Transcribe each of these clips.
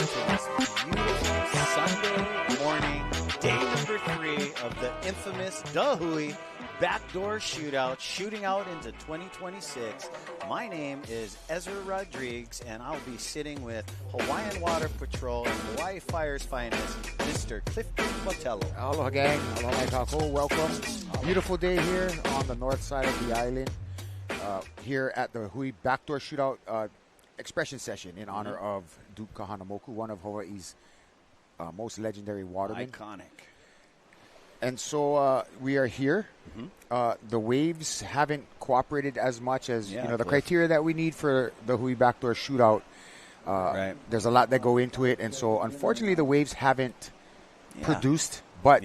to this beautiful Sunday morning, day number 3 of the infamous Hui Backdoor Shootout, shooting out into 2026. My name is Ezra Rodriguez, and I'll be sitting with Hawaiian Water Patrol and Hawaii Fire's finest, Mr. Clifton Botello. Aloha, gang. Aloha, Maikako. Welcome. Beautiful day here on the north side of the island, here at the Hui Backdoor Shootout Expression Session in honor of Duke Kahanamoku, one of Hawaii's most legendary watermen. Iconic. And so we are here. The waves haven't cooperated as much as the criteria that we need for the Hui Backdoor Shootout. Right. There's a lot that go into it, and so unfortunately the waves haven't produced. But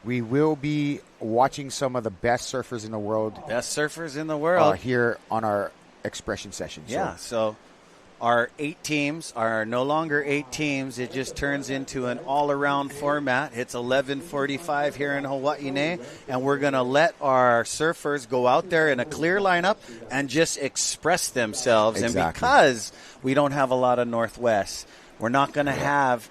we will be watching some of the best surfers in the world. Best surfers in the world here on our expression session. So our 8 teams are no longer 8 teams. It just turns into an all-around format. It's 11:45 here in Hawaii, and we're going to let our surfers go out there in a clear lineup and just express themselves. Exactly. And because we don't have a lot of Northwest, we're not going to have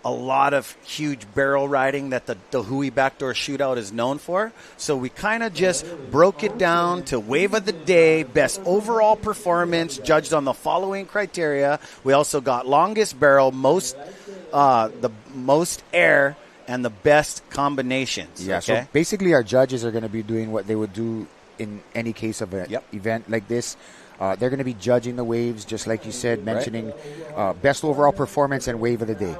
a lot of huge barrel riding that the Hui Backdoor Shootout is known for. So we kind of just broke it down to wave of the day, best overall performance judged on the following criteria. We also got longest barrel, the most air, and the best combinations. Yeah, so basically our judges are going to be doing what they would do in any case of an event like this. They're going to be judging the waves, just like you said, mentioning best overall performance and wave of the day.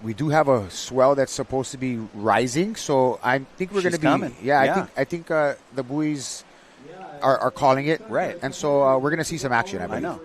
We do have a swell that's supposed to be rising, so I think we're going to be coming. I think the buoys are calling it, right, and so we're going to see some action. I believe. I know.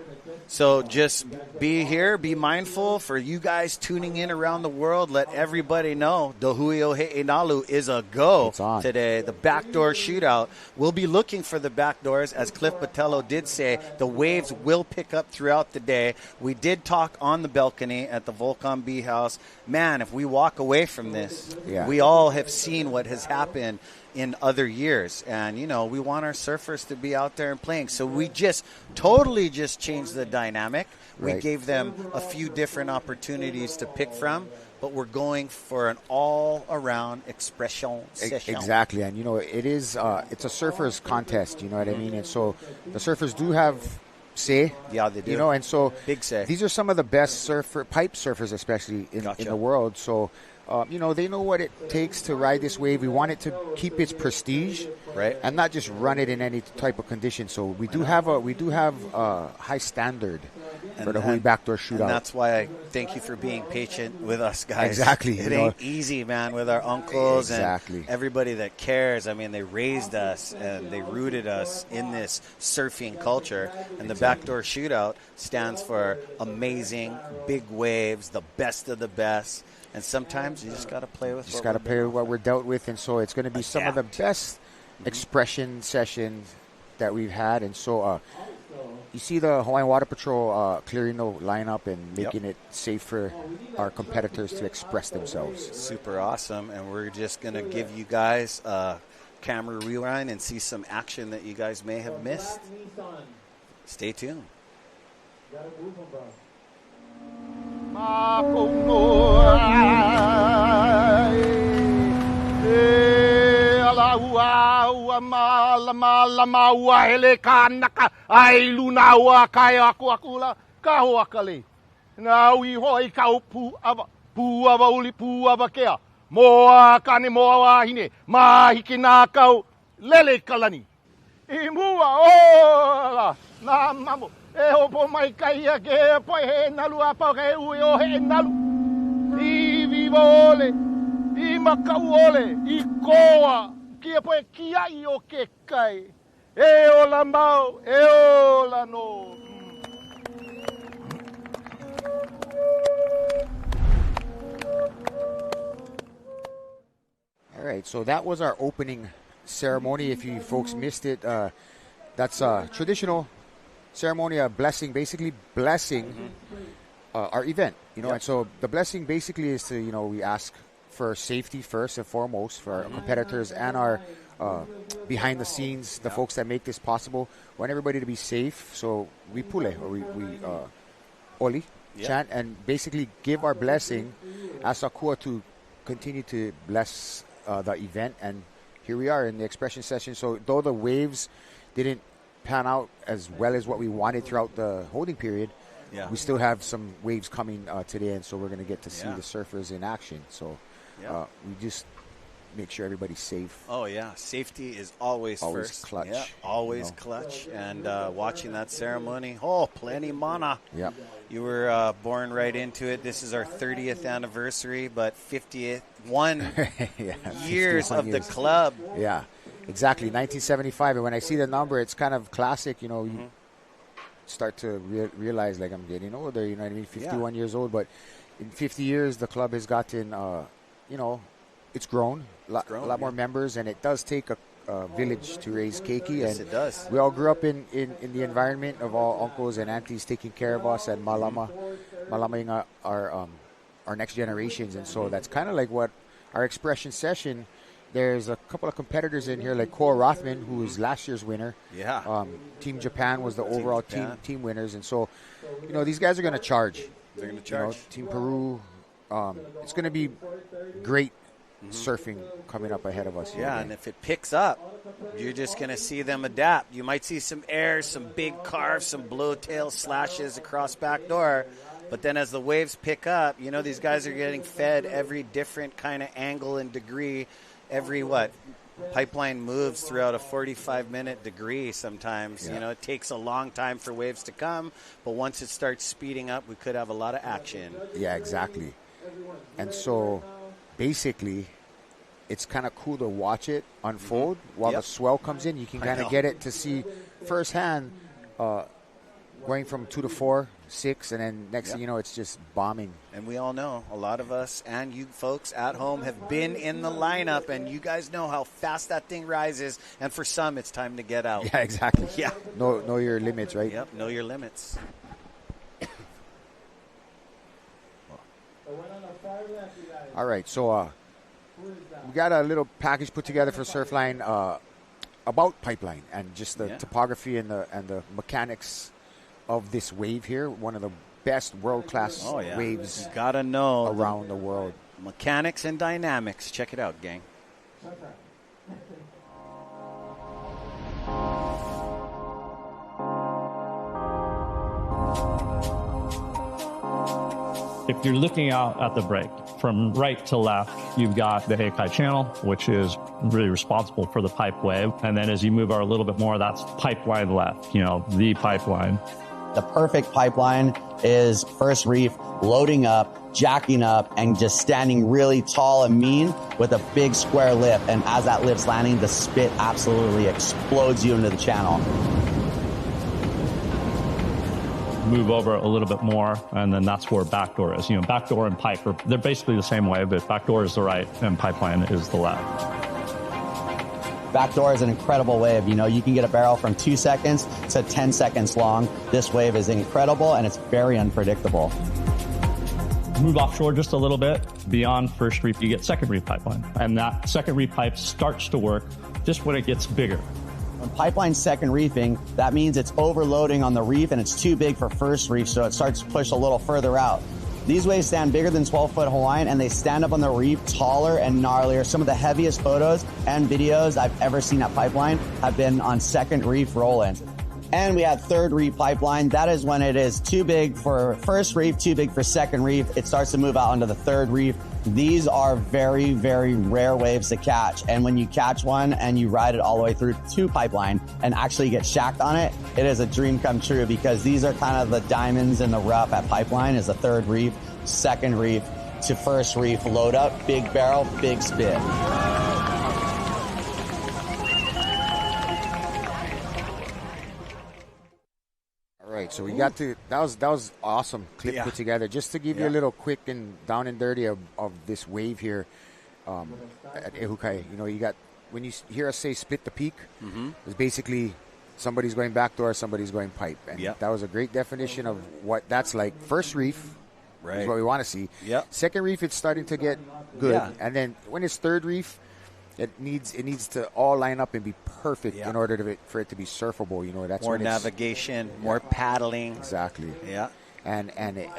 So just be here, be mindful for you guys tuning in around the world. Let everybody know the Hui o He'enalu is a go today. The Backdoor Shootout. We'll be looking for the backdoors. As Cliff Botello did say, the waves will pick up throughout the day. We did talk on the balcony at the VOLCOM Bee House. Man, if we walk away from this, we all have seen what has happened in other years, and we want our surfers to be out there and playing. So we just totally changed the dynamic. We gave them a few different opportunities to pick from, but we're going for an all-around expression session. Exactly, and it is it's a surfers contest. You know what I mean? And so the surfers do have say. Yeah, they do. And so big say. These are some of the best pipe surfers, especially in the world. So. They know what it takes to ride this wave. We want it to keep its prestige, and not just run it in any type of condition. So we do have a high standard for the Hui Backdoor Shootout. And that's why I thank you for being patient with us, guys. Exactly. It ain't easy, man, with our uncles and everybody that cares. I mean, they raised us and they rooted us in this surfing culture. And the Backdoor Shootout stands for amazing, big waves, the best of the best. And sometimes you just got to play with what we're dealt with. And so it's going to be some of the best expression sessions that we've had. And so you see the Hawaiian Water Patrol clearing the lineup and making it safe for our competitors to express themselves. Super awesome. And we're just going to give you guys a camera rewind and see some action that you guys may have missed. Stay tuned. Hele kanaka ai luna wa kai aku akula ka ho akale na ui hoi ka pu ava uli pu ava kea moa kane moa wahine mahiki na kau lele kalani I mua o na mamo e hopo Maikai a ke poe he nalu a pau ke ui o he nalu I vivole I makauole I koa kia poe kia I o ke kai e o la mau e o la no. All right, so that was our opening ceremony. If you folks missed it, that's a traditional ceremony, a blessing, basically blessing our event. And so the blessing basically is to, we ask for safety first and foremost for our competitors and our behind the scenes, the folks that make this possible. We want everybody to be safe. So we pule, or we oli. chant, and basically give our blessing, ask Akua to continue to bless the event. And here we are in the expression session. So though the waves didn't pan out as well as what we wanted throughout the holding period, we still have some waves coming today, and so we're going to get to see the surfers in action. So we just make sure everybody's safe. Oh, yeah. Safety is always first. Clutch. Yeah, always clutch. And watching that ceremony, oh, plenty mana. Yeah. You were born right into it. This is our 30th anniversary, but 51 years of the club. Yeah, exactly. 1975. And when I see the number, it's kind of classic, you know, you start to realize, like, I'm getting older, you know what I mean? 51 years old. But in 50 years, the club has gotten, you know, it's grown. A lot more members, and it does take a village to raise keiki. Yes, and it does. We all grew up in the environment of all uncles and aunties taking care of us and malamaing our next generations. And so that's kind of like what our expression session. There's a couple of competitors in here, like Cole Rothman, who was last year's winner. Yeah. Team Japan was the overall team winners. And so, you know, these guys are going to charge. They're going to charge. You know, Team Peru. It's going to be great surfing coming up ahead of us. Yeah, and if it picks up, you're just going to see them adapt. You might see some airs, some big carves, some blowtail slashes across backdoor. But then as the waves pick up, you know, these guys are getting fed every different kind of angle and degree. Every pipeline moves throughout a 45-minute degree sometimes. You know, it takes a long time for waves to come. But once it starts speeding up, we could have a lot of action. Yeah, exactly. And so basically, it's kind of cool to watch it unfold while the swell comes in. You can kind of get it to see firsthand going from 2 to 4, 6, and then next thing you know, it's just bombing. And we all know, a lot of us and you folks at home have been in the lineup, and you guys know how fast that thing rises, and for some, it's time to get out. Yeah, exactly. Yeah. Know your limits, right? Yep, know your limits. All right, so we got a little package put together for Surfline about pipeline and just the topography and the mechanics of this wave here. One of the best world-class waves you gotta know around the world. Mechanics and dynamics. Check it out, gang. If you're looking out at the break, from right to left, you've got the Maikai channel, which is really responsible for the pipe wave. And then as you move a little bit more, that's pipeline left, you know, the pipeline. The perfect pipeline is first reef, loading up, jacking up, and just standing really tall and mean with a big square lip. And as that lip's landing, the spit absolutely explodes you into the channel. Move over a little bit more, and then that's where backdoor is. You know, backdoor and pipe they're basically the same way, but backdoor is the right and pipeline is the left. Backdoor is an incredible wave. You know, you can get a barrel from 2 seconds to 10 seconds long. This wave is incredible, and it's very unpredictable. Move offshore just a little bit. Beyond first reef, you get second reef pipeline, and that second reef pipe starts to work just when it gets bigger. When pipeline's second reefing, that means it's overloading on the reef and it's too big for first reef, so it starts to push a little further out. These waves stand bigger than 12-foot Hawaiian, and they stand up on the reef taller and gnarlier. Some of the heaviest photos and videos I've ever seen at pipeline have been on second reef roll-ins. And we have third reef pipeline. That is when it is too big for first reef, too big for second reef. It starts to move out onto the third reef. These are very, very rare waves to catch. And when you catch one and you ride it all the way through to pipeline and actually get shacked on it, it is a dream come true, because these are kind of the diamonds in the rough at pipeline. Is the third reef, second reef to first reef, load up, big barrel, big spit. Right, so we got to that was awesome clip put together. Just to give you a little quick and down and dirty of this wave here at Ehukai. You know, you got, when you hear us say split the peak, it's basically somebody's going backdoor, somebody's going pipe, and that was a great definition of what that's like. First reef is what we want to see. Second reef, it's starting to get good, and then when it's third reef, it needs to all line up and be perfect in order for it to be surfable. You know, that's more navigation, more paddling. Exactly. Yeah. and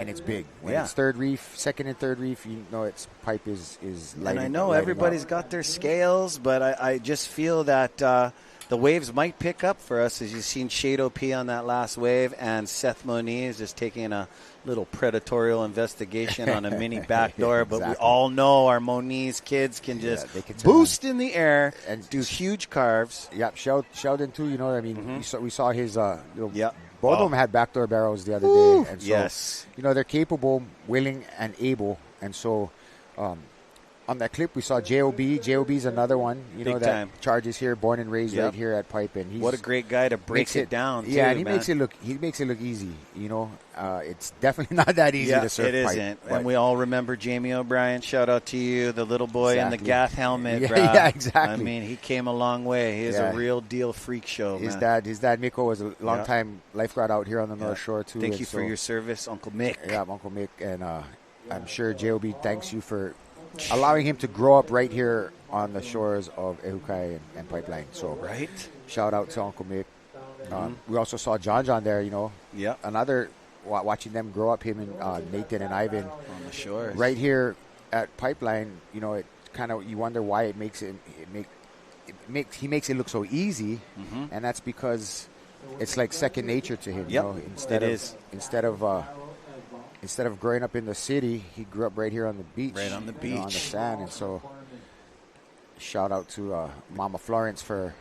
it's big. When it's third reef, second and third reef, you know its pipe is lighting. And I know everybody's got their scales, but I just feel that the waves might pick up for us, as you've seen Shado P on that last wave, and Seth Moniz just taking a little predatorial investigation on a mini backdoor. But we all know our Moniz kids can just boost in the air and do huge carves. Yep, Sheldon too. You know, I mean, we saw his little. Both of them had backdoor barrels the other day, and so you know they're capable, willing, and able. And so, on that clip we saw J.O.B. J.O.B.'s another one. You know that charges here, born and raised right here at Pipe, and he's what a great guy to break it down. Yeah, too, and he makes it look easy. You know, it's definitely not that easy to surf. It pipe, isn't. but And we all remember Jamie O'Brien. Shout out to you, the little boy in the Gath helmet. Yeah, exactly. I mean, he came a long way. He is a real deal freak show. His dad Miko was a long time lifeguard out here on the North Shore too. Thank you for your service, Uncle Mick. Yeah, Uncle Mick, and I'm sure J.O.B. thanks you for allowing him to grow up right here on the shores of Ehukai and Pipeline. So, shout out to Uncle Mick. We also saw John there, you know. Yeah. Another, watching them grow up, him and Nathan and Ivan. On the shores. Right here at Pipeline, you know, it kind of, you wonder why he makes it look so easy. And that's because it's like second nature to him. You know, Instead of growing up in the city, he grew up right here on the beach. Right on the beach. You know, on the sand. And so, shout out to Mama Florence for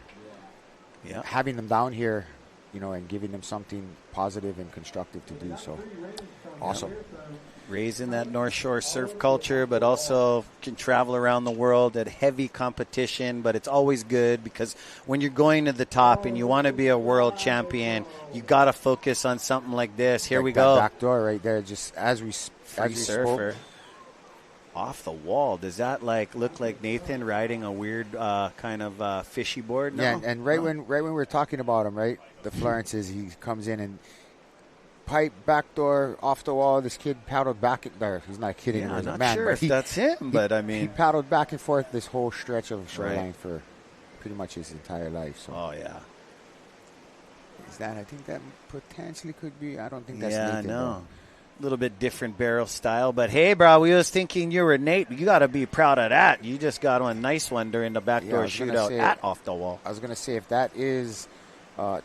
having them down here, you know, and giving them something positive and constructive to do. So, awesome. Raising that North Shore surf culture, but also can travel around the world at heavy competition. But it's always good because when you're going to the top and you want to be a world champion, you got to focus on something like this. Here we go. Backdoor right there, just as we surfer. Off the wall. Does that look like Nathan riding a weird kind of fishy board? No? Yeah, and when we were talking about him, right, the Florences, he comes in and pipe, backdoor, off the wall. This kid paddled back there. He's not kidding. I'm not sure if that's him, but I mean, he paddled back and forth this whole stretch of shoreline for pretty much his entire life. So. Oh yeah. Is that? I think that potentially could be. I don't think that's. Yeah, Nathan, no. A little bit different barrel style, but hey, bro, we was thinking you were Nate. You got to be proud of that. You just got a nice one during the backdoor shootout at off the wall. I was gonna say if that is the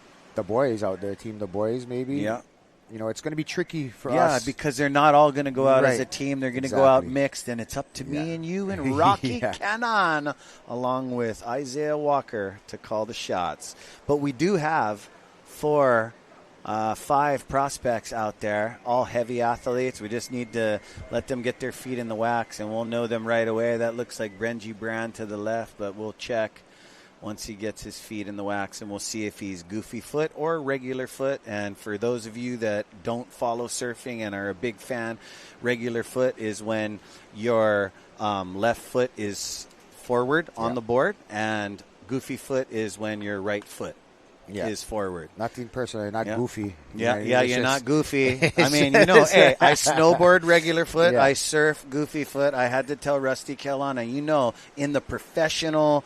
boys out there, Team the Boys, maybe. Yeah. You know, it's going to be tricky for us. Yeah, because they're not all going to go out as a team. They're going to go out mixed, and it's up to me and you and Rocky Cannon, along with Isaiah Walker, to call the shots. But we do have 5 prospects out there, all heavy athletes. We just need to let them get their feet in the wax, and we'll know them right away. That looks like Brenji Brand to the left, but we'll check once he gets his feet in the wax, and we'll see if he's goofy foot or regular foot. And for those of you that don't follow surfing and are a big fan, regular foot is when your left foot is forward on the board, and goofy foot is when your right foot is forward. Nothing personal, not goofy. You're not goofy. I mean, you know, hey, I snowboard regular foot, I surf goofy foot. I had to tell Rusty Kelana, you know, in the professional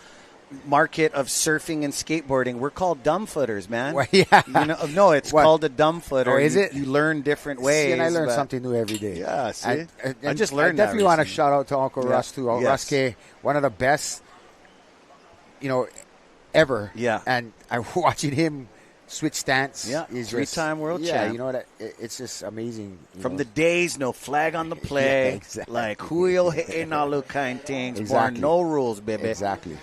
market of surfing and skateboarding, we're called dumbfooters, man. Well, you know, no, it's called a dumbfooter. Oh, is it? You learn different ways. See, and I learn something new every day. Yeah, see? And I just learned I definitely that want to shout out to Uncle Russ, too. Russ K, one of the best, you know, ever. Yeah. And I'm watching him switch stance. Yeah, is 3-time world champ. Yeah, you know what? It's just amazing. From the days, no flag on the play. Exactly. Like Hui Backdoor kind things. Born no rules, baby. Exactly.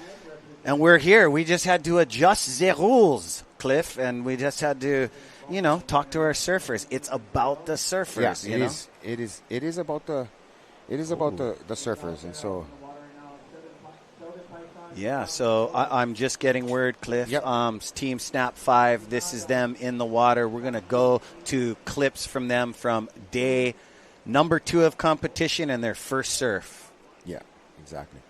And we're here. We just had to adjust the rules, Cliff, and we just had to, you know, talk to our surfers. It's about the surfers. Yeah, it is about the surfers, and so. Yeah, so I'm just getting word, Cliff. Yep. Team Snap 5, this is them in the water. We're going to go to clips from them from day number 2 of competition and their first surf. Yeah, exactly.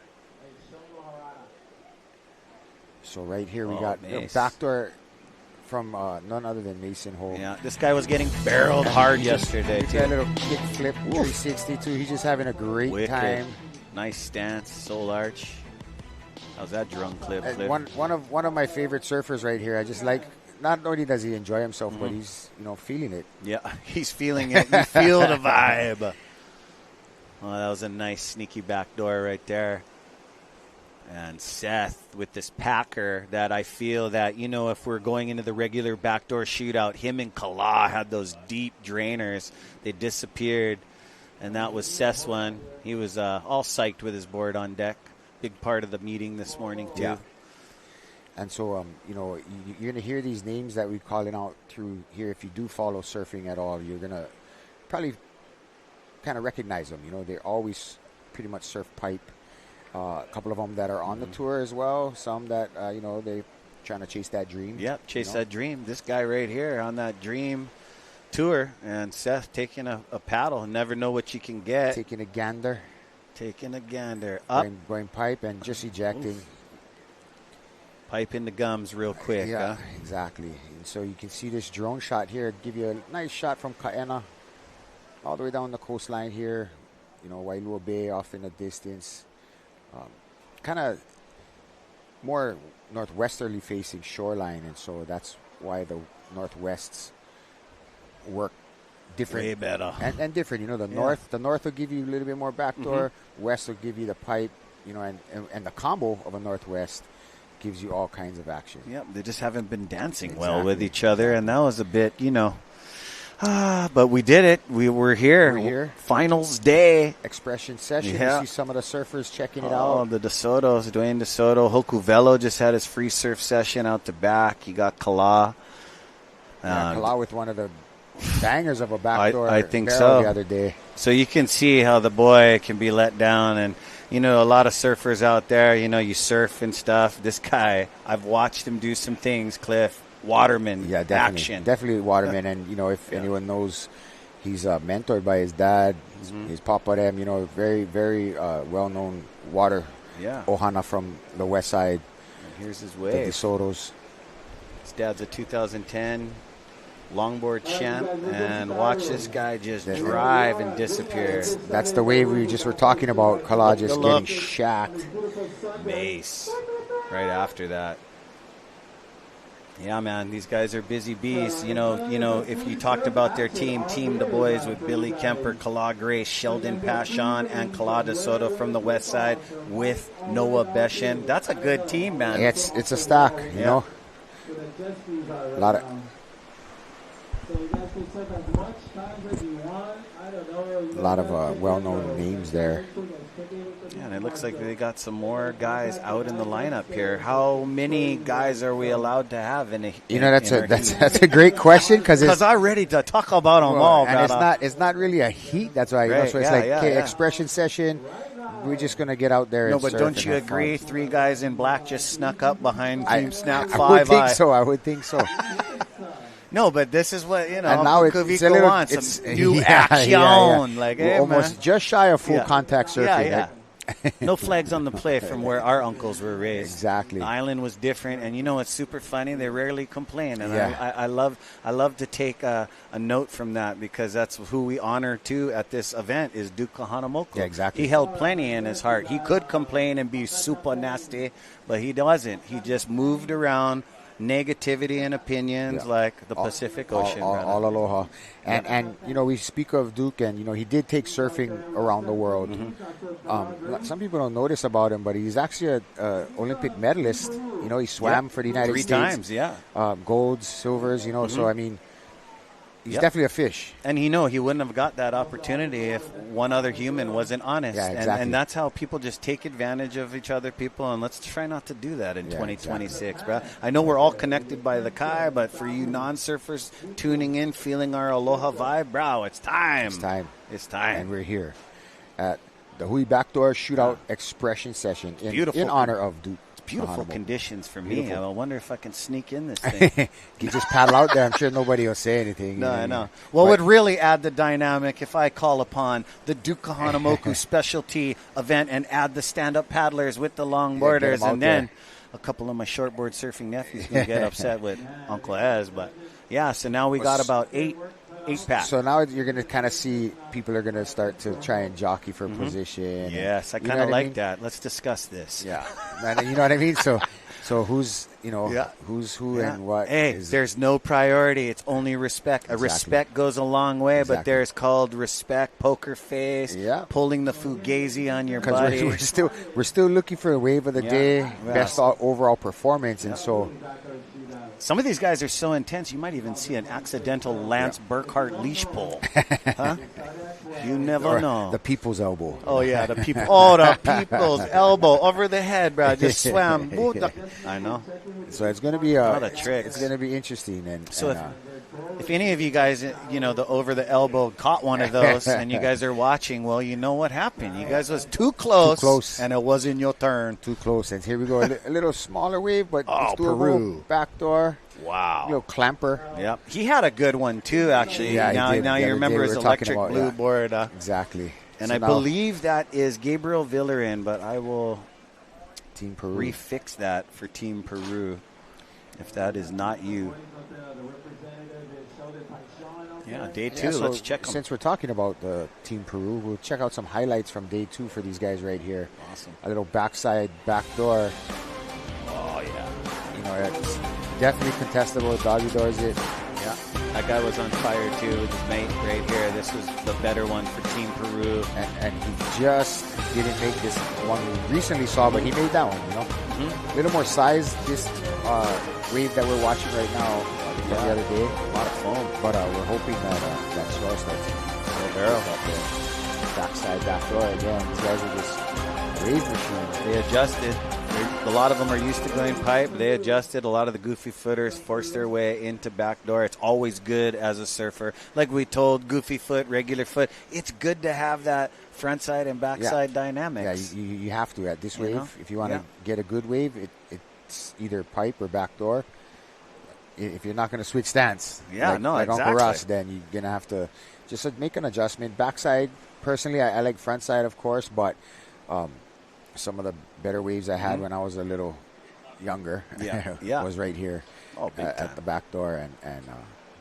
So right here we got a backdoor from none other than Mason Holt. Yeah, this guy was getting barreled hard yesterday, too. That little kick flip, 362. He's just having a great time. Nice stance, soul arch. How's that drum clip? One of my favorite surfers right here. I just like not only does he enjoy himself, but he's feeling it. Yeah, he's feeling it. You feel the vibe. Well, that was a nice sneaky backdoor right there. And Seth with this packer that I feel that, if we're going into the regular backdoor shootout, him and Kala had those deep drainers. They disappeared. And that was Seth's one. He was all psyched with his board on deck. Big part of the meeting this morning, too. Yeah. And so, you're going to hear these names that we're calling out through here. If you do follow surfing at all, you're going to probably kind of recognize them. They're always pretty much surf pipe. A couple of them that are on the tour as well. Some that, they're trying to chase that dream. Yep, chase that dream. This guy right here on that dream tour. And Seth taking a paddle. Never know what you can get. Taking a gander. Up. Going pipe and just ejecting. Oof. Pipe in the gums real quick. Yeah, huh? Exactly. And so you can see this drone shot here. Give you a nice shot from Kaena. All the way down the coastline here. Wailua Bay off in the distance. Kind of more northwesterly facing shoreline, and so that's why the northwests work different. Way better. And different. The north will give you a little bit more backdoor. West will give you the pipe, and the combo of a northwest gives you all kinds of action. Yep, they just haven't been dancing well with each other, and that was a bit, but we did it. We're here. Finals day. Expression session. Yeah. You see some of the surfers checking it out. Oh, the DeSoto's. Dwayne DeSoto. Hoku Velo just had his free surf session out the back. He got Kala. Kala with one of the bangers of a backdoor I think barrel so. The other day. So you can see how the boy can be let down. And, a lot of surfers out there, you surf and stuff. This guy, I've watched him do some things, Cliff. Waterman action. Definitely Waterman. And, if anyone knows, he's mentored by his dad, his Papa Dem, very, very well-known water ohana from the west side. And here's his wave. The DeSoto's. His dad's a 2010 longboard champ. And watch this guy just drive and disappear. That's the wave we just were talking about. Kala just getting shacked. Base right after that. Yeah, man, these guys are busy bees. If you talked about their team the boys with Billy Kemper, Kala Grace, Sheldon Pashon, and Kala DeSoto from the west side with Noah Beshin. That's a good team, man. It's a stack, you know. A lot of... A lot of well-known names there. Yeah, and it looks like they got some more guys out in the lineup here. How many guys are we allowed to have in a? That's a great question because I'm ready to talk about them all. And it's not really a heat. That's why. So it's expression session. We're just gonna get out there. No, but don't you agree? 3 guys in black just snuck up behind Team Snap 5. I would think so. No, but this is what, and now it's a little, wants. Some new action. Like, hey, almost just shy of full contact surfing. Yeah. No flags on the play from where our uncles were raised. Exactly. The island was different, and it's super funny. They rarely complain, and I love to take a note from that because that's who we honor too at this event is Duke Kahanamoku. Yeah, exactly. He held plenty in his heart. He could complain and be super nasty, but he doesn't. He just moved around. Negativity and opinions like the Pacific Ocean. All aloha. And we speak of Duke, and, he did take surfing around the world. Some people don't notice about him, but he's actually an Olympic medalist. He swam for the United States. 3 times, golds, silvers, so, I mean, he's definitely a fish. And he wouldn't have got that opportunity if one other human wasn't honest. Yeah, exactly. And that's how people just take advantage of each other, people, and let's try not to do that in 2026, bro. I know we're all connected by the Kai, but for you non-surfers tuning in, feeling our aloha vibe, bro, it's time. It's time. And we're here at the Hui Backdoor Shootout Expression Session in honor of Duke. Beautiful conditions for me. I wonder if I can sneak in this thing. You just paddle out there. I'm sure nobody will say anything. No, I know. Well, it would really add the dynamic if I call upon the Duke Kahanamoku specialty event and add the stand-up paddlers with the longboarders, and then a couple of my shortboard surfing nephews going to get upset with Uncle Ez. But, so now we got about 8 packs. So now you're going to kind of see people are going to start to try and jockey for position. Yes, I kind of like that. Let's discuss this. Yeah. You know what I mean? So So who's who's who and what? Hey, there's no priority. It's only respect. Exactly. Respect goes a long way, but there's called respect, poker face, pulling the fugazi on your buddy. We're still looking for a wave of the day, best overall performance, and so. Some of these guys are so intense, you might even see an accidental Lance Burkhart leash pull. Huh? You never know. The people's elbow. Oh, yeah, the people's elbow over the head, bro. Just swam. I know. So it's going to be a trick. It's going to be interesting. And so if any of you guys, the over the elbow caught one of those and you guys are watching, well, you know what happened. You guys was too close, and it wasn't your turn. Too close. And here we go. A little smaller wave, but it's doable. Backdoor. Wow. Little clamper. Yep. He had a good one, too, actually. Yeah, now you remember his electric blue board. Exactly. And so I believe that is Gabriel Villarin, but I will Team Peru. refix that for Team Peru if that is not you. Yeah, day 2. So let's check them. Since we're talking about the Team Peru, we'll check out some highlights from day 2 for these guys right here. Awesome. A little backside backdoor. Oh, yeah. It's definitely contestable. Doggy doors it. Yeah. That guy was on fire, too, with his mate right here. This was the better one for Team Peru. And he just didn't make this one we recently saw, but he made that one, A little more size. This wave that we're watching right now, the other day. A lot of foam. But we're hoping that swell starts to barrel up there. Backside, backdoor again. These guys are just wave machines. They adjusted. A lot of them are used to going pipe. They adjusted. A lot of the goofy footers forced their way into backdoor. It's always good as a surfer. Like we told, goofy foot, regular foot, it's good to have that front side and backside dynamics. Yeah, you have to at this wave. If you want to get a good wave, it's either pipe or backdoor. If you're not going to switch stance, like exactly. Uncle Russ, then you're going to have to just make an adjustment. Backside, personally, I like front side, of course, but some of the better waves I had when I was a little younger was right here at the back door and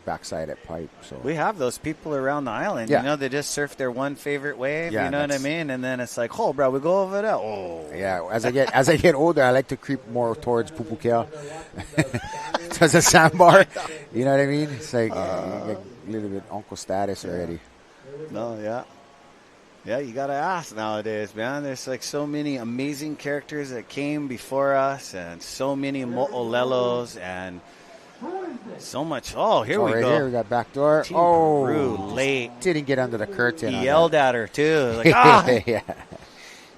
backside at pipe. So we have those people around the island. They just surf their one favorite wave. You know what I mean? And then it's like, bro, we go over there. As I get older, I like to creep more towards Pupukea. Towards the sandbar. You know what I mean? It's like a little bit uncle status already. No, yeah, you got to ask nowadays, man. There's like so many amazing characters that came before us and so many mo'olelos and so much. Oh, here we go. Here we got backdoor. Team Peru late. Didn't get under the curtain. He yelled at her, too. Like, I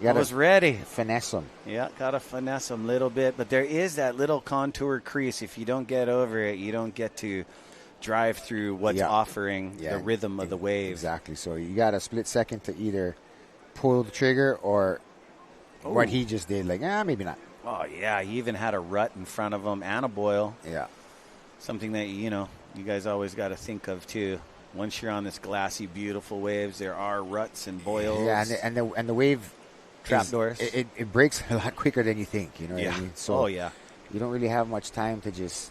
was ready. Finesse them. Yeah, got to finesse them a little bit. But there is that little contour crease. If you don't get over it, you don't get to drive through what's offering the rhythm of the wave. Exactly. So you got a split second to either pull the trigger or what he just did. Like, maybe not. Oh, yeah. He even had a rut in front of him and a boil. Yeah. Something that, you guys always got to think of, too. Once you're on this glassy, beautiful waves, there are ruts and boils. Yeah, and the wave trapdoors. It breaks a lot quicker than you think. You know what I mean? So you don't really have much time to just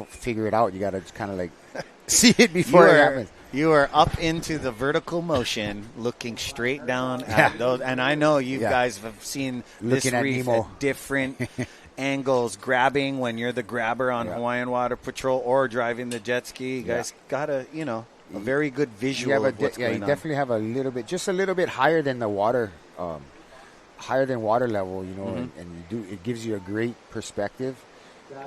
figure it out. You got to kind of like see it before it happens. You are up into the vertical motion, looking straight down at those. And I know you guys have seen looking this reef Nemo. at different angles, grabbing when you're the grabber on Hawaiian Water Patrol or driving the jet ski. You guys got to, a very good visual of what's going on. You definitely have a little bit, just a little bit higher than the water, higher than water level, and it gives you a great perspective.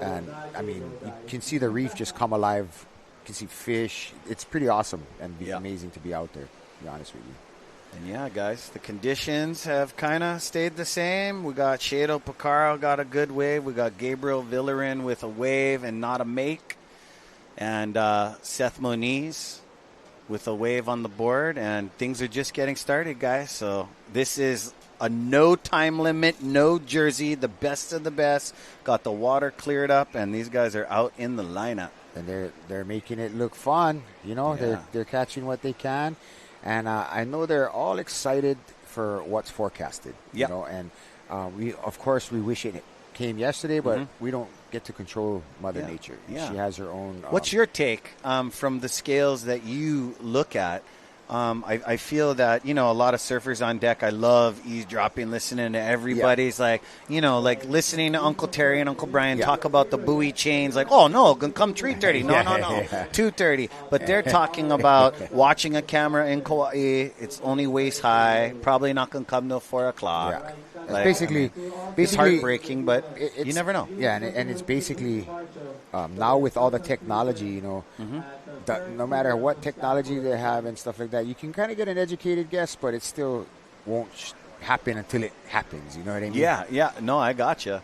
And, I mean, you can see the reef just come alive. You can see fish. It's pretty awesome and amazing to be out there, to be honest with you. And, guys, the conditions have kind of stayed the same. We got Shayden Pacarro got a good wave. We got Gabriel Villarin with a wave and not a make. And Seth Moniz with a wave on the board. And things are just getting started, guys. So this is a no time limit, no jersey, the best of the best. Got the water cleared up, and these guys are out in the lineup. And they're making it look fun. They're catching what they can. And I know they're all excited for what's forecasted. And we wish it came yesterday, but we don't get to control Mother Nature. She has her own. What's your take from the scales that you look at? I feel that, a lot of surfers on deck, I love eavesdropping, listening to everybody's like listening to Uncle Terry and Uncle Brian talk about the buoy chains. Like, oh, no, come 3:30. No, 2:30. But they're talking about watching a camera in Kauai. It's only waist high. Probably not going to come till 4 o'clock. Yeah. Basically, it's heartbreaking, but you never know. Yeah, and it's basically now with all the technology, no matter what technology they have and stuff like that, you can kind of get an educated guess, but it still won't happen until it happens. You know what I mean? Yeah. No, I gotcha.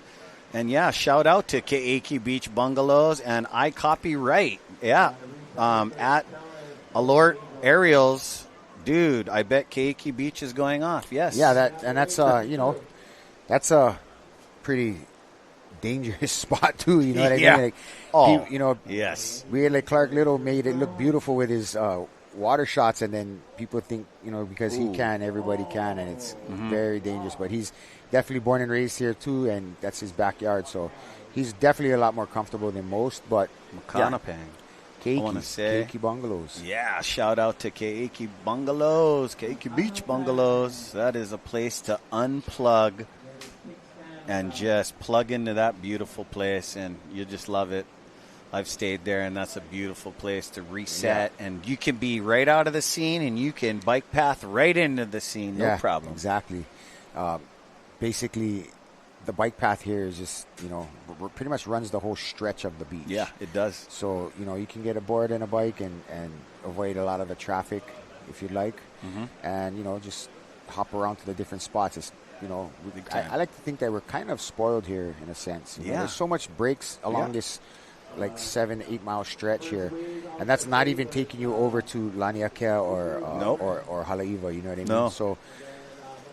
And shout out to Keiki Beach Bungalows and I Copyright. Yeah, at Alort Aerials. Dude, I bet Keiki Beach is going off. Yes. Yeah, that's that's a pretty dangerous spot too. You know what I mean? Like, yes. We had like Clark Little made it look beautiful with his water shots, and then people think because he can, everybody can, and it's very dangerous. But he's definitely born and raised here too, and that's his backyard, so he's definitely a lot more comfortable than most. But Makana I want to say Keiki Bungalows. Yeah, shout out to Keiki Bungalows, Keiki Beach Bungalows. That is a place to unplug and just plug into that beautiful place, and you just love it. I've stayed there, and that's a beautiful place to reset, and you can be right out of the scene, and you can bike path right into the scene, no problem. Exactly. Basically, the bike path here is just, pretty much runs the whole stretch of the beach. Yeah, it does. So, you can get aboard in a bike and avoid a lot of the traffic if you'd like, and, just hop around to the different spots. It's, I like to think that we're kind of spoiled here in a sense. There's so much breaks along this 7-8 mile stretch here, and that's not even taking you over to Laniakea or Haleiwa. You know what I mean? No. So,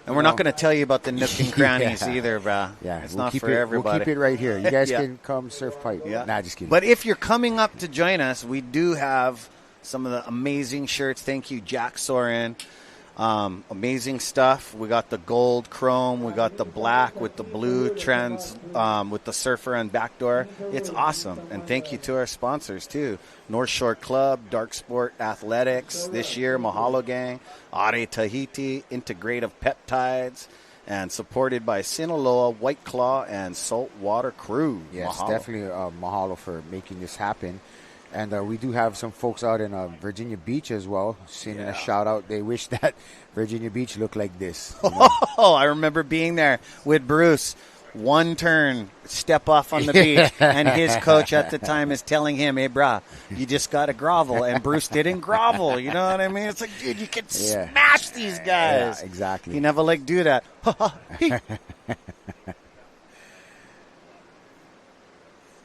and we're not going to tell you about the nook and crannies either, brah. Yeah, it's not for everybody. We'll keep it right here. You guys can come surf pipe. Yeah. Nah, just kidding. But if you're coming up to join us, we do have some of the amazing shirts. Thank you, Jack Soren. Amazing stuff. We got the gold chrome. We got the black with the blue trends with the surfer and backdoor. It's awesome. And thank you to our sponsors, too. North Shore Club, Dark Sport Athletics this year, Mahalo Gang, Are Tahiti, Integrative Peptides, and supported by Sinaloa, White Claw, and Saltwater Crew. Yes, mahalo. Definitely mahalo for making this happen. And we do have some folks out in Virginia Beach as well, sending a shout out. They wish that Virginia Beach looked like this. Oh, I remember being there with Bruce. One turn, step off on the beach, and his coach at the time is telling him, hey, brah, you just got to grovel. And Bruce didn't grovel. You know what I mean? It's like, dude, you can smash these guys. Yeah, exactly. You never do that.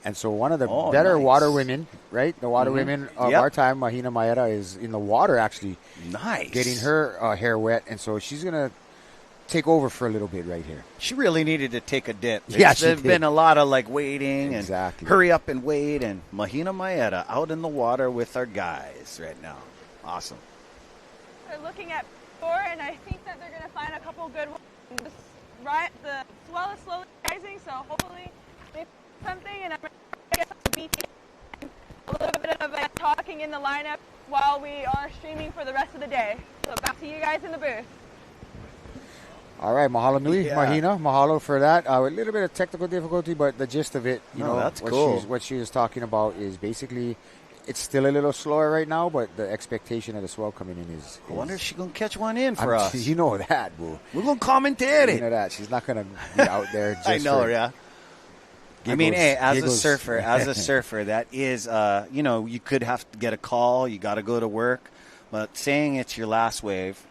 And so one of the better water women, right? The water women of our time, Mahina Maeda, is in the water actually. Nice. Getting her hair wet. And so she's going to take over for a little bit right here. She really needed to take a dip. There's been a lot of waiting and Exactly. hurry up and wait. And Mahina Maeda out in the water with our guys right now. Awesome. They're looking at 4, and I think that they're going to find a couple good ones. The swell is slowly rising, so hopefully they something, and I'm going to get some beach a little bit of talking in the lineup while we are streaming for the rest of the day. So back to you guys in the booth. All right, mahalo nui, Mahina. Mahalo for that. A little bit of technical difficulty, but the gist of it, that's cool. What she was talking about is basically it's still a little slower right now, but the expectation of the swell coming in is I wonder if she's going to catch one in for us. You know that, boo. We're going to commentate it. You know that. She's not going to be out there just I know, for giggles, I mean, hey, as a surfer, that is, you could have to get a call. You got to go to work. But saying it's your last wave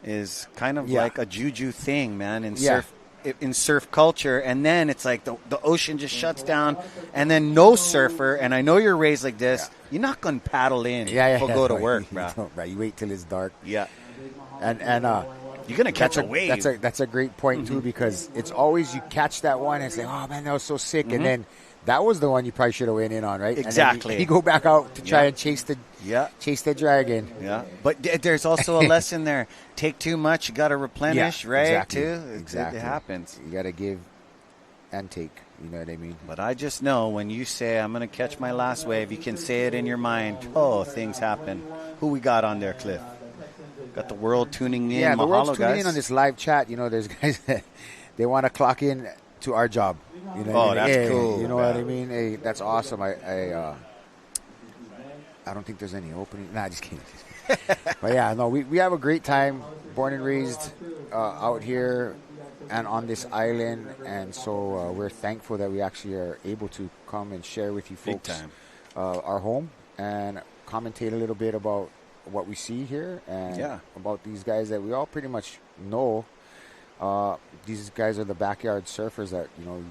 is kind of like a juju thing, man, in surf culture. And then it's like the ocean just shuts down, and then no surfer, and I know you're raised like this, you're not going to paddle in go to work, bro. Right, you wait till it's dark. Yeah. And you're going to catch a wave. That's a great point, too, because it's always you catch that one and say, oh, man, that was so sick. And then that was the one you probably should have went in on, right? Exactly. And you go back out to try and chase the dragon. Yeah. But there's also a lesson there. Take too much, you got to replenish, right? Exactly. Too. Exactly. It happens. You got to give and take. You know what I mean? But I just know when you say, I'm going to catch my last wave, you can say it in your mind. Oh, things happen. Who we got on there, Cliff? Got the world tuning in. Yeah, the world's Mahalo, tuning guys. in on this live chat. You know, there's guys that they want to clock in to our job. You know, Oh, that's cool. You know what I mean? Hey, that's awesome. I don't think there's any opening. Nah, just kidding. But yeah, no, we have a great time. Born and raised out here and on this island, and so we're thankful that we actually are able to come and share with you folks our home and commentate a little bit about what we see here and about these guys that we all pretty much know. These guys are the backyard surfers that, you know,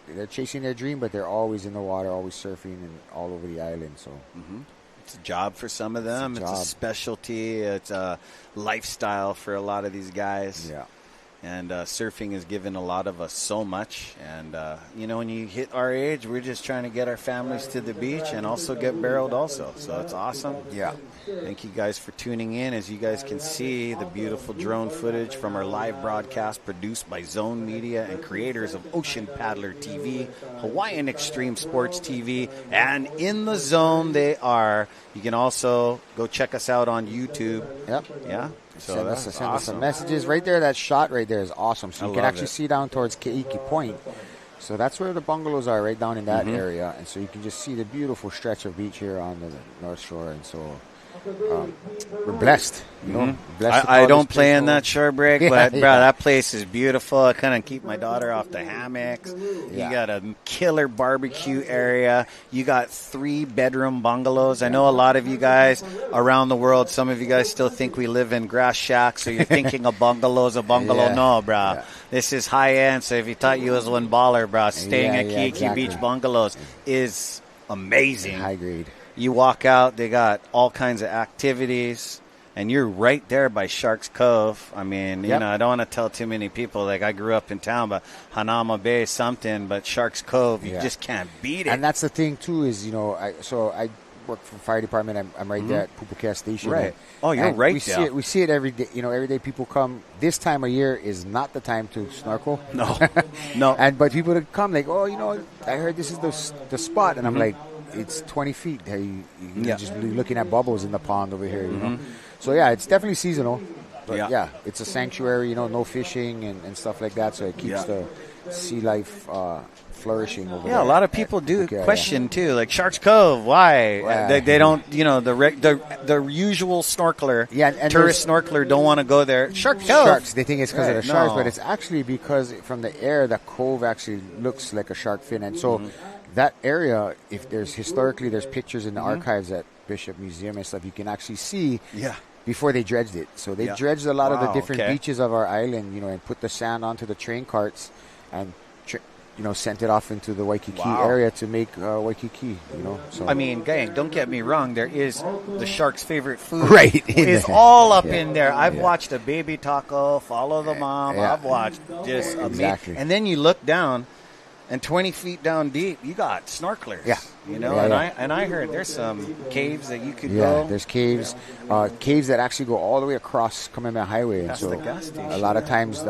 they're chasing their dream, but they're always in the water, always surfing and all over the island. So it's a job for some of them. It's a specialty. It's a lifestyle for a lot of these guys. Yeah. And surfing has given a lot of us so much. And, you know, when you hit our age, we're just trying to get our families to the beach and also get barreled also. So it's awesome. Yeah. Thank you guys for tuning in. As you guys can see, the beautiful drone footage from our live broadcast produced by Zone Media and creators of Ocean Paddler TV, Hawaiian Extreme Sports TV, and In the Zone they are. You can also go check us out on YouTube. Yep. Yeah. So send that's us awesome. some messages. Right there, that shot right there is awesome. So you can actually see down towards Keiki Point. So that's where the bungalows are, right down in that area. And so you can just see the beautiful stretch of beach here on the North Shore. And so we're blessed, you know. Blessed I don't play in that shore break, but bro, yeah. that place is beautiful. I kind of keep my daughter off the hammocks. Yeah. You got a killer barbecue area. You got 3-bedroom bungalows. I know a lot of you guys around the world, some of you guys still think we live in grass shacks, so you're thinking a bungalow's a bungalow. Yeah. No, bro. Yeah. This is high end, so if you thought you was one baller, bro, staying at Keiki exactly. Beach Bungalows is amazing. High grade. You walk out, they got all kinds of activities, and you're right there by Sharks Cove. I mean, you know, I don't want to tell too many people, like I grew up in town, but Hanama Bay is something, but Sharks Cove, you just can't beat it. And that's the thing, too, is, you know, I work for the fire department. I'm right there at Pupukea Station. Right. Oh, you're right there. We see it every day. You know, every day people come. This time of year is not the time to snorkel. No. No. But people that come, like, oh, you know, I heard this is the spot. And I'm like, it's 20 feet. You're just looking at bubbles in the pond over here, you know. So, yeah, it's definitely seasonal. But, yeah, it's a sanctuary, you know, no fishing and stuff like that. So it keeps the sea life flourishing over there. Yeah, a lot of people do question, too, like Sharks Cove, why? They don't, you know, the usual snorkeler, and tourist snorkeler don't want to go there. Sharks Cove. Sharks, they think it's because of the sharks, but it's actually because from the air, the cove actually looks like a shark fin. And so that area, if there's pictures in the archives at Bishop Museum and stuff, you can actually see before they dredged it. So they dredged a lot of the different beaches of our island, you know, and put the sand onto the train carts and you know, sent it off into the Waikiki area to make Waikiki, you know. So. I mean, gang, don't get me wrong. There is the shark's favorite food. Right. It's all up in there. I've watched a baby taco, follow the mom. Yeah. I've watched just exactly. And then you look down, and 20 feet down deep, you got snorkelers. Yeah. You know, and I heard there's some caves that you could go. Yeah, there's caves. Caves that actually go all the way across Kamehameha Highway. That's and so the gas station. A lot of times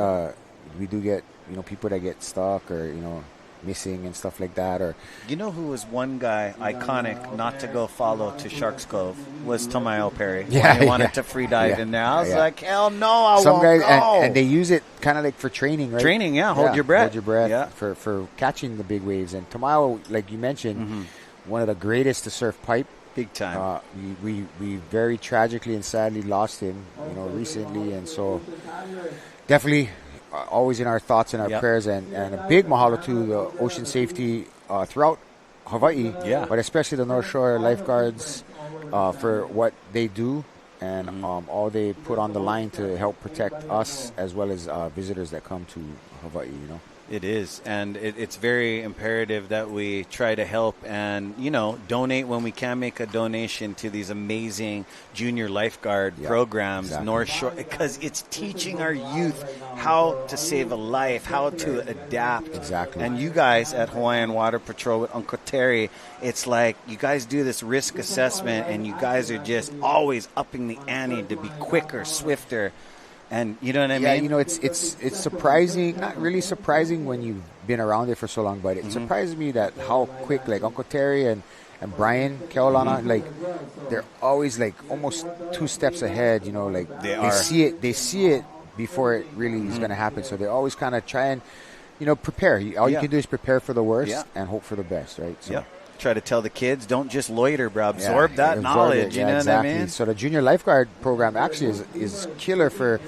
we do get, you know, people that get stuck or, you know, missing and stuff like that. Or you know who was one guy iconic not to go follow to Sharks Cove was Tamayo Perry. Yeah, he wanted to free dive in there. I was like, hell no, I won't guys, go. And they use it kind of like for training, right? Training, hold your breath. Hold your breath for catching the big waves. And Tamayo, like you mentioned, one of the greatest to surf pipe. Big time. We very tragically and sadly lost him, you know, recently. And so definitely always in our thoughts and our prayers, and a big mahalo to the ocean safety throughout Hawaii, but especially the North Shore lifeguards for what they do and all they put on the line to help protect us as well as visitors that come to Hawaii, you know. It is, and it's very imperative that we try to help and, you know, donate when we can make a donation to these amazing junior lifeguard programs, North Shore, because it's teaching our youth how to save a life, how to adapt. Exactly. And you guys at Hawaiian Water Patrol with Uncle Terry, it's like you guys do this risk assessment and you guys are just always upping the ante to be quicker, swifter. And you know what I mean? Yeah, you know, it's surprising, not really surprising when you've been around it for so long, but it surprises me that how quick, like Uncle Terry and and Brian Keolana, like they're always like almost 2 steps ahead. You know, like they see it before it really is going to happen. So they always kind of try and prepare. All you can do is prepare for the worst and hope for the best, right? So. Try to tell the kids, don't just loiter, bro. Absorb that knowledge. You know exactly. what I mean? So the junior lifeguard program actually is killer for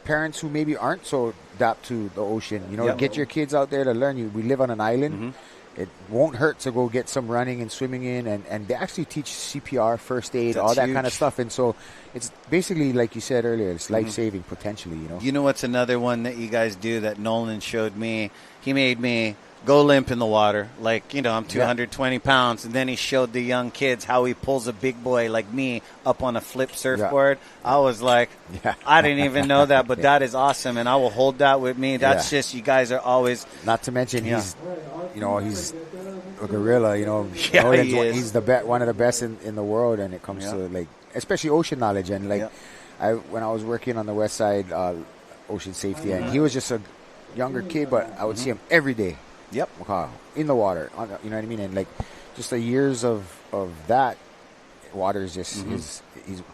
parents who maybe aren't so adapt to the ocean. Get your kids out there to learn. We live on an island. It won't hurt to go get some running and swimming in, and they actually teach CPR, first aid, all that kind of stuff. And so it's basically, like you said earlier, it's life-saving potentially, You know what's another one that you guys do that Nolan showed me? He made me go limp in the water. Like, I'm 220 pounds. And then he showed the young kids how he pulls a big boy like me up on a flip surfboard. Yeah. I was like, I didn't even know that, but that is awesome. And I will hold that with me. That's just, you guys are always. Not to mention he's a gorilla, Yeah, he is. He's one of the best in the world, and it comes to, like, especially ocean knowledge. And, like, when I was working on the west side, ocean safety, and he was just a younger kid, but I would see him every day. Yep. In the water. You know what I mean? And, like, just the years of that, water is just, he's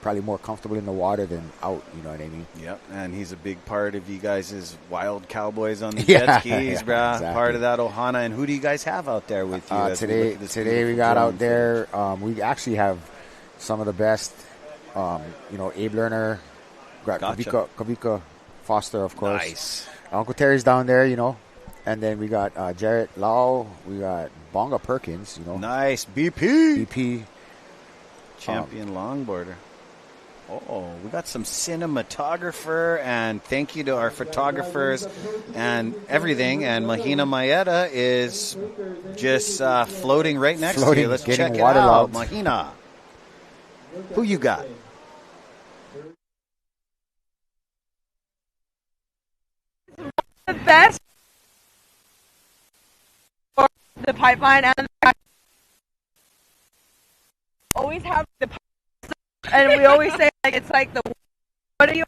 probably more comfortable in the water than out, you know what I mean? Yep. And he's a big part of you guys' wild cowboys on the jet skis, bro. Exactly. Part of that Ohana. And who do you guys have out there with you? Today we got out there, we actually have some of the best, Abe Lerner, Kavika Foster, of course. Nice. Uncle Terry's down there, And then we got Jarrett Lau. We got Bonga Perkins, Nice. BP. BP. Champion longboarder. Oh, we got some cinematographer, and thank you to our photographers and everything. And Mahina Maeda is just floating right next to you. Let's check it out. Mahina, who you got? The best for the pipeline, and always have the and we always say, like, it's like the what are you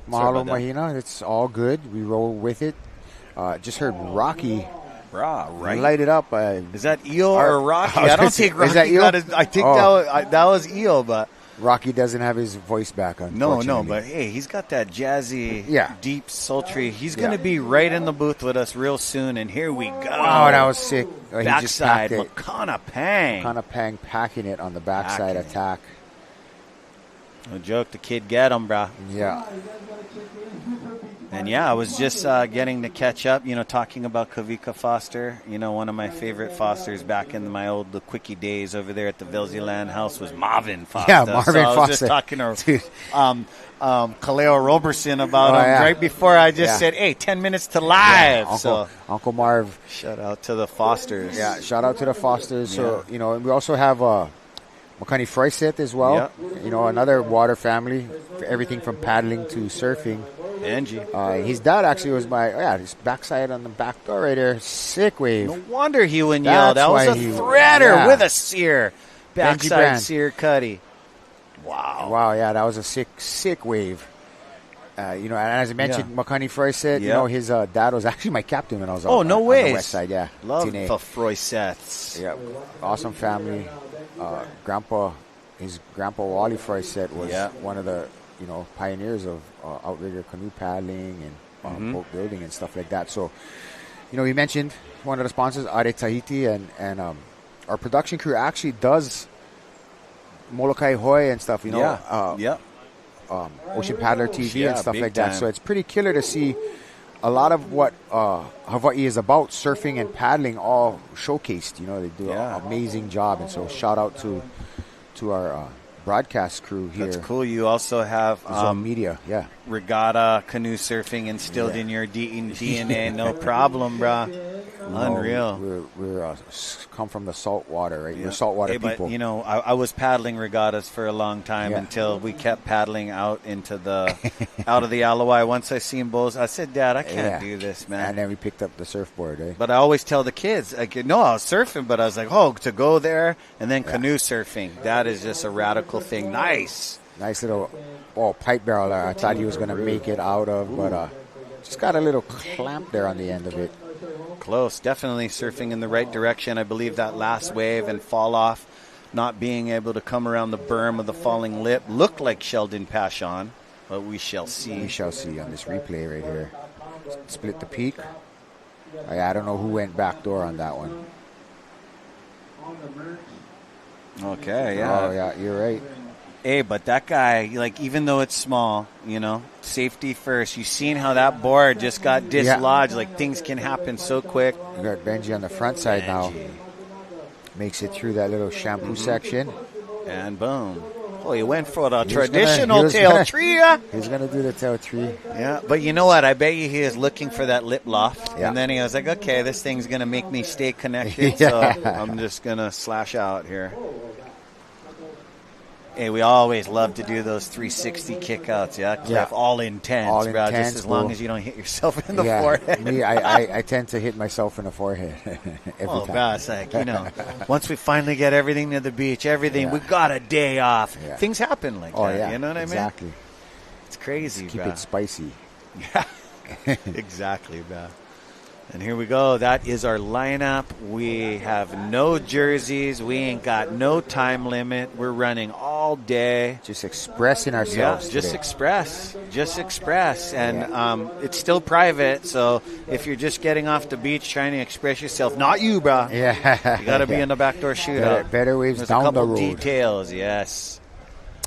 Mahalo Mahina, it's all good. We roll with it. Just heard Rocky light it up. Is that Eel or Rocky? I don't think Rocky. Is that Eel? I think that was Eel, but Rocky doesn't have his voice back, unfortunately. No, but hey, he's got that jazzy, deep, sultry. He's going to be right in the booth with us real soon, and here we go. Oh, that was sick. Backside, Makana Pang. Makana Pang packing it on the backside attack. No joke, the kid get him, bro. Yeah. And I was just getting to catch up, talking about Kavika Foster. One of my favorite Fosters back in my old the Quickie days over there at the Vilseland House was Marvin Foster. Yeah, Marvin Foster. I was just talking to Kaleo Roberson about him right before I just said, hey, 10 minutes to live. Yeah, Uncle Marv. Shout out to the Fosters. Yeah, shout out to the Fosters. So, and we also have Makani Froiset as well. Yep. Another water family, everything from paddling to surfing. Angie. His dad actually was his backside on the back door right there. Sick wave. No wonder he went yell. That was a threader with a sear. Backside sear cutty. Wow, that was a sick wave. And as I mentioned, Makani Froiset, his dad was actually my captain when I was on the west side. Yeah. Love the Froisets. Yeah, awesome family. His grandpa Wally Froiset was one of the pioneers of outrigger canoe paddling and boat building and stuff like that. So, we mentioned one of the sponsors, Are Tahiti, and our production crew actually does Molokai Hoi and stuff, Ocean Paddler TV and stuff like that. So it's pretty killer to see a lot of what Hawaii is about, surfing and paddling, all showcased. They do an amazing job. And so shout out to our broadcast crew here. That's cool. You also have media, regatta, canoe surfing instilled in your DNA. No problem, bro. Unreal. We're come from the salt water, right? We're saltwater people. But, I was paddling regattas for a long time until we kept paddling out into out of the Alawai. Once I seen bulls, I said, Dad, I can't do this, man. And then we picked up the surfboard, eh? But I always tell the kids, I was surfing, but I was like, to go there and then canoe surfing. That is just a radical thing. Nice. Nice little pipe barrel there. I thought he was going to make it out of, but just got a little clamp there on the end of it. Close. Definitely surfing in the right direction. I believe that last wave and fall off, not being able to come around the berm of the falling lip, looked like Sheldon Pashon, but we shall see. We shall see on this replay right here. Split the peak. I don't know who went backdoor on that one. Okay, yeah. Oh, yeah, you're right. Hey, but that guy, like, even though it's small, you know, safety first. You've seen how that board just got dislodged. Like, things can happen so quick. You got Benji on the front side now. Makes it through that little shampoo section. And boom. Oh, he went for the traditional tail tree. He's going to do the tail tree. Yeah, but you know what? I bet you he is looking for that lip loft. Yeah. And then he was like, okay, this thing's going to make me stay connected, so I'm just going to slash out here. Hey, we always love to do those 360 kickouts, Cliff. All intense, all bro. Intense, just as long as you don't hit yourself in the forehead. Me, I tend to hit myself in the forehead every time. God, it's like, you know, once we finally get everything to the beach, we got a day off. Yeah. Things happen like that. Yeah. You know what I mean? Exactly. It's crazy, Keep it spicy. Yeah, exactly, bro. And here we go. That is our lineup. We have no jerseys. We ain't got no time limit. We're running all day. Just expressing ourselves today. Just express. And it's still private, so if you're just getting off the beach trying to express yourself, not you, bro. Yeah. You got to be in the backdoor shootout. Better waves There's down a couple the road. Details, yes.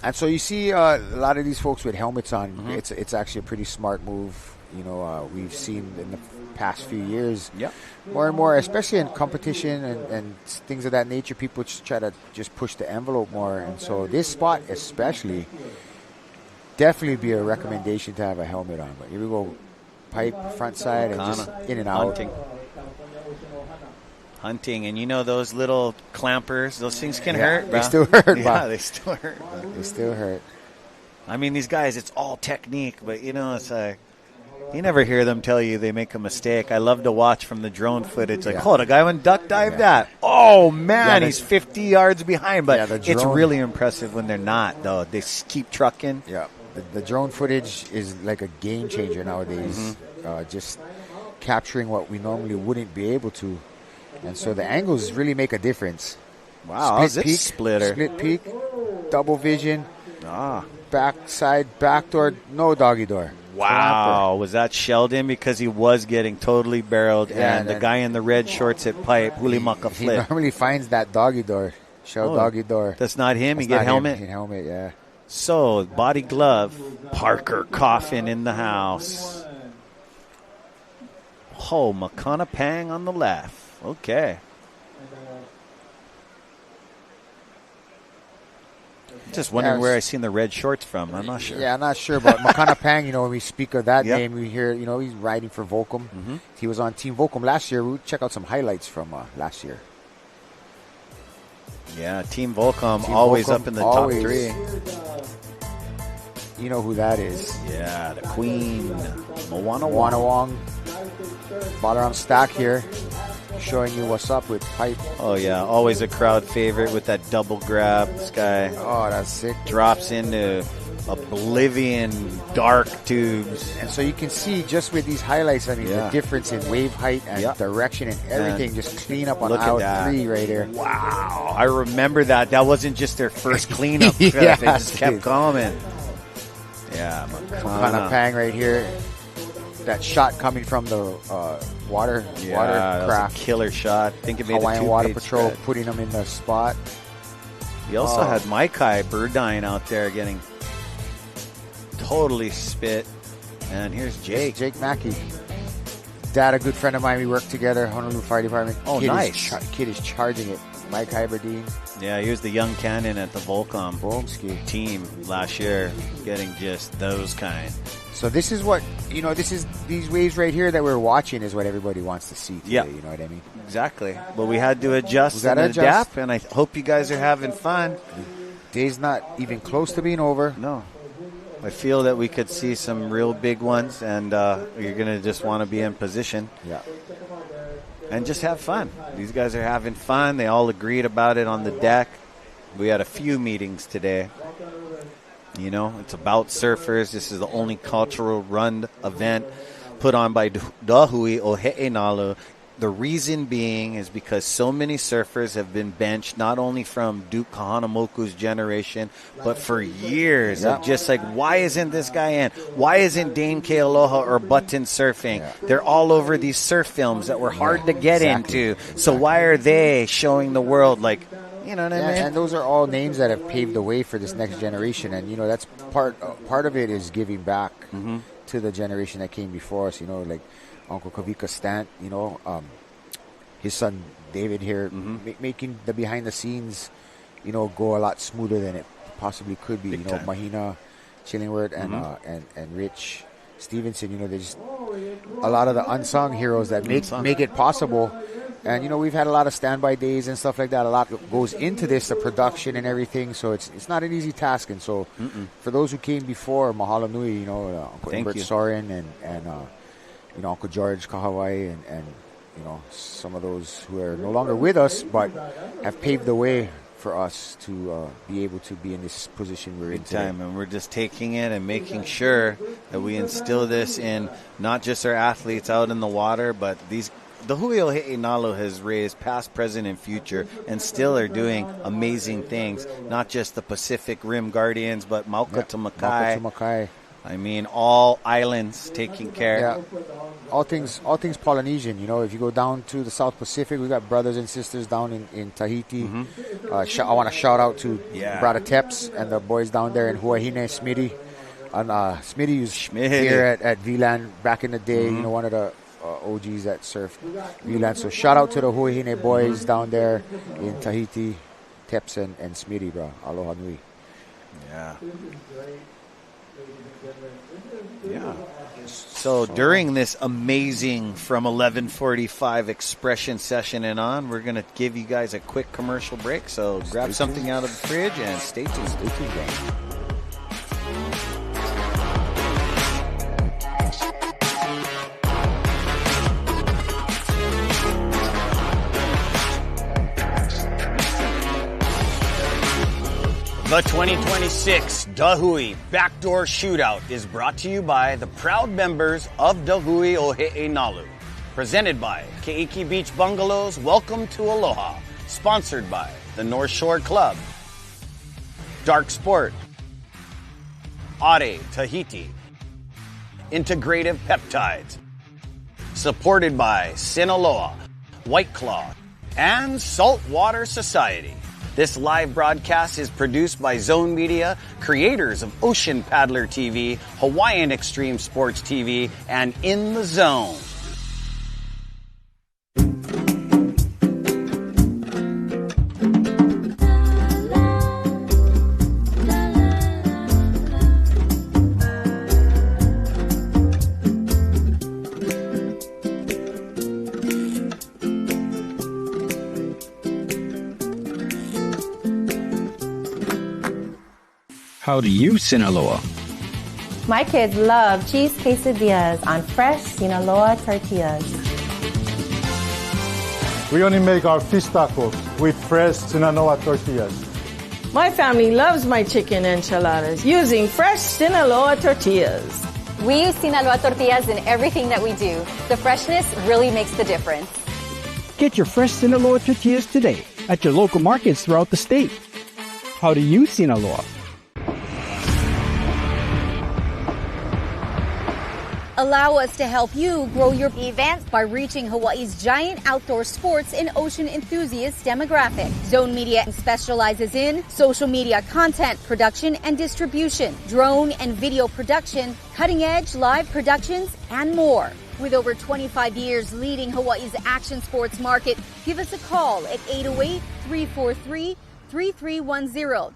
And so you see a lot of these folks with helmets on. Mm-hmm. It's actually a pretty smart move. You know, we've seen in the past few years more and more, especially in competition and things of that nature, people just try to just push the envelope more. And so this spot especially, definitely be a recommendation to have a helmet on. But here we go, pipe, front side, and just in and out. Hunting, and you know those little clampers, those things can hurt, bro. They still hurt, Yeah, they still hurt, bro. They still hurt. I mean, these guys, it's all technique, but, you know, it's like, you never hear them tell you they make a mistake. I love to watch from the drone footage. Like, the guy went duck dive that. Oh, man, he's 50 yards behind. But it's really impressive when they're not, though. They keep trucking. Yeah. The drone footage is like a game changer nowadays. Mm-hmm. Just capturing what we normally wouldn't be able to. And so the angles really make a difference. Wow, split peak, split peak, double vision, backside, backdoor, no doggy door. Wow, was that Sheldon? Because he was getting totally barreled, and the guy in the red shorts at pipe, Hulimaka flip. He normally finds that doggy door, doggy door. That's not him. He get helmet. Helmet, yeah. So body glove, Parker Coffin in the house. Oh, Makana Pang on the left. Okay. Just wondering where I seen the red shorts from. I'm not sure. Yeah, I'm not sure. But Makana Pang, when we speak of that name, we hear, he's riding for VOLCOM. Mm-hmm. He was on Team VOLCOM last year. We'll check out some highlights from last year. Yeah, Team VOLCOM always up in the top 3. You know who that is. Yeah, the queen, Moana Wong. Balaram stack here, showing you what's up with pipe. Oh, yeah, always a crowd favorite with that double grab. This guy. Oh, that's sick. Drops into oblivion dark tubes. And so you can see just with these highlights, I mean, the difference in wave height and direction and everything, just clean up on aisle 3 right here. Wow. I remember that. That wasn't just their first cleanup. It just kept coming. Yeah, Makana Pang right here. That shot coming from the water craft. That was a killer shot. I think it made Hawaiian Water Patrol putting them in the spot. He also had Maikai Burdine out there getting totally spit. And here's Jake. Jake Maki. Dad, a good friend of mine. We work together, Honolulu Fire Department. Oh, nice. Kid is charging it. Maikai Burdine. Yeah, he was the young cannon at the VOLCOM team last year, getting just those kind. So this is what, these waves right here that we're watching is what everybody wants to see today, you know what I mean? Exactly. But we had to adjust and adapt, and I hope you guys are having fun. Day's not even close to being over. No. I feel that we could see some real big ones, and you're going to just want to be in position. Yeah. And just have fun. These guys are having fun. They all agreed about it on the deck. We had a few meetings today. You know, it's about surfers. This is the only cultural run event put on by the Hui o He'enalu. The reason being is because so many surfers have been benched, not only from Duke Kahanamoku's generation, but for years. Of just like, why isn't this guy in? Why isn't Deane Kealoha or Button surfing? They're all over these surf films that were hard to get into. So why are they showing the world, like, you know what I mean? And those are all names that have paved the way for this next generation. And, you know, that's part of it is giving back to the generation that came before us, you know, like Uncle Kavika Stant, you know, his son David here, making the behind the scenes, you know, go a lot smoother than it possibly could be. Big time. Mahina Chillingworth and Rich Stevenson, you know, there's a lot of the unsung heroes that make it possible. And, you know, we've had a lot of standby days and stuff like that. A lot goes into this, the production and everything. So it's not an easy task. And so for those who came before, mahalo nui, you know, Uncle Imbert Soren and you know, Uncle George Kahawai and, you know, some of those who are no longer with us but have paved the way for us to be able to be in this position we're in today. And we're just taking it and making sure that we instill this in not just our athletes out in the water, but the Hui o He'enalu has raised past, present, and future, and still are doing amazing things. Not just the Pacific Rim Guardians, but Mauka to Makai. I mean, all islands taking care. Yeah, all things Polynesian. You know, if you go down to the South Pacific, we got brothers and sisters down in Tahiti. I want to shout out to Brada Teps and the boys down there in Huahine, Smitty. And Smitty was here at VLAN back in the day. You know, one of the OGs that surfed VLAN. So shout out to the Huahine boys down there in Tahiti, Teps and Smitty, bro. Aloha nui. Yeah. So during this amazing from 11:45 expression session and on, we're going to give you guys a quick commercial break. So grab something out of the fridge and stay tuned. Stay tuned, guys. The 2026 The Hui Backdoor Shootout is brought to you by the proud members of the Hui o He'enalu. Presented by Keiki Beach Bungalows, Welcome to Aloha. Sponsored by the North Shore Club, Dark Sport, Ade Tahiti, Integrative Peptides. Supported by Sinaloa, White Claw, and Saltwater Society. This live broadcast is produced by Zone Media, creators of Ocean Paddler TV, Hawaiian Extreme Sports TV, and In the Zone. How do you, Sinaloa? My kids love cheese quesadillas on fresh Sinaloa tortillas. We only make our fish tacos with fresh Sinaloa tortillas. My family loves my chicken enchiladas using fresh Sinaloa tortillas. We use Sinaloa tortillas in everything that we do. The freshness really makes the difference. Get your fresh Sinaloa tortillas today at your local markets throughout the state. How do you, Sinaloa? Allow us to help you grow your events by reaching Hawaii's giant outdoor sports and ocean enthusiast demographic. Zone Media specializes in social media content production and distribution, drone and video production, cutting-edge live productions, and more. With over 25 years leading Hawaii's action sports market, give us a call at 808-343-3310.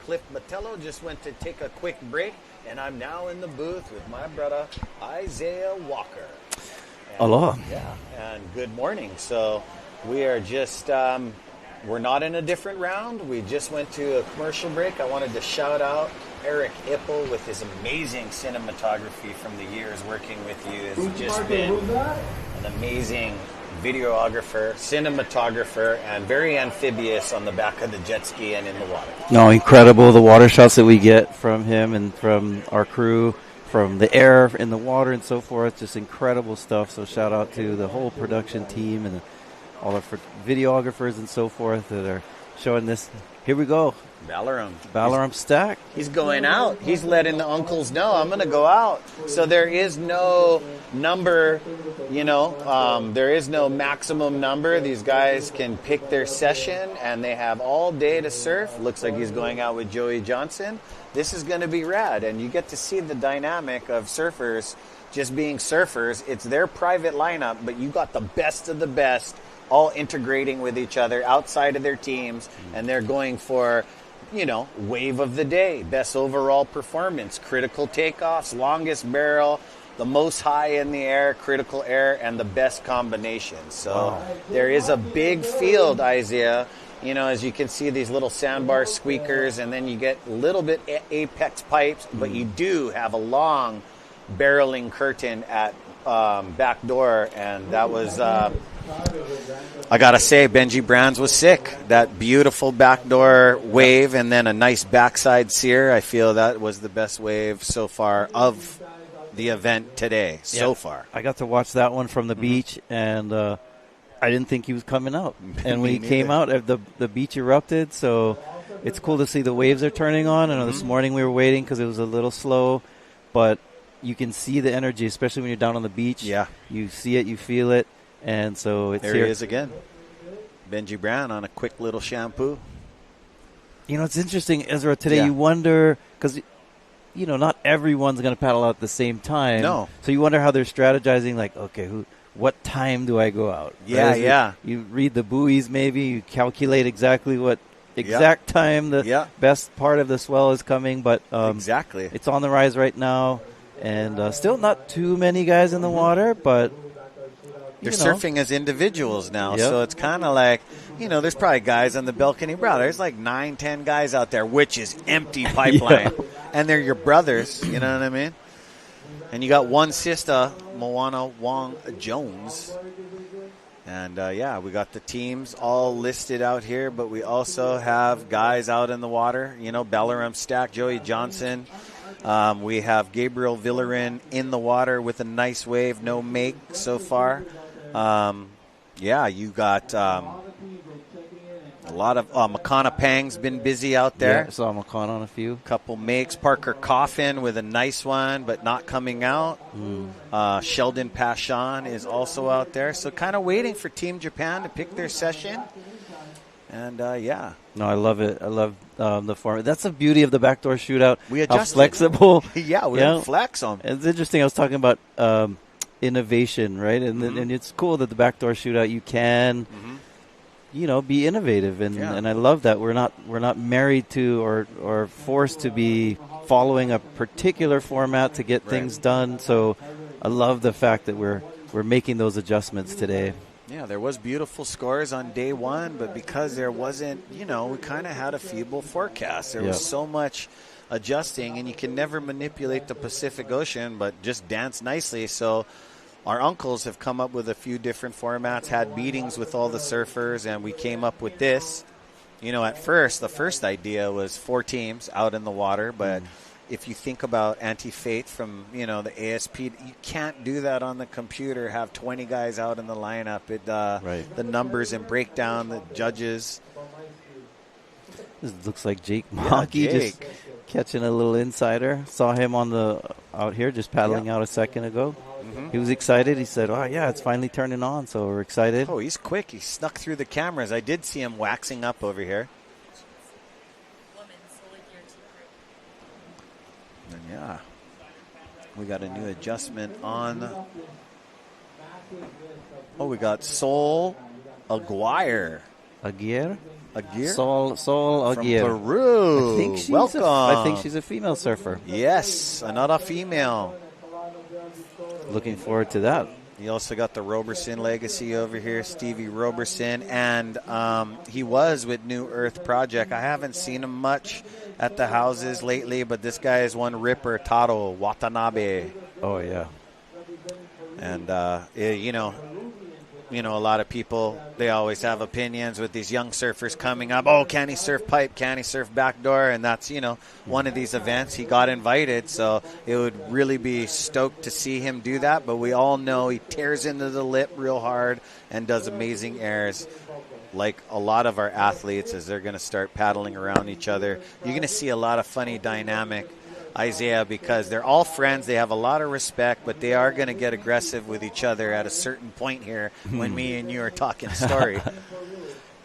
Cliff Botello just went to take a quick break, and I'm now in the booth with my brother, Isaiah Walker. Aloha. Yeah, and good morning. So we are just, we're not in a different round. We just went to a commercial break. I wanted to shout out Eric Hippel with his amazing cinematography from the years working with you. It's just been an amazing videographer, cinematographer, and very amphibious on the back of the jet ski and in the water. No, incredible. The water shots that we get from him and from our crew, from the air, in the water, and so forth. Just incredible stuff. So shout out to the whole production team and all our videographers and so forth that are showing this. Here we go. Balaram stack. He's going out. He's letting the uncles know, I'm going to go out. So there is no number, there is no maximum number. These guys can pick their session, and they have all day to surf. Looks like he's going out with Joey Johnson. This is going to be rad, and you get to see the dynamic of surfers just being surfers. It's their private lineup, but you got the best of the best all integrating with each other outside of their teams, and they're going for wave of the day, best overall performance, critical takeoffs, longest barrel, the most high in the air, critical air, and the best combination. So there is a big field, Isaiah. As you can see, these little sandbar squeakers, and then you get a little bit apex pipes, but you do have a long barreling curtain at backdoor, and that was... I gotta say, Benji Brands was sick. That beautiful backdoor wave and then a nice backside sear. I feel that was the best wave so far of the event today, so far. I got to watch that one from the beach, and I didn't think he was coming out. And when he came out, the beach erupted, so it's cool to see the waves are turning on. I know this morning we were waiting because it was a little slow, but you can see the energy, especially when you're down on the beach. Yeah. You see it, you feel it. And so it's there he is again. Benji Brown on a quick little shampoo. It's interesting, Ezra, today you wonder, because, not everyone's going to paddle out at the same time. No. So you wonder how they're strategizing, like, okay, what time do I go out? Yeah, right? You read the buoys maybe, you calculate exactly what exact time the best part of the swell is coming, but exactly. It's on the rise right now, and still not too many guys in the water, but... They're surfing as individuals now, so it's kind of like, there's probably guys on the balcony. Bro, there's like 9-10 guys out there, which is empty pipeline. And they're your brothers, you know what I mean? And you got one sister, Moana Wong Jones. And, we got the teams all listed out here, but we also have guys out in the water. Balaram Stack, Joey Johnson. We have Gabriel Villarin in the water with a nice wave, no make so far. You got a lot of Makana Pang's been busy out there. Yeah, I saw Makana on a few. Couple makes. Parker Coffin with a nice one, but not coming out. Sheldon Pashan is also out there. So kind of waiting for Team Japan to pick their session. And, No, I love it. I love the format. That's the beauty of the backdoor shootout. We adjusted. How flexible. We didn't flex them. It's interesting. I was talking about innovation, right? And it's cool that the backdoor shootout, you can, be innovative. And I love that. We're not married to or forced to be following a particular format to get things done. So I love the fact that we're making those adjustments today. Yeah, there was beautiful scores on day one, but because there wasn't, we kind of had a feeble forecast. There was so much adjusting, and you can never manipulate the Pacific Ocean, but just dance nicely. So our uncles have come up with a few different formats, had meetings with all the surfers, and we came up with this. At first, the first idea was 4 teams out in the water, but if you think about Anti-Fate from, the ASP, you can't do that on the computer, have 20 guys out in the lineup. The numbers and breakdown, the judges. This looks like Jake Maki just catching a little insider. Saw him out here just paddling out a second ago. He was excited. He said, it's finally turning on, so we're excited. Oh, he's quick. He snuck through the cameras. I did see him waxing up over here. And we got a new adjustment on. Oh, we got Sol Aguirre Aguirre. Aguirre? Sol Aguirre. From Peru. Welcome. I think she's a female surfer. Yes, another female. Looking forward to that. You also got the Roberson legacy over here, Stevie Roberson, and he was with New Earth Project. I haven't seen him much at the houses lately, but this guy is one ripper, Taro Watanabe. Oh, yeah. And, a lot of people, they always have opinions with these young surfers coming up. Oh, can he surf pipe? Can he surf backdoor? And that's, one of these events. He got invited, so it would really be stoked to see him do that. But we all know he tears into the lip real hard and does amazing airs. Like a lot of our athletes, as they're going to start paddling around each other, you're going to see a lot of funny dynamic, Isaiah, because they're all friends. They have a lot of respect, but they are going to get aggressive with each other at a certain point here when me and you are talking story.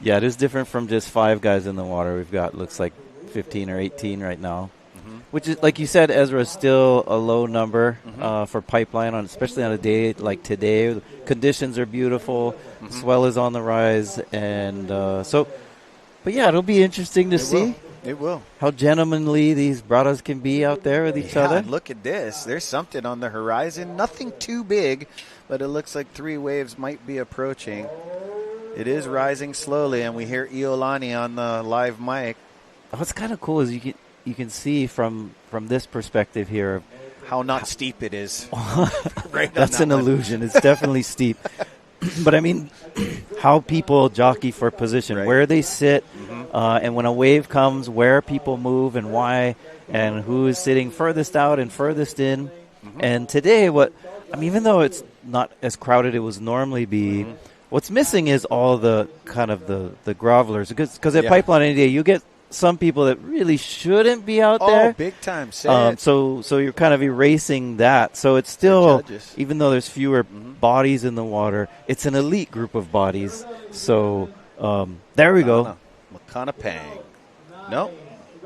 Yeah, it is different from just 5 guys in the water. We've got, looks like 15 or 18 right now, which is, like you said, Ezra, is still a low number for pipeline, especially on a day like today. The conditions are beautiful. Swell is on the rise. And but yeah, it'll be interesting to see. It will. How gentlemanly these brothers can be out there with each other. Look at this. There's something on the horizon. Nothing too big, but it looks like 3 waves might be approaching. It is rising slowly, and we hear Iolani on the live mic. What's kind of cool is you can see from this perspective here how not steep it is. Right, that's an illusion. It's definitely steep. But I mean, how people jockey for position, where they sit, and when a wave comes, where people move and why, and who is sitting furthest out and furthest in. And today, even though it's not as crowded as it would normally be, what's missing is all the kind of the grovelers. Because at Pipeline any day, you get some people that really shouldn't be out there. Oh, big time. So you're kind of erasing that. So it's still, even though there's fewer bodies in the water, it's an elite group of bodies. So there we go. Makana Pang. Nope.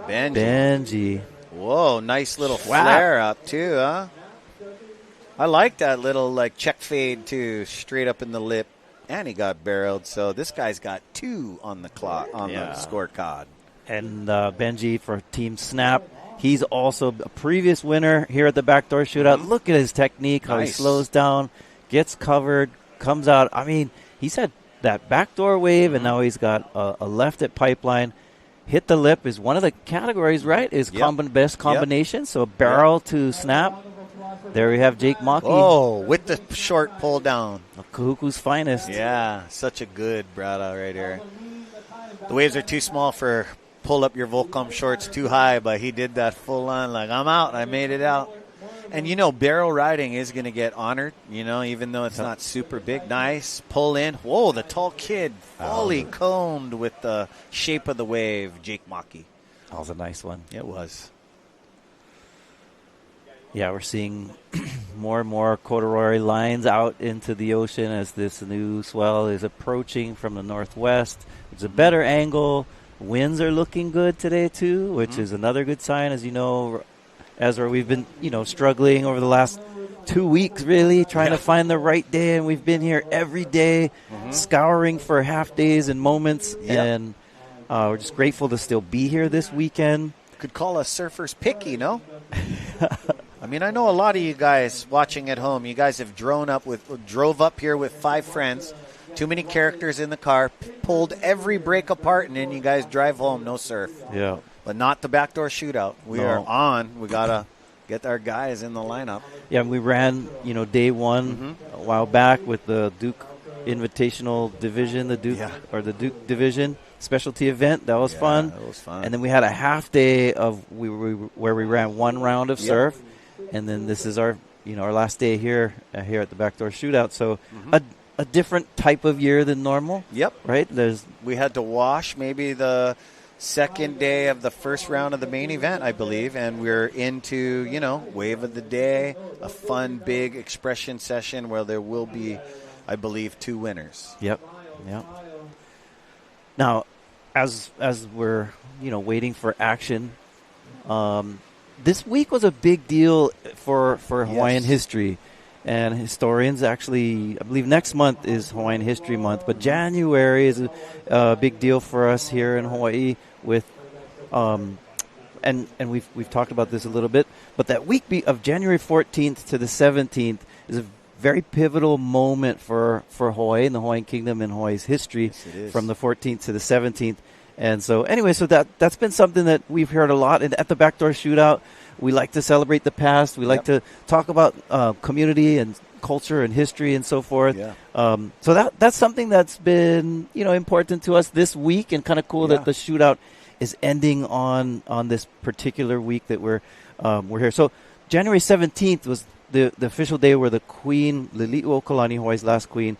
Benji. Whoa, nice little flare up too, huh? I like that little check fade too, straight up in the lip. And he got barreled. So this guy's got 2 on the clock, on the scorecard. And Benji for Team Snap. He's also a previous winner here at the Backdoor Shootout. Look at his technique, how he slows down, gets covered, comes out. I mean, he's had that backdoor wave, and now he's got a left at Pipeline. Hit the lip is one of the categories, right? Is best combination. So barrel to snap. There we have Jake Maki. Oh, with the short pull down. Kahuku's finest. Yeah, such a good brada right here. The waves are too small for pull up your VOLCOM shorts too high, but he did that full on, I'm out. I made it out. And, barrel riding is going to get honored, even though it's not super big. Nice. Pull in. Whoa, the tall kid fully coned with the shape of the wave, Jake Maki. That was a nice one. It was. Yeah, we're seeing more and more corduroy lines out into the ocean as this new swell is approaching from the northwest. It's a better angle. Winds are looking good today, too, which is another good sign. As you know, Ezra, we've been, struggling over the last 2 weeks, really, trying to find the right day. And we've been here every day, scouring for half days and moments. And we're just grateful to still be here this weekend. Could call us surfers picky, no? I mean, I know a lot of you guys watching at home, you guys have drove up here with 5 friends, too many characters in the car, pulled every break apart, and then you guys drive home, no surf. Yeah. But not the Backdoor Shootout. We are on. We got to get our guys in the lineup. Yeah, we ran, day 1 a while back with the Duke Invitational Division, the Duke Division specialty event. That was fun. That was fun. And then we had a half day of where we ran 1 round of surf. And then this is our last day here at the Backdoor Shootout. So a different type of year than normal. Yep. Right? We had to wash maybe the second day of the first round of the main event, I believe, and we're into, wave of the day, a fun, big expression session where there will be, I believe, 2 winners. Yep. Now, as we're, waiting for action, this week was a big deal for Hawaiian history. And historians actually, I believe next month is Hawaiian History Month, but January is a big deal for us here in Hawaii with, and we've talked about this a little bit, but that week of January 14th to the 17th is a very pivotal moment for Hawaii and the Hawaiian Kingdom and Hawaii's history, from the 14th to the 17th. And so anyway, so that's been something that we've heard a lot. And at the Backdoor Shootout, we like to celebrate the past. We like to talk about community and culture and history and so forth. Yeah. So that's something that's been, important to us this week, and kind of cool that the shootout is ending on this particular week that we're here. So January 17th was the official day where the Queen, Liliuokalani, Hawaii's last queen,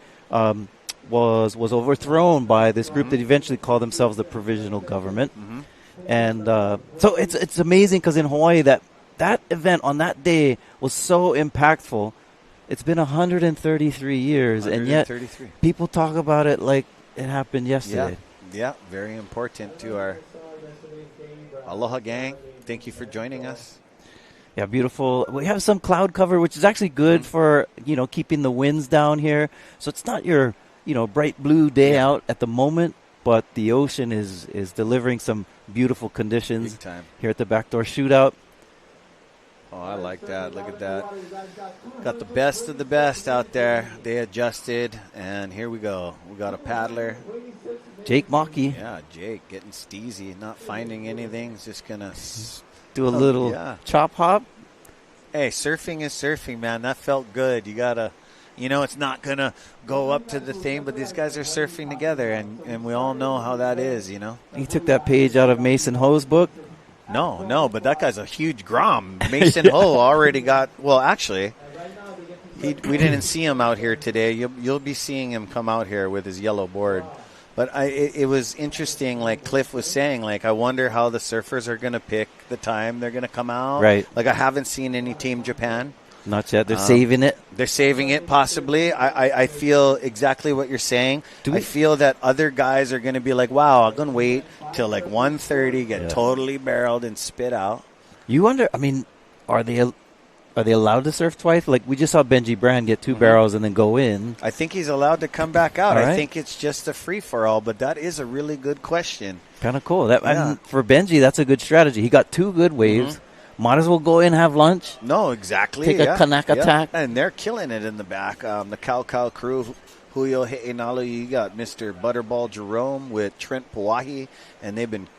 was overthrown by this group that eventually called themselves the Provisional Government. And so it's amazing, because in Hawaii that event on that day was so impactful. It's been 133 years, and yet people talk about it like it happened yesterday. Yeah, very important to our Aloha gang. Thank you for joining us. Yeah, beautiful. We have some cloud cover, which is actually good for, keeping the winds down here. So it's not your, bright blue day out at the moment, but the ocean is delivering some beautiful conditions here at the Backdoor Shootout. Oh, I like that. Look at that. Got the best of the best out there. They adjusted, and here we go. We got a paddler. Jake Maki. Yeah, Jake getting steezy, not finding anything. He's just going to do a little chop hop. Hey, surfing is surfing, man. That felt good. You got to, it's not going to go up to the thing, but these guys are surfing together, and we all know how that is, He took that page out of Mason Ho's book. No, but that guy's a huge grom. Mason Ho already got, well, actually, we didn't see him out here today. You'll be seeing him come out here with his yellow board. But it was interesting, like Cliff was saying, like, I wonder how the surfers are going to pick the time they're going to come out. Right. Like, I haven't seen any Team Japan. Not yet. They're saving it. They're saving it, possibly. I feel exactly what you're saying. I feel that other guys are going to be like, wow, I'm going to wait till like 1:30, get totally barreled and spit out. You wonder, are they allowed to surf twice? Like, we just saw Benji Brand get 2 barrels and then go in. I think he's allowed to come back out. All right. I think it's just a free-for-all, but that is a really good question. Kind of cool. For Benji, that's a good strategy. He got 2 good waves. Might as well go in, have lunch. No, exactly. Take a Kanaka attack. And they're killing it in the back. The Cow crew, Huio He'enalu, you got Mr. Butterball Jerome with Trent Pauahi, and they've been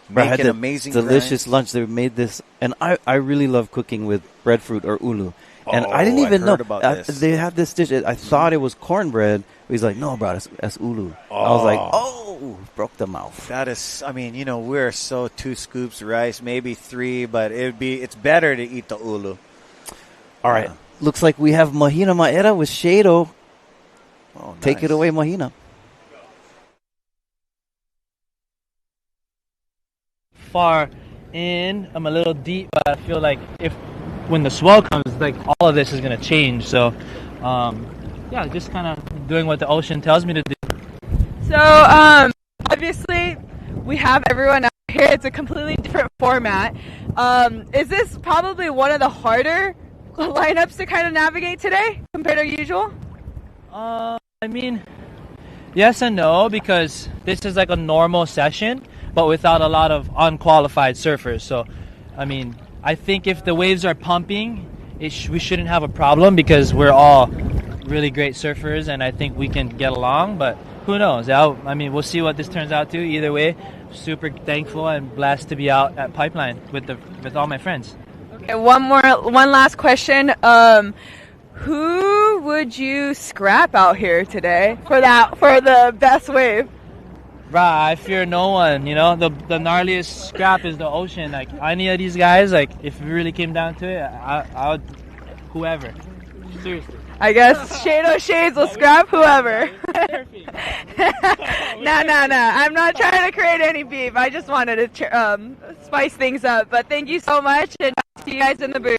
making amazing delicious grinds. lunch. They made this, and I really love cooking with breadfruit or ulu. And I didn't even know they have this dish. I thought it was cornbread. He's like, no, bro, that's ulu. I was like, broke the mouth. That is, we're so 2 scoops rice, maybe 3, but it's better to eat the ulu. All right. Looks like we have Mahina Maera with Shado. Oh, nice. Take it away, Mahina. Far in, I'm a little deep, but I feel like when the swell comes, like all of this is going to change. So, just kind of doing what the ocean tells me to do. So, obviously, we have everyone out here. It's a completely different format. Is this probably one of the harder lineups to kind of navigate today compared to usual? Yes and no, because this is like a normal session, but without a lot of unqualified surfers. So, I think if the waves are pumping, we shouldn't have a problem, because we're all really great surfers, and I think we can get along. But who knows? We'll see what this turns out to. Either way, super thankful and blessed to be out at Pipeline with all my friends. Okay, one last question. Who would you scrap out here today for the best wave? Bruh, I fear no one. The gnarliest scrap is the ocean. Like, any of these guys, like, if it really came down to it, I would, whoever. Seriously. I guess Shades will scrap whoever. No. I'm not trying to create any beef. I just wanted to spice things up. But thank you so much, and see you guys in the booth.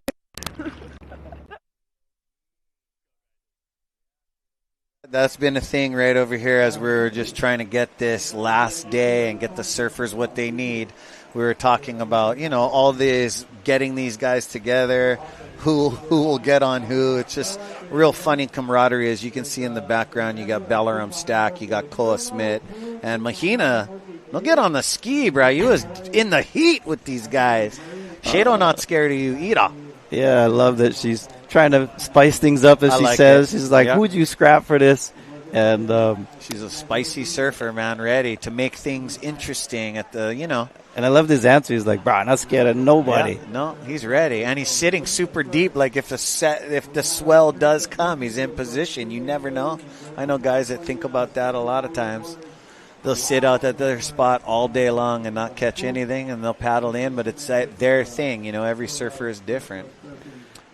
That's been a thing right over here as we're just trying to get this last day and get the surfers what they need. We were talking about, all this, getting these guys together, who will get on who. It's just real funny camaraderie. As you can see in the background, you got Balaram Stack, you got Koa Smith, and Mahina. Don't get on the ski, bro. You was in the heat with these guys. Shayden not scared of you either. Yeah, I love that she's trying to spice things up, as she says. She's like, who'd you scrap for this? And she's a spicy surfer, man, ready to make things interesting at the, And I love his answer. He's like, bro, not scared of nobody. Yeah, no, he's ready. And he's sitting super deep. Like if the swell does come, he's in position. You never know. I know guys that think about that a lot of times. They'll sit out at their spot all day long and not catch anything, and they'll paddle in, but it's their thing. Every surfer is different.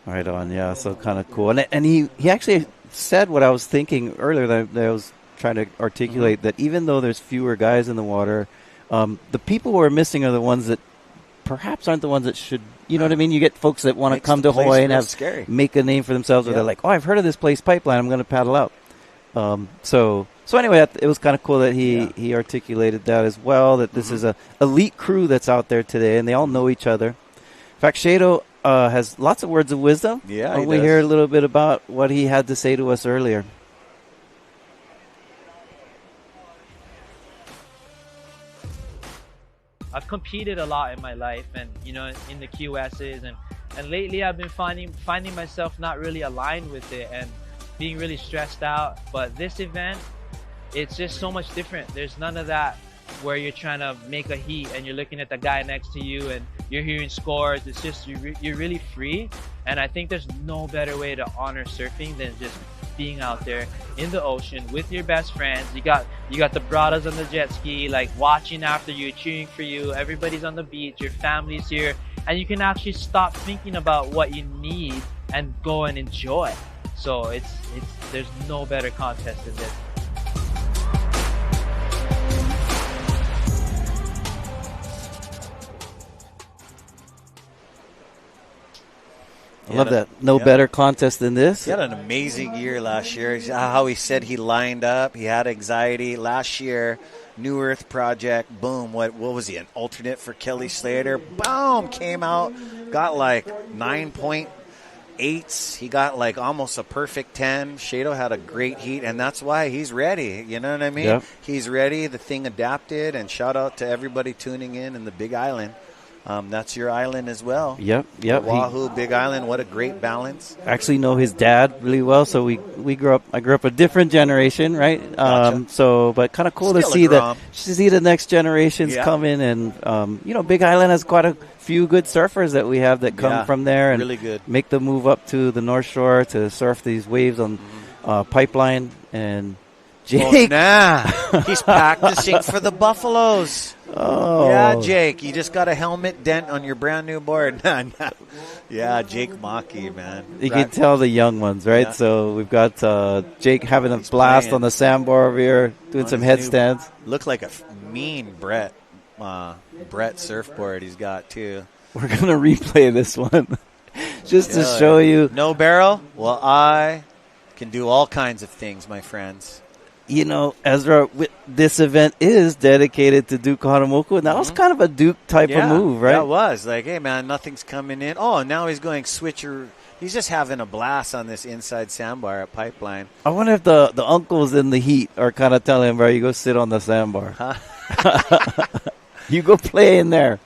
Right on, yeah, so kind of cool. And he actually said what I was thinking earlier that I was trying to articulate, that even though there's fewer guys in the water, the people who are missing are the ones that perhaps aren't the ones that should, you know what I mean? You get folks that want to come to Hawaii and make a name for themselves, or they're like, oh, I've heard of this place, Pipeline, I'm going to paddle out. So anyway, it was kind of cool that he articulated that as well, that this is a elite crew that's out there today, and they all know each other. In fact, Shayden has lots of words of wisdom. Yeah, we hear a little bit about what he had to say to us earlier. I've competed a lot in my life, and in the QSs, and lately I've been finding myself not really aligned with it and being really stressed out. But this event, it's just so much different. There's none of that where you're trying to make a heat and you're looking at the guy next to you and you're hearing scores. It's just you're really free, and I think there's no better way to honor surfing than just being out there in the ocean with your best friends. You got the brothers on the jet ski, like watching after you, cheering for you. Everybody's on the beach, your family's here, and you can actually stop thinking about what you need and go and enjoy. So there's no better contest than this. I love that. No better contest than this. He had an amazing year last year. How he said he lined up. He had anxiety. Last year, New Earth Project, boom. What was he, an alternate for Kelly Slater? Boom, came out, got like 9.8s. He got like almost a perfect 10. Shayden had a great heat, and that's why he's ready. You know what I mean? Yep. He's ready. The thing adapted, and shout out to everybody tuning in the Big Island. That's your island as well. Yep. Oahu, Big Island, what a great balance. Actually know his dad really well, so we grew up. I grew up a different generation, right? Gotcha. But kind of cool Still to see the next generations come in, and Big Island has quite a few good surfers that we have that come from there and really good. Make the move up to the North Shore to surf these waves on Pipeline. And Jake, he's practicing for the Buffaloes. Oh. Yeah, Jake, you just got a helmet dent on your brand new board. Yeah, Jake Maki, man. You can tell the young ones, right? Yeah. So we've got Jake having a blast on the sandbar over here, doing some headstands. Look like a mean Brett surfboard he's got, too. We're going to replay this one just to show you. No barrel? Well, I can do all kinds of things, my friends. Ezra, this event is dedicated to Duke Hanamoku, and that was kind of a Duke type of move, right? Yeah, it was. Like, hey, man, nothing's coming in. Oh, now he's going switcher. He's just having a blast on this inside sandbar at Pipeline. I wonder if the uncles in the heat are kind of telling him, bro, you go sit on the sandbar. You go play in there.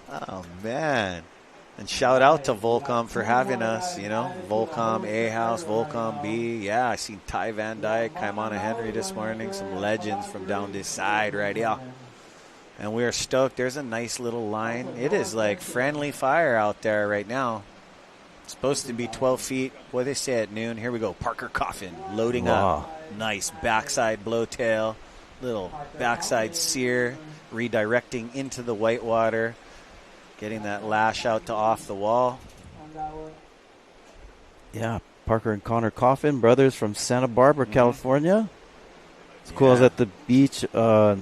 Oh, man. And shout out to VOLCOM for having us, VOLCOM A House, VOLCOM B. Yeah, I seen Ty Van Dyke, Kaimana Henry this morning, some legends from down this side right here. And we are stoked. There's a nice little line. It is like friendly fire out there right now. It's supposed to be 12 feet. What they say at noon. Here we go. Parker Coffin loading up. Nice backside blowtail, little backside sear, redirecting into the whitewater. Getting that lash out to off the wall. Yeah, Parker and Connor Coffin, brothers from Santa Barbara, California. It's cool. I was at the beach the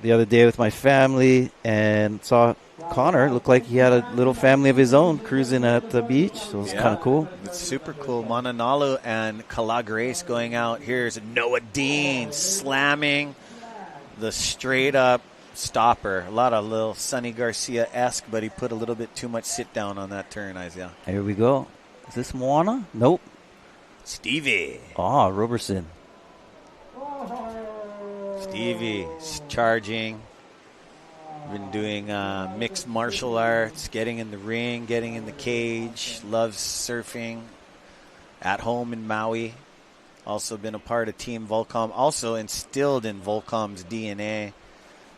other day with my family and saw Connor. Looked like he had a little family of his own cruising at the beach. So it was kind of cool. It's super cool. Mananalu and Kala Grace going out. Here's Noah Deane slamming the straight up stopper. A lot of little Sonny Garcia-esque, but he put a little bit too much sit down on that turn, Isaiah. Here we go. Is this Moana? Nope. Stevie. Ah, Roberson. Stevie's charging. Been doing mixed martial arts, getting in the ring, getting in the cage. Loves surfing. At home in Maui. Also been a part of Team VOLCOM. Also instilled in VOLCOM's DNA.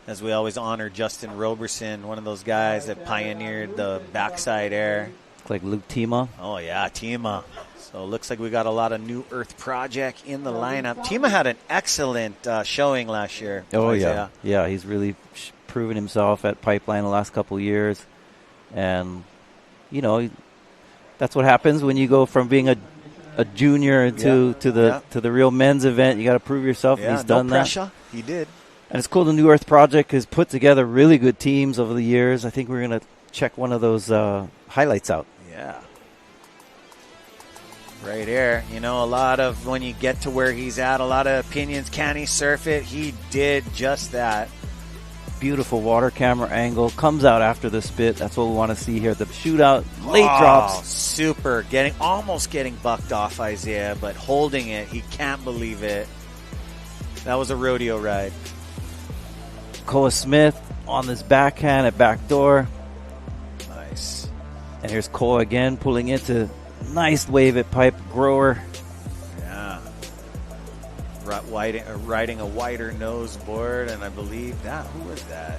As we always honor Justin Roberson, one of those guys that pioneered the backside air. Like Luke Tema. Oh, yeah, Tema. So it looks like we got a lot of New Earth Project in the lineup. Tema had an excellent showing last year. Oh, yeah. Yeah, he's really proven himself at Pipeline the last couple of years. And, you know, that's what happens when you go from being a junior to the real men's event. You got to prove yourself, and he's done pressure. That. He did. And it's cool. The New Earth Project has put together really good teams over the years. I think we're going to check one of those highlights out. Yeah. Right here. You know, a lot of, when you get to where he's at, a lot of opinions, can he surf it? He did just that. Beautiful water camera angle. Comes out after the spit. That's what we want to see here. The shootout. Late drops. Super. Almost getting bucked off, Isaiah, but holding it. He can't believe it. That was a rodeo ride. Koa Smith on this backhand at backdoor. Nice. And here's Koa again pulling into nice wave at pipe grower. Yeah. Riding a wider nose board, and I believe that. Who was that?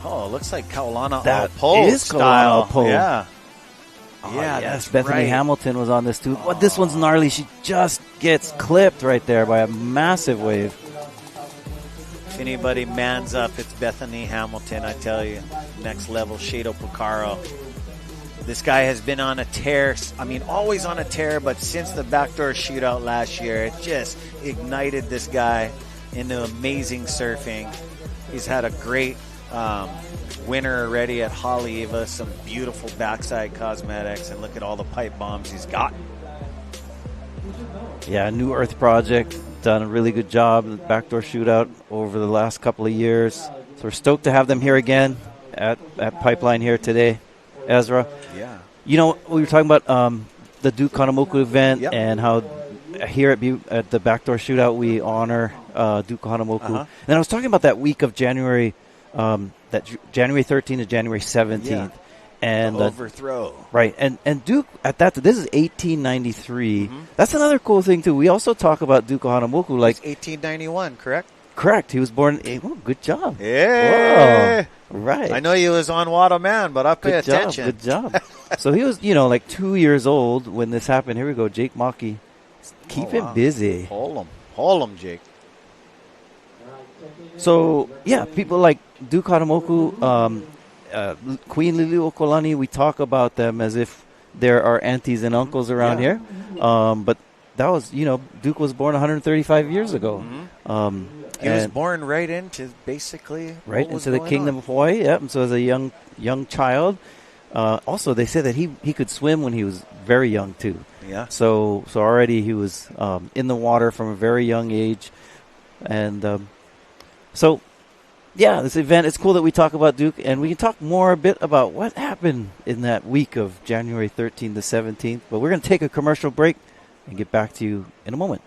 Oh, it looks like Kaulana All-Pole style. Pole. Yeah. Oh, yeah, yes. Bethany Hamilton was on this too. Oh. This one's gnarly. She just gets clipped right there by a massive wave. If anybody mans up, it's Bethany Hamilton, I tell you. Next level, Shayden Pacarro. This guy has been on a tear. I mean, always on a tear, but since the backdoor shootout last year, it just ignited this guy into amazing surfing. He's had a great winner already at Haleiwa, some beautiful backside cosmetics, and look at all the pipe bombs he's got. Yeah, New Earth Project, done a really good job at the backdoor shootout over the last couple of years. So we're stoked to have them here again at Pipeline here today, Ezra. Yeah. You know, we were talking about the Duke Kahanamoku event and how here at the backdoor shootout we honor Duke Kahanamoku. And I was talking about that week of January, January 13th to January 17th. Yeah. And the overthrow. Right. And Duke, this is 1893. That's another cool thing, too. We also talk about Duke Kahanamoku. Like 1891, correct? Correct. He was born. Good job. Yeah. Right. I know you was on Water Man, but I pay attention. Good job. So he was, like 2 years old when this happened. Here we go. Jake Maki. Keep him busy. Hold him, Jake. So, yeah, people like Duke Kahanamoku, Queen Liliuokalani, we talk about them as if there are aunties and uncles around here. But that was, Duke was born 135 years ago. He was born right into basically right into the Kingdom of Hawaii. Yep. And so as a young child, also they said that he could swim when he was very young too. Yeah. So already he was in the water from a very young age, and so yeah, this event. It's cool that we talk about Duke, and we can talk more a bit about what happened in that week of January 13th to 17th. But we're going to take a commercial break and get back to you in a moment.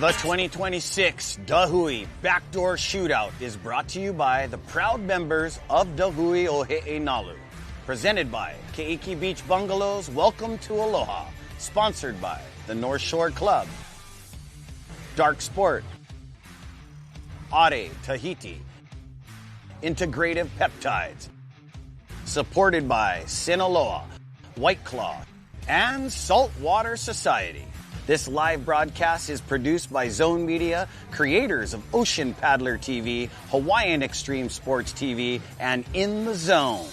The 2026 Hui Backdoor Shootout is brought to you by the proud members of Hui Ohe'enalu. Presented by Keiki Beach Bungalows, Welcome to Aloha. Sponsored by the North Shore Club, Dark Sport, Are Tahiti, Integrative Peptides. Supported by Sinaloa, White Claw, and Saltwater Society. This live broadcast is produced by Zone Media, creators of Ocean Paddler TV, Hawaiian Extreme Sports TV, and In the Zone.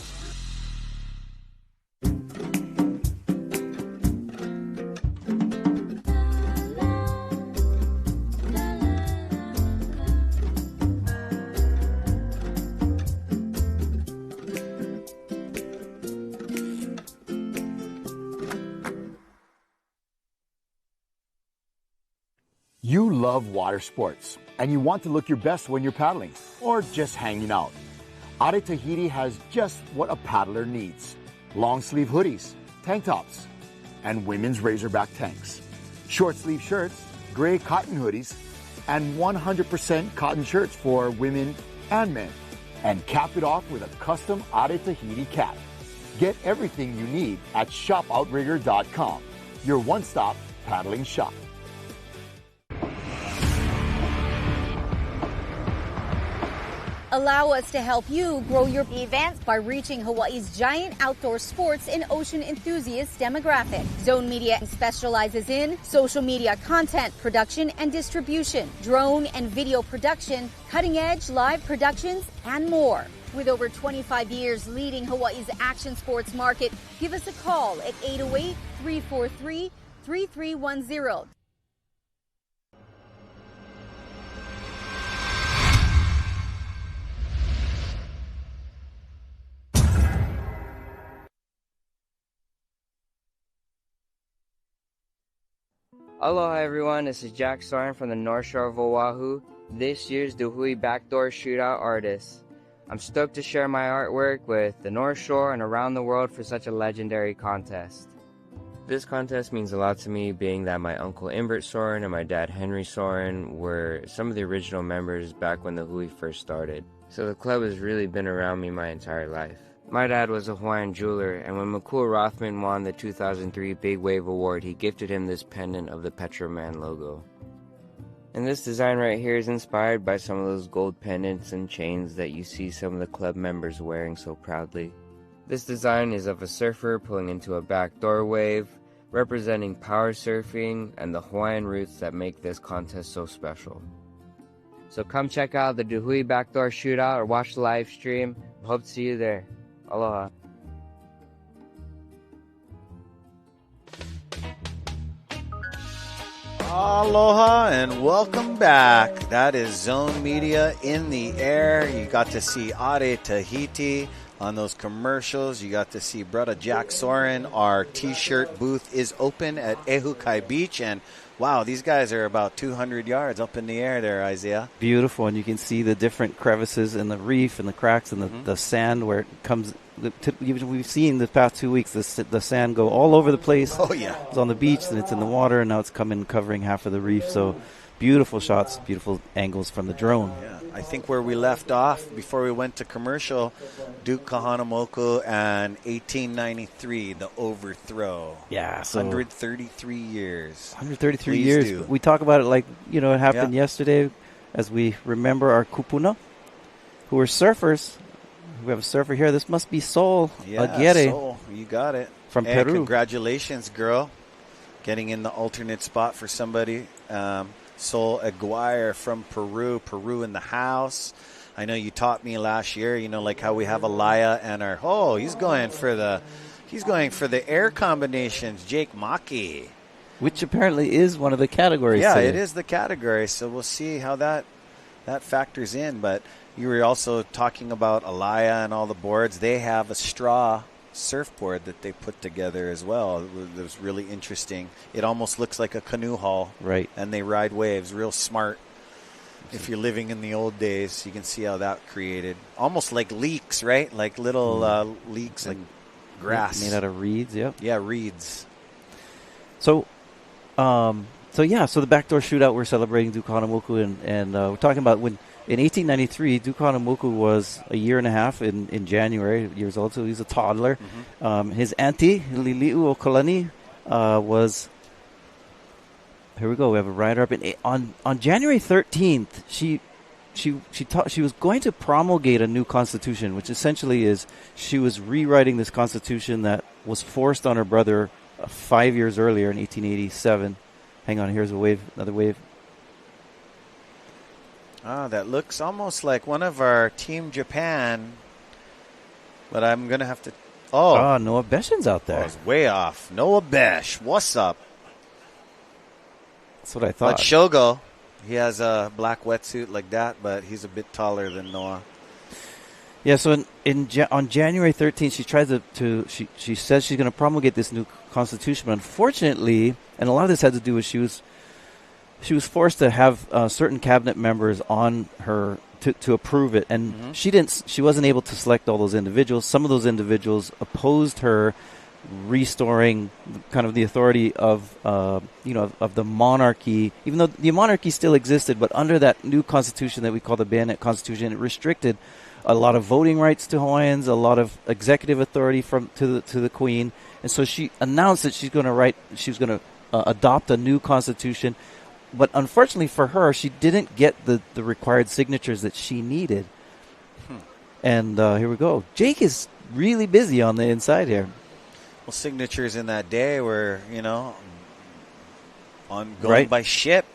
You love water sports, and you want to look your best when you're paddling or just hanging out. Ade Tahiti has just what a paddler needs. Long sleeve hoodies, tank tops, and women's Razorback tanks. Short sleeve shirts, gray cotton hoodies, and 100% cotton shirts for women and men. And cap it off with a custom Ade Tahiti cap. Get everything you need at shopoutrigger.com, your one-stop paddling shop. Allow us to help you grow your events by reaching Hawaii's giant outdoor sports and ocean enthusiast demographic. Zone Media specializes in social media content production and distribution, drone and video production, cutting-edge live productions, and more. With over 25 years leading Hawaii's action sports market, give us a call at 808-343-3310. Aloha everyone, this is Jack Soren from the North Shore of Oahu, this year's the Hui Backdoor Shootout artist. I'm stoked to share my artwork with the North Shore and around the world for such a legendary contest. This contest means a lot to me, being that my uncle Imbert Soren and my dad Henry Soren were some of the original members back when the Hui first started. So the club has really been around me my entire life. My dad was a Hawaiian jeweler, and when McCool Rothman won the 2003 Big Wave Award, he gifted him this pendant of the Petroman logo. And this design right here is inspired by some of those gold pendants and chains that you see some of the club members wearing so proudly. This design is of a surfer pulling into a backdoor wave, representing power surfing and the Hawaiian roots that make this contest so special. So come check out the Hui Backdoor Shootout or watch the live stream. Hope to see you there. Aloha. Aloha and welcome back. That is Zone Media in the air. You got to see Ade Tahiti on those commercials. You got to see Brother Jack Soren. Our t-shirt booth is open at Ehukai Beach, and wow, these guys are about 200 yards up in the air there, Isaiah. Beautiful, and you can see the different crevices in the reef and the cracks and the sand where it comes. We've seen the past 2 weeks the sand go all over the place. Oh, yeah. It's on the beach, and it's in the water, and now it's covering half of the reef. So beautiful shots, beautiful angles from the drone. Yeah. I think where we left off before we went to commercial, Duke Kahanamoku and 1893, the overthrow. Yeah, so 133 years. 133 Please years. do. We talk about it like, it happened yesterday as we remember our kupuna, who are surfers. We have a surfer here. This must be Sol Aguirre. Sol, you got it. From Peru. Congratulations, girl. Getting in the alternate spot for somebody. Sol Aguirre from Peru. Peru in the house. I know you taught me last year, like how we have Alaya and he's going for the air combinations, Jake Maki. Which apparently is one of the categories. Yeah, today. It is the category. So we'll see how that factors in. But you were also talking about Alaya and all the boards. They have a straw surfboard that they put together as well. It was really interesting. It almost looks like a canoe hull. Right. And they ride waves. Real smart. If you're living in the old days, you can see how that created. Almost like leeks, right? Like little leeks and grass. Made out of reeds, yep. Yeah, reeds. So the Backdoor Shootout, we're celebrating Duke Kahanamoku, and we're talking about when in 1893, Duke Kahanamoku was a year and a half in January, years old, so he's a toddler. Mm-hmm. His auntie, Lili'u Okalani, was... Here we go. We have a write-up. On January 13th, she was going to promulgate a new constitution, which essentially is she was rewriting this constitution that was forced on her brother 5 years earlier in 1887. Hang on, here's another wave. That looks almost like one of our Team Japan, but I'm going to have to... Noah Beshin's out there. I was way off. Noah Besh, what's up? That's what I thought. But Shogo, he has a black wetsuit like that, but he's a bit taller than Noah. Yeah, so on January 13th, she tries she says she's going to promulgate this new constitution. But unfortunately, and a lot of this had to do with she was she was forced to have certain cabinet members on her to approve it, and she wasn't able to select all those individuals. Some of those individuals opposed her restoring kind of the authority of of the monarchy, even though the monarchy still existed, but under that new constitution that we call the Bayonet Constitution, it restricted a lot of voting rights to Hawaiians, a lot of executive authority to the Queen, and so she announced that she was going to adopt a new constitution. But unfortunately for her, she didn't get the required signatures that she needed. And here we go. Jake is really busy on the inside here. Well, signatures in that day were, on going by ship,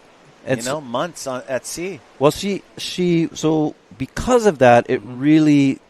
months at sea. Well, so because of that, it really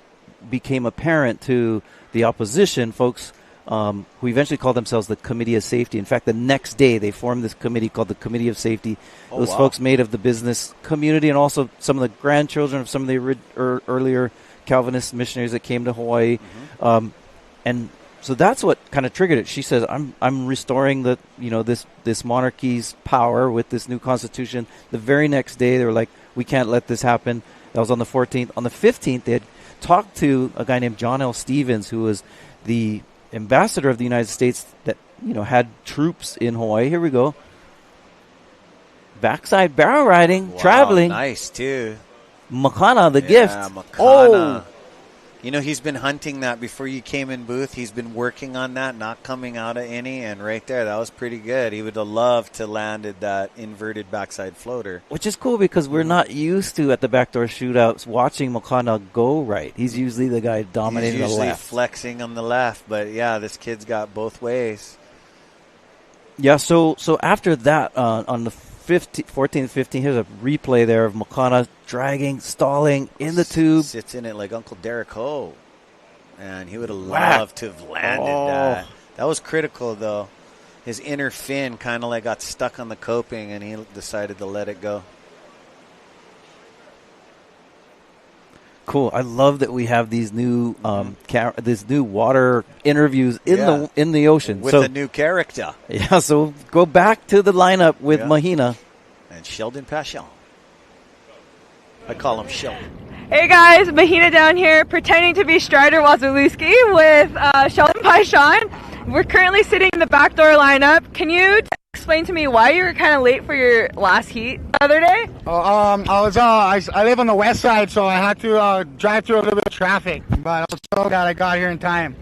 became apparent to the opposition folks who eventually called themselves the Committee of Safety. In fact, the next day they formed this committee called the Committee of Safety. Those folks made of the business community and also some of the grandchildren of some of the earlier Calvinist missionaries that came to Hawaii. And so that's what kind of triggered it. She says, I'm restoring this monarchy's power with this new constitution. The very next day they were like, we can't let this happen. That was on the 14th. On the 15th, they had talked to a guy named John L. Stevens, who was the ambassador of the United States that had troops in Hawaii. Here we go. Backside barrel riding, traveling. Nice too. Makana, the gift. Makana. He's been hunting that before you came in booth. He's been working on that, not coming out of any, and right there, that was pretty good. He would have loved to landed that inverted backside floater. Which is cool because we're not used to, at the backdoor shootouts, watching Makana go right. He's usually the guy dominating the left. He's usually flexing on the left, but yeah, this kid's got both ways. Yeah, so after that, on the 14th, 15th, here's a replay there of Makana dragging, stalling in the tube. Sits in it like Uncle Derek Ho. And he would have loved to have landed that. That was critical, though. His inner fin kind of got stuck on the coping, and he decided to let it go. Cool. I love that we have these new this new water interviews in the ocean with a new character. Yeah. So go back to the lineup with Mahina and Sheldon Pashon. I call him Sheldon. Hey guys, Mahina down here pretending to be Strider Wazulewski with Sheldon Pashon. We're currently sitting in the backdoor lineup. Can you explain to me why you were kind of late for your last heat the other day? I live on the west side, so I had to drive through a little bit of traffic, but I'm so glad I got here in time.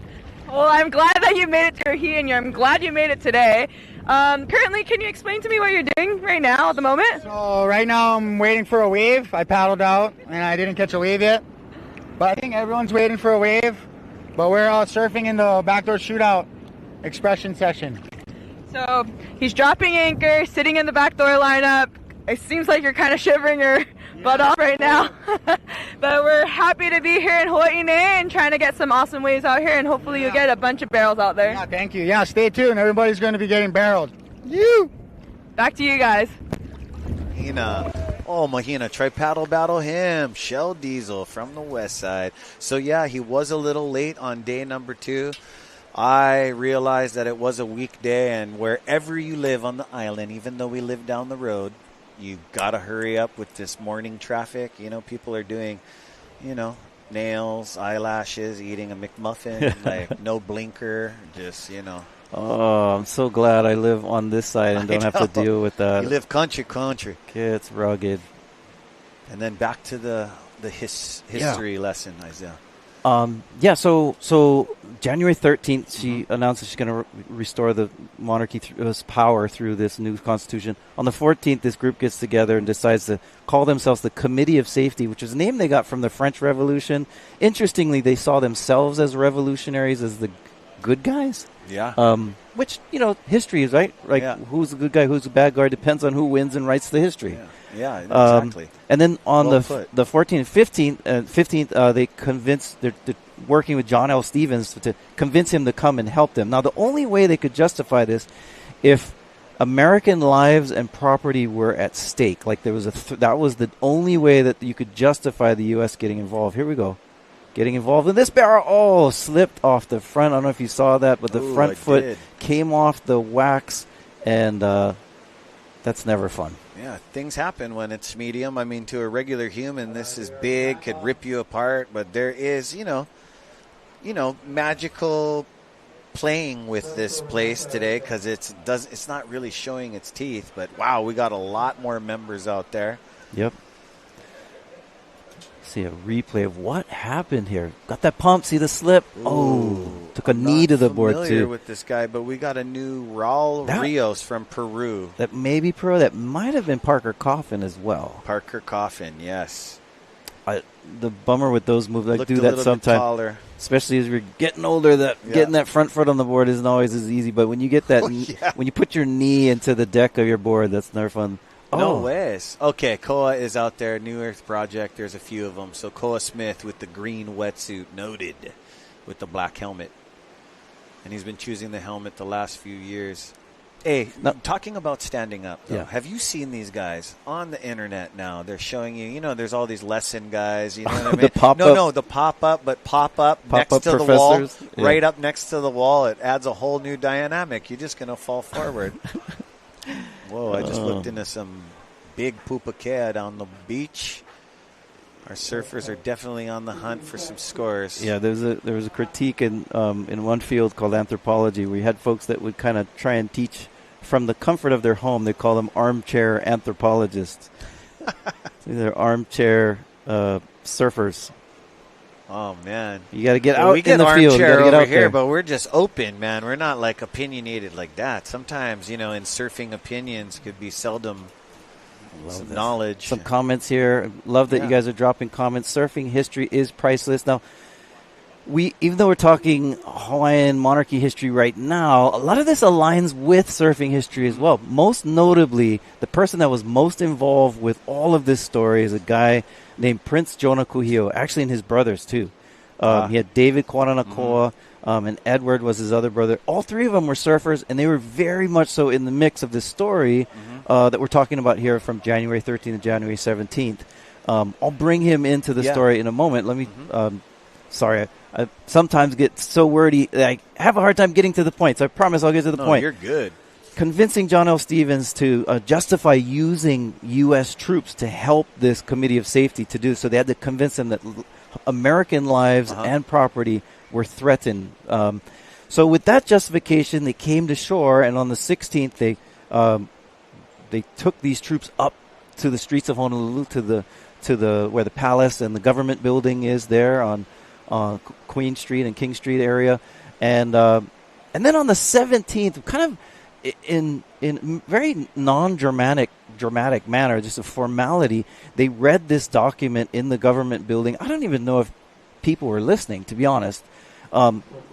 Well, I'm glad that you made it to your heat, and I'm glad you made it today. Currently, can you explain to me what you're doing right now at the moment? So right now I'm waiting for a wave. I paddled out, and I didn't catch a wave yet, but I think everyone's waiting for a wave, but we're surfing in the backdoor shootout expression session. So he's dropping anchor, sitting in the backdoor lineup. It seems like you're kind of shivering your butt off right now. But we're happy to be here in Wahine and trying to get some awesome waves out here, and hopefully you'll get a bunch of barrels out there. Yeah, thank you. Yeah, stay tuned. Everybody's going to be getting barreled. Back to you guys. Mahina, try paddle battle him. Shell Diesel from the west side. So yeah, he was a little late on day number 2. I realized that it was a weekday, and wherever you live on the island, even though we live down the road, you got to hurry up with this morning traffic. People are doing, nails, eyelashes, eating a McMuffin, no blinker, just, Oh, I'm so glad I live on this side and don't have to deal with that. You live country. It's rugged. And then back to the history lesson, Isaiah. So January 13th, she announced that she's going to restore the monarchy's power through this new constitution. On the 14th, this group gets together and decides to call themselves the Committee of Safety, which is a name they got from the French Revolution. Interestingly, they saw themselves as revolutionaries, as the good guys. Yeah. Which, history is, right? Who's the good guy, who's the bad guy, depends on who wins and writes the history. Yeah, exactly. And then on the 14th, 15th, they convinced, they're working with John L. Stevens to convince him to come and help them. Now, the only way they could justify this, if American lives and property were at stake, like there was that was the only way that you could justify the U.S. getting involved. Here we go. Getting involved in this barrel. Slipped off the front. I don't know if you saw that, but the front foot came off the wax, and That's never fun. Yeah, things happen when it's medium. I mean, to a regular human, this is big, could rip you apart. But there is, magical playing with this place today because it's not really showing its teeth. But wow, we got a lot more members out there. Yep. See a replay of what happened here. Got that pump. See the slip. Took a knee to the board Familiar too. with this guy, but we got a new Raul Rios from Peru. That may be Peru. That might have been Parker Coffin as well. Parker Coffin, yes. The bummer with those moves, I Looked do a that little bit sometimes, taller. especially as we're getting older. Getting that front foot on the board isn't always as easy. But when you get that, when you put your knee into the deck of your board, that's never fun. No ways. Okay, Koa is out there. New Earth Project. There's a few of them. So Koa Smith with the green wetsuit, noted, with the black helmet. And he's been choosing the helmet the last few years. Hey, talking about standing up, though, have you seen these guys on the internet now? They're showing you, there's all these lesson guys, you know what I mean? The pop-up? No, the pop-up, but pop-up next to the wall, Yeah. right up next to the wall. It adds a whole new dynamic. You're just going to fall forward. Whoa, I just looked into some big pupakea down the beach. Our surfers are definitely on the hunt for some scores. Yeah, there was a critique in one field called anthropology where you had folks that would kind of try and teach from the comfort of their home. They call them armchair anthropologists. They're armchair surfers. Oh, man. You got to get out we get in the field. You armchair gotta get over out here, there. but we're just open, man. We're not, like, opinionated like that. Sometimes, in surfing, opinions could be seldom some knowledge. Some comments here. Love that you guys are dropping comments. Surfing history is priceless. Now, even though we're talking Hawaiian monarchy history right now, a lot of this aligns with surfing history as well. Most notably, the person that was most involved with all of this story is a guy named Prince Jonah Kuhio, actually, and his brothers, too. He had David Kwananakoa, and Edward was his other brother. All three of them were surfers, and they were very much so in the mix of this story that we're talking about here from January 13th to January 17th. I'll bring him into the story in a moment. Let me, sorry, I sometimes get so wordy that I have a hard time getting to the point, so I promise I'll get to the point. You're good. Convincing John L. Stevens to justify using U.S. troops to help this Committee of Safety to do so. They had to convince them that American lives and property were threatened. So with that justification, they came to shore, and on the 16th, they took these troops up to the streets of Honolulu, to the where the palace and the government building is there on Queen Street and King Street area, and then on the 17th, kind of in very non-dramatic manner, just a formality, they read this document in the government building. I don't even know if people were listening, to be honest,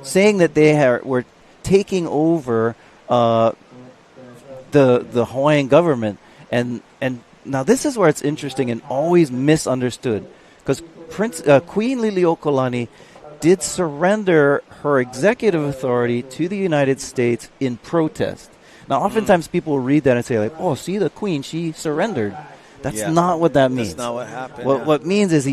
saying that they were taking over the Hawaiian government. And now this is where it's interesting and always misunderstood, because Queen Liliuokalani did surrender her executive authority to the United States in protest. Now, oftentimes people read that and say, like, oh, see, the Queen, she surrendered. That's not what that means. That's not what happened. What means is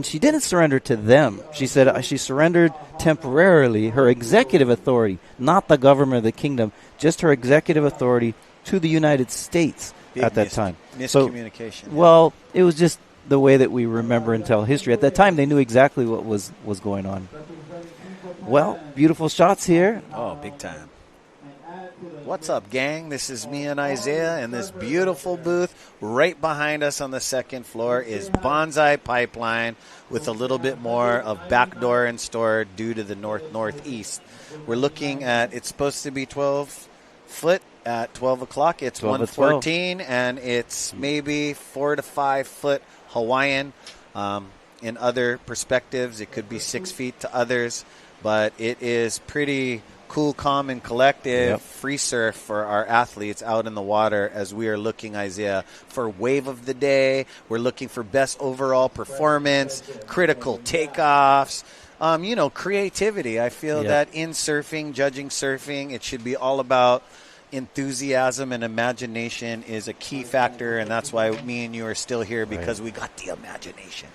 she didn't surrender to them. She said she surrendered temporarily her executive authority, not the government of the kingdom, just her executive authority to the United States at that time. Miscommunication. So, well, it was just the way that we remember and tell history. At that time, they knew exactly what was going on. Well, beautiful shots here. Oh, big time. What's up, gang? This is me and Isaiah in this beautiful booth. Right behind us on the second floor is Bonsai Pipeline with a little bit more of backdoor in store due to the northeast. We're looking at, it's supposed to be 12 foot at 12 o'clock. It's 114, and it's maybe 4 to 5 foot Hawaiian. In other perspectives, it could be 6 feet to others, but it is pretty cool, calm, and collective free surf for our athletes out in the water as we are looking, Isaiah, for wave of the day. We're looking for best overall performance, critical takeoffs, creativity. I feel that in surfing, judging surfing, it should be all about enthusiasm, and imagination is a key factor, and that's why me and you are still here, because we got the imagination.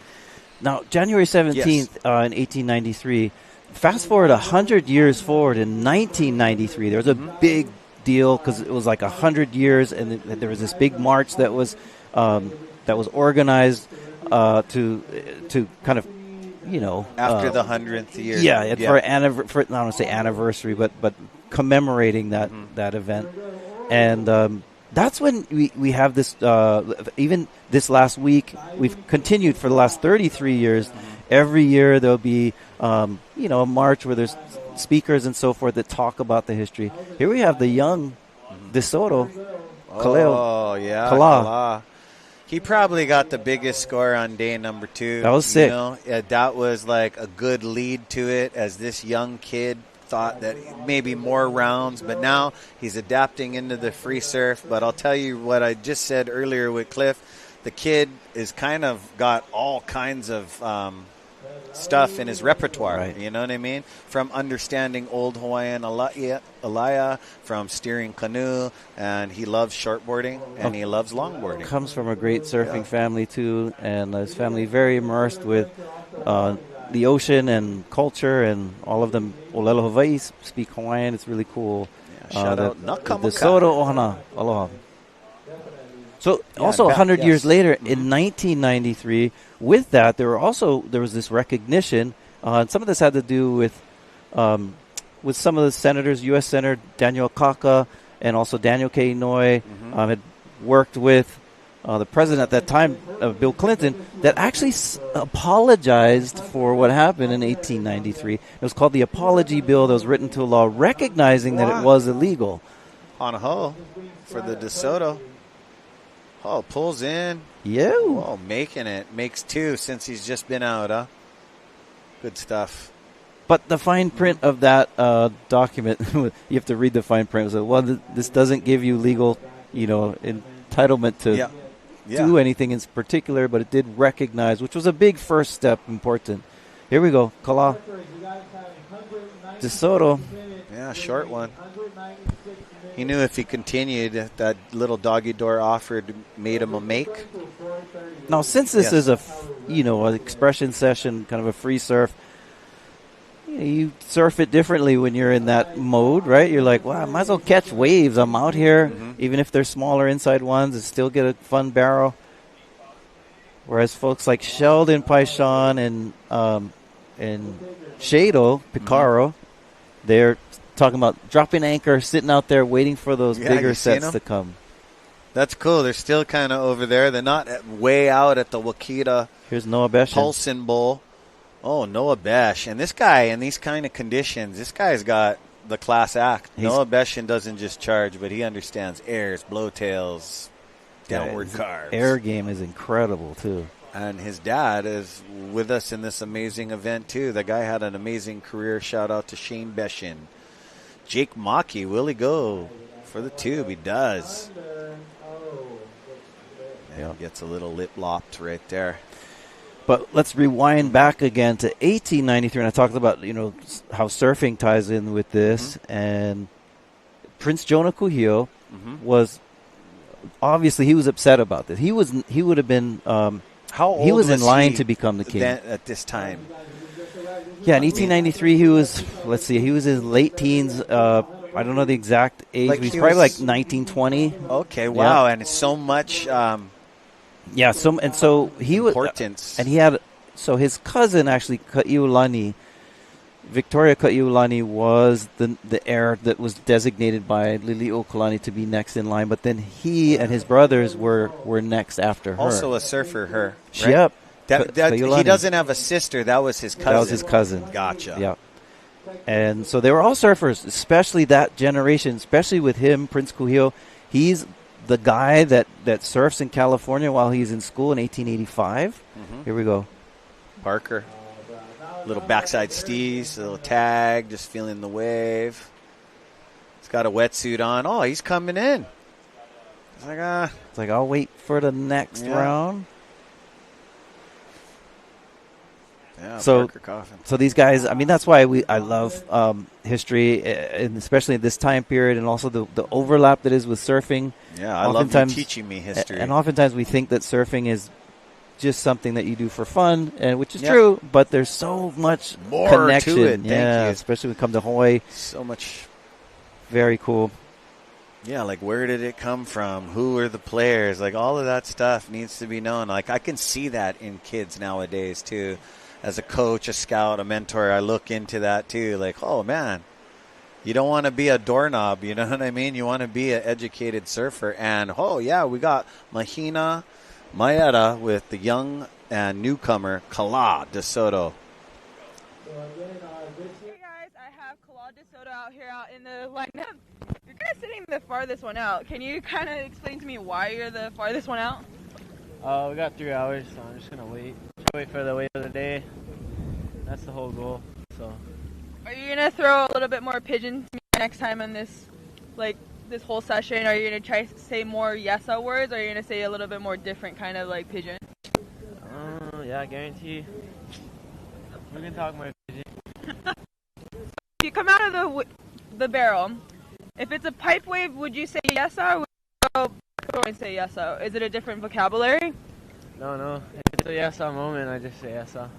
Now, January 17th in 1893, fast forward 100 years forward in 1993, there was a big deal because it was like 100 years, and there was this big march that was organized to kind of, after the 100th year. Yeah, for I don't want to say anniversary, but commemorating that event, and that's when we have this. Even this last week, we've continued for the last 33 years. Every year there'll be a march where there's speakers and so forth that talk about the history. Here we have the young DeSoto, Oh, yeah. Kala. He probably got the biggest score on day number 2. That was sick. That was like a good lead to it, as this young kid thought that maybe more rounds, but now he's adapting into the free surf. But I'll tell you what I just said earlier with Cliff, the kid is kind of got all kinds of stuff in his repertoire, right. You know what I mean? From understanding old Hawaiian alaya, from steering canoe, and he loves shortboarding, and he loves longboarding. Comes from a great surfing family, too, and his family very immersed with the ocean and culture, and all of them, Olelo Hawaii, speak Hawaiian. It's really cool. Shout out Nakamaka. The Soto Ohana. Aloha. So also 100 years later, in 1993, with that, there was this recognition, and some of this had to do with some of the senators, U.S. Senator Daniel Kaka and also Daniel K. Inouye had worked with the president at that time, Bill Clinton, that actually apologized for what happened in 1893. It was called the Apology Bill that was written into law, recognizing that it was illegal. On a hole for the DeSoto. Oh, pulls in. Yeah. Oh, making it. Makes 2 since he's just been out, huh? Good stuff. But the fine print of that document, you have to read the fine print. It was this doesn't give you legal, entitlement to do anything in particular, but it did recognize, which was a big first step, important. Here we go. Kala. DeSoto. Yeah, short one. He knew if he continued, that little doggy door offer made him a make. Now, since this is an expression session, kind of a free surf, you surf it differently when you're in that mode, right? You're like, well, I might as well catch waves. I'm out here, even if they're smaller inside ones, and still get a fun barrel. Whereas folks like Sheldon Paishan and Shayden, Pacarro, they're talking about dropping anchor, sitting out there waiting for those bigger sets to come. That's cool. They're still kind of over there. They're not way out at the Wakita. Here's Noah Besh. Paulson Bowl. Oh, Noah Besh. And this guy, in these kind of conditions, this guy's got the class act. Noah Beshin doesn't just charge, but he understands airs, blowtails, downward carves. Air game is incredible, too. And his dad is with us in this amazing event, too. The guy had an amazing career. Shout out to Shane Beshin. Jake Maki, will he go for the tube? He does. Yeah, gets a little lip lopped right there. But let's rewind back again to 1893, and I talked about how surfing ties in with this. And Prince Jonah Kuhio was obviously he was upset about this. He would have been how old he was in line to become the king at this time. Yeah, in 1893, he was in his late teens. I don't know the exact age. He's probably like 19, 20. Okay, wow, and so much. So he was importance, and he had his cousin actually Kaiulani, Victoria Kaiulani was the heir that was designated by Lili'uokalani to be next in line. But then he and his brothers were next after her. Also a surfer, her. Right? Yep. He doesn't have a sister. That was his cousin. That was his cousin. Gotcha. Yeah. And so they were all surfers, especially that generation, especially with him, Prince Kuhio. He's the guy that surfs in California while he's in school in 1885. Here we go. Parker. Little backside steez, a little tag, just feeling the wave. He's got a wetsuit on. Oh, he's coming in. It's like, I'll wait for the next round. Yeah, so Parker Coffin. So these guys, I mean, that's why I love history, and especially in this time period, and also the overlap that is with surfing. Yeah, I love you teaching me history. And oftentimes we think that surfing is just something that you do for fun, and which is true, but there's so much more connection. to it. Thank you. Especially when we come to Hawaii. So much. Very cool. Yeah, like where did it come from? Who are the players? Like all of that stuff needs to be known. Like I can see that in kids nowadays too. As a coach, a scout, a mentor, I look into that too. Like, oh man, you don't want to be a doorknob, you know what I mean? You want to be an educated surfer. And oh yeah, we got Mahina Maeda with the young and newcomer Kala De Soto. Hey guys, I have Kala De Soto out here out in the lineup. You're kind of sitting the farthest one out. Can you kind of explain to me why you're the farthest one out? We got 3 hours, so I'm just gonna wait. Wait for the wave of the day. That's the whole goal. So. Are you gonna throw a little bit more pigeon to me next time on this, like this whole session? Are you gonna try to say more yesa words, or are you gonna say a little bit more different kind of like pigeon? Yeah, I guarantee. We can talk more pigeon. If you come out of the barrel, if it's a pipe wave, would you say yesa, or would you go and say yesa? Is it a different vocabulary? No. If it's a yesa moment, I just say yesa.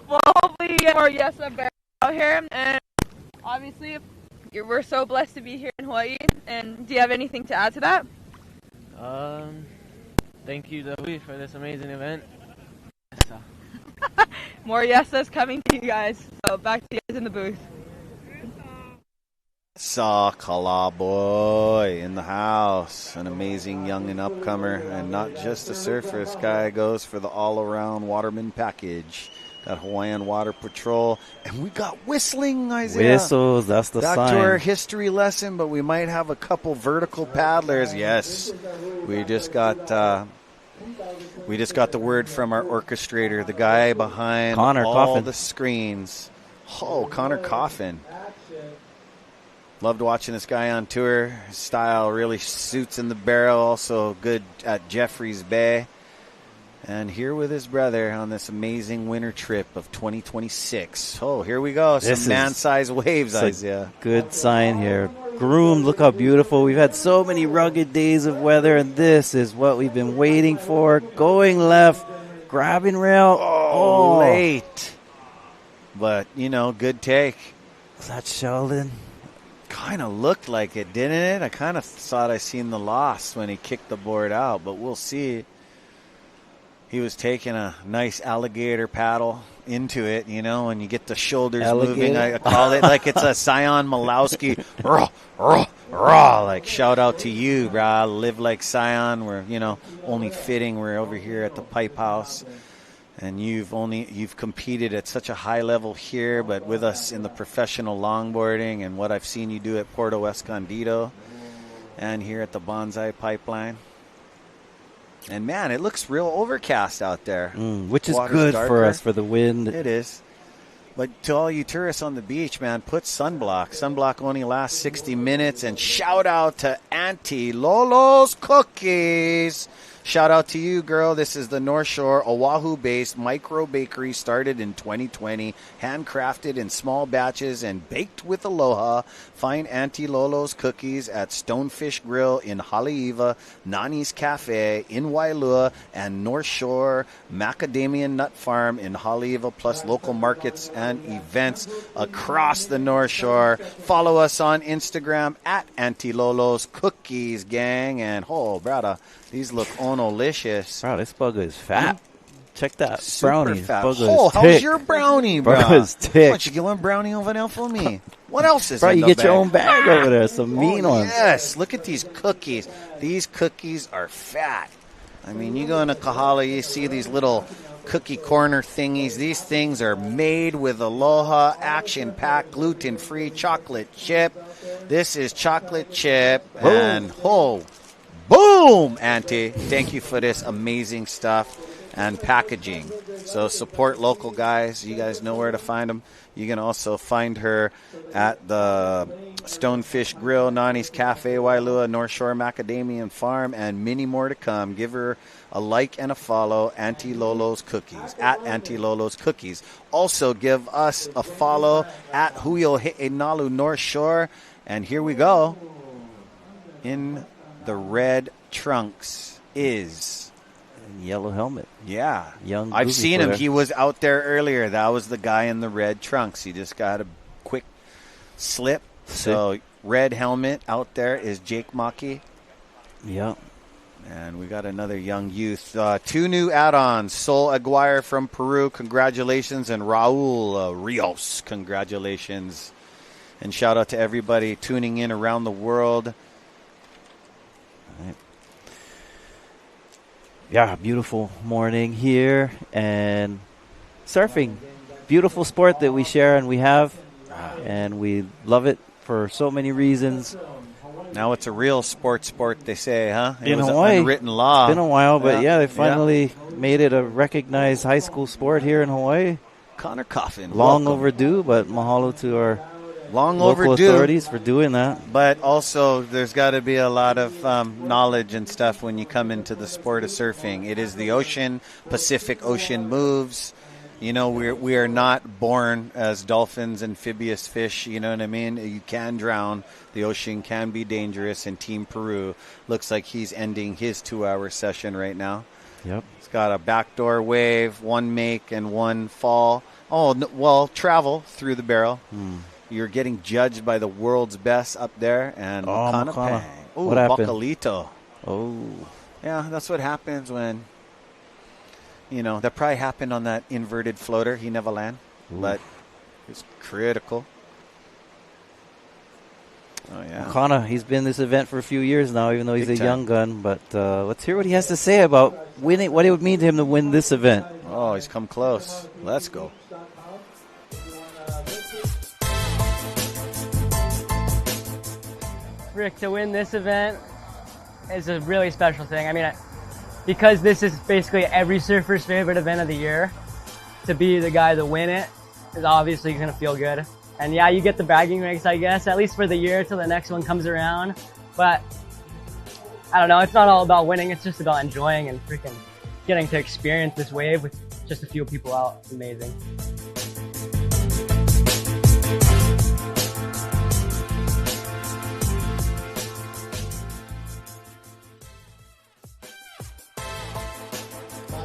Well, hopefully you get more yesa barrel out here, and obviously we're so blessed to be here in Hawaii. And do you have anything to add to that? Thank you to Hui for this amazing event. Yesa. More yesas coming to you guys. So back to you guys in the booth. Saw Kala boy in the house, an amazing young and upcomer, and not just a surfer. This guy goes for the all-around waterman package. Got Hawaiian Water Patrol, and we got whistling, Isaiah. Whistles, that's the sign. Back to our history lesson, but we might have a couple vertical paddlers. Yes, we just got the word from our orchestrator, the guy behind Connor all Coffin. the screens. Oh, Connor Coffin. Loved watching this guy on tour. His style really suits in the barrel. Also good at Jeffreys Bay. And here with his brother on this amazing winter trip of 2026. Oh, here we go. Some man-sized waves, Isaiah. Good sign here. Groomed, look how beautiful. We've had so many rugged days of weather, and this is what we've been waiting for. Going left, grabbing rail. Oh, late. But, good take. Is that Sheldon? Kind of looked like it, didn't it? I kind of thought I seen the loss when he kicked the board out, but we'll see. He was taking a nice alligator paddle into it, when you get the shoulders moving. I call it like it's a Sion Malowski. Raw, like shout out to you, brah. Live like Sion. We're, only fitting. We're over here at the Pipe House. And you've competed at such a high level here, but with us in the professional longboarding and what I've seen you do at Puerto Escondido and here at the Bonsai Pipeline. And man, it looks real overcast out there. Which is good for us for the wind. It is. But to all you tourists on the beach, man, put sunblock. Sunblock only lasts 60 minutes. And shout out to Auntie Lolo's Cookies. Shout out to you, girl. This is the North Shore, Oahu-based micro bakery started in 2020, handcrafted in small batches and baked with aloha. Find Auntie Lolo's Cookies at Stonefish Grill in Haleiwa, Nani's Cafe in Wailua, and North Shore Macadamia Nut Farm in Haleiwa, plus local markets and events across the North Shore. Follow us on Instagram at Auntie Lolo's Cookies, gang. And, brother, these look onolicious. Bro, this bugger is fat. Check that Super brownie. Fat. How's how's your brownie, bro? Bugger's Why thick. don't you get one brownie over there for me? What else is Bro, in you the get bag? your own bag over there. Some mean ones. Yes, look at these cookies. These cookies are fat. I mean, you go into Kahala, you see these little cookie corner thingies. These things are made with aloha, action-packed, gluten-free chocolate chip. This is chocolate chip. Boom. And boom, Auntie. Thank you for this amazing stuff and packaging. So support local guys. You guys know where to find them. You can also find her at the Stonefish Grill, Nani's Cafe, Wailua, North Shore Macadamian Farm, and many more to come. Give her a like and a follow, Auntie Lolo's Cookies, at Auntie Lolo's Cookies. Also give us a follow at Huio He'enalu North Shore. And here we go. In the red trunks is... Yellow helmet. Yeah. Young. I've Goofy seen him. footer. He was out there earlier. That was the guy in the red trunks. He just got a quick slip. So red helmet out there is Jake Maki. Yep. And we got another young youth. 2 new add-ons. Sol Aguirre from Peru, congratulations. And Raul Rios, congratulations. And shout out to everybody tuning in around the world. Right. Yeah, beautiful morning here. And surfing, beautiful sport that we share and we have. And we love it for so many reasons. Now it's a real sport, they say, huh? It In was Hawaii. an unwritten law. It's been a while, but they finally made it a recognized high school sport here in Hawaii. Connor Coffin. Long welcome. overdue, but mahalo to our Long local overdue. authorities for doing that. But also, there's got to be a lot of knowledge and stuff when you come into the sport of surfing. It is the ocean, Pacific Ocean moves. You know, we are not born as dolphins, amphibious fish. You know what I mean? You can drown. The ocean can be dangerous. And Team Peru looks like he's ending his 2-hour session right now. Yep. He's got a backdoor wave, 1 make, and 1 fall. Oh, well, travel through the barrel. You're getting judged by the world's best up there. And Makana. Oh, what happened? Bacalito. Oh. Yeah, that's what happens when... You know, that probably happened on that inverted floater. He never landed, but it's critical. Oh, yeah. Makana, he's been in this event for a few years now, even though he's Big a time. young gun. But let's hear what he has to say about winning, what it would mean to him to win this event. Oh, he's come close. Let's go. Rick, to win this event is a really special thing. I mean, because this is basically every surfer's favorite event of the year, to be the guy to win it is obviously going to feel good. And yeah, you get the bragging rights, I guess, at least for the year till the next one comes around. But I don't know, it's not all about winning, it's just about enjoying and freaking getting to experience this wave with just a few people out. It's amazing.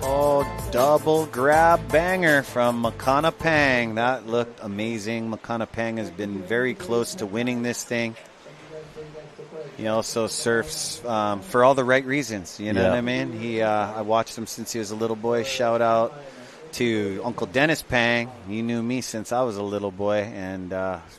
Oh, double grab banger from Makana Pang. That looked amazing. Makana Pang has been very close to winning this thing. He also surfs for all the right reasons. You know what I mean? I watched him since he was a little boy. Shout out to Uncle Dennis Pang. He knew me since I was a little boy, and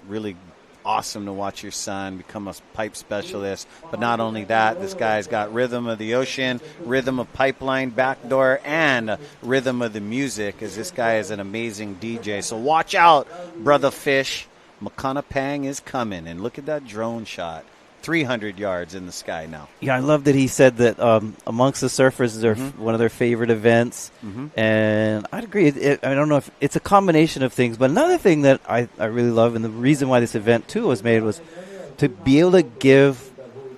really awesome to watch your son become a pipe specialist. But not only that, this guy's got rhythm of the ocean, rhythm of pipeline, backdoor, and rhythm of the music, as this guy is an amazing DJ. So watch out, brother fish. Makana Pang is coming, and look at that drone shot. 300 yards in the sky now. Yeah, I love that he said that amongst the surfers, is one of their favorite events. And I'd agree. I don't know if it's a combination of things, but another thing that I really love, and the reason why this event too was made, was to be able to give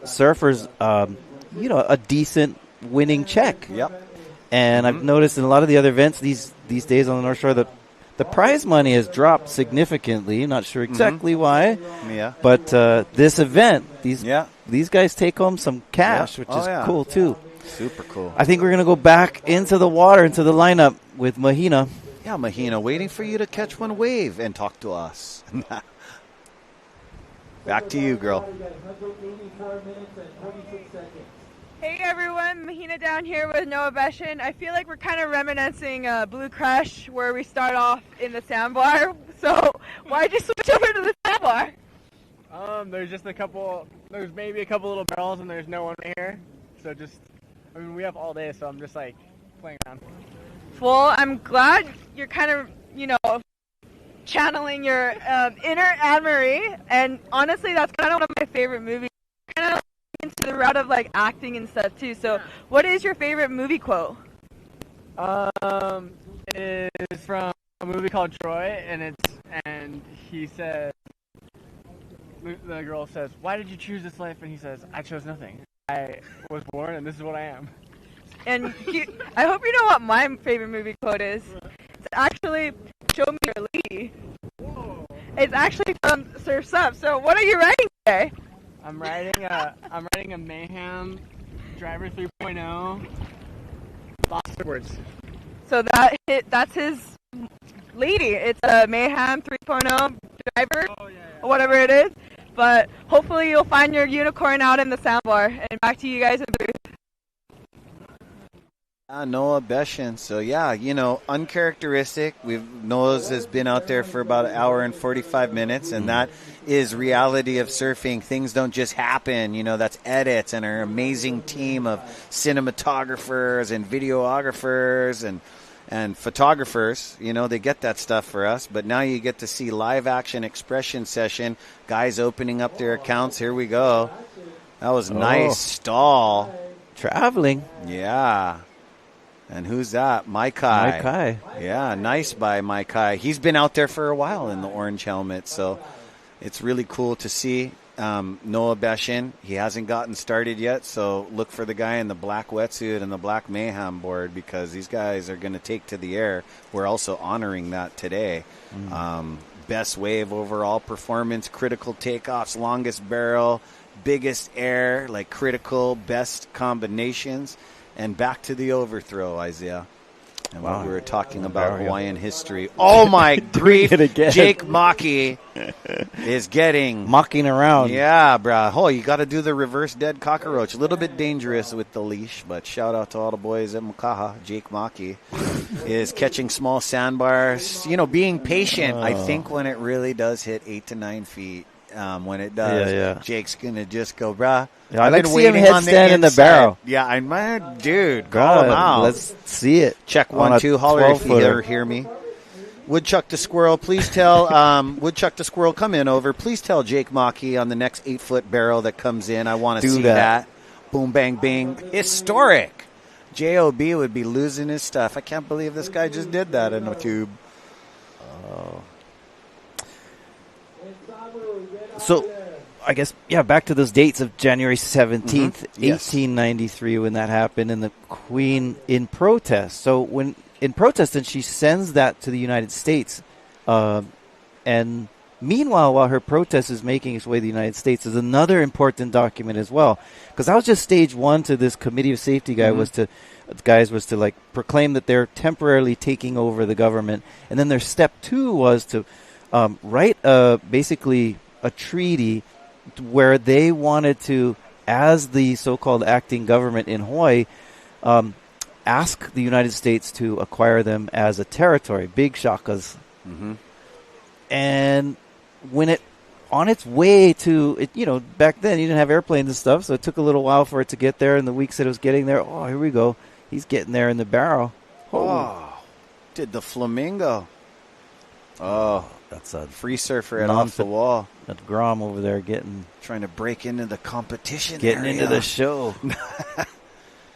surfers, a decent winning check. Yep. And I've noticed in a lot of the other events these days on the North Shore that the prize money has dropped significantly. I'm not sure exactly why. Yeah. But this event, these guys take home some cash, which is cool too. Super cool. I think we're going to go back into the water, into the lineup with Mahina. Yeah, Mahina, waiting for you to catch one wave and talk to us. Back to you, girl. Hey everyone, Mahina down here with Noah Beshin. I feel like we're kind of reminiscing Blue Crush, where we start off in the sandbar. So why'd you switch over to the sandbar? There's just there's maybe a couple little barrels and there's no one here. So we have all day, so I'm just like playing around. Well, I'm glad you're kind of, channeling your inner Anne-Marie. And honestly, that's kind of one of my favorite movies. Kind of into the route of like acting and stuff too. So what is your favorite movie quote? It is from a movie called Troy, and he says, the girl says, "Why did you choose this life?" And he says, "I chose nothing. I was born and this is what I am." And I hope you know what my favorite movie quote is. It's actually "Show me your lady." It's actually from Surf's Up. So what are you writing today? I'm writing a Mayhem Driver 3.0 lost words. So that's his lady. It's a Mayhem 3.0 driver, or whatever it is. but hopefully you'll find your unicorn out in the soundbar. And back to you guys in the booth. Noah Beshin. So, yeah, uncharacteristic. Noah's has been out there for about an hour and 45 minutes, and that is reality of surfing. Things don't just happen. That's edits and our amazing team of cinematographers and videographers and photographers. They get that stuff for us. But now you get to see live action expression session, guys opening up their accounts. Here we go. That was nice stall. Traveling. Yeah. And who's that? Maikai. Maikai. Yeah, nice by Maikai. He's been out there for a while in the orange helmet, so it's really cool to see. Noah Beshin, he hasn't gotten started yet, so look for the guy in the black wetsuit and the black mayhem board because these guys are going to take to the air. We're also honoring that today. Best wave overall performance, critical takeoffs, longest barrel, biggest air, like critical, best combinations. And back to the overthrow, Isaiah. And while we were talking about Hawaiian history. Oh, my grief. Jake Maki is mocking around. Yeah, brah. Oh, you got to do the reverse dead cockroach. A little bit dangerous with the leash, but shout out to all the boys at Makaha. Jake Maki is catching small sandbars. Being patient. I think when it really does hit 8 to 9 feet, when it does, Jake's going to just go, brah. Yeah, I like to see him headstand in the barrel. Yeah, I'm mad, dude. Call him out. Let's see it. Check 1, 2. Holler if you ever hear me. Woodchuck the Squirrel, please tell Woodchuck the Squirrel, come in over. Please tell Jake Maki on the next 8-foot barrel that comes in. I want to see that. Boom, bang, bing. Historic. JOB would be losing his stuff. I can't believe this guy just did that in a tube. So, I guess, back to those dates of January 17th, 1893, when that happened, and the Queen in protest. So, when in protest, and she sends that to the United States. And meanwhile, while her protest is making its way to the United States, is another important document as well. Because that was just stage one to this Committee of Safety guy was to like proclaim that they're temporarily taking over the government. And then their step 2 was to write basically a treaty where they wanted to, as the so-called acting government in Hawaii, ask the United States to acquire them as a territory, big shakas. And when it, on its way to, it, back then you didn't have airplanes and stuff, so it took a little while for it to get there, and the weeks that it was getting there, here we go. He's getting there in the barrel. Did the flamingo. That's a free surfer and off the wall. That Grom over there trying to break into the competition. Getting into the show.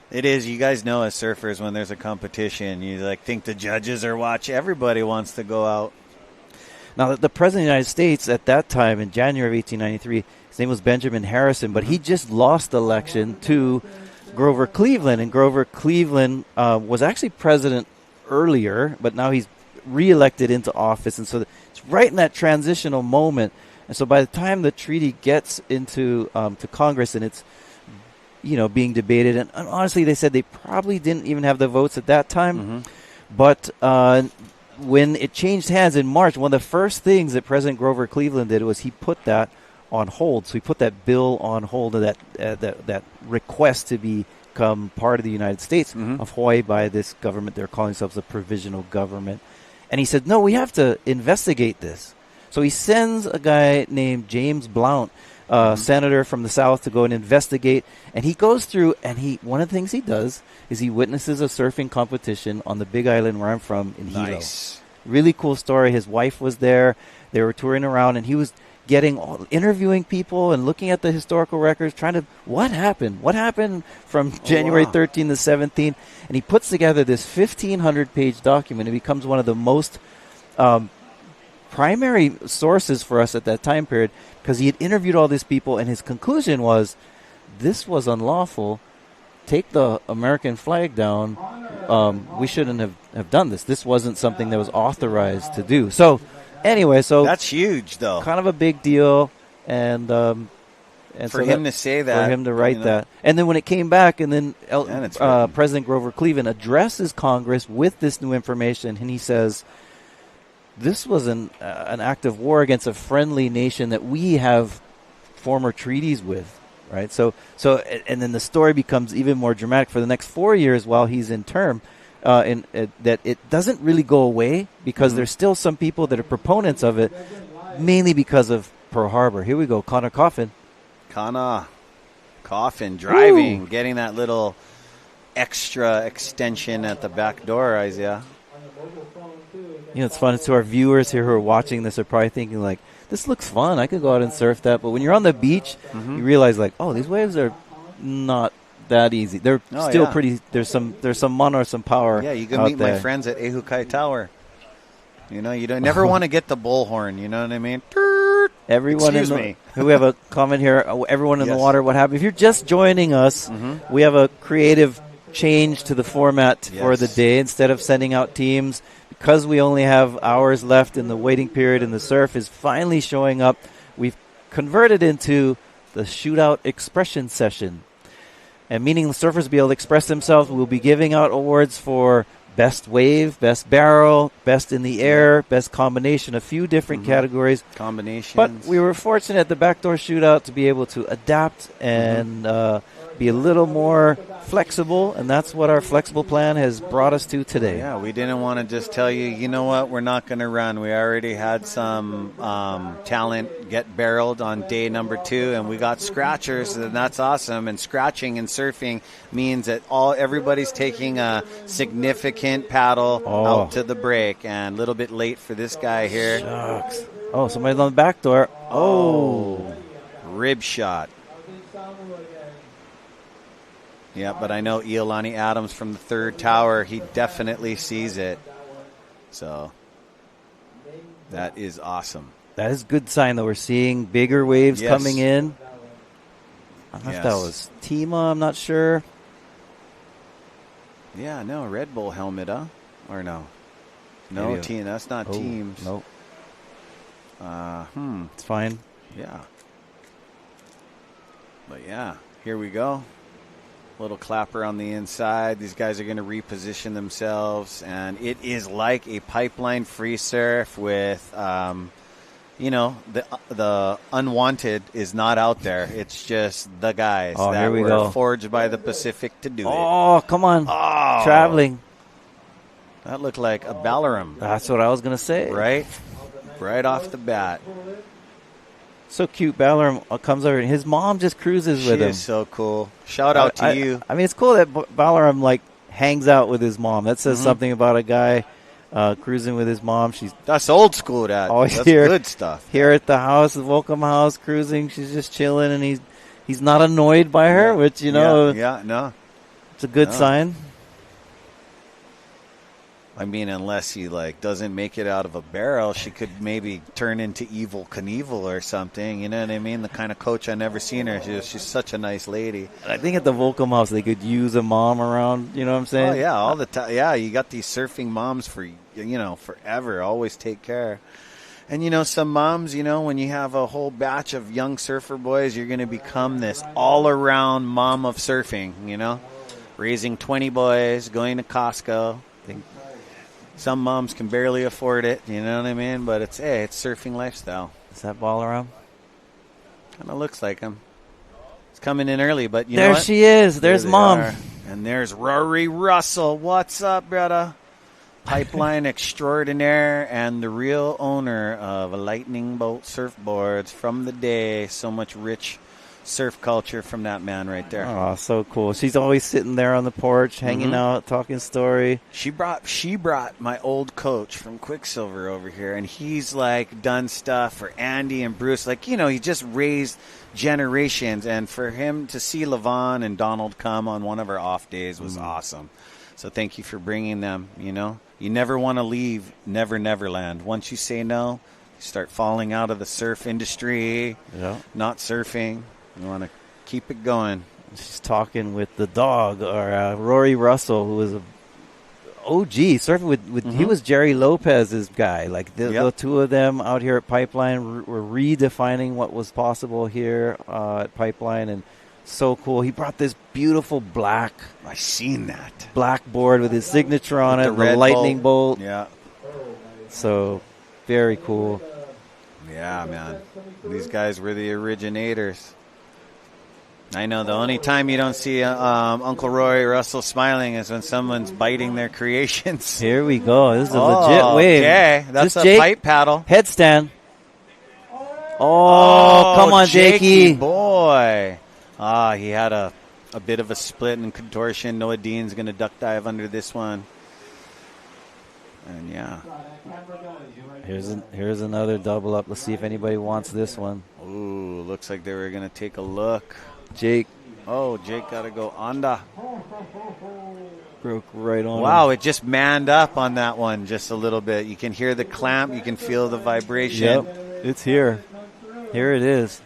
It is. You guys know as surfers when there's a competition, you think the judges are watching. Everybody wants to go out. Now, the President of the United States at that time in January of 1893, his name was Benjamin Harrison, but he just lost the election to Grover Cleveland. And Grover Cleveland was actually president earlier, but now he's reelected into office. And so it's right in that transitional moment. And so by the time the treaty gets into to Congress and it's being debated, and honestly they said they probably didn't even have the votes at that time, but when it changed hands in March, one of the first things that President Grover Cleveland did was he put that on hold. So he put that bill on hold, of that request to become part of the United States of Hawaii by this government. They're calling themselves a provisional government. And he said, no, we have to investigate this. So he sends a guy named James Blount, senator from the South, to go and investigate. And he goes through, and one of the things he does is he witnesses a surfing competition on the Big Island where I'm from in Hilo. Nice. Really cool story. His wife was there. They were touring around, and he was interviewing people and looking at the historical records, trying to, what happened from January 13th to 17th. And he puts together this 1,500-page document. It becomes one of the most primary sources for us at that time period, because he had interviewed all these people, and his conclusion was, this was unlawful. Take the American flag down. We shouldn't have done this. This wasn't something that was authorized to do. So anyway, that's huge, though. Kind of a big deal, and for so him to say that, for him to write that, and then when it came back, and then President Grover Cleveland addresses Congress with this new information, and he says, "This was an act of war against a friendly nation that we have former treaties with, right? So and then the story becomes even more dramatic for the next 4 years while he's in term. That it doesn't really go away because there's still some people that are proponents of it, mainly because of Pearl Harbor. Here we go, Connor Coffin. Kana Coffin driving, getting that little extra extension at the back door, Isaiah. You know, it's fun. To our viewers here who are watching this are probably thinking like, this looks fun. I could go out and surf that. But when you're on the beach, you realize like, oh, these waves are not that easy. They're still pretty. There's some mana or some power. Yeah, you can meet my friends at Ehukai Tower. You know, you don't never want to get the bullhorn. You know what I mean? Everyone, we have a comment here. Everyone in the water. What happened? If you're just joining us, we have a creative change to the format for the day. Instead of sending out teams, because we only have hours left in the waiting period, and the surf is finally showing up, we've converted into the Shootout Expression Session. And meaning the surfers will be able to express themselves. We'll be giving out awards for best wave, best barrel, best in the air, best combination, a few different categories. Combinations. But we were fortunate at the Backdoor Shootout to be able to adapt and be a little more flexible, and that's what our flexible plan has brought us to today. Yeah, we didn't want to just tell you, you know what, we're not going to run. We already had some talent get barreled on day number 2, and we got scratchers, and that's awesome. And scratching in surfing means that everybody's taking a significant paddle out to the break, and a little bit late for this guy here. Shucks. Oh, somebody's on the back door. Oh. Rib shot. Yeah, but I know Iolani Adams from the 3rd tower, he definitely sees it. So that is awesome. That is a good sign that we're seeing bigger waves coming in. I don't know if that was Tema, I'm not sure. Yeah, no, Red Bull helmet, huh? Or no? No, team. That's not teams. Nope. It's fine. Yeah. But yeah, here we go. Little clapper on the inside. These guys are going to reposition themselves, and it is like a pipeline free surf with, the unwanted is not out there. It's just the guys that here we were go. forged by the Pacific to do it. Oh, come on. Oh. Traveling. That looked like a Balaram. That's what I was going to say. Right off the bat. So cute. Balaram comes over, and his mom just cruises with him. She is so cool. Shout out to you. I mean, it's cool that Balaram hangs out with his mom. That says something about a guy cruising with his mom. That's old school. That's good stuff. Here at the house, the VOLCOM house, cruising. She's just chilling, and he's not annoyed by her, which no, it's a good sign. I mean, unless he doesn't make it out of a barrel, she could maybe turn into Evil Knievel or something. You know what I mean? The kind of coach I never seen her. She's such a nice lady. I think at the VOLCOM house they could use a mom around. You know what I'm saying? Oh yeah, all the time. Yeah, you got these surfing moms for forever. Always take care. And some moms, when you have a whole batch of young surfer boys, you're going to become this all-around mom of surfing. Raising 20 boys, going to Costco. Some moms can barely afford it, you know what I mean? But it's surfing lifestyle. Is that Balaram? Kind of looks like him. It's coming in early, but you know there what? She is. There's Mom. And there's Rory Russell. What's up, brother? Pipeline extraordinaire and the real owner of a Lightning Bolt surfboards from the day. So much rich surf culture from that man right there. Oh, so cool. She's always sitting there on the porch, hanging out, talking story. She brought my old coach from Quicksilver over here, and he's done stuff for Andy and Bruce. He just raised generations, and for him to see Levon and Donald come on one of our off days was awesome. So thank you for bringing them. You never want to leave Neverland. Once you say no, you start falling out of the surf industry, not surfing. You want to keep it going. She's talking with the dog, or Rory Russell, who was a OG surfing with he was Jerry Lopez's guy. The two of them out here at Pipeline were redefining what was possible here at Pipeline, and so cool. He brought this beautiful black. I seen that black board with his signature on it, the lightning bolt. Yeah. So very cool. Yeah, man. These guys were the originators. I know the only time you don't see Uncle Roy Russell smiling is when someone's biting their creations. Here we go. This is a legit wave. Okay, that's Just a pipe paddle. Headstand. Oh, come on, Jakey. Boy. He had a bit of a split and contortion. Noah Deane's going to duck dive under this one. And yeah. Here's another double up. Let's see if anybody wants this one. Ooh, looks like they were going to take a look. Jake. Oh, Jake got to go onda. Broke right on. Wow, him. it just manned up on that one just a little bit. You can hear the clamp. You can feel the vibration. Yep, it's here. Here it is.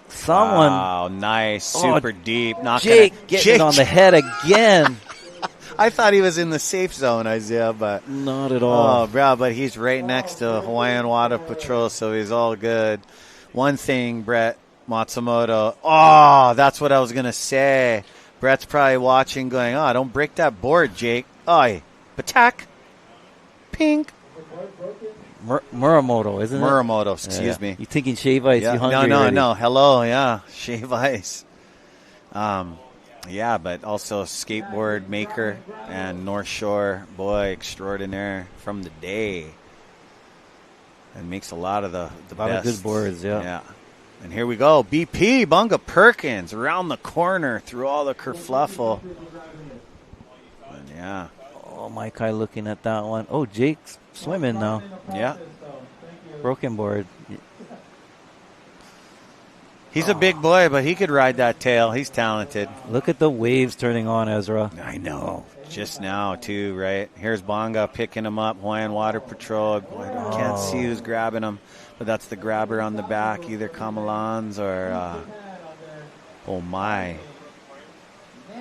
Someone. Wow, nice. Super deep. Not Jake getting on the head again. I thought he was in the safe zone, Isaiah, but not at all. Oh, bro, but he's right next to Hawaiian Water Patrol, so he's all good. One thing, Brett Matsumoto. Oh, that's what I was going to say. Brett's probably watching going, don't break that board, Jake. Oh, attack. Pink. Muramoto, isn't it? Muramoto, excuse me. You thinking shave ice? Yeah. You hungry already? No. Hello, yeah. Shave ice. Yeah, but also skateboard maker and North Shore boy extraordinaire from the day. And makes a lot of the best. Of good boards, yeah. And here we go. BP, Bunga Perkins, around the corner through all the kerfluffle. And yeah. Oh, Maikai looking at that one. Oh, Jake's swimming now. Yeah. Broken board. He's a big boy, but he could ride that tail. He's talented. Look at the waves turning on, Ezra. I know. Just now, too, right? Here's Bonga picking him up. Hawaiian Water Patrol. I can't see who's grabbing him, but that's the grabber on the back, either Kamalans or Pomai.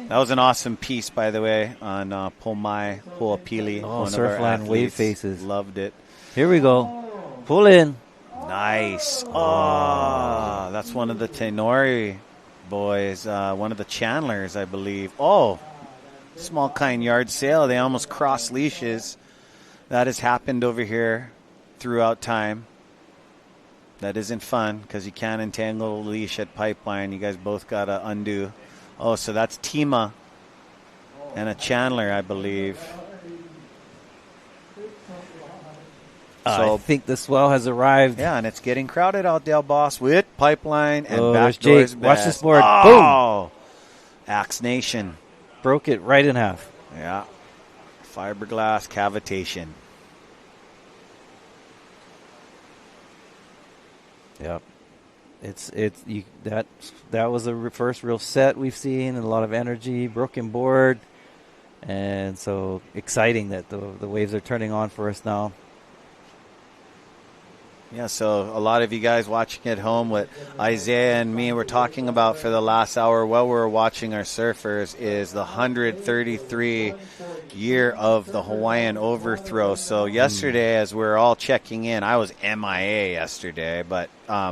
That was an awesome piece, by the way, on Pomai Ho'opili. Oh, Surfline wave faces. Loved it. Here we go. Pull in. Nice. Oh, that's one of the Tenori boys, one of the Chandlers, I believe. Oh, small kind yard sale. They almost crossed leashes. That has happened over here throughout time. That isn't fun because you can't entangle a leash at Pipeline. You guys both got to undo. Oh, so that's Tema and a Chandler, I believe. I think the swell has arrived. Yeah, and it's getting crowded out there, boss, with Pipeline and Backdoor's Jake. best. Watch this board. Oh, boom. Axe Nation. Broke it right in half. Yeah. Fiberglass cavitation. Yep. That was the first real set we've seen, and a lot of energy, broken board, and so exciting that the waves are turning on for us now. Yeah, so a lot of you guys watching at home, what Isaiah and me were talking about for the last hour while we were watching our surfers is the 133 year of the Hawaiian overthrow. So yesterday, as we were all checking in, I was MIA yesterday, but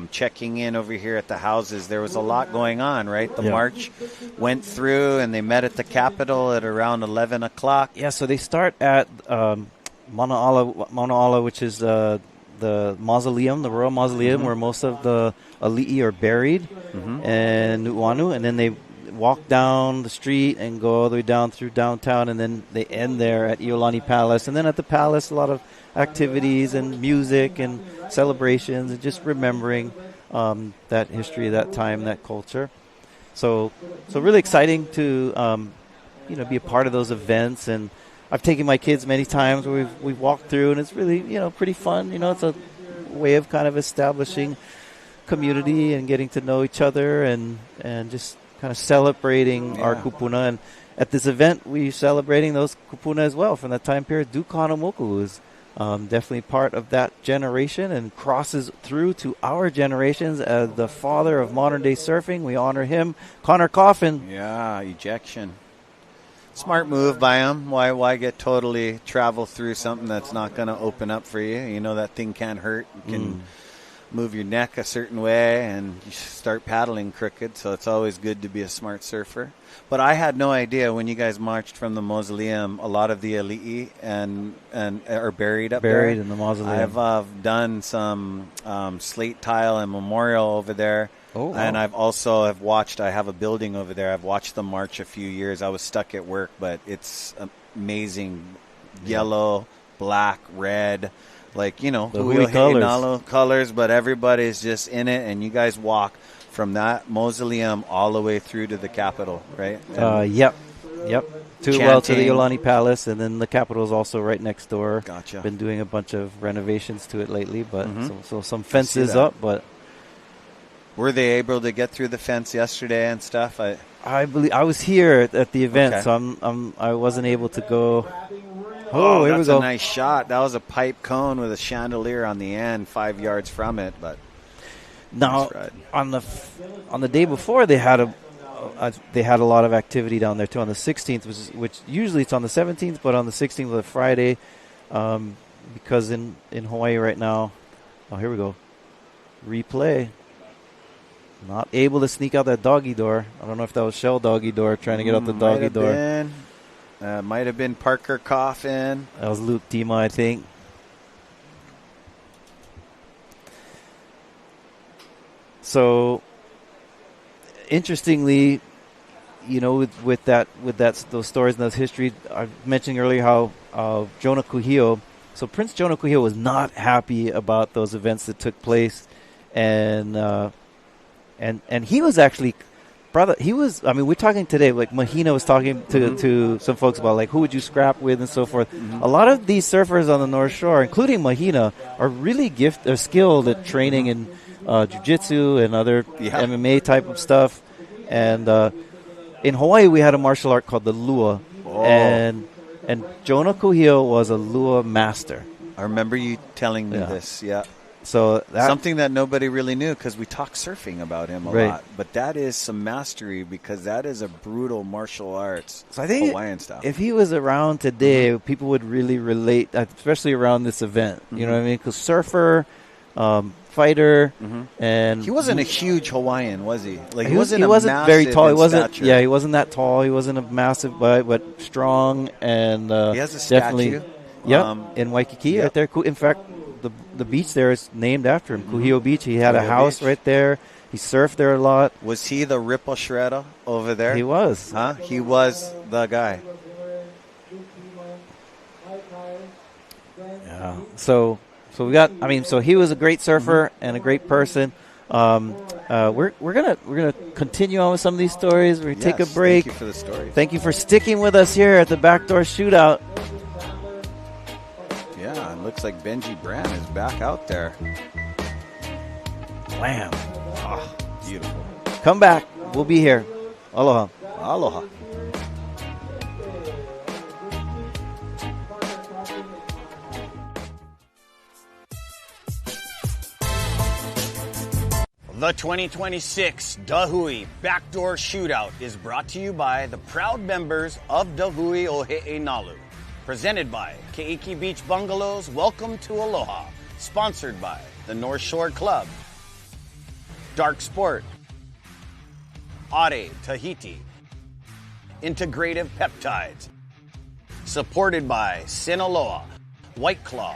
checking in over here at the houses, there was a lot going on, right? The march went through, and they met at the Capitol at around 11 o'clock. Yeah, so they start at Mauna Ala, which is the mausoleum, the royal mausoleum, where most of the ali'i are buried, and Nu'uanu, and then they walk down the street and go all the way down through downtown, and then they end there at Iolani Palace. And then at the palace, a lot of activities and music and celebrations and just remembering that history, that time, that culture. So really exciting to be a part of those events. And I've taken my kids many times where we've walked through, and it's really, pretty fun. It's a way of kind of establishing community and getting to know each other and just kind of celebrating our kupuna. And at this event, we're celebrating those kupuna as well from that time period. Dukano Moku is definitely part of that generation and crosses through to our generations as the father of modern-day surfing. We honor him. Connor Coffin. Yeah, ejection. Smart move by him. Why travel through something that's not going to open up for you? You know that thing can't hurt. It can move your neck a certain way, and you start paddling crooked. So it's always good to be a smart surfer. But I had no idea when you guys marched from the mausoleum, a lot of the ali'i and are buried up there. Buried in the mausoleum. I've done some slate tile and memorial over there. Oh, wow. And I've also watched, I have a building over there. I've watched them march a few years. I was stuck at work, but it's amazing. Yellow, black, red, like, you know, the Hui colors, but everybody's just in it, and you guys walk from that mausoleum all the way through to the Capitol, right? Yep. To the Iolani Palace, and then the Capitol is also right next door. Gotcha. Been doing a bunch of renovations to it lately, but so some fences up, but... Were they able to get through the fence yesterday and stuff? I believe I was here at the event, okay. so I wasn't able to go. Oh, here we that's go. a nice shot. That was a pipe cone with a chandelier on the end, 5 yards from it. But now nice on the day before, they had a lot of activity down there too. On the 16th, which usually it's on the 17th, but on the 16th was a Friday, because in Hawaii right now. Oh, here we go. Replay. Not able to sneak out that doggy door. I don't know if that was Shell doggy door trying to get out the doggy door. Might have been Parker Coffin. That was Luke Tema, I think. So, interestingly, you know, with those stories and those history, I mentioned earlier how Jonah Kuhio. So Prince Jonah Kuhio was not happy about those events that took place, and he was actually, brother. He was. I mean, we're talking today. Like Mahina was talking to some folks about like who would you scrap with and so forth. A lot of these surfers on the North Shore, including Mahina, are really skilled at training in jiu-jitsu and other MMA type of stuff. And in Hawaii, we had a martial art called the Lua, and Jonah Kuhio was a Lua master. I remember you telling me this. Yeah. So something that nobody really knew, because we talk surfing about him a lot, but that is some mastery, because that is a brutal martial arts, so I think Hawaiian style. If he was around today, people would really relate, especially around this event. You know what I mean? Because surfer, fighter, and he wasn't a huge Hawaiian, was he? Like he wasn't very tall. He wasn't. Stature. Yeah, he wasn't that tall. He wasn't a massive, but strong, and he has a definitely. statue. In Waikiki, right there. In fact, the beach there is named after him, Kuhio Beach. He had a house right there. He surfed there a lot. Was he the ripple shredder over there? He was. Huh? He was the guy. Yeah. So we got. I mean, so he was a great surfer and a great person. We're gonna continue on with some of these stories. We're gonna take a break. Thank you for the story. Thank you for sticking with us here at the Backdoor Shootout. Yeah, it looks like Benji Brand is back out there. Blam. Oh, beautiful. Come back. We'll be here. Aloha. Aloha. The 2026 Hui Backdoor Shootout is brought to you by the proud members of Hui Ohe'enalu. Presented by Keiki Beach Bungalows, Welcome to Aloha. Sponsored by the North Shore Club, Dark Sport, Are Tahiti, Integrative Peptides. Supported by Sinaloa, White Claw,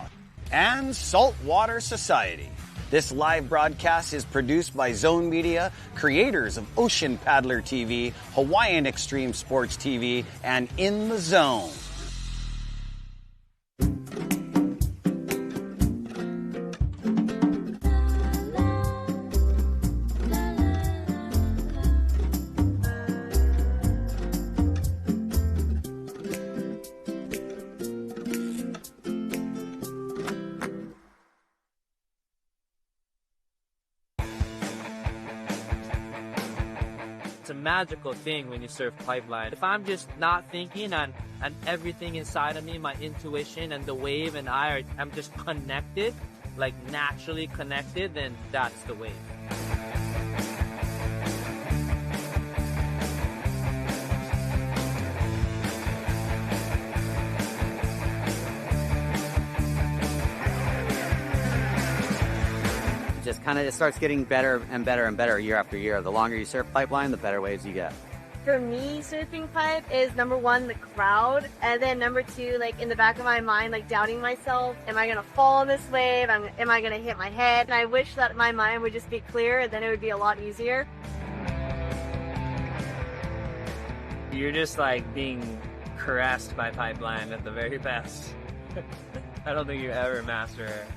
and Saltwater Society. This live broadcast is produced by Zone Media, creators of Ocean Paddler TV, Hawaiian Extreme Sports TV, and In the Zone. Magical thing when you surf pipeline. If I'm just not thinking and everything inside of me, my intuition and the wave and I'm just connected, like naturally connected, then that's the wave. just kind of it starts getting better and better and better year after year. The longer you surf pipeline, the better waves you get. For me, surfing pipe is number one, the crowd, and then number two, like in the back of my mind, like doubting myself. Am I gonna fall on this wave? Am I gonna hit my head? And I wish that my mind would just be clear, and then it would be a lot easier. You're just like being caressed by pipeline at the very best. I don't think you ever master it.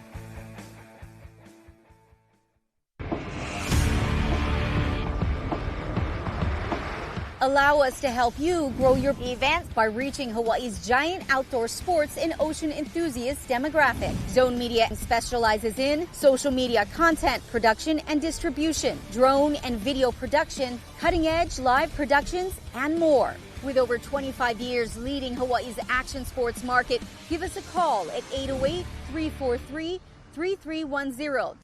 Allow us to help you grow your events by reaching Hawaii's giant outdoor sports and ocean enthusiast demographic. Zone Media specializes in social media content production and distribution, drone and video production, cutting-edge live productions, and more. With over 25 years leading Hawaii's action sports market, give us a call at 808-343-3310.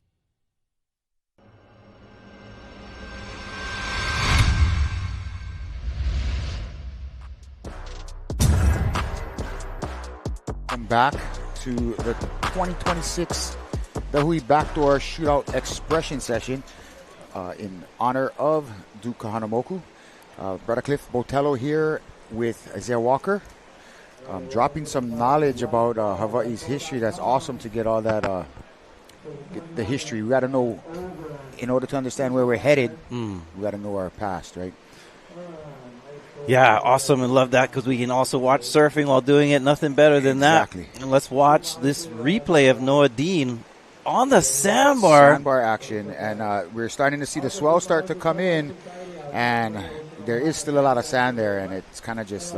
Welcome back to the 2026 the Hui Backdoor Shootout Expression Session in honor of Duke Kahanamoku. Brother Cliff Botello here with Isaiah Walker, dropping some knowledge about Hawaii's history. That's awesome to get all that, the history. We got to know, in order to understand where we're headed, we got to know our past, right? Yeah, awesome, and love that because we can also watch surfing while doing it. Nothing better than that. And let's watch this replay of Noah Deane on the sandbar. Sandbar action, and we're starting to see the swell start to come in, and there is still a lot of sand there, and it's kind of just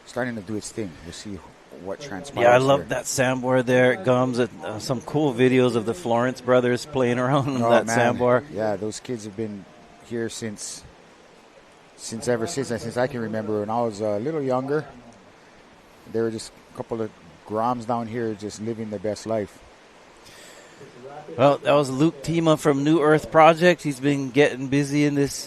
starting to do its thing. We'll see what transpires. Yeah, I love that sandbar there. It comes some cool videos of the Florence brothers playing around on that sandbar. Yeah, those kids have been here since I can remember. When I was a little younger, they were just a couple of groms down here just living their best life. Well, that was Luke Tema from New Earth Project. He's been getting busy in this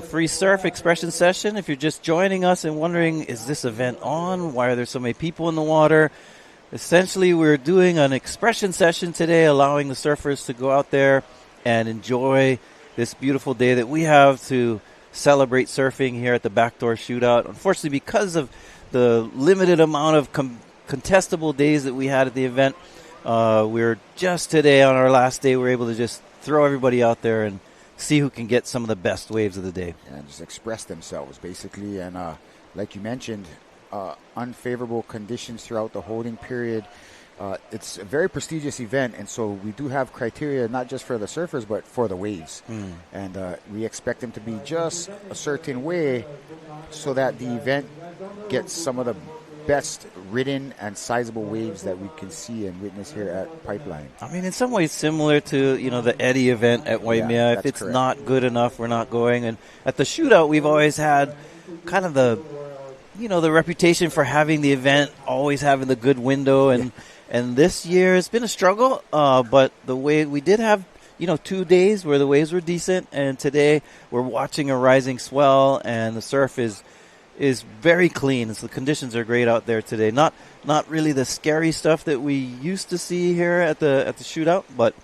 free surf expression session. If you're just joining us and wondering, is this event on? Why are there so many people in the water? Essentially, we're doing an expression session today, allowing the surfers to go out there and enjoy this beautiful day that we have to celebrate surfing here at the Backdoor Shootout. Unfortunately, because of the limited amount of contestable days that we had at the event, we're just today on our last day, we're able to just throw everybody out there and see who can get some of the best waves of the day. And just express themselves, basically. And like you mentioned, unfavorable conditions throughout the holding period. It's a very prestigious event, and so we do have criteria not just for the surfers but for the waves. And we expect them to be just a certain way so that the event gets some of the best ridden and sizable waves that we can see and witness here at Pipeline. I mean, in some ways similar to, the Eddie event at Waimea. Yeah, if it's correct. not good enough, we're not going. And at the Shootout, we've always had kind of the reputation for having the event, always having the good window. And this year it's been a struggle, but the way we did have, 2 days where the waves were decent, and today we're watching a rising swell, and the surf is very clean. So the conditions are great out there today. Not really the scary stuff that we used to see here at the Shootout, but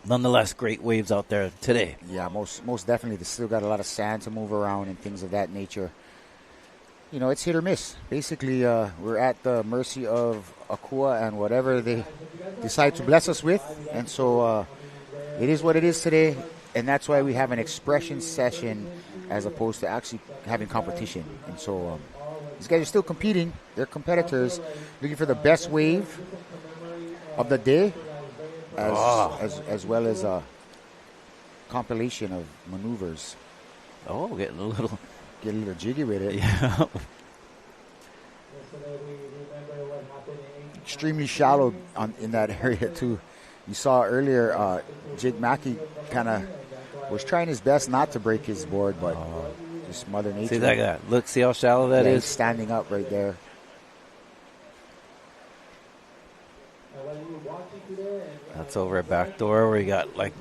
nonetheless, great waves out there today. Yeah, most definitely. They still got a lot of sand to move around and things of that nature. It's hit or miss. Basically, we're at the mercy of Akua and whatever they decide to bless us with. And so it is what it is today. And that's why we have an expression session as opposed to actually having competition. And so these guys are still competing. They're competitors looking for the best wave of the day as well as a compilation of maneuvers. Oh, getting a little jiggy with it. Yeah. Extremely shallow in that area too. You saw earlier, Jake Maki kind of was trying his best not to break his board, but just Mother Nature. See that guy? Look, see how shallow that is? He's standing up right there. That's over at Backdoor where you got like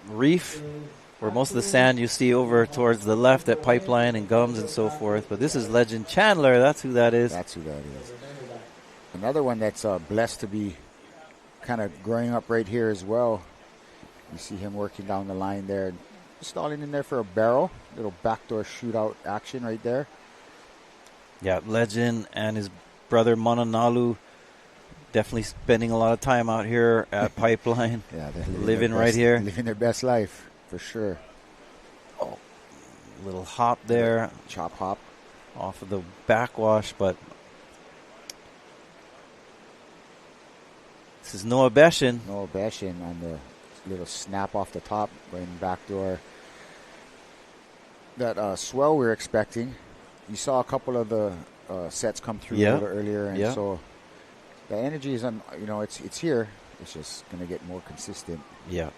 reef, where most of the sand you see over towards the left at Pipeline and Gums and so forth. But this is Legend Chandler. That's who that is. That's who that is. Another one that's blessed to be kind of growing up right here as well. You see him working down the line there, stalling in there for a barrel. Little backdoor shootout action right there. Yeah, Legend and his brother Mananalu definitely spending a lot of time out here at Pipeline. Yeah, they're living right here. Living their best life, for sure. Oh, little hop there. Chop hop. Off of the backwash, but this is Noah Beshin. Noah Beshin on the little snap off the top, going backdoor. That swell we're expecting. You saw a couple of the sets come through a little earlier, and so the energy is on. You know, it's here. It's just going to get more consistent. Yeah.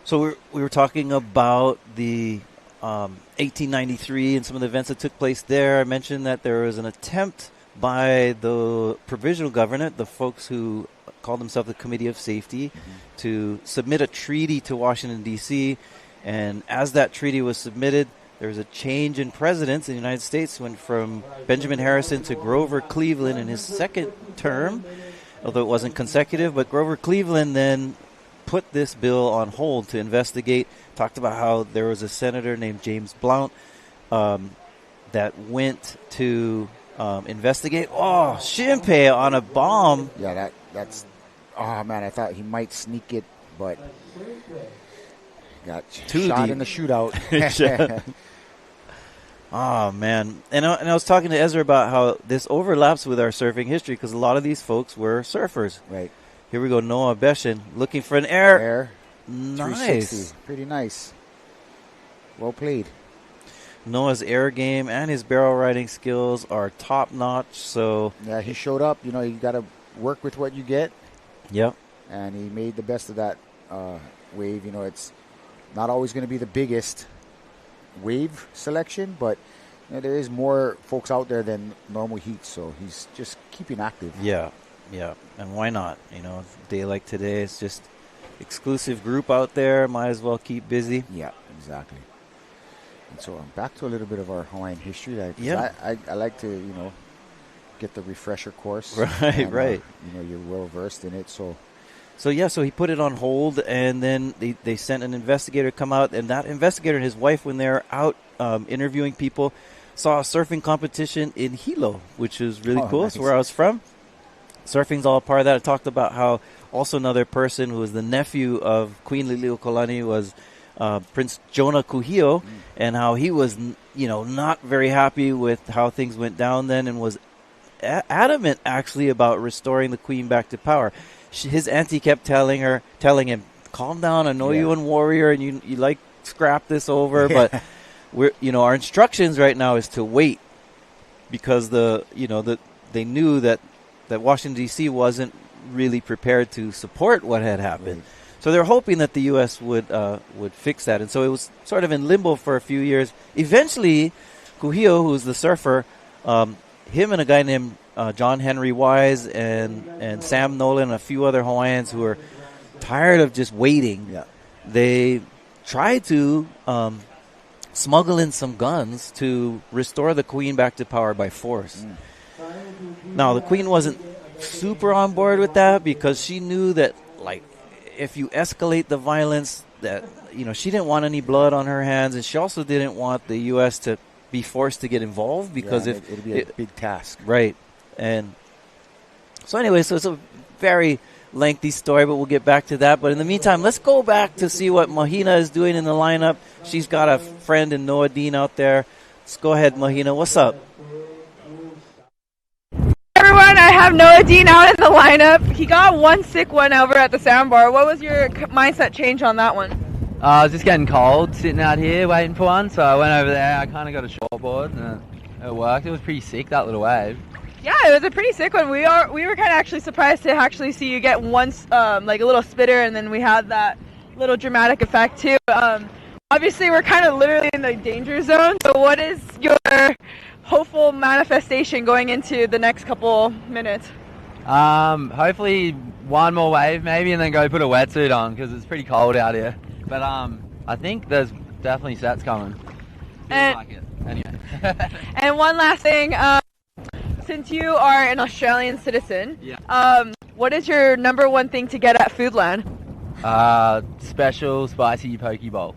So we were talking about the 1893 and some of the events that took place there. I mentioned that there was an attempt by the provisional government, the folks who called themselves the Committee of Safety, to submit a treaty to Washington, D.C., and as that treaty was submitted, there was a change in presidents in the United States. Went from Benjamin Harrison to Grover Cleveland in his second term, although it wasn't consecutive. But Grover Cleveland then put this bill on hold to investigate. Talked about how there was a senator named James Blount that went to investigate. Oh, Shinpei on a bomb. Yeah, that's. Oh man, I thought he might sneak it, but got shot in the shootout. Oh, man. And I was talking to Ezra about how this overlaps with our surfing history because a lot of these folks were surfers. Right. Here we go, Noah Beshin looking for an air. Air. Nice. Pretty nice. Well played. Noah's air game and his barrel riding skills are top-notch. So yeah, he showed up. You know, you got to work with what you get. Yep. And he made the best of that wave. You know, it's not always going to be the biggest wave selection, but you know, there is more folks out there than normal heat, so he's just keeping active. Yeah, and why not? You know, a day like today, it's just exclusive group out there. Might as well keep busy. Yeah, exactly. And so back to a little bit of our Hawaiian history. I like to, you know, get the refresher course. Right. You know, you're well versed in it, so he put it on hold, and then they sent an investigator to come out, and that investigator and his wife, when they're out interviewing people, saw a surfing competition in Hilo, which is really cool. Nice. It's where I was from. Surfing's all a part of that. I talked about how also another person who was the nephew of Queen Liliuokalani was Prince Jonah Kuhio, and how he was, you know, not very happy with how things went down then, and was adamant actually about restoring the Queen back to power. His auntie kept telling him, calm down, I know you and Warrior and you like scrap this over, but our instructions right now is to wait, because they knew that Washington D.C. wasn't really prepared to support what had happened. Right. So they're hoping that the U.S. would fix that. And so it was sort of in limbo for a few years. Eventually, Kuhio, who's the surfer, him and a guy named John Henry Wise and Sam Nolan and a few other Hawaiians who were tired of just waiting. Yeah. They tried to smuggle in some guns to restore the Queen back to power by force. Now, the Queen wasn't super on board with that because she knew that, like, if you escalate the violence, that, you know, she didn't want any blood on her hands, and she also didn't want the U.S. to be forced to get involved because it'd be a big task. Right. And so anyway, so it's a very lengthy story, but we'll get back to that. But in the meantime, let's go back to see what Mahina is doing in the lineup. She's got a friend in Noah Deane out there. Let's go ahead, Mahina. What's up? Everyone, I have Noah Deane out in the lineup. He got one sick one over at the sandbar. What was your mindset change on that one? I was just getting cold sitting out here waiting for one, so I went over there. I kind of got a shortboard and it worked. It was pretty sick, that little wave. Yeah, it was a pretty sick one. We were kind of actually surprised to actually see you get one, like a little spitter, and then we had that little dramatic effect too. Obviously, we're kind of literally in the danger zone. So what is your hopeful manifestation going into the next couple minutes? Hopefully one more wave maybe, and then go put a wetsuit on because it's pretty cold out here. But I think there's definitely sets coming. And, like it. Anyway. And one last thing, since you are an Australian citizen, what is your number one thing to get at Foodland? Special spicy poke bowl.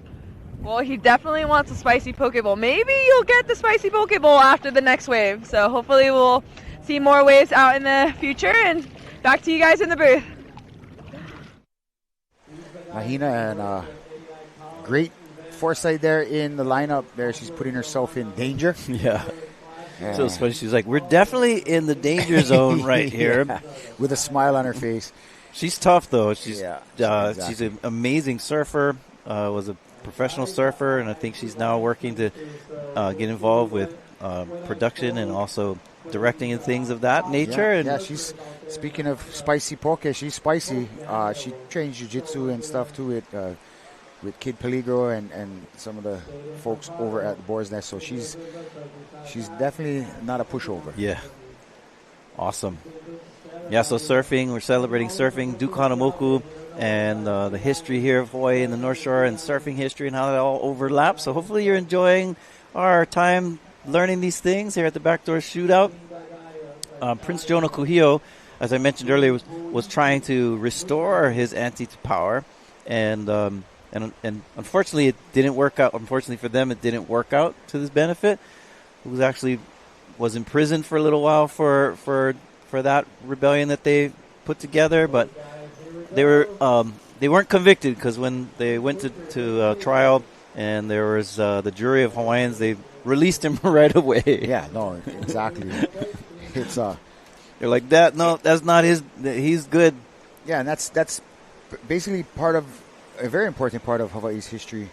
Well, he definitely wants a spicy poke bowl. Maybe you'll get the spicy poke bowl after the next wave. So hopefully we'll see more waves out in the future. And back to you guys in the booth. Mahina and great foresight there in the lineup. There, she's putting herself in danger. Yeah. So it's funny. She's like, we're definitely in the danger zone right here. Yeah. With a smile on her face. She's tough, though. She's exactly. She's an amazing surfer. Was a professional surfer, and I think she's now working to get involved with production and also directing and things of that nature. Yeah, she's speaking of spicy poke. She's spicy. She trains jiu-jitsu and stuff too with Kid Peligro and some of the folks over at the Boar's Nest. So she's definitely not a pushover. Yeah, awesome. Yeah, so surfing, we're celebrating surfing, Dukanamoku, and the history here of Hawaii and the North Shore and surfing history and how that all overlaps. So hopefully you're enjoying our time learning these things here at the Backdoor Shootout. Prince Jonah Kuhio, as I mentioned earlier, was trying to restore his ante to power, and unfortunately it didn't work out. Unfortunately for them, it didn't work out to his benefit. He was imprisoned for a little while for that rebellion that they put together, but they weren't convicted, because when they went to trial and there was the jury of Hawaiians, they released him right away. Yeah, no, exactly. It's they're like that. No, that's not his. He's good. Yeah, and that's basically a very important part of Hawaii's history,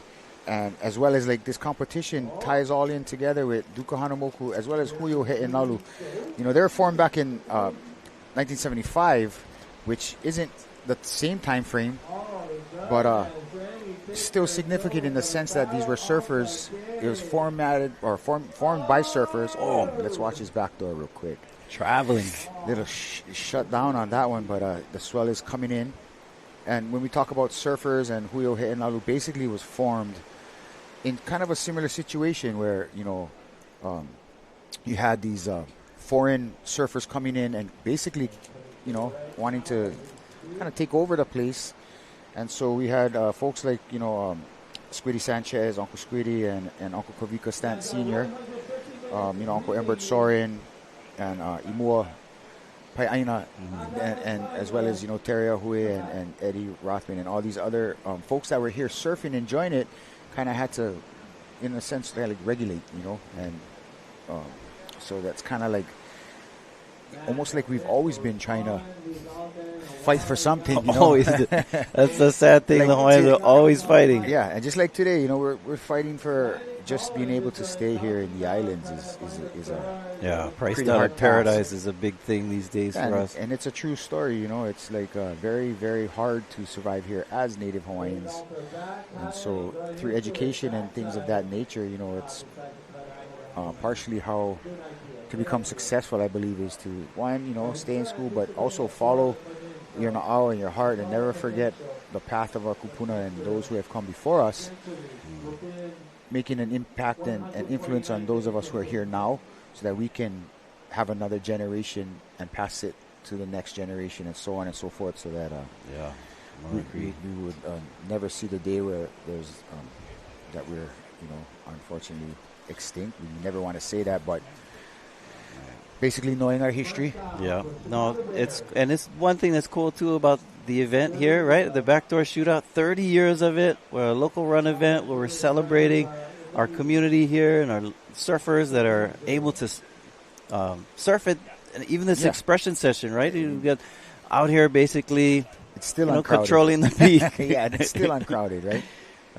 and as well as like this competition ties all in together with Duka Hanamoku as well as Huio He'enalu. You know, they were formed back in 1975, which isn't the same time frame, but still significant in the sense that these were surfers. It was formed by surfers. Oh, let's watch his backdoor real quick. Traveling. Little shut down on that one, but the swell is coming in. And when we talk about surfers and Huio He'enalu, basically was formed in kind of a similar situation where, you know, you had these foreign surfers coming in and basically, you know, wanting to kind of take over the place. And so we had folks like, you know, Squiddy Sanchez, Uncle Squiddy, and Uncle Kavika Stant Sr., you know, Uncle Embert Sorin, and Imua Pai'aina, and as well as, you know, Teria Hui and Eddie Rothman and all these other folks that were here surfing, enjoying it, kind of had to, in a sense, like regulate, you know, and so that's kind of like almost like we've always been trying to fight for something, you know? Always. That's the sad thing. Like the Hawaiians are always fighting. Yeah, and just like today, you know, we're fighting for just being able to stay here in the islands is a priced out of paradise is a big thing these days for us. And it's a true story, you know. It's like very, very hard to survive here as Native Hawaiians. And so through education and things of that nature, you know, it's partially how to become successful, I believe, is to, one, you know, stay in school, but also follow your na'au and your heart, and never forget the path of our kupuna and those who have come before us, making an impact and influence on those of us who are here now, so that we can have another generation and pass it to the next generation, and so on and so forth, so that we would never see the day where there's that we're, you know, unfortunately extinct. We never want to say that, but basically knowing our history. Yeah. No, it's one thing that's cool too about the event here, right? The Backdoor Shootout, 30 years of it. We're a local run event where we're celebrating our community here and our surfers that are able to surf it. And even this expression session, right? You get out here basically, it's still controlling the peak. Yeah, and it's still uncrowded, right?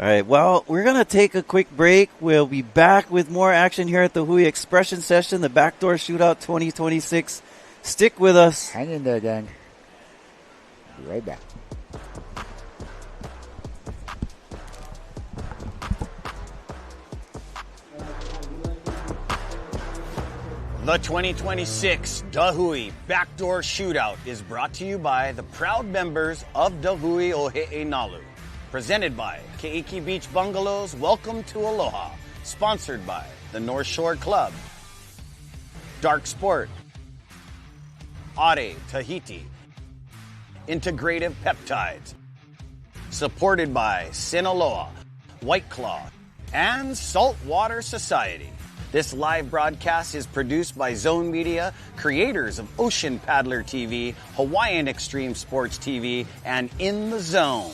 All right, well, we're going to take a quick break. We'll be back with more action here at the Hui Expression Session, the Backdoor Shootout 2026. Stick with us. Hang in there, gang. Be right back. The 2026 Hui Backdoor Shootout is brought to you by the proud members of Hui o He'enalu. Presented by Keiki Beach Bungalows, Welcome to Aloha. Sponsored by the North Shore Club, Dark Sport, Are Tahiti, integrative peptides. Supported by Sinaloa, White Claw, and Saltwater Society. This live broadcast is produced by Zone Media, creators of Ocean Paddler TV, Hawaiian Extreme Sports TV, and In the Zone.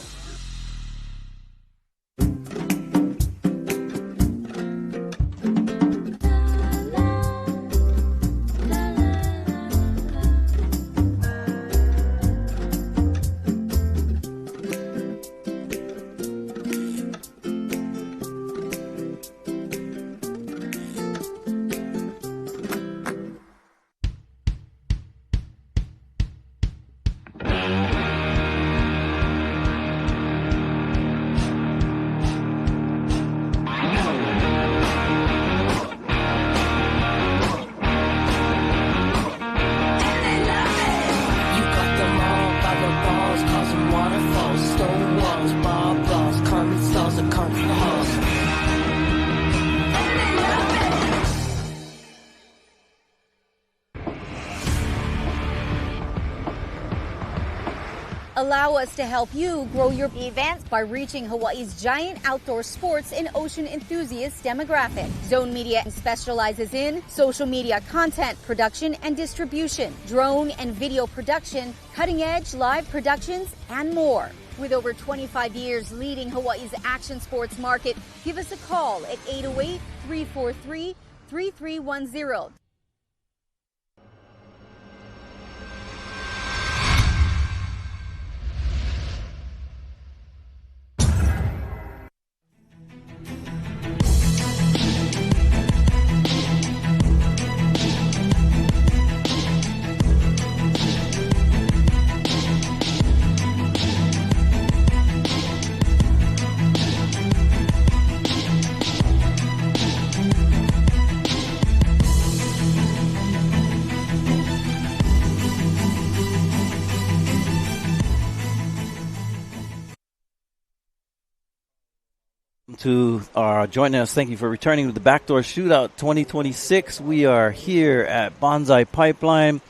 Allow us to help you grow your events by reaching Hawaii's giant outdoor sports and ocean enthusiast demographic. Zone Media specializes in social media content production and distribution, drone and video production, cutting-edge live productions, and more. With over 25 years leading Hawaii's action sports market, give us a call at 808-343-3310. To joining us, thank you for returning to the Backdoor Shootout 2026. We are here at Bonsai Pipeline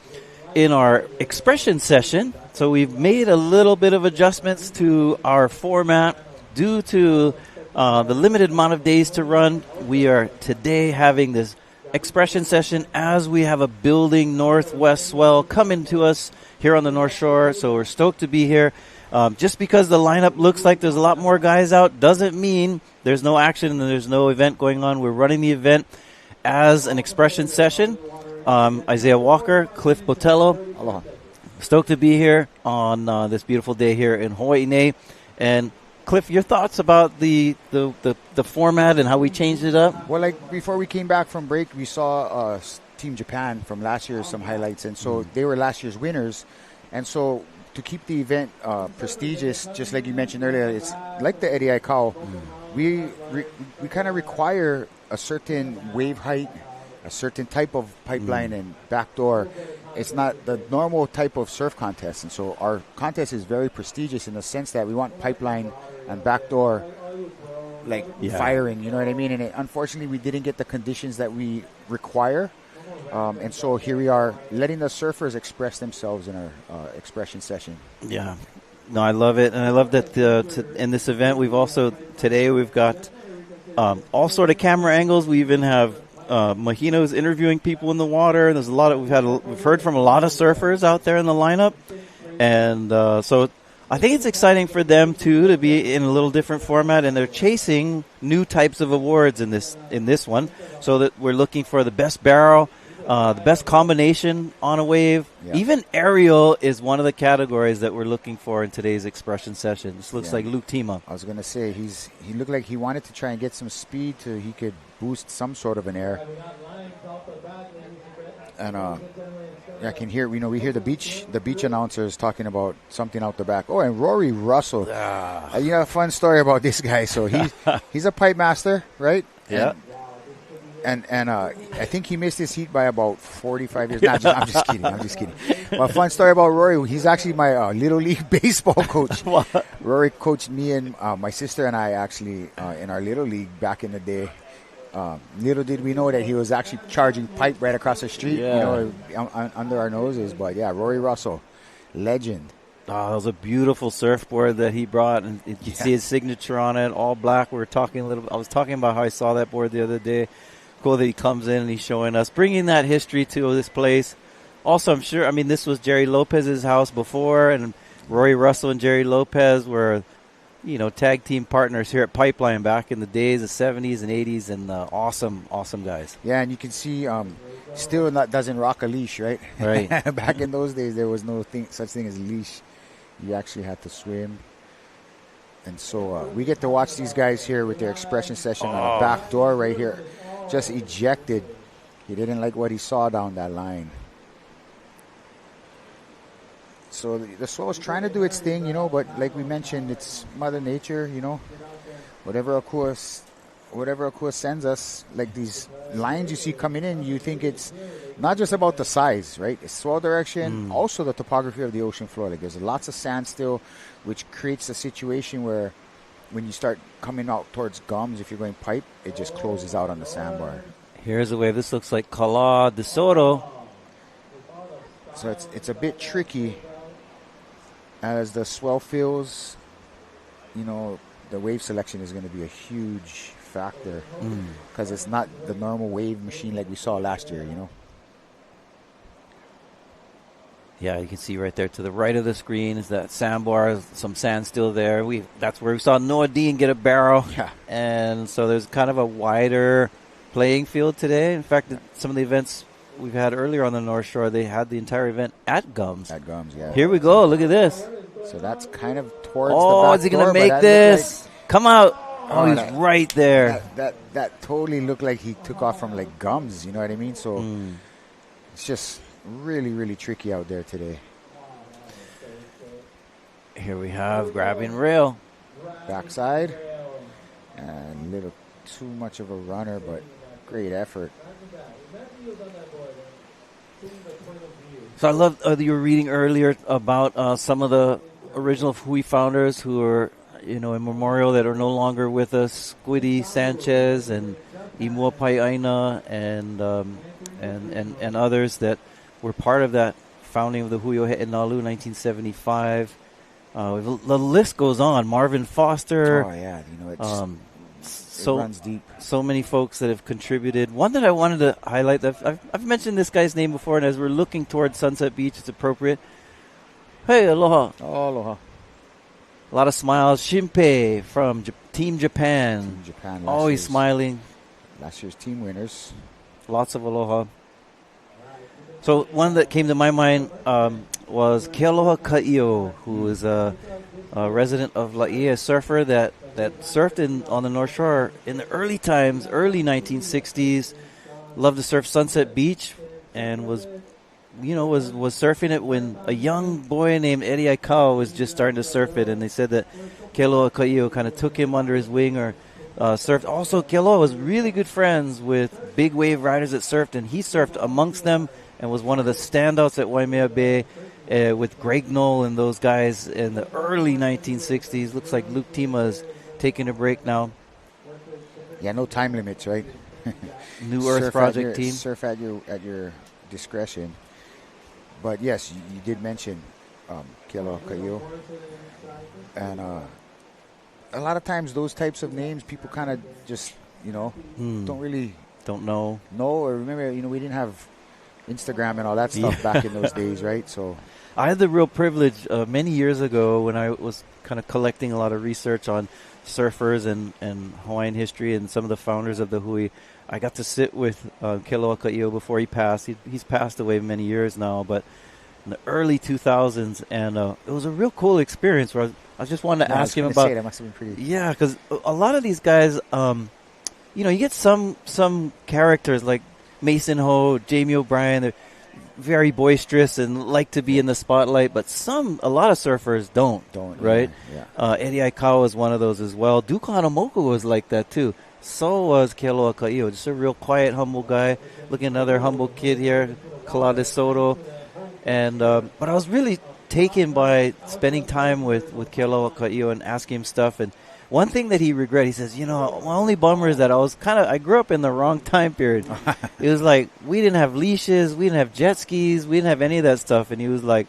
in our expression session. So we've made a little bit of adjustments to our format due to the limited amount of days to run. We are today having this expression session as we have a building northwest swell coming to us here on the North Shore. So we're stoked to be here. Just because the lineup looks like there's a lot more guys out doesn't mean there's no action and there's no event going on. We're running the event as an expression session. Isaiah Walker, Cliff Botello. Aloha. Stoked to be here on this beautiful day here in Hawaii. And Cliff, your thoughts about the format and how we changed it up? Well, like before we came back from break, we saw Team Japan from last year, some highlights. And so they were last year's winners. And so to keep the event prestigious, just like you mentioned earlier, it's like the Eddie Aikau. We kind of require a certain wave height, a certain type of pipeline and backdoor. It's not the normal type of surf contest. And so our contest is very prestigious in the sense that we want pipeline and backdoor firing, you know what I mean? And unfortunately, we didn't get the conditions that we require. And so here we are letting the surfers express themselves in our expression session. Yeah. No, I love it. And I love that in this event, we've got all sort of camera angles. We even have Mahino's interviewing people in the water. There's we've heard from a lot of surfers out there in the lineup. And so I think it's exciting for them too to be in a little different format, and they're chasing new types of awards in this one. So that we're looking for the best barrel, the best combination on a wave. Yeah. Even aerial is one of the categories that we're looking for in today's expression session. This looks like Luke Tema. I was going to say, he looked like he wanted to try and get some speed so he could boost some sort of an air. And I can hear, we hear the beach announcers talking about something out the back. Oh, and Rory Russell. A fun story about this guy. So he's a pipe master, right? Yeah. And I think he missed his heat by about 45 years. I'm just kidding. But fun story about Rory. He's actually my Little League baseball coach. Rory coached me and my sister and I actually in our Little League back in the day. Little did we know that he was actually charging pipe right across the street, under our noses. But yeah, Rory Russell, legend. Oh, it was a beautiful surfboard that he brought, and you can see his signature on it, all black. I was talking about how I saw that board the other day. Cool that he comes in and he's showing us, bringing that history to this place. Also, I'm sure, this was Jerry Lopez's house before, and Roy Russell and Jerry Lopez were, tag team partners here at Pipeline back in the days, the 70s and 80s, and awesome guys. Yeah, and you can see still doesn't rock a leash, right? Right. Back in those days, there was no such thing as a leash. You actually had to swim. And so we get to watch these guys here with their expression session on a back door right here. Just ejected. He didn't like what he saw down that line. So the swell is trying to do its thing, but like we mentioned, it's Mother Nature, Whatever Akua sends us, like these lines you see coming in, you think it's not just about the size, right? It's swell direction, also the topography of the ocean floor. Like there's lots of sand still, which creates a situation where when you start coming out towards gums, if you're going pipe, it just closes out on the sandbar. Here's a wave. This looks like Cala de Soto. So it's a bit tricky as the swell feels, the wave selection is going to be a huge factor because it's not the normal wave machine like we saw last year, Yeah, you can see right there to the right of the screen is that sandbar, some sand still there. That's where we saw Noah Deane get a barrel. Yeah. And so there's kind of a wider playing field today. In fact, some of the events we've had earlier on the North Shore, they had the entire event at Gums. At Gums, yeah. Here we go. Look at this. So that's kind of towards the back door. Is he going to make this? Come out. Oh, he's right there. That totally looked like he took off from like Gums, you know what I mean? So it's just really, really tricky out there today. Here we have grabbing rail. Backside. And a little too much of a runner, but great effort. So I love you were reading earlier about some of the original Hui founders who are, in memorial that are no longer with us. Squiddy Sanchez and Imuapai Aina and others that were part of that founding of the Hui He'enalu 1975. The list goes on. Marvin Foster. Oh, yeah. It runs deep. So many folks that have contributed. One that I wanted to highlight, I've mentioned this guy's name before, and as we're looking towards Sunset Beach, it's appropriate. Hey, aloha. Oh, aloha. A lot of smiles. Shinpei from Team Japan. Team Japan. Always smiling. Last year's team winners. Lots of aloha. So one that came to my mind was Kealoha Ka'io, who is a resident of Laie, a surfer that surfed on the North Shore in the early times, early 1960s. Loved to surf Sunset Beach and was surfing it when a young boy named Eddie Aikau was just starting to surf it, and they said that Kealoha Ka'io kind of took him under his wing or surfed. Also, Kealoha was really good friends with big wave riders that surfed, and he surfed amongst them and was one of the standouts at Waimea Bay with Greg Knoll and those guys in the early 1960s. Looks like Luke Tema is taking a break now. Yeah, no time limits, right? New Earth Project team. Surf at your discretion. But yes, you did mention Kealoha Ka'io. And a lot of times those types of names, people kind of just, don't know. Or remember, we didn't have Instagram and all that stuff back in those days, right? So I had the real privilege many years ago when I was kind of collecting a lot of research on surfers and Hawaiian history and some of the founders of the Hui. I got to sit with Kealoha Ka'io before he passed. He's passed away many years now, but in the early 2000s, and it was a real cool experience where I just wanted to ask him about. That must have been pretty. Yeah, because a lot of these guys, you get some characters like Mason Ho, Jamie O'Brien. They're very boisterous and like to be in the spotlight, but a lot of surfers don't, right? Yeah. Eddie Aikau is one of those as well. Duke Hanamoku was like that too. So was Kealoha Ka'io, just a real quiet, humble guy. Look at another humble kid here, Kala de Soto. And but I was really taken by spending time with Kealoha Ka'io and asking him stuff. And one thing that he regretted, he says, my only bummer is that I grew up in the wrong time period. It was like we didn't have leashes, we didn't have jet skis, we didn't have any of that stuff. And he was like,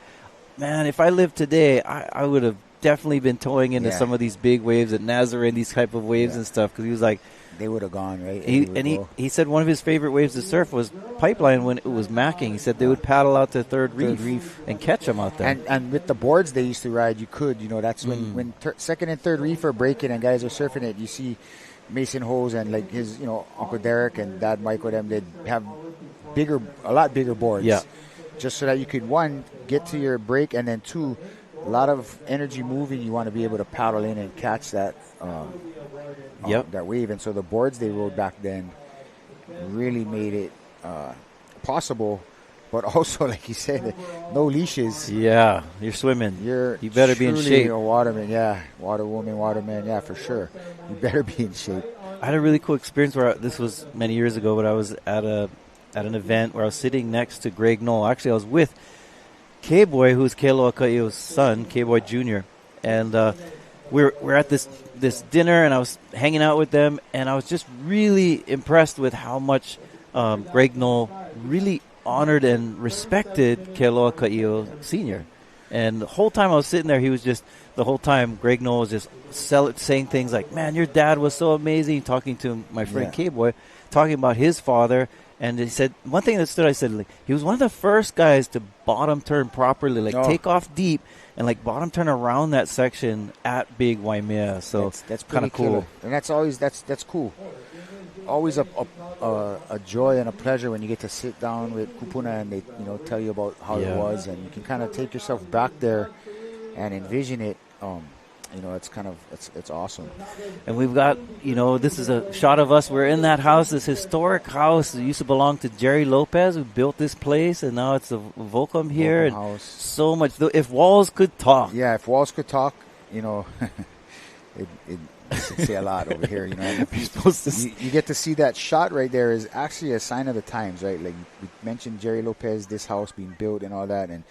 man, if I lived today, I would have definitely been towing into some of these big waves at Nazarene, these type of waves and stuff, because he was like, they would have gone, right? He said one of his favorite waves to surf was Pipeline when it was macking. He said they would paddle out to third reef and catch them out there. And with the boards they used to ride, you could, that's when second and third reef are breaking and guys are surfing it, you see Mason Hose and like his, Uncle Derek and Dad Michael, they'd have a lot bigger boards. Yeah. Just so that you could, one, get to your break, and then two, a lot of energy moving, you want to be able to paddle in and catch that that wave. And so the boards they rode back then really made it possible, but also, like you said, no leashes. Yeah, you're swimming. You better be in shape. A waterman, waterman, for sure. You better be in shape. I had a really cool experience where this was many years ago, but I was at an event where I was sitting next to Greg Knoll. Actually, I was with K-Boy, who's Keloa Ka'io's son, K-Boy Jr., and we're at this dinner, and I was hanging out with them, and I was just really impressed with how much Greg Knoll really honored and respected Keloa Ka'io Sr. And the whole time I was sitting there, he was just, the whole time, Greg Knoll was just saying things like, man, your dad was so amazing, talking to my friend K-Boy, talking about his father. And he said, one thing that stood, I said, like, he was one of the first guys to bottom turn properly, take off deep and bottom turn around that section at Big Waimea. So that's kind of cool. Killer. And that's always, that's cool. Always a joy and a pleasure when you get to sit down with Kupuna and they, tell you about how it was, and you can kind of take yourself back there and envision it. It's kind of, it's awesome. And we've got, this is a shot of us. We're in that house, this historic house. It used to belong to Jerry Lopez, who built this place, and now it's a VOLCOM here. VOLCOM house. So much. If walls could talk. Yeah, if walls could talk, it say a lot over here. You get to see that shot right there is actually a sign of the times, right? Like we mentioned Jerry Lopez, this house being built and all that, and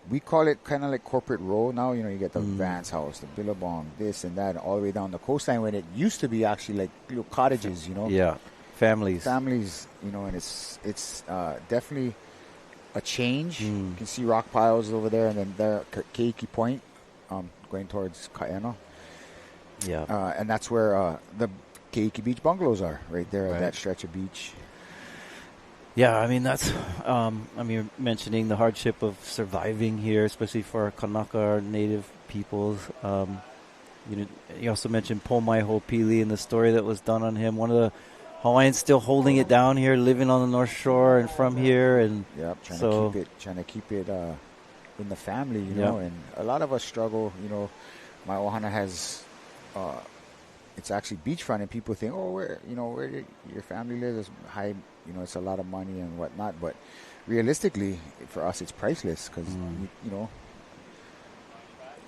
we call it kind of like corporate row now. You get the Vance house, the Billabong, this and that, all the way down the coastline when it used to be actually like little cottages, Yeah, families, and it's definitely a change. You can see rock piles over there, and then there, Keiki Point, going towards Kaena. Yeah. And that's where the Keiki Beach bungalows are, right there at that stretch of beach. Yeah, I mean, that's, mentioning the hardship of surviving here, especially for Kanaka, our native peoples. You also mentioned Pomai Hopili and the story that was done on him. One of the Hawaiians still holding it down here, living on the North Shore and from here. And trying to keep it in the family, and a lot of us struggle, my ohana has, it's actually beachfront, and people think, where did your family live? It's high, it's a lot of money and whatnot. But realistically, for us, it's priceless because,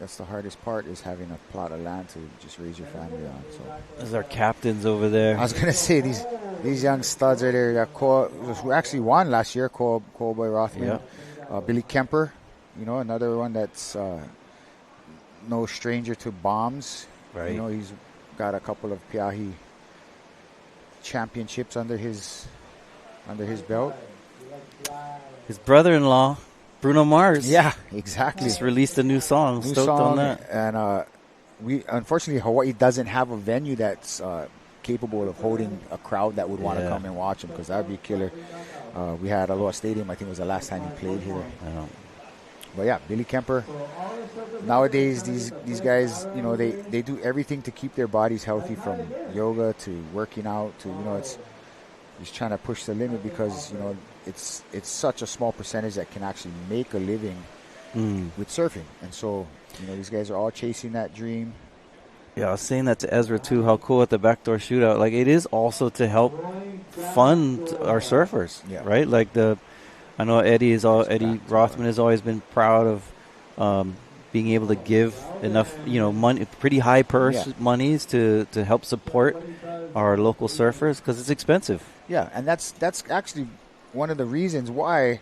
that's the hardest part, is having a plot of land to just raise your family on. So those are captains over there. I was gonna say these young studs right there. Who actually won last year, Cole Boy Rothman, Billy Kemper, another one that's no stranger to bombs. Right. He's got a couple of Piahi championships under his belt. His brother-in-law, Bruno Mars. Yeah, exactly. Just released a new song. Stoked on that. And unfortunately, Hawaii doesn't have a venue that's capable of holding a crowd that would want to come and watch him, because that would be killer. We had Aloha Stadium. I think it was the last time he played here. But yeah, Billy Kemper. Nowadays, these guys, they do everything to keep their bodies healthy, from yoga to working out to, it's just trying to push the limit, because, it's such a small percentage that can actually make a living with surfing. And so, these guys are all chasing that dream. Yeah, I was saying that to Ezra too, how cool at the Backdoor Shootout. Like, it is also to help fund our surfers, right? Like I know Eddie Rothman has always been proud of being able to give enough, money, pretty high purse monies to help support our local surfers, because it's expensive. Yeah, and that's actually one of the reasons why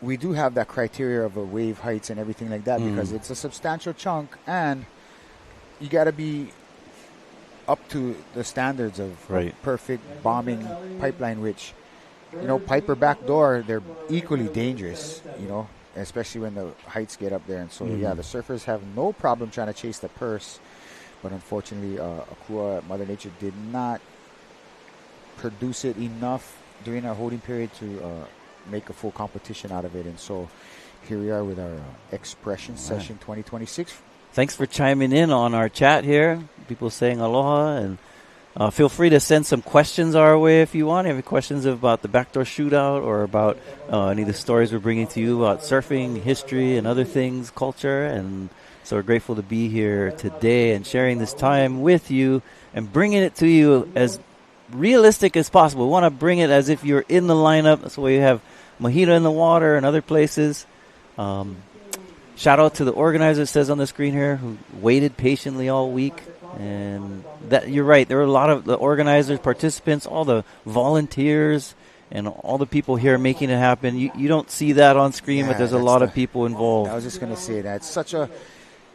we do have that criteria of wave heights and everything like that, because it's a substantial chunk, and you got to be up to the standards of perfect bombing pipeline, which, Pipe or Backdoor, they're equally dangerous, especially when the heights get up there. And so, yeah, the surfers have no problem trying to chase the purse. But unfortunately, Akua, Mother Nature, did not produce it enough during our holding period to make a full competition out of it. And so here we are with our Expression Session 2026. Thanks for chiming in on our chat here. People saying aloha, and feel free to send some questions our way if you want. If you have questions about the Backdoor Shootout or about any of the stories we're bringing to you about surfing, history, and other things, culture. And so we're grateful to be here today and sharing this time with you and bringing it to you as realistic as possible. We want to bring it as if you're in the lineup. That's why you have mojito in the water and other places. Shout out to the organizer, it says on the screen here, who waited patiently all week. And that you're right, there were a lot of the organizers, participants, all the volunteers, and all the people here making it happen. You don't see that on screen, but there's a lot of people involved. I was just going to say that. It's such a,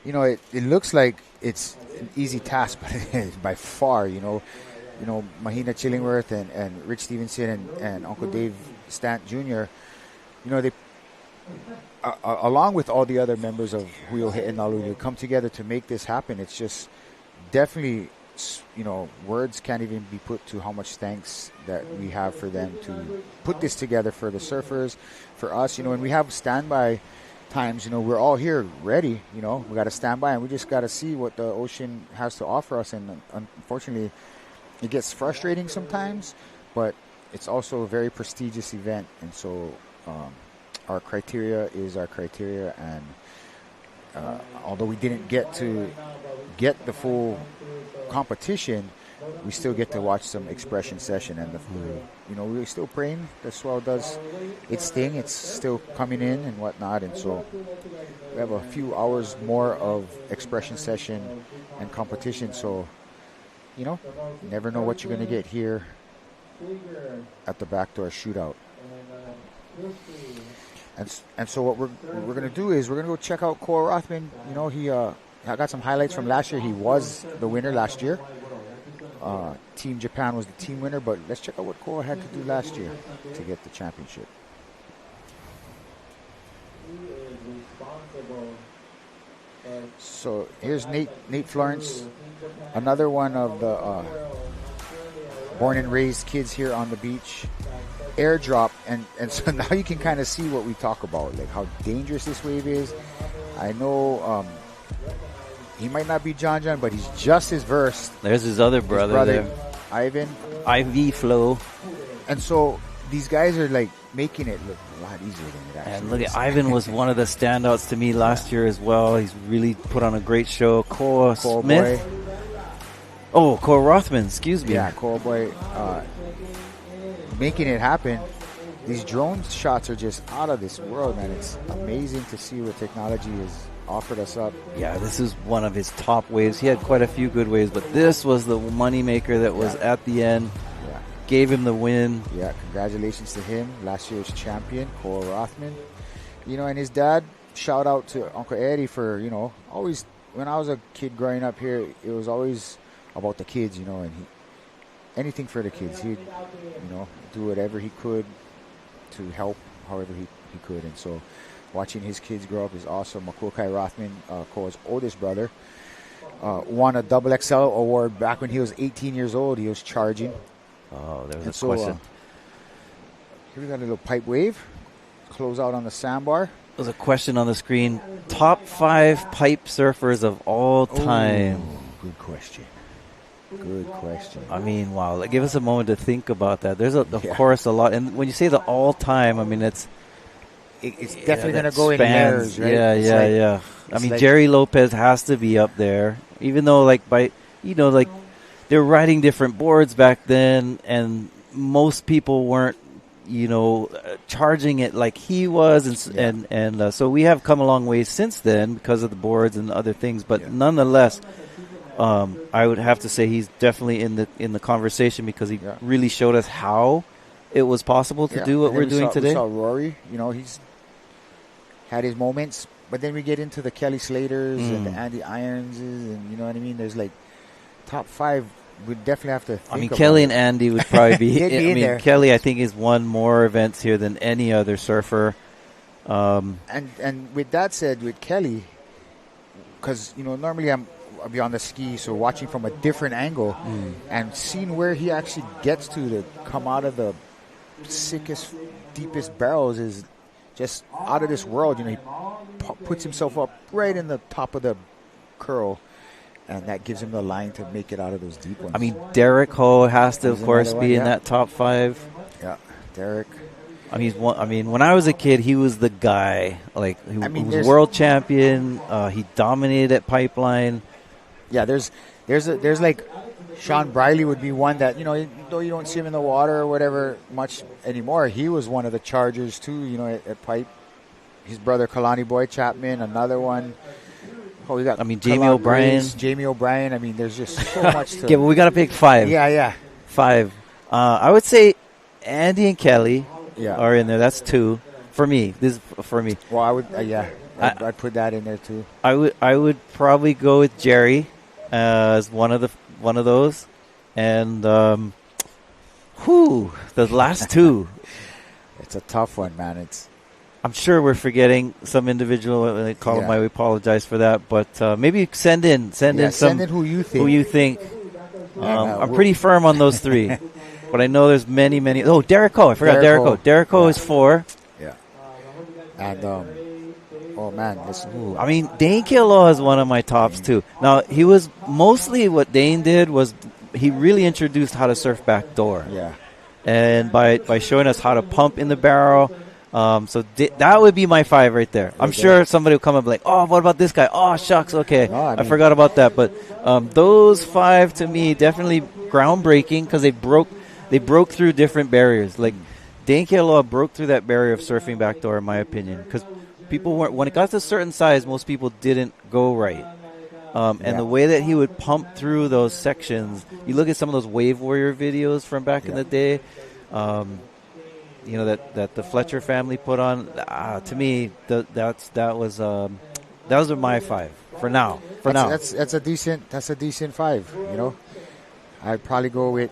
it looks like it's an easy task, but it is by far, Mahina Chillingworth and Rich Stevenson and Uncle Dave Stant Jr., they, along with all the other members of Hui Backdoor, to come together to make this happen. It's just definitely, words can't even be put to how much thanks that we have for them to put this together for the surfers, for us, and we have standby times, we're all here ready, we got to stand by and we just got to see what the ocean has to offer us. And unfortunately, it gets frustrating sometimes, but it's also a very prestigious event. And so our criteria is our criteria. And although we didn't get to get the full competition, we still get to watch some Expression Session. And, we're still praying the swell does its thing. It's still coming in and whatnot. And so we have a few hours more of Expression Session and competition. So, you never know what you're going to get here at the Backdoor Shootout. And so what we're going to do is we're going to go check out Cole Rothman. I got some highlights from last year. He was the winner last year. Team Japan was the team winner, but let's check out what Cole had to do last year to get the championship. So here's Nate Florence, another one of the born and raised kids here on the beach. Airdrop, and so now you can kind of see what we talk about, like how dangerous this wave is. I know he might not be John, but he's just as versed. There's his other brother there. Ivan. IV Flow. And so these guys are like making it look a lot easier than it actually And look is. at Ivan was one of the standouts to me last year as well. He's really put on a great show. Cole Smith. Boy. Oh, Cole Rothman, excuse me. Yeah, Cole Boy making it happen. These drone shots are just out of this world, man. It's amazing to see what technology has offered us up. Yeah, this is one of his top waves. He had quite a few good waves, but this was the money maker that was at the end. Yeah. Gave him the win. Yeah, congratulations to him, last year's champion, Cole Rothman. And his dad, shout out to Uncle Eddie for, always, when I was a kid growing up here, it was always about the kids, and anything for the kids. He'd, do whatever he could to help however he could. And so watching his kids grow up is awesome. Makukai Rothman, Cole's oldest brother, won a XXL award back when he was 18 years old. He was charging. Oh, there was a question. Here we got a little pipe wave. Close out on the sandbar. There's a question on the screen. Top 5 pipe surfers of all time. Oh, good question. Good question. I mean, wow. Give us a moment to think about that. There's, of course, a lot. And when you say the all-time, I mean, it's definitely going to go in layers, right? Yeah. I mean, Jerry Lopez has to be up there. Even though, they're riding different boards back then, and most people weren't, charging it like he was. And so we have come a long way since then because of the boards and other things. But nonetheless, I would have to say he's definitely in the conversation because he really showed us how it was possible to do what we're doing today. We saw Rory, he's had his moments, but then we get into the Kelly Slaters and the Andy Ironses, and you know what I mean? There's top 5. We'd definitely have to think Kelly and Andy would probably be. there. Kelly, I think, has won more events here than any other surfer. And with that said, with Kelly, because normally I'll be on the ski, so watching from a different angle and seeing where he actually gets to come out of the sickest, deepest barrels is just out of this world. He puts himself up right in the top of the curl, and that gives him the line to make it out of those deep ones. I mean, Derek Ho has to, of course, be in that top 5. Yeah, Derek. I mean, when I was a kid, he was the guy. Like, he was world champion. He dominated at Pipeline. Yeah, there's like Sean Briley would be one that though you don't see him in the water or whatever much anymore. He was one of the chargers too. At Pipe. His brother Kalani Boy Chapman, another one. Oh, we got. Jamie O'Brien. Jamie O'Brien. I mean, there's just so much to. Yeah, but we got to pick 5. Yeah. 5. I would say Andy and Kelly. Yeah. Are in there. That's 2 for me. This is for me. Well, I would. I'd put that in there too. I would probably go with Jerry as one of those, and the last 2. It's a tough one, man. I'm sure we're forgetting some individual. Call him. I apologize for that, but maybe send in who you think. I'm pretty firm on those 3. But I know there's many. Oh, Derek Ho. I forgot Derek Ho. Derek Ho is 4. Yeah. And, oh, man. Listen. I mean, Deane Kealoha is one of my tops, too. Now, he was mostly what Deane did was he really introduced how to surf backdoor. Yeah. And by showing us how to pump in the barrel. So that would be my 5 right there. I'm sure somebody will come up and be like, oh, what about this guy? Oh, shucks. Okay. No, I forgot about that. But those 5 to me definitely groundbreaking because they broke through different barriers. Like Deane Kealoha broke through that barrier of surfing backdoor, in my opinion, because people weren't. When it got to a certain size, most people didn't go right. And the way that he would pump through those sections, you look at some of those Wave Warrior videos from back in the day. That the Fletcher family put on. To me, that was my 5 for now. That's a decent 5. I'd probably go with.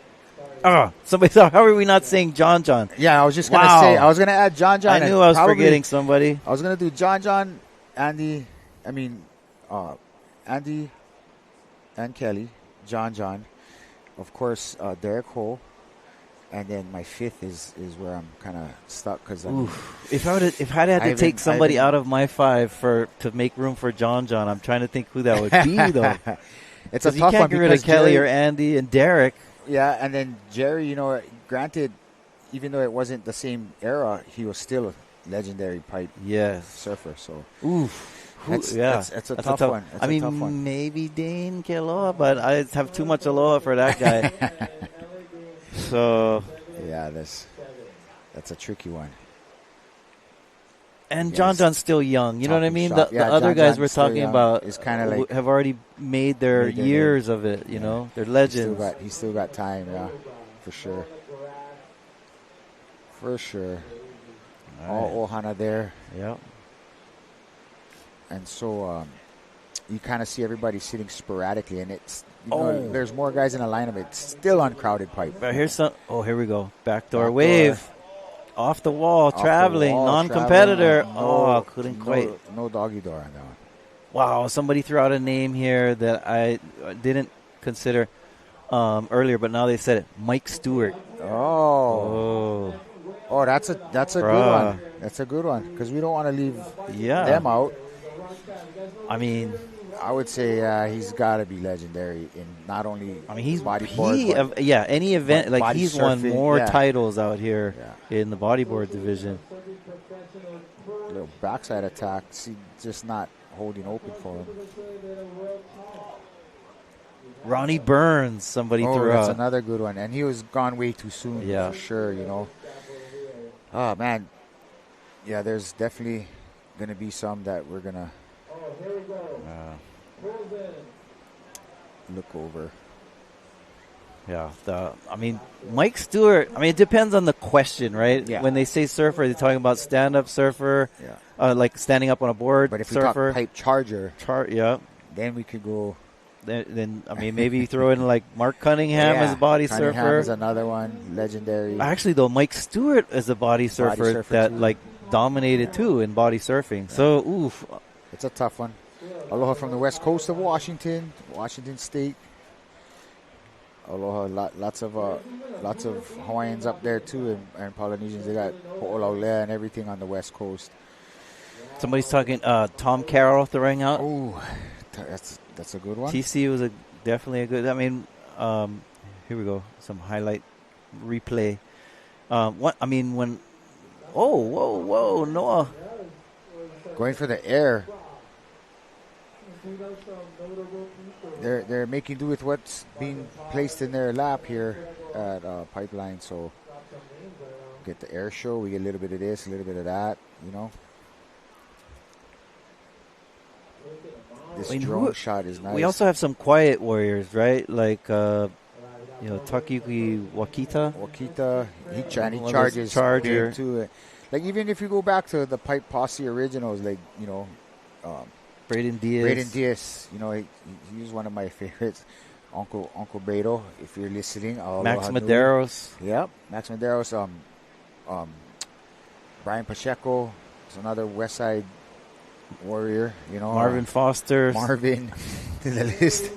Somebody thought, how are we not saying John? Yeah, I was just gonna say. I was gonna add John. I knew I was forgetting somebody. I was gonna do John, Andy. Andy and Kelly, John, of course, Derek Ho. And then my 5th is where I'm kind of stuck because if I had to take somebody out of my 5 to make room for John, I'm trying to think who that would be though. It's a tough one. You can't get rid of Kelly or Andy and Derek. Yeah, and then Jerry. Granted, even though it wasn't the same era, he was still a legendary pipe surfer. So that's a tough one. I mean, maybe Deane Kealoha, but I have too much aloha for that guy. So yeah, that's a tricky one. And John's still young. You know what I mean? The other guys we're talking about is kind of like have already made their years of it. You know, they're legends. He's still got time. Yeah, for sure. All Ohana there. Yeah. And so you kind of see everybody sitting sporadically, and it's. There's more guys in the lineup. It's still uncrowded pipe. But here's some. Oh, here we go. Backdoor wave. Off the wall, traveling, non-competitor. Couldn't quite. No doggy door on that one. Wow, somebody threw out a name here that I didn't consider earlier, but now they said it. Mike Stewart. Oh, that's a good one. That's a good one because we don't want to leave them out. I mean, I would say he's got to be legendary in not only. I mean, he's bodyboard. Any event like he's won more titles out here in the bodyboard division. Little backside attack, just not holding open for him. Ronnie Burns, somebody threw out. That's another good one, and he was gone way too soon. For sure. Oh man, there's definitely gonna be some that we're gonna. Look over. Yeah, Mike Stewart. I mean, it depends on the question, right? Yeah. When they say surfer, they're talking about stand-up surfer, like standing up on a board. But if surfer, we talk pipe charger, then we could go. Then I mean, maybe you throw in like Mark Cunningham as a body surfer. Is another one, legendary. Actually, though, Mike Stewart is a body surfer that like dominated too in body surfing. So, oof. It's a tough one. Aloha from the west coast of Washington State. Aloha, lots of Hawaiians up there too, and Polynesians. They got Ho'olaulea and everything on the west coast. Somebody's talking Tom Carroll throwing out. Oh, that's a good one. TC was definitely a good. I mean, here we go. Some highlight replay. When whoa, Noah going for the air. They're making do with what's being placed in their lap here at Pipeline. So get the air show. We get a little bit of this, a little bit of that. You know, this drone shot is nice. We also have some quiet warriors, right? Like Takiki Wakita. He charges big too. Like even if you go back to the Pipe Posse originals, like Braden Diaz. You know, he was one of my favorites. Uncle Beto, if you're listening. Max Medeiros. Yep, Max Medeiros. Brian Pacheco is another West Side warrior. You know, Marvin Foster. Marvin to the list.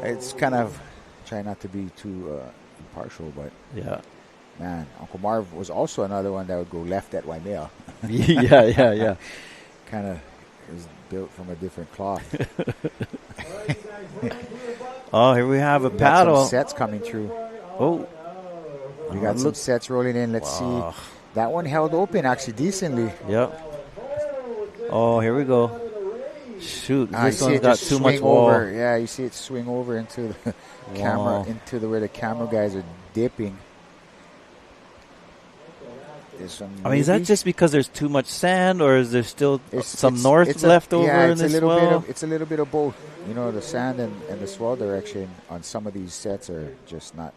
It's kind of try not to be too impartial, but yeah, man, Uncle Marv was also another one that would go left at Waimea. yeah. Kind of is built from a different cloth. Oh, here we have a we paddle. Got some sets coming through. Oh, we got some sets rolling in. Let's see. That one held open actually decently. Yep. Oh, here we go. Shoot, this one's got too much over. wall. Yeah, you see it swing over into the camera, into where the camera guys are dipping. Is that just because there's too much sand, or is there still some north left over in this swell? It's a little bit of both. You know, the sand and the swell direction on some of these sets are just not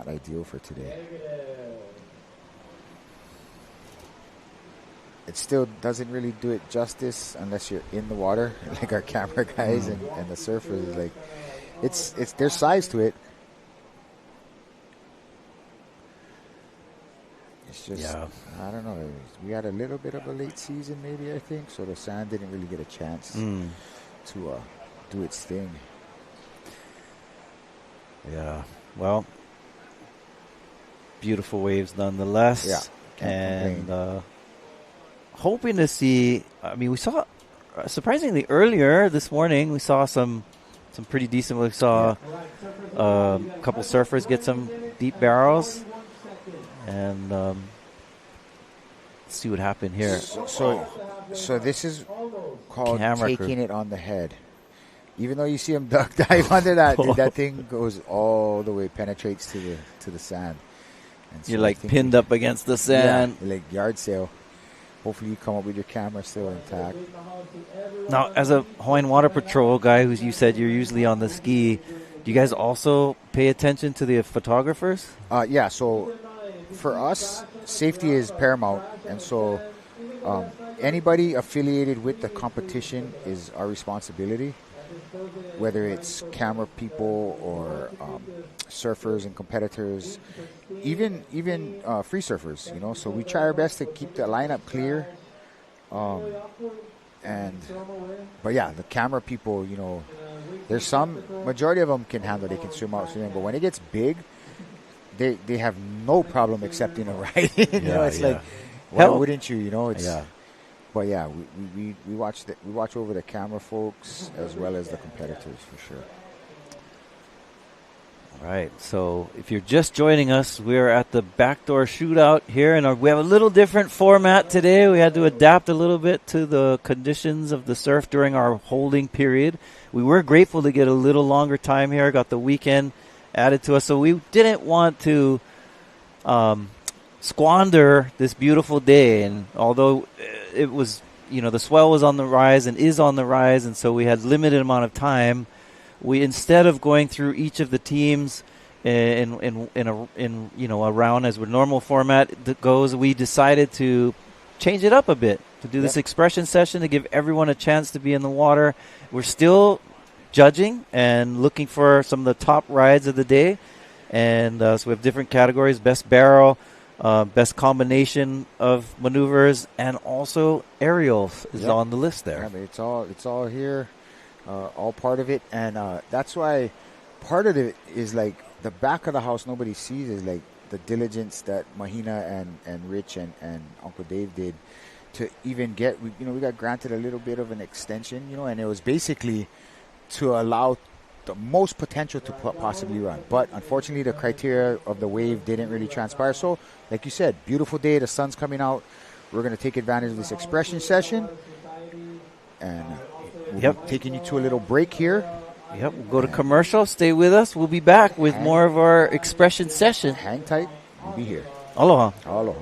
ideal for today. It still doesn't really do it justice unless you're in the water, like our camera guys and the surfers. Like, it's there's size to it. It's just, I don't know. We had a little bit of a late season, maybe, I think. So the sand didn't really get a chance to do its thing. Yeah. Well, beautiful waves nonetheless. Yeah. And hoping to see, we saw, surprisingly earlier this morning, we saw some pretty decent, we saw a couple surfers get some deep barrels. And let's see what happened here. So this is called taking it on the head. Even though you see him duck dive under that, dude, that thing goes all the way, penetrates to the sand. And so you're like pinned up against the sand. Yeah, like yard sail. Hopefully you come up with your camera still intact. Now, as a Hawaiian Water Patrol guy, you said you're usually on the ski, do you guys also pay attention to the photographers? Yeah, so for us, safety is paramount, and so anybody affiliated with the competition is our responsibility, whether it's camera people or surfers and competitors, even free surfers, you know. So we try our best to keep the lineup clear. But yeah, the camera people, you know, there's majority of them can handle, they can swim out, but when it gets big, they have no problem accepting a ride. You know, it's like, why wouldn't you? You know, it's. Yeah. But yeah, we watch over the camera folks as well as the competitors for sure. All right. So if you're just joining us, we're at the Backdoor Shootout here, and we have a little different format today. We had to adapt a little bit to the conditions of the surf during our holding period. We were grateful to get a little longer time here. Got the weekend added to us, so we didn't want to squander this beautiful day. And although it was, you know, the swell was on the rise and is on the rise, and so we had limited amount of time, we, instead of going through each of the teams in a round as with normal format that goes, we decided to change it up a bit, to do this expression session to give everyone a chance to be in the water. We're still judging and looking for some of the top rides of the day, and so we have different categories: best barrel, best combination of maneuvers, and also aerials is on the list there. Yeah, but it's all here, all part of it, and that's why part of it is like the back of the house nobody sees is like the diligence that Mahina and Rich and Uncle Dave did to even get, we got granted a little bit of an extension, and it was basically to allow the most potential to possibly run. But unfortunately, the criteria of the wave didn't really transpire. So, like you said, beautiful day, the sun's coming out. We're going to take advantage of this expression session. And we'll be taking you to a little break here. Yep, we'll go to commercial. Stay with us. We'll be back with more of our expression session. Hang tight. We'll be here. Aloha. Aloha.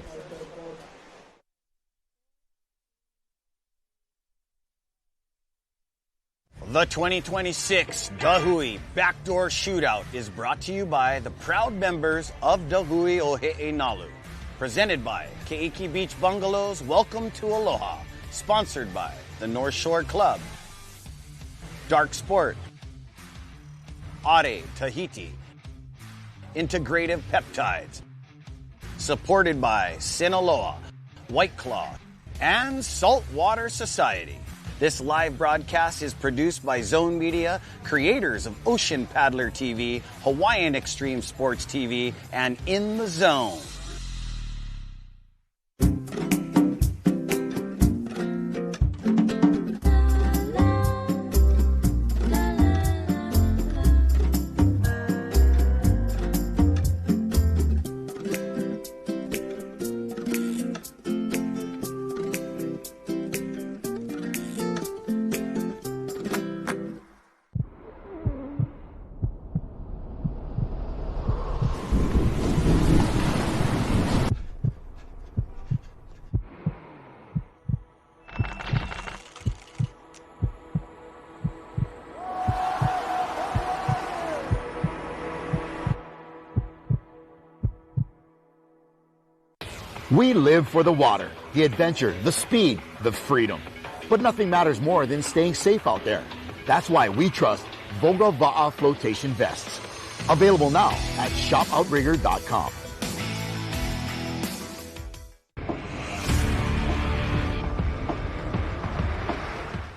The 2026 Hui Backdoor Shootout is brought to you by the proud members of Hui Nalu. Presented by Keiki Beach Bungalows, Welcome to Aloha. Sponsored by the North Shore Club, Dark Sport, Ade Tahiti, Integrative Peptides. Supported by Sinaloa, White Claw, and Saltwater Society. This live broadcast is produced by Zone Media, creators of Ocean Paddler TV, Hawaiian Extreme Sports TV, and In the Zone. We live for the water, the adventure, the speed, the freedom. But nothing matters more than staying safe out there. That's why we trust Voga Va'a flotation vests. Available now at shopoutrigger.com.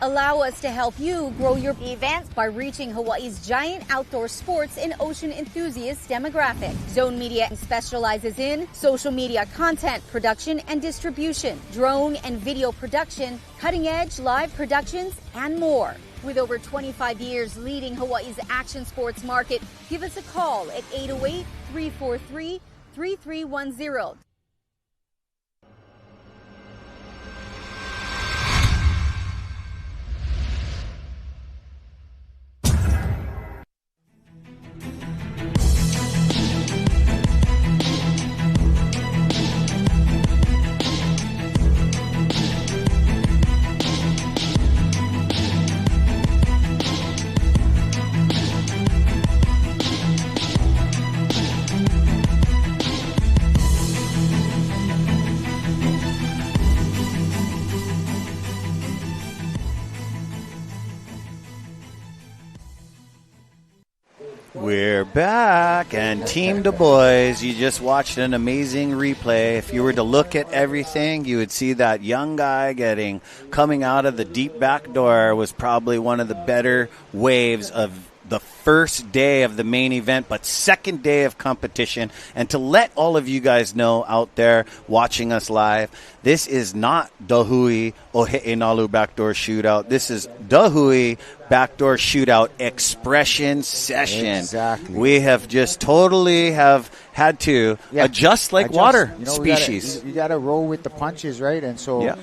Allow us to help you grow your events by reaching Hawaii's giant outdoor sports and ocean enthusiast demographic. Zone Media specializes in social media content production and distribution, drone and video production, cutting-edge live productions, and more. With over 25 years leading Hawaii's action sports market, give us a call at 808-343-3310. We're back, and Team Du Bois, you just watched an amazing replay. If you were to look at everything, you would see that young guy coming out of the deep back door was probably one of the better waves of the first day of the main event, but second day of competition. And to let all of you guys know out there watching us live, this is not the Hui Nalu Backdoor Shootout. This is the Hui Backdoor Shootout Expression Session. Exactly. We have just totally have had to adjust like water species. You got to roll with the punches, right? And so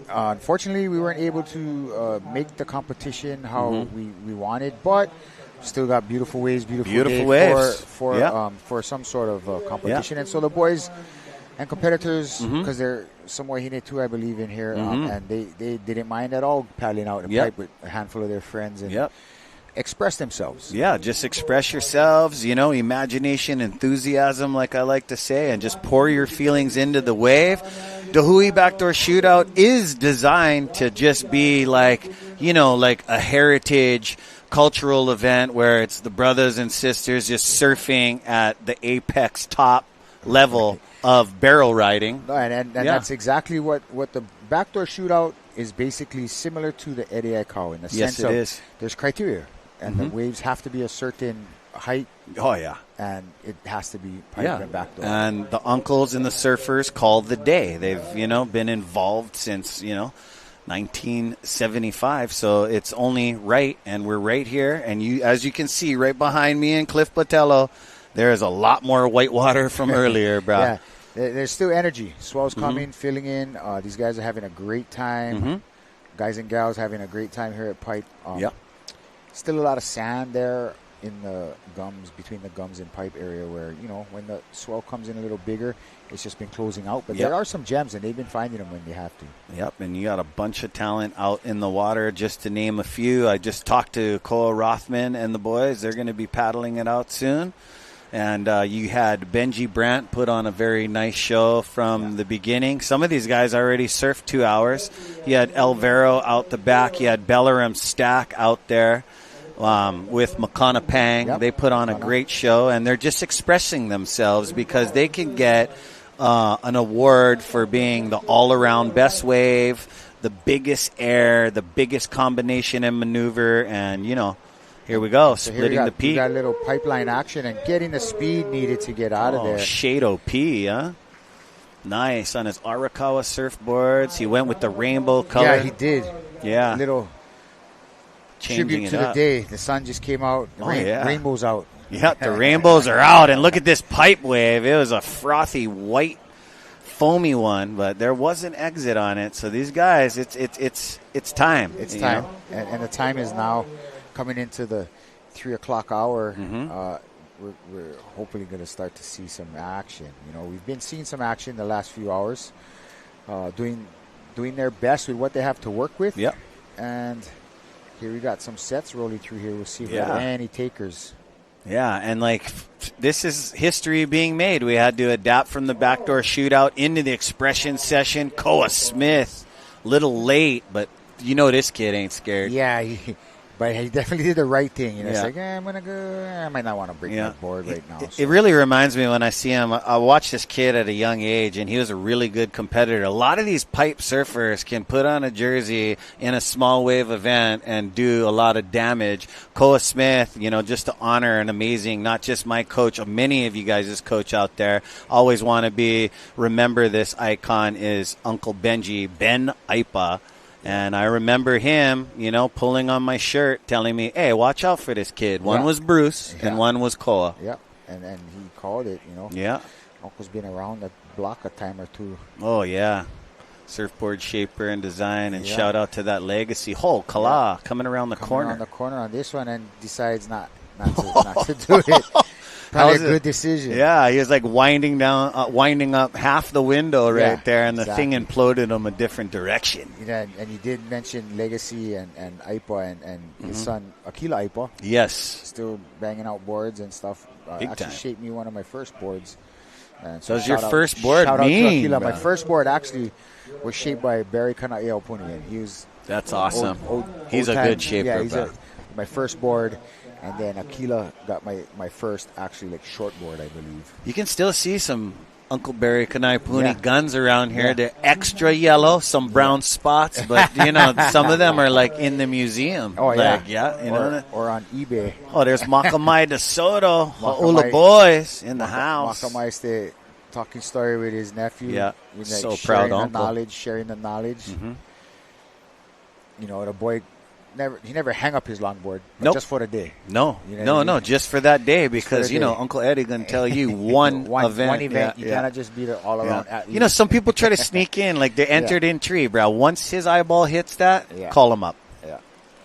unfortunately, we weren't able to make the competition how we wanted, but still got beautiful waves, beautiful waves for some sort of competition. And so the boys and competitors, because they're some Wahine too, I believe, in here, and they didn't mind at all paddling out in pipe with a handful of their friends and express themselves. Yeah, just express yourselves, imagination, enthusiasm, like I like to say, and just pour your feelings into the wave. The Hui Backdoor Shootout is designed to just be like a heritage cultural event where it's the brothers and sisters just surfing at the apex top level of barrel riding. No, and that's exactly what the backdoor shootout is basically similar to the Eddie Aikau in the sense it of is. There's criteria, and the waves have to be a certain height. Oh, yeah. And it has to be pipe and backdoor. And the uncles and the surfers called the day. They've, been involved since, 1975. So it's only right, and we're right here. And as you can see right behind me in Cliff Botello, there is a lot more white water from earlier, bro. Yeah, there's still energy. Swells coming, filling in. These guys are having a great time. Guys and gals having a great time here at Pipe. Still a lot of sand there in the gums, between the gums and pipe area where, when the swell comes in a little bigger, it's just been closing out. But there are some gems, and they've been finding them when they have to. Yep, and you got a bunch of talent out in the water, just to name a few. I just talked to Koa Rothman and the boys. They're going to be paddling it out soon. And you had Benji Brandt put on a very nice show from the beginning. Some of these guys already surfed 2 hours. You had Elvero out the back. You had Balaram Stack out there. With Makana Pang. They put on a great show, and they're just expressing themselves because they can get an award for being the all-around best wave, the biggest air, the biggest combination and maneuver, and, here we go, splitting the peak. We got a little pipeline action and getting the speed needed to get out of there. Shado P, huh? Nice on his Arakawa surfboards. He went with the rainbow color. Yeah, he did. Yeah. A little tribute to the day. The sun just came out. The rainbow's out. Yep, the rainbows are out. And look at this pipe wave. It was a frothy, white, foamy one, but there was an exit on it. So these guys, it's time. It's time. And the time is now coming into the 3 o'clock hour. We're hopefully going to start to see some action. We've been seeing some action the last few hours, doing their best with what they have to work with. Yep. And here we got some sets rolling through here. We'll see if we have any takers. Yeah, and this is history being made. We had to adapt from the backdoor shootout into the expression session. Koa Smith, little late, but this kid ain't scared. Yeah, but he definitely did the right thing. It's like, I'm going to go. I might not want to break my board right now. It really reminds me when I see him. I watched this kid at a young age, and he was a really good competitor. A lot of these pipe surfers can put on a jersey in a small wave event and do a lot of damage. Koa Smith, just to honor an amazing, not just my coach, many of you guys' coach out there, always want to remember this icon is Uncle Benji, Ben Aipa. And I remember him, pulling on my shirt, telling me, hey, watch out for this kid. One was Bruce and one was Koa. Yep, and he called it, Yeah. Uncle's been around the block a time or two. Oh, yeah. Surfboard shaper and design, and shout out to that legacy. Hole, Kala, coming around the corner. Around the corner on this one and decides not to do it. Probably a good decision. Yeah, he was winding up half the window right there, and the thing imploded him a different direction. And you did mention Legacy and Aipa and his son Akila Aipa. Yes. Still banging out boards and stuff. Big actually time. shaped me one of my first boards. So was your first board? Shout out to Akila. My first board actually was shaped by Barry Kana'ea Opuni. That's awesome. He's a good shaper. Yeah, he's my first board. And then Akila got my first actually shortboard, I believe. You can still see some Uncle Barry Kanaipuni guns around here. They're extra yellow, some brown spots, but some of them are in the museum. Oh or on eBay. Oh, there's Makamai de Soto, Ula boys in the house. Makamai talking story with his nephew. Yeah, so proud uncle. Sharing the knowledge. The boy. He never hang up his longboard, just for the day. No, just for that day because Uncle Eddie gonna tell you one event. One event, you cannot just be the all around athlete. Some people try to sneak in they entered in tree, bro. Once his eyeball hits that, call him up. Yeah,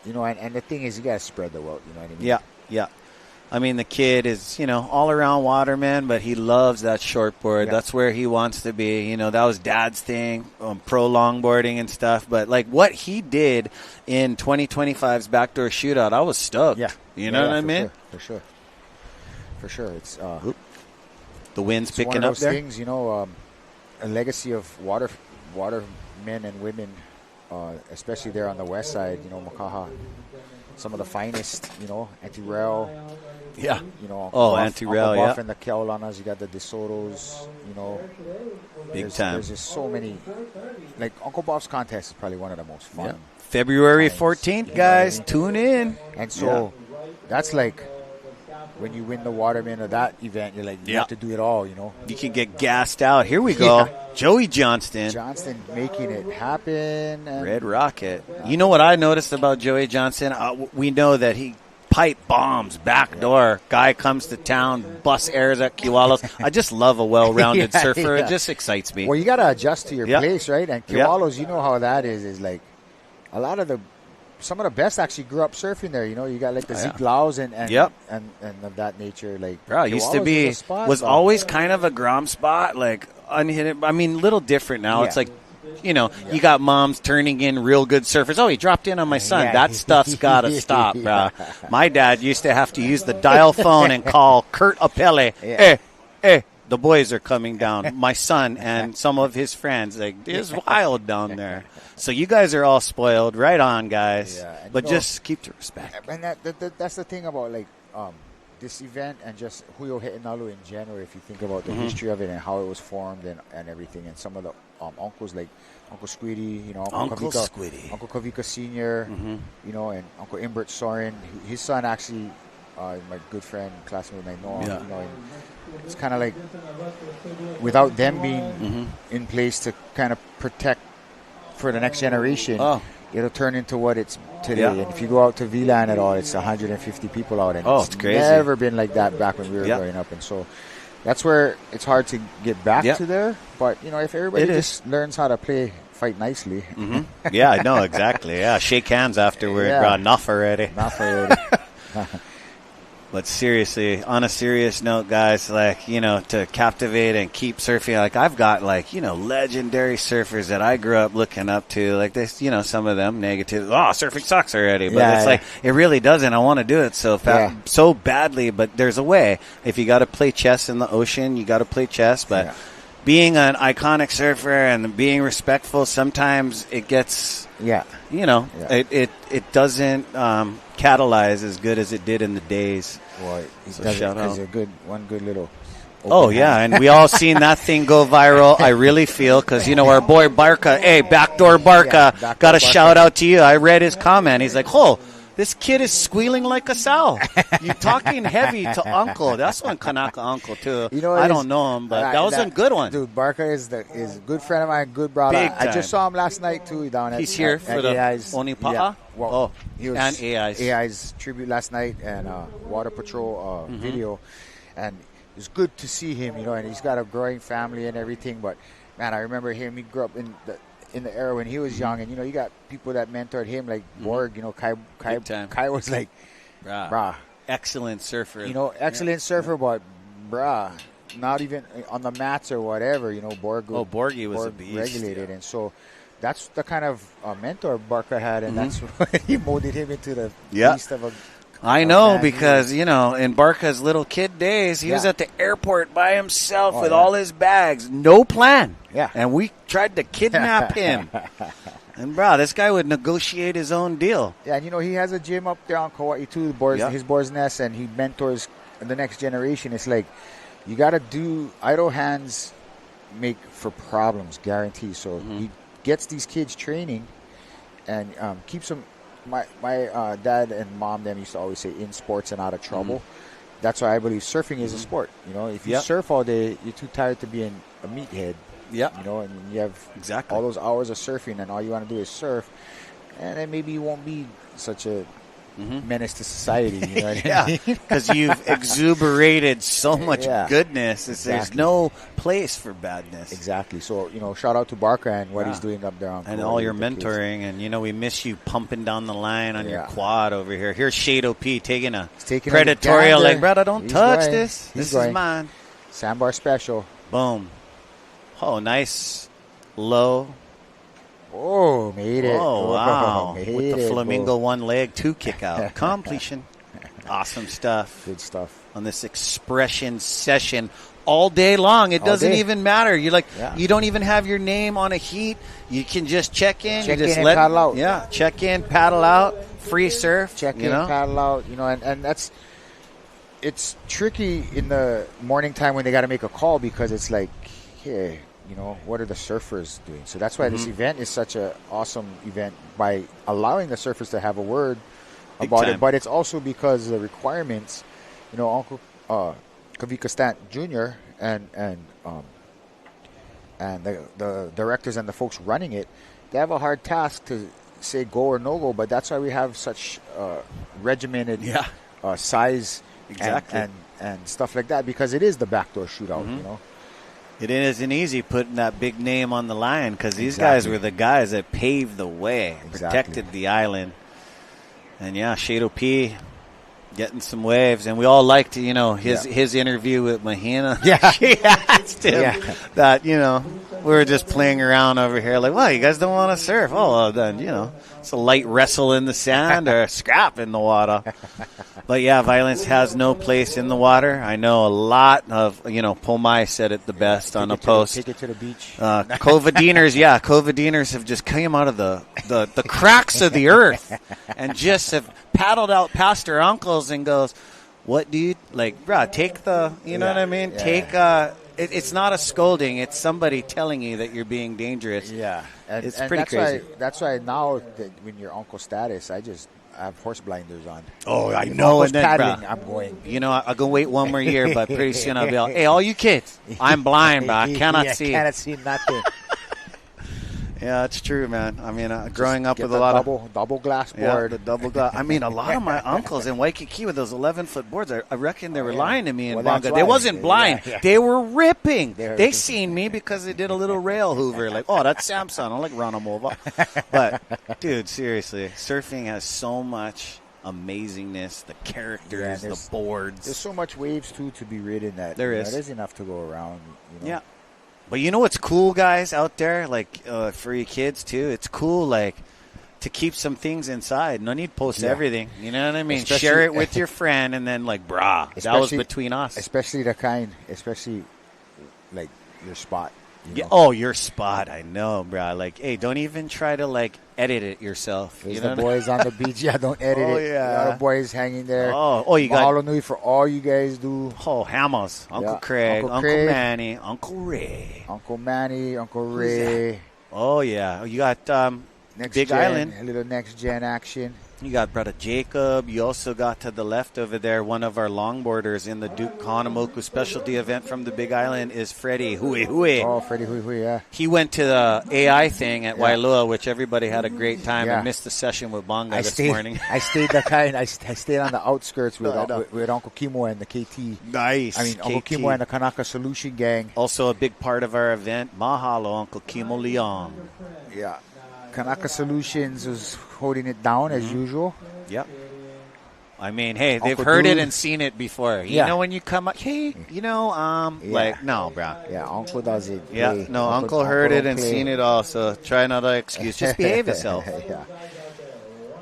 and the thing is, you gotta spread the wealth. You know what I mean? Yeah. I mean, the kid is, all around waterman, but he loves that shortboard. Yeah. That's where he wants to be. That was Dad's thing, pro longboarding and stuff. But, what he did in 2025's Backdoor Shootout, I was stoked. Yeah. You know what I mean? For sure. It's the wind's picking one of up those there. Things, a legacy of water men and women, especially there on the west side, Makaha. some of the finest, you know, anti-rail. Yeah. You know, anti-rail, Uncle Buff yeah. and the Keolanas, you got the DeSotos, you know. Big time. There's just so many. Like, Uncle Buff's contest is probably one of the most fun. Yeah. February 14th, guys. Tune in. And so that's like when you win the Waterman of that event, you're like, you have to do it all, you know. You can get gassed out. Here we go. Joey Johnston. Johnston making it happen. And Red Rocket. You know what I noticed about Joey Johnston? We know that he pipe bombs, backdoor. Guy comes to town, bus airs at Kiwalos. I just love a well-rounded surfer. It just excites me. Well, you got to adjust to your place, right? And Kiwalos, you know how that is like a lot of some of the best actually grew up surfing there. You know, you got like the Zeke Laos and of that nature. Like, bro, used to be was always kind of a Grom spot, like unhidden. I mean, little different now. It's like, you know, you got moms turning in real good surfers. Oh, he dropped in on my son. That stuff's got to stop, bro. My dad used to have to use the dial phone and call Kurt Apelle. Hey, the boys are coming down. My son and some of his friends. Like, it's wild down there. So you guys are all spoiled. Right on, guys. But just keep the respect. And that's the thing about, like, this event and just Hui Backdoor in general, if you think about the history of it and how it was formed and everything, and some of the uncles like Uncle Squiddy, you know, Uncle Kavika Sr., you know, and Uncle Imbert Soren. His son actually, my good friend, classmate, I know him, you know, and it's kind of like without them being in place to kind of protect for the next generation, it'll turn into what it's today. And if you go out to VLAN at all, it's 150 people out. And it's crazy. Never been like that back when we were growing up. And so that's where it's hard to get back to there. But, you know, if everybody just learns how to fight nicely. Yeah, I know, exactly. Yeah, shake hands afterward. Enough already. But seriously, on a serious note, guys, like, you know, to captivate and keep surfing, like, I've got, like, you know, legendary surfers that I grew up looking up to. Like, this, you know, some of them negative. Oh, surfing sucks already. But it's like, it really doesn't. I want to do it so badly, but there's a way. If you got to play chess in the ocean, you got to play chess. But being an iconic surfer and being respectful, sometimes it gets, you know, it doesn't catalyze as good as it did in the days. Well, shout out. One good little. And we all seen that thing go viral. I really feel, because, you know, our boy Barca, Backdoor Barca, got a shout out to you. I read his comment. He's like, this kid is squealing like a sow. You're talking heavy to Uncle. That's one Kanaka Uncle, too. You know, I don't know him, but that was a good one. Dude, Barca is a good friend of mine, good brother. I just saw him last night, too, down at He's here for the AI's. Onipa'a? Well, he was and AI's tribute last night and Water Patrol video. And it was good to see him, you know, and he's got a growing family and everything. But, man, I remember him. He grew up in the era when he was young, and, you know, you got people that mentored him, like Borg, you know, Kai was like, brah. Excellent surfer. You know, excellent surfer, but, not even on the mats or whatever, you know, Borgie was a beast. Regulated, and so that's the kind of mentor Barca had, and that's what he molded him into the beast of a... I know, because, you know, in Barca's little kid days, he was at the airport by himself with all his bags. No plan. And we tried to kidnap him. And, this guy would negotiate his own deal. Yeah, and, you know, he has a gym up there on Kauai, too, his Boar's Nest, and he mentors the next generation. It's like, you got to do idle hands make for problems, guarantee. So he gets these kids training and keeps them... My dad and mom, them used to always say, in sports and out of trouble. That's why I believe surfing is a sport. You know, if you surf all day, you're too tired to be a meathead. You know, and you have all those hours of surfing, and all you want to do is surf. And then maybe you won't be such a menace to society. You know what I mean? Because you've exuberated so much goodness. There's no place for badness. Exactly. So, you know, shout out to Barca and what he's doing up there on and all your mentoring. And, you know, we miss you pumping down the line on your quad over here. Here's Shado P taking a predatorial, like, brother, don't touch this. This is mine. Sandbar special. Boom. Oh, nice low. Oh, made it. Oh, wow. With the Flamingo one leg, 2 kick out. Completion. Awesome stuff. Good stuff. On this expression session all day long. It doesn't even matter. You're like, you don't even have your name on a heat. You can just check in. Check you just in and paddle out. Yeah, check in, paddle out. free surf. Check in, paddle out, and that's, it's tricky in the morning time when they got to make a call because it's like, hey, what are the surfers doing? So that's why this event is such an awesome event by allowing the surfers to have a word about it. But it's also because of the requirements, Uncle Kavika Stant Jr. and the directors and the folks running it, they have a hard task to say go or no go. But that's why we have such regimented size and stuff like that, because it is the backdoor shootout. It isn't easy putting that big name on the line because these guys were the guys that paved the way, protected the island. And Shado P getting some waves. And we all liked, his interview with Mahina. Yeah. She asked him that, we were just playing around over here like, well, you guys don't want to surf. Oh, well, then, it's a light wrestle in the sand or a scrap in the water. But violence has no place in the water. I know a lot of, Pomai said it the best on a post. Take it to the beach. Covadiners have just came out of the cracks of the earth and just have paddled out past their uncles and goes, what do you, take the, know what I mean? Yeah. Take, it's not a scolding. It's somebody telling you that you're being dangerous. Yeah. It's pretty crazy. That's why now when you're uncle status, I have horse blinders on. Oh, I know. And then paddling, I'm going. I'll go wait one more year, but pretty soon I'll be like, hey, all you kids, I'm blind, bro. I cannot see. I cannot see nothing. Yeah, it's true, man. I mean, growing up with a lot of double glass board. The double glass. I mean, a lot of my uncles in Waikiki with those 11-foot boards, I reckon they were lying to me in Bonga. They wasn't blind. They were ripping. They seen me because they did a little rail hoover. Like, oh, that's Samson. I'm like, run them over. But, dude, seriously, surfing has so much amazingness, the characters, the boards. There's so much waves, too, to be ridden that there's enough to go around. Yeah. But you know what's cool, guys, out there, for you kids, too? It's cool, to keep some things inside. No need to post everything. You know what I mean? Share it with your friend and then, brah, that was between us. Especially your spot. Your spot. I know, brah. Hey, don't even try to, edit it yourself. There's the boys on the beach. Yeah, don't edit it. Yeah. A lot of boys hanging there. You got Mahalo nui for all you guys do. Hammers. Uncle Craig, Uncle Manny, Uncle Ray. Uncle Manny, Uncle Ray. Oh, yeah. You got Big Island. A little next-gen action. You got Brother Jacob. You also got to the left over there, one of our longboarders in the Duke Kahanamoku specialty event from the Big Island is Freddie Hui. Oh, Freddie Hui, yeah. He went to the AI thing at Wailua, which everybody had a great time. I missed the session with Bonga this morning. I stayed I stayed on the outskirts with Uncle Kimo and the KT. Nice. I mean, Uncle Kimo and the Kanaka Solution Gang. Also a big part of our event. Mahalo, Uncle Kimo Leon. Yeah. Kanaka Solutions was holding it down as usual. Yep. I mean, hey, they've heard it and seen it before. You know when you come up, hey, no, bro. Yeah, Uncle does it. Yeah, Uncle heard it and seen it all, so try another excuse. Just behave yourself. Yeah.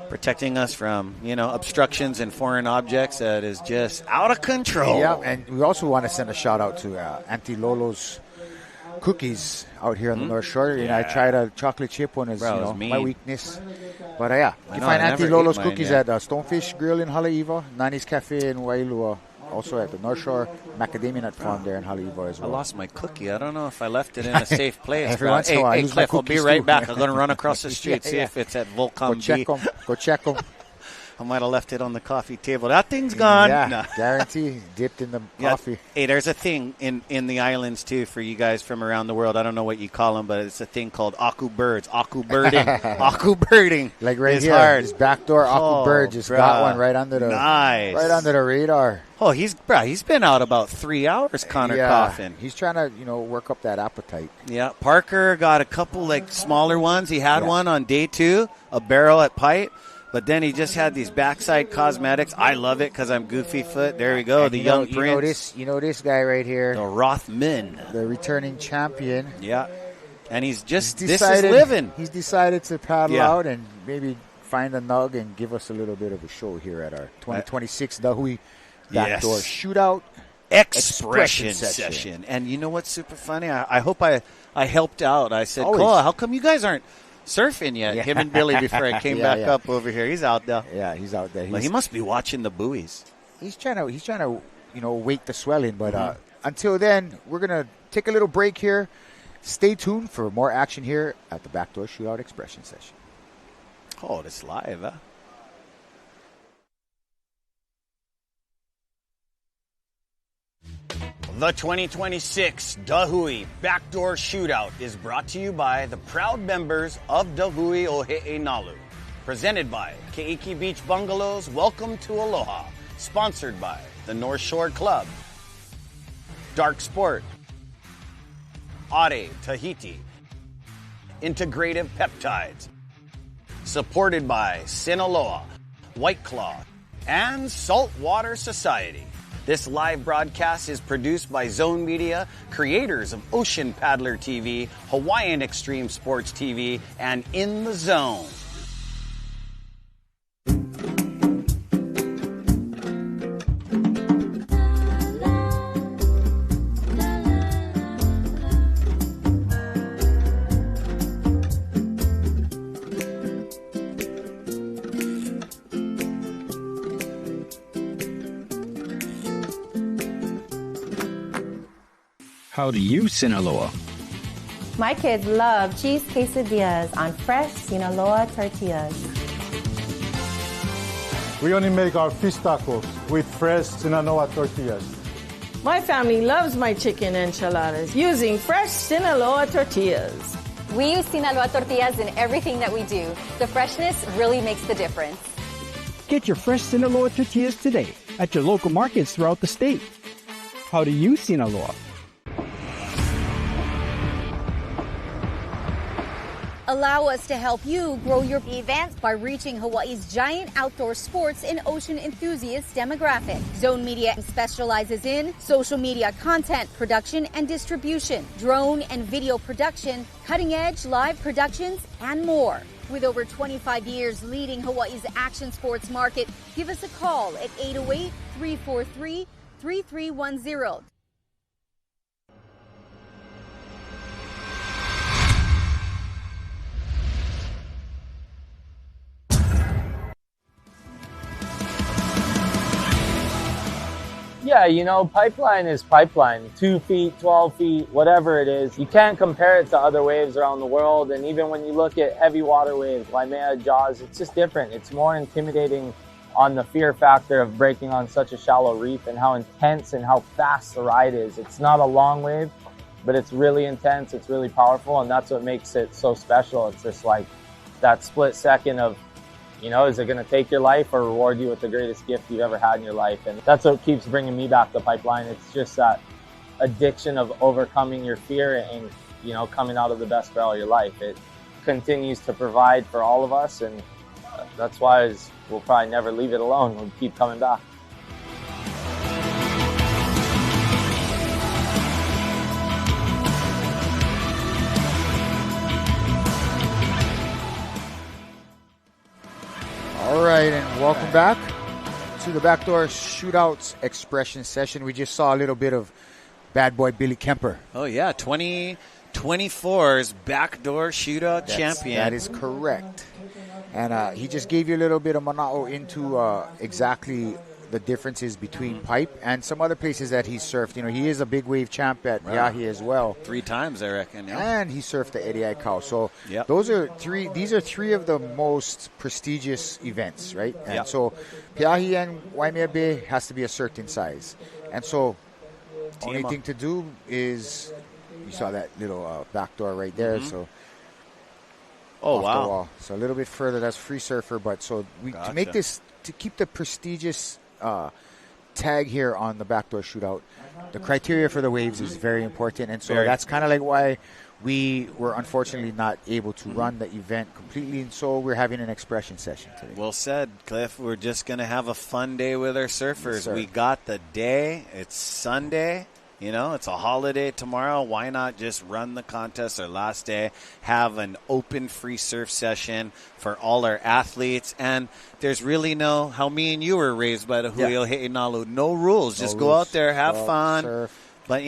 Protecting us from, obstructions and foreign objects that is just out of control. Yeah, and we also want to send a shout out to Auntie Lolo's cookies out here on the North Shore. I tried a chocolate chip one as my weakness. But you can find Auntie Lolo's cookies at Stonefish Grill in Haleiwa, Nani's Cafe in Wailua, also at the North Shore Macadamia Nut Farm there in Haleiwa as well. I lost my cookie. I don't know if I left it in a safe place. Every once in a while, hey Cliff, I'll be right back. I'm going to run across the street, see if it's at VOLCOM. Go check them. I might have left it on the coffee table. That thing's gone. Yeah, no. Guarantee. Dipped in the coffee. Hey, there's a thing in the islands, too, for you guys from around the world. I don't know what you call them, but it's a thing called aku birds. Aku birding. Aku birding. Like right here. Hard. This backdoor aku bird just got one right under the right under the radar. Oh, he's been out about 3 hours, Connor Coffin. He's trying to, work up that appetite. Yeah. Parker got a couple, smaller ones. He had one on day 2, a barrel at Pipe. But then he just had these backside cosmetics. I love it because I'm goofy foot. There we go, and the young prince. You know this guy right here. The Rothman. The returning champion. Yeah. And this is living. He's decided to paddle out and maybe find a nug and give us a little bit of a show here at our 2026 the Hui Backdoor Shootout Expression Session. And you know what's super funny? I hope I helped out. I said, Cole, how come you guys aren't surfing yet. Yeah. Him and Billy before I came back up over here. He's out there. Yeah, he's out there. But he must be watching the buoys. He's trying to wake the swell in. But until then, we're going to take a little break here. Stay tuned for more action here at the Backdoor Shootout Expression Session. Oh, it's live, huh? The 2026 Hui Backdoor Shootout is brought to you by the proud members of Hui Ohe'enalu. Presented by Keiki Beach Bungalows, Welcome to Aloha. Sponsored by the North Shore Club, Dark Sport, Are Tahiti, Integrative Peptides. Supported by Sinaloa, White Claw, and Saltwater Society. This live broadcast is produced by Zone Media, creators of Ocean Paddler TV, Hawaiian Extreme Sports TV, and In the Zone. How do you, Sinaloa? My kids love cheese quesadillas on fresh Sinaloa tortillas. We only make our fish tacos with fresh Sinaloa tortillas. My family loves my chicken enchiladas using fresh Sinaloa tortillas. We use Sinaloa tortillas in everything that we do. The freshness really makes the difference. Get your fresh Sinaloa tortillas today at your local markets throughout the state. How do you, Sinaloa? Allow us to help you grow your events by reaching Hawaii's giant outdoor sports and ocean enthusiast demographic. Zone Media specializes in social media content production and distribution, drone and video production, cutting-edge live productions, and more. With over 25 years leading Hawaii's action sports market, give us a call at 808-343-3310. Yeah, pipeline is pipeline. 2 feet, 12 feet, whatever it is. You can't compare it to other waves around the world. And even when you look at heavy water waves, Waimea, Jaws, it's just different. It's more intimidating on the fear factor of breaking on such a shallow reef and how intense and how fast the ride is. It's not a long wave, but it's really intense. It's really powerful. And that's what makes it so special. It's just like that split second of, is it going to take your life or reward you with the greatest gift you've ever had in your life? And that's what keeps bringing me back to pipeline. It's just that addiction of overcoming your fear and, coming out of the best barrel of your life. It continues to provide for all of us, and that's why we'll probably never leave it alone. We'll keep coming back. All right, and welcome back to the Backdoor Shootouts Expression Session. We just saw a little bit of bad boy Billy Kemper. Oh, yeah, 2024's Backdoor Shootout champion. That is correct. And he just gave you a little bit of mana'o into exactly the differences between Pipe and some other places that he surfed. He is a big wave champ at Yahi as well. 3 times, I reckon. Yeah. And he surfed the Eddie Aikau. So these are three of the most prestigious events, right? And so Piahi and Waimea Bay has to be a certain size. And so only thing to do is, you saw that little backdoor right there. So oh, wow. The wall. So a little bit further, that's free surfer. But so to make this, to keep the prestigious tag here on the Backdoor Shootout, the criteria for the waves is very important, and so that's kind of like why we were unfortunately not able to run the event completely, and so we're having an expression session today. Well said, Cliff. We're just going to have a fun day with our surfers. Yes, we got the day. It's Sunday. It's a holiday tomorrow. Why not just run the contest our last day, have an open free surf session for all our athletes? And there's really how me and you were raised by the Hui Ohe'enalu. No rules. Just go out there, have fun. Surf. But,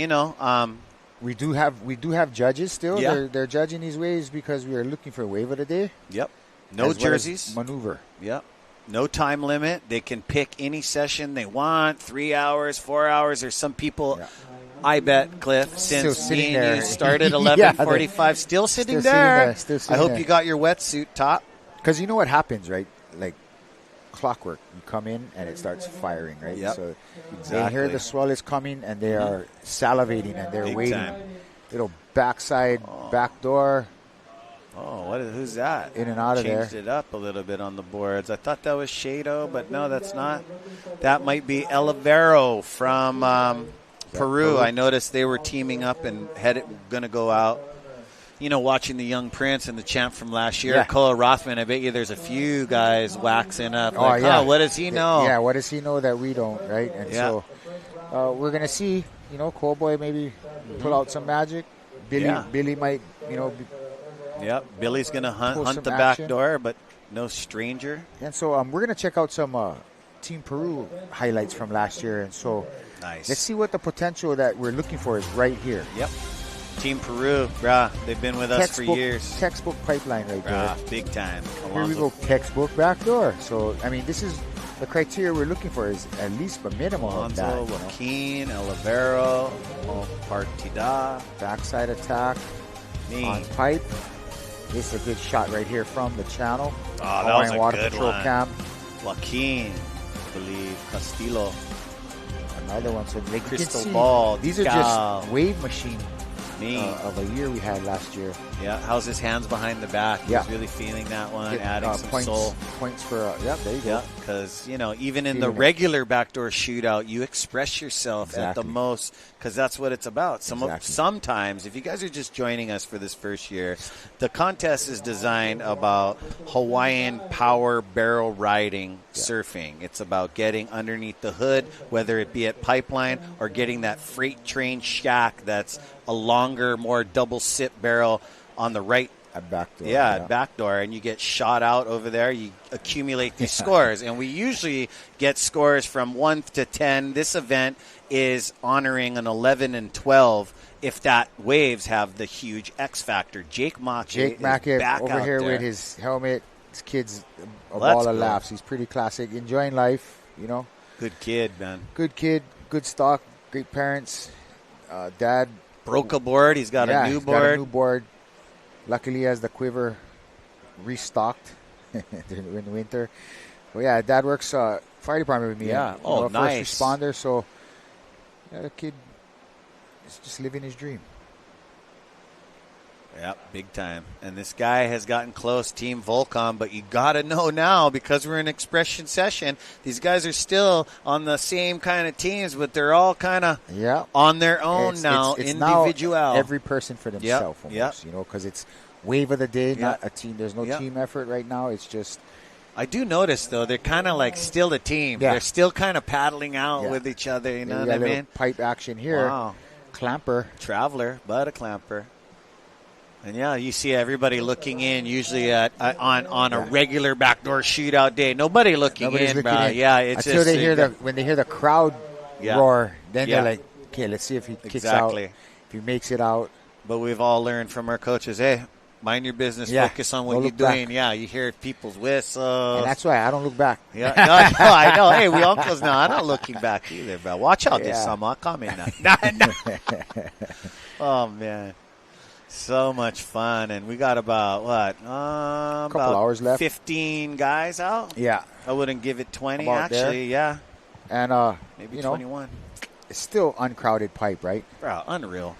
We do have judges still. Yeah. They're judging these waves because we are looking for a wave of the day. Yep. No jerseys. Maneuver. Yep. No time limit. They can pick any session they want, 3 hours, 4 hours. There's some people, I bet, Cliff, since me and you started 11:45, still sitting there. I hope you got your wetsuit top. Because you know what happens, right? Like clockwork. You come in and it starts firing, right? Yep. So Exactly. they hear the swell is coming and they are salivating and they're Big waiting. time. Little backside, backdoor. Oh, who's that? In and out of there. Changed it up a little bit on the boards. I thought that was Shayden, but no, that's not. That might be Olivero from Peru. I noticed they were teaming up and going to go out. You know, watching the Young Prince and the champ from last year, Koa Rothman, I bet you there's a few guys waxing up. Like, what does he know? Yeah, what does he know that we don't, right? And so we're going to see, Cowboy maybe pull out some magic. Billy might, Yep, Billy's going to hunt the action. back door, but no stranger. And so we're going to check out some Team Peru highlights from last year. And so let's see what the potential that we're looking for is right here. Yep. Team Peru, they've been with us for years. Textbook pipeline right there. Big time. Here we go, textbook backdoor. So, I mean, this is the criteria we're looking for is at least a minimum of that. Joaquin, Olivero, Partida. Backside attack on pipe. This is a good shot right here from the channel. Oh, that was a Water good Patrol one. Cam. Joaquin, I believe, Castillo. Another one. So they Crystal Ball. These are just wave machine Me. Of a year we had last year. Yeah, how's his hands behind the back? He's really feeling that one, adding some points, soul. Points for, there you go. Yeah, because, even in the regular backdoor shootout, you express yourself at the most, because that's what it's about. Sometimes, if you guys are just joining us for this first year, the contest is designed about Hawaiian power barrel riding surfing. It's about getting underneath the hood, whether it be at pipeline or getting that freight train shack that's a longer, more double sip barrel on the right backdoor. At backdoor, and you get shot out over there. You accumulate these scores, and we usually get scores from 1 to 10. This event is honoring an 11 and 12 if that waves have the huge X factor. Jake Maki back over out here there with his helmet. His kid's a ball of laughs. He's pretty classic, enjoying life. Good kid, man. Good kid, good stock, great parents. Dad broke a board. He's got a new board. Got a new board. Luckily, he has the quiver restocked in the winter. But Dad works fire department with me. Yeah. Nice. First responder. So, the kid is just living his dream. Yep, big time. And this guy has gotten close, Team VOLCOM, but you got to know now, because we're in Expression Session, these guys are still on the same kind of teams, but they're all kind of on their own now, it's individual. Now every person for themselves, almost, because it's wave of the day, not a team. There's no team effort right now. It's just... I do notice, though, they're kind of like still a team. They're still kind of paddling out with each other, you know what I mean? Pipe action here. Wow. Clamper. Traveler, but a clamper. And you see everybody looking in usually on a regular backdoor shootout day. Nobody's looking in. Yeah, it's until just when they hear the crowd roar, then they're like, okay, let's see if he kicks out, if he makes it out. But we've all learned from our coaches, hey, mind your business, focus on what you're doing. Back. Yeah, you hear people's whistles. And that's why I don't look back. Yeah, no, I know. Hey, we uncles, no, I'm not looking back either, bro. Watch out this summer. I'll come in now. Oh, man. So much fun, and we got about a couple hours left. 15 guys out. Yeah, I wouldn't give it 20 about actually. There. Yeah, and maybe 21. It's still uncrowded pipe, right? Bro, unreal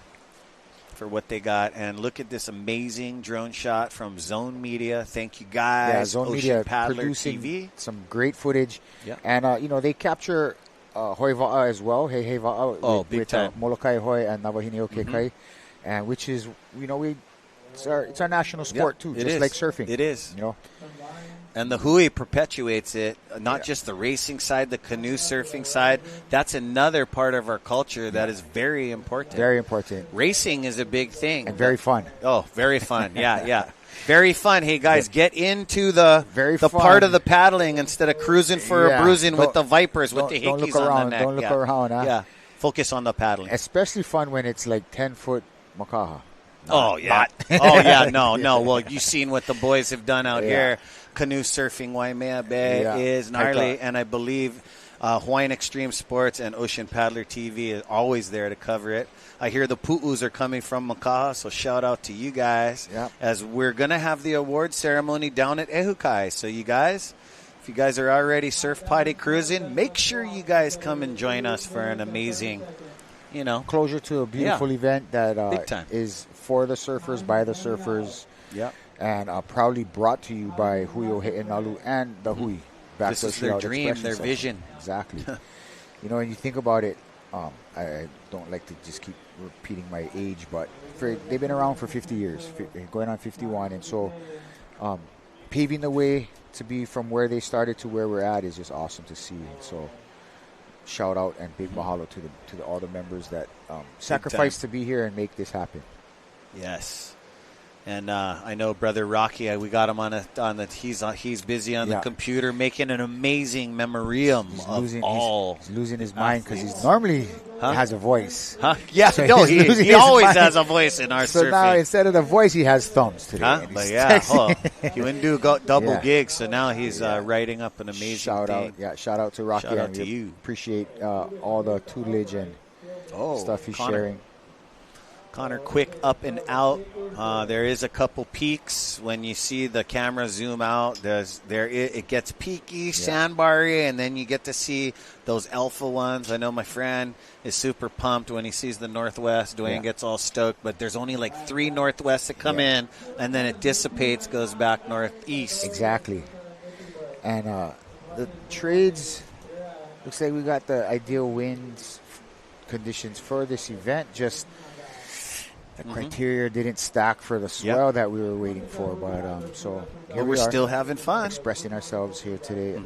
for what they got. And look at this amazing drone shot from Zone Media. Thank you guys. Yeah, Zone Ocean Media Paddler producing TV. Some great footage. Yeah, and they capture Hoi Va'a as well. Hey Va'a big time. Molokai Hoi and Navahini Okekai. And which is, it's our national sport too, just like surfing. It is. And the Hui perpetuates it, not just the racing side, the canoe surfing side. That's another part of our culture that is very important. Very important. Racing is a big thing. And very fun. Oh, very fun. Yeah. Very fun. Hey, guys, get into the part of the paddling instead of cruising for a bruising with the Vipers, with the hickeys on the neck. Don't look around. Huh? Yeah. Focus on the paddling. Especially fun when it's like 10-foot makaha. Oh, yeah. Oh, yeah. No. Well, you've seen what the boys have done out here. Canoe surfing, Waimea Bay is gnarly. And I believe Hawaiian Extreme Sports and Ocean Paddler TV is always there to cover it. I hear the Pu'us are coming from Makaha, so shout out to you guys. As we're going to have the award ceremony down at Ehukai. So you guys, if you guys are already surf potty cruising, make sure you guys come and join us for an amazing, closure to a beautiful event that Big time. is for the surfers, by the surfers. And proudly brought to you by Hui Backdoor and the Hui Backdoor This is their Shootout dream, Expression their Session. vision. Exactly. And you think about it, I don't like to just keep repeating my age, but they've been around for 50 years, going on 51. And so paving the way to be from where they started to where we're at is just awesome to see. And so shout out and big mahalo to all the members that sacrificed to be here and make this happen. Yes. And I know Brother Rocky, we got him on he's busy on the computer making an amazing memoriam He's losing his mind because he's normally has a voice. Yeah, So no, he's losing he his always mind. has a voice in our So surfing. now instead of the voice, he has thumbs today. and But he's yeah, texting. he wouldn't do double Yeah. gigs, so now he's writing up an amazing Shout thing. out to Rocky. Shout out and to we you. Appreciate all the tutelage and stuff he's sharing. Connor, quick up and out. There is a couple peaks when you see the camera zoom out. It gets peaky, sandbarry, and then you get to see those alpha ones. I know my friend is super pumped when he sees the northwest. Dwayne gets all stoked, but there's only like 3 northwests that come in, and then it dissipates, goes back northeast. Exactly. And the trades, looks like we got the ideal winds conditions for this event. Just the criteria didn't stack for the swell that we were waiting for, but so here we're we are, still having fun, expressing ourselves here today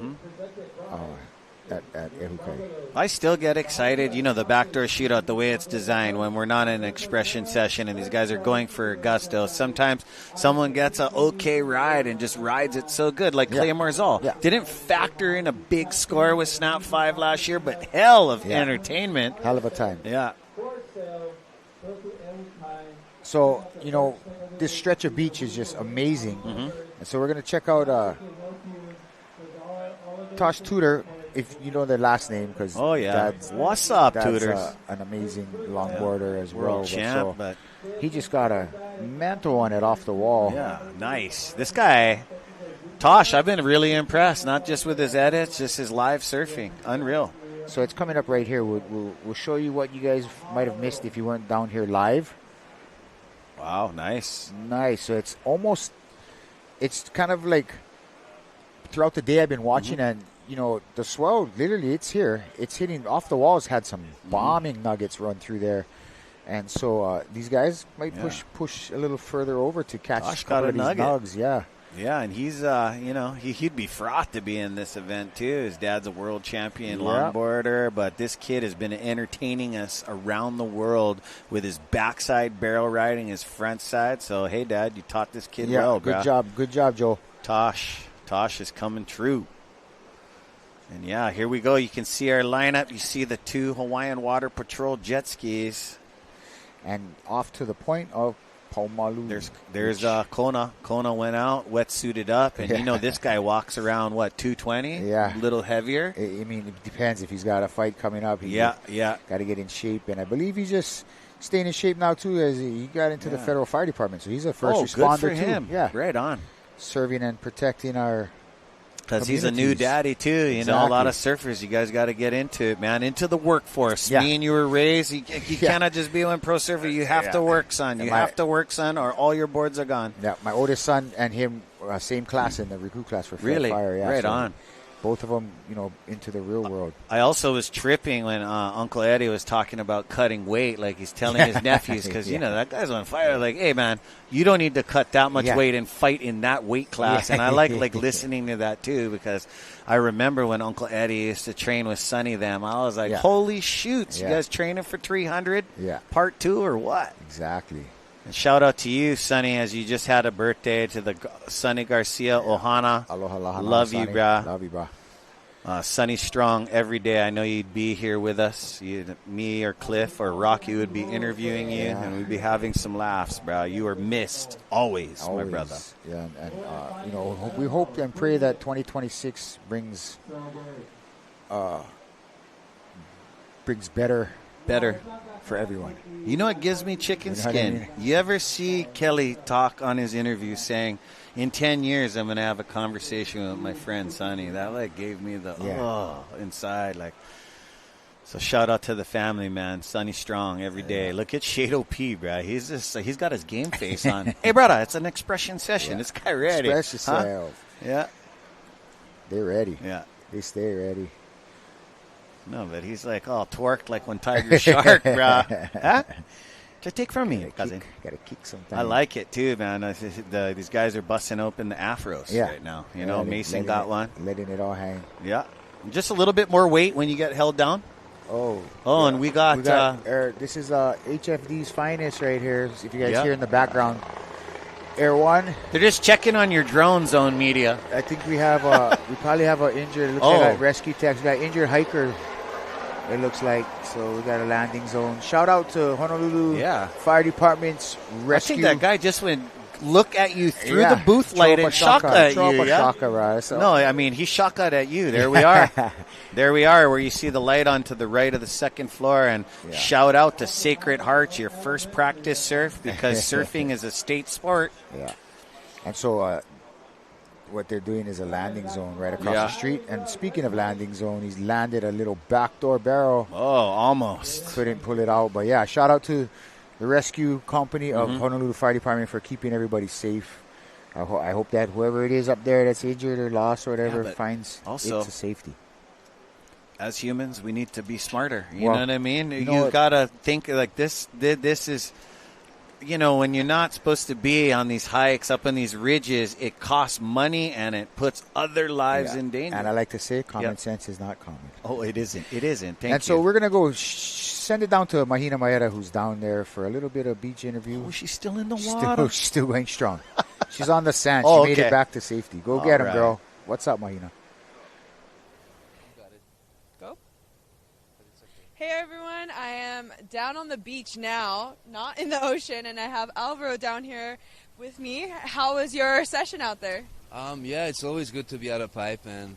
at Ehukai. I still get excited, the backdoor shootout, the way it's designed when we're not in an expression session and these guys are going for gusto. Sometimes someone gets an okay ride and just rides it so good, like Clay Marzal. Didn't factor in a big score with Snap 5 last year, but hell of entertainment. Hell of a time. Yeah. So, this stretch of beach is just amazing. And so we're going to check out Tosh Tudor, if you know their last name, because what's up, Tudors? An amazing longboarder as well. World champ, but he just got a mantle on it off the wall. Yeah, nice. This guy, Tosh, I've been really impressed, not just with his edits, just his live surfing. Unreal. So it's coming up right here. We'll show you what you guys might have missed if you weren't down here live. Wow, nice. Nice. So it's kind of like throughout the day I've been watching, and the swell, literally, it's here. It's hitting off the walls. Had some bombing nuggets run through there, and so these guys might push a little further over to catch a couple of these nugs. Yeah, and he's he'd be fraught to be in this event too. His dad's a world champion longboarder, but this kid has been entertaining us around the world with his backside barrel riding, his front side. So hey, Dad, you taught this kid well, bro. Good job, Joe. Tosh is coming true. And yeah, here we go. You can see our lineup. You see the 2 Hawaiian Water Patrol jet skis, and off to the point of Paumalu. There's Kona. Kona went out, wetsuited up, and this guy walks around 220. Yeah, a little heavier. I mean, it depends if he's got a fight coming up. Got to get in shape, and I believe he's just staying in shape now too, as he got into the federal fire department. So he's a first responder good for him. too. Yeah, right on. Serving and protecting our. Because he's a new daddy, too. A lot of surfers, you guys got to get into it, man. Into the workforce. Yeah. Me and you were raised. You cannot just be one pro surfer. You have to work, son. You have to work, son, or all your boards are gone. Yeah, my oldest son and him, same class in the recruit class for really? fire. Yeah, right on. Both of them, into the real world. I also was tripping when Uncle Eddie was talking about cutting weight, like he's telling his nephews, because, that guy's on fire. Like, hey, man, you don't need to cut that much weight and fight in that weight class. And I like listening to that, too, because I remember when Uncle Eddie used to train with Sonny them. I was like, holy shoots, you guys training for 300? Yeah. Part 2 or what? Exactly. And shout out to you, Sonny, as you just had a birthday, to the Sonny Garcia Ohana. Aloha, love Sonny. you, brah. Love you, brah. Sunny Strong every day. I know you'd be here with us. Me or Cliff or Rocky would be interviewing you, and we'd be having some laughs, bro. You are missed always, my brother. Yeah, and you know, we hope and pray that 2026 brings better for everyone. You know what gives me chicken You know what I skin? mean? You ever see Kelly talk on his interview saying, in 10 years, I'm going to have a conversation with my friend Sonny. That, like, gave me the, inside. Like, so shout out to the family, man. Sonny Strong every day. Look at Shayden P, bro. He's got his game face on. Hey, brother, it's an expression session. This guy ready. Express yourself. Yeah. They're ready. Yeah. They stay ready. No, but he's like all twerked like when Tiger Shark, bro. Huh? Just take from me, cousin. Gotta kick sometimes. I like it too, man. These guys are busting open the afros right now. You know, Mason got one. Letting it all hang. Yeah. Just a little bit more weight when you get held down. Oh, and we got this is HFD's finest right here. If you guys hear in the background, Air One. They're just checking on your drone zone media. I think we have we probably have an injured. It looks like a rescue text. We got injured hiker. It looks like, so we got a landing zone. Shout out to Honolulu Fire Department's rescue. I think that guy just went look at you through the booth light and shaka at you. No, I mean, he shaka at you. There we are. There we are, where you see the light onto the right of the second floor. And shout out to Sacred Hearts, your first practice surf, because surfing is a state sport. Yeah. And so what they're doing is a landing zone right across the street. And speaking of landing zone, he's landed a little backdoor barrel. Oh, almost. Couldn't pull it out. But, yeah, shout out to the rescue company of Honolulu Fire Department for keeping everybody safe. I hope that whoever it is up there that's injured or lost or whatever finds also, it's a safety. As humans, we need to be smarter. You know what I mean? You got to think like this. This is... You know, when you're not supposed to be on these hikes, up on these ridges, it costs money and it puts other lives in danger. And I like to say common sense is not common. Oh, it isn't. It isn't. Thank you. So we're going to go send it down to Mahina Maeda, who's down there for a little bit of beach interview. Oh, she's still in the water? She's still going strong. She's on the sand. She made it back to safety. Go get him, girl. What's up, Mahina? Hey everyone, I am down on the beach now, not in the ocean, and I have Alvaro down here with me. How was your session out there? Yeah, it's always good to be out of pipe, and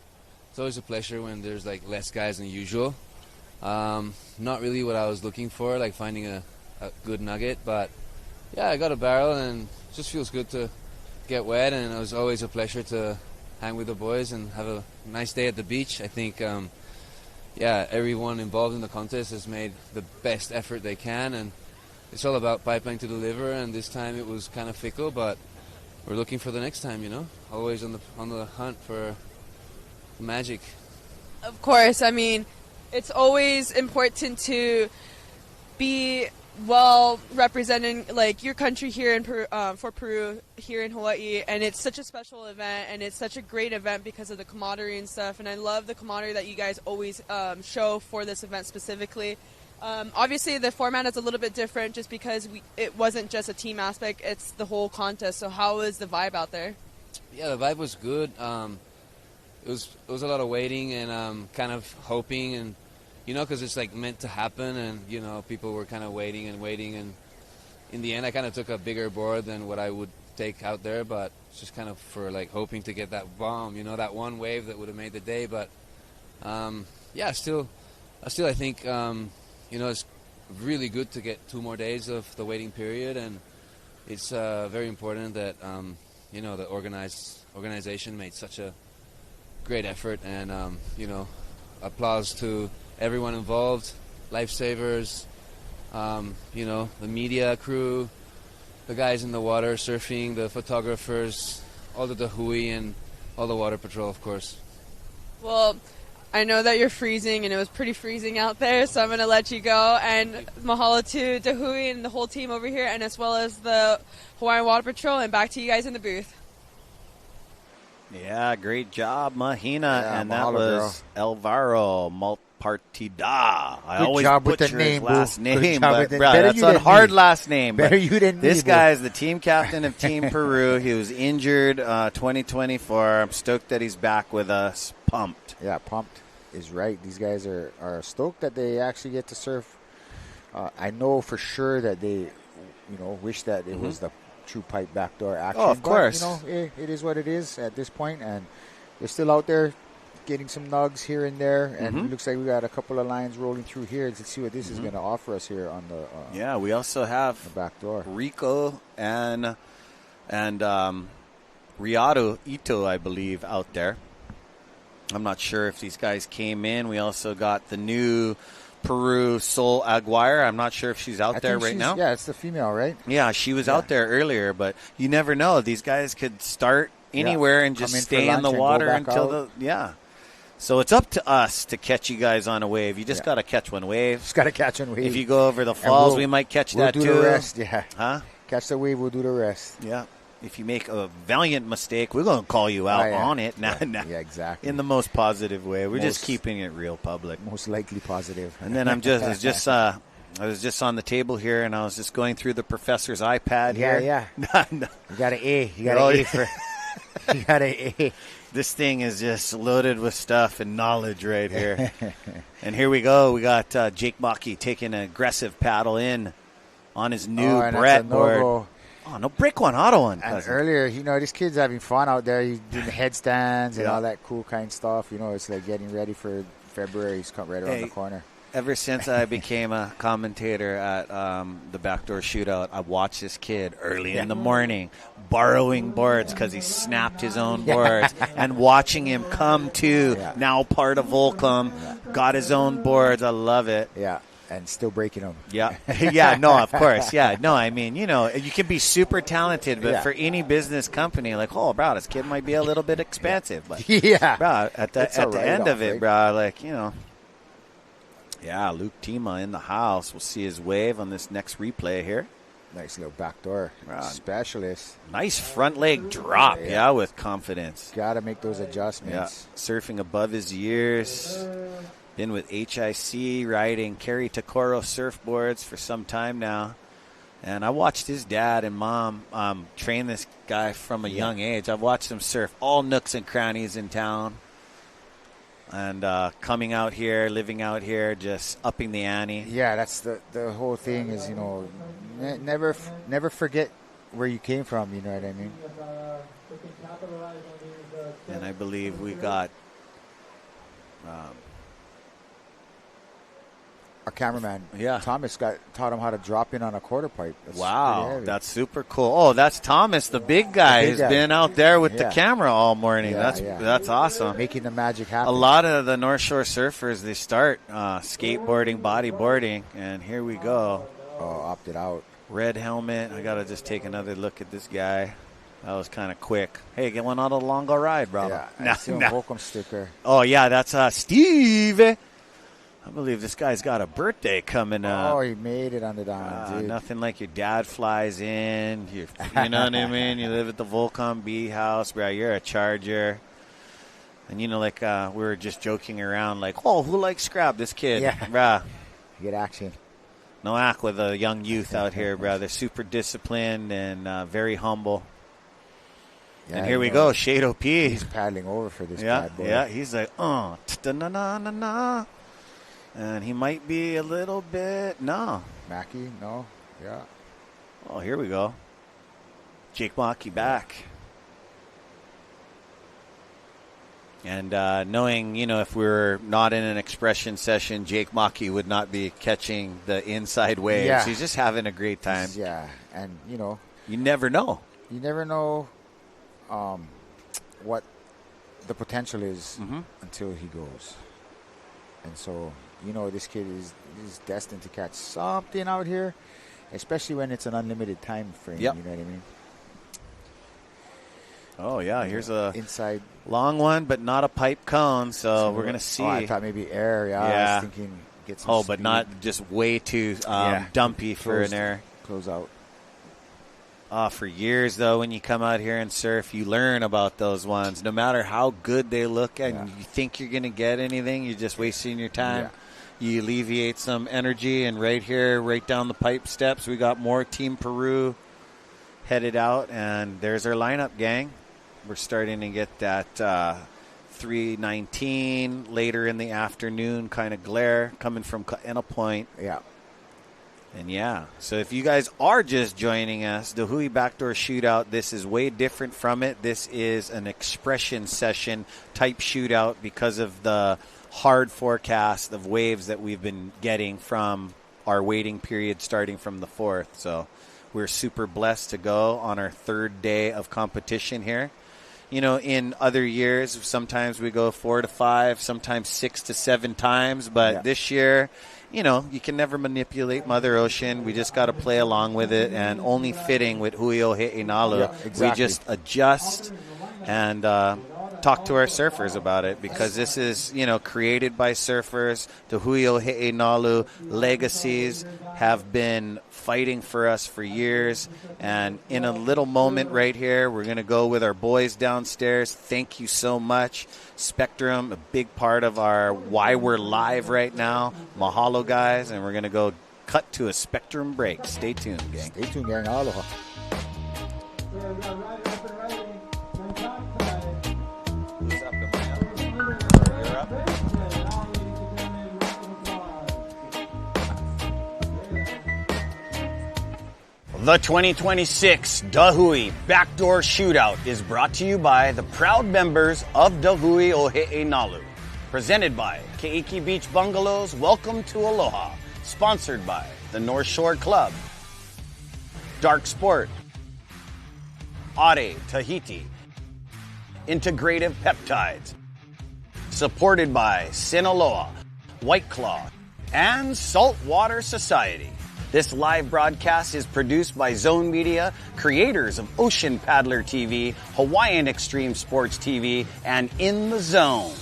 it's always a pleasure when there's like less guys than usual. Not really what I was looking for, like finding a good nugget, but yeah, I got a barrel and it just feels good to get wet, and it was always a pleasure to hang with the boys and have a nice day at the beach. I think everyone involved in the contest has made the best effort they can, and it's all about pipeline to deliver, and this time it was kind of fickle, but we're looking for the next time, you know? Always on the hunt for magic. Of course, I mean, it's always important to be well representing like your country here in Peru, for Peru here in Hawaii, and it's such a special event, and it's such a great event because of the camaraderie and stuff, and I love the camaraderie that you guys always show for this event specifically. Obviously the format is a little bit different just because it wasn't just a team aspect, it's the whole contest. So how was the vibe out there? Yeah, the vibe was good. It was a lot of waiting and kind of hoping, and you know, because it's like meant to happen, and you know, people were kind of waiting, and in the end, I kind of took a bigger board than what I would take out there, but it's just kind of for like hoping to get that bomb, you know, that one wave that would have made the day. But still, I think you know, it's really good to get 2 more days of the waiting period, and it's very important that you know, the organization made such a great effort, and you know, applause to everyone involved, lifesavers, you know, the media crew, the guys in the water surfing, the photographers, all the Hui, and all the water patrol, of course. Well, I know that you're freezing, and it was pretty freezing out there, so I'm going to let you go. And mahalo to Hui and the whole team over here, and as well as the Hawaiian Water Patrol, and back to you guys in the booth. Yeah, great job, Mahina. Yeah, and that was girl. Alvaro Partida. I Good always job with butcher the name, his last Boo. name, Good job but with it. bro, Better that's you a than hard me. last name. Better but you than me, this Boo. guy is the team captain of Team Peru. He was injured 2024. I'm stoked that he's back with us. Pumped. Yeah, pumped is right. These guys are stoked that they actually get to surf. I know for sure that they, wish that it was the true pipe backdoor action. Oh, of course. But, it is what it is at this point, and they're still out there getting some nugs here and there, and it looks like we got a couple of lines rolling through here to see what this is going to offer us here on the yeah, we also have the back door. Rico and Riado Ito, I believe, out there. I'm not sure if these guys came in. We also got the new Peru Sol Aguirre. I'm not sure if she's out there right now. Yeah, it's the female, right? Yeah, she was out there earlier, but you never know. These guys could start anywhere and just stay in the water until So it's up to us to catch you guys on a wave. You just got to catch one wave. Just got to catch one wave. If you go over the falls, we might catch that too. We'll do the rest, yeah. Huh? Catch the wave, we'll do the rest. Yeah. If you make a valiant mistake, we're going to call you out on it. Nah. Yeah, exactly. In the most positive way. We're just keeping it real public. Most likely positive. And then I was just on the table here, and I was just going through the professor's iPad here. Yeah. No. You got an A. You got an A for... You got an A. This thing is just loaded with stuff and knowledge right here. And here we go. We got Jake Maki taking an aggressive paddle in on his new Brett board. Oh, no break one, auto one. And earlier, this kid's having fun out there. He's doing the headstands and all that cool kind of stuff. It's like getting ready for February. He's come right around the corner. Ever since I became a commentator at the Backdoor Shootout, I watched this kid early in the morning borrowing boards because he snapped his own boards, and watching him come to now part of VOLCOM, got his own boards. I love it. Yeah. And still breaking them. Yeah. Yeah, no, of course. Yeah, no, I mean, you can be super talented, but for any business company, like, oh, bro, this kid might be a little bit expensive. But, bro, at the end of it, bro, like, yeah, Luke Tema in the house. We'll see his wave on this next replay here. Nice little backdoor specialist. Nice front leg drop, with confidence. Got to make those adjustments. Yeah, surfing above his years. Been with HIC, riding Kerry Takoro surfboards for some time now. And I watched his dad and mom train this guy from a young age. I've watched him surf all nooks and crannies in town. And coming out here, living out here, just upping the ante. Yeah, that's the whole thing is, never forget where you came from, you know what I mean? And I believe we got... our cameraman, Thomas, taught him how to drop in on a quarter pipe. Wow, that's super cool. Oh, that's Thomas, the big guy, who's been out there with the camera all morning. That's awesome. Making the magic happen. A lot of the North Shore surfers, they start skateboarding, bodyboarding, and here we go. Oh, opted out. Red helmet. I got to just take another look at this guy. That was kind of quick. Hey, get one on a longer ride, bro. Yeah, I see a VOLCOM sticker. Oh, yeah, that's Steve. I believe this guy's got a birthday coming up. Oh, he made it on the diamond, dude. Nothing like your dad flies in. You know what I mean? You live at the VOLCOM B house, bro. You're a Charger. And, we were just joking around like, oh, who likes scrap? This kid. Yeah. Bruh. Get action. No act with a young youth out here, bro. They're super disciplined and very humble. Yeah, and here we go, Shado P. He's paddling over for this bad boy. Yeah, he's like, na-na-na-na. And he might be a little bit, Maki, no, yeah. Oh, here we go. Jake Maki back. And knowing, if we were not in an expression session, Jake Maki would not be catching the inside waves. Yeah. He's just having a great time. Yeah, and, You never know. You never know what the potential is until he goes. And so... this kid is destined to catch something out here, especially when it's an unlimited time frame. Yep. You know what I mean? Oh, yeah. Here's a inside long one, but not a pipe cone, so we're going to see. Oh, I thought maybe air. Yeah. I was thinking get some speed. But not just way too dumpy for an air. Close out. For years, though, when you come out here and surf, you learn about those ones. No matter how good they look and you think you're going to get anything, you're just wasting your time. Yeah. You alleviate some energy. And right here, right down the pipe steps, we got more Team Peru headed out. And there's our lineup, gang. We're starting to get that 3:19 later in the afternoon kind of glare coming from Kaena Point. Yeah. And so if you guys are just joining us, the Hui Backdoor Shootout, this is way different from it. This is an expression session type shootout because of the hard forecast of waves that we've been getting from our waiting period starting from the 4th. So we're super blessed to go on our 3rd day of competition here. You know, in other years, sometimes we go 4 to 5, sometimes 6 to 7 times. But this year, you know, you can never manipulate Mother Ocean. We just got to play along with it. And only fitting with Huio He'inalu, we just adjust and talk to our surfers about it, because this is, you know, created by surfers. The Huio He'inalu legacies have been fighting for us for years. And in a little moment right here, we're going to go with our boys downstairs. Thank you so much. Spectrum, a big part of our why we're live right now. Mahalo, guys. And we're going to go cut to a Spectrum break. Stay tuned, gang. Stay tuned, gang. Aloha. The 2026 Hui Backdoor Shootout is brought to you by the proud members of Hui o He'inalu. Presented by Keiki Beach Bungalows, Welcome to Aloha. Sponsored by the North Shore Club, Dark Sport, Ade Tahiti, Integrative Peptides. Supported by Sinaloa, White Claw, and Saltwater Society. This live broadcast is produced by Zone Media, creators of Ocean Paddler TV, Hawaiian Extreme Sports TV, and In the Zone.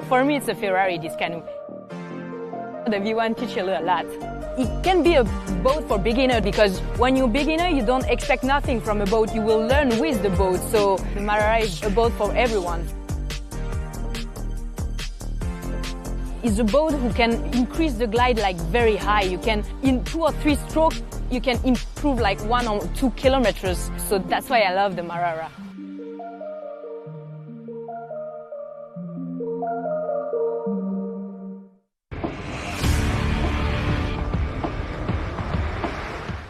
For me, it's a Ferrari, this canoe. The V1 teaches you a lot. It can be a boat for beginner, because when you're beginner, you don't expect nothing from a boat. You will learn with the boat. So the Marara is a boat for everyone. It's a boat who can increase the glide like very high. You can, in 2 or 3 strokes, you can improve like 1 or 2 kilometers. So that's why I love the Marara.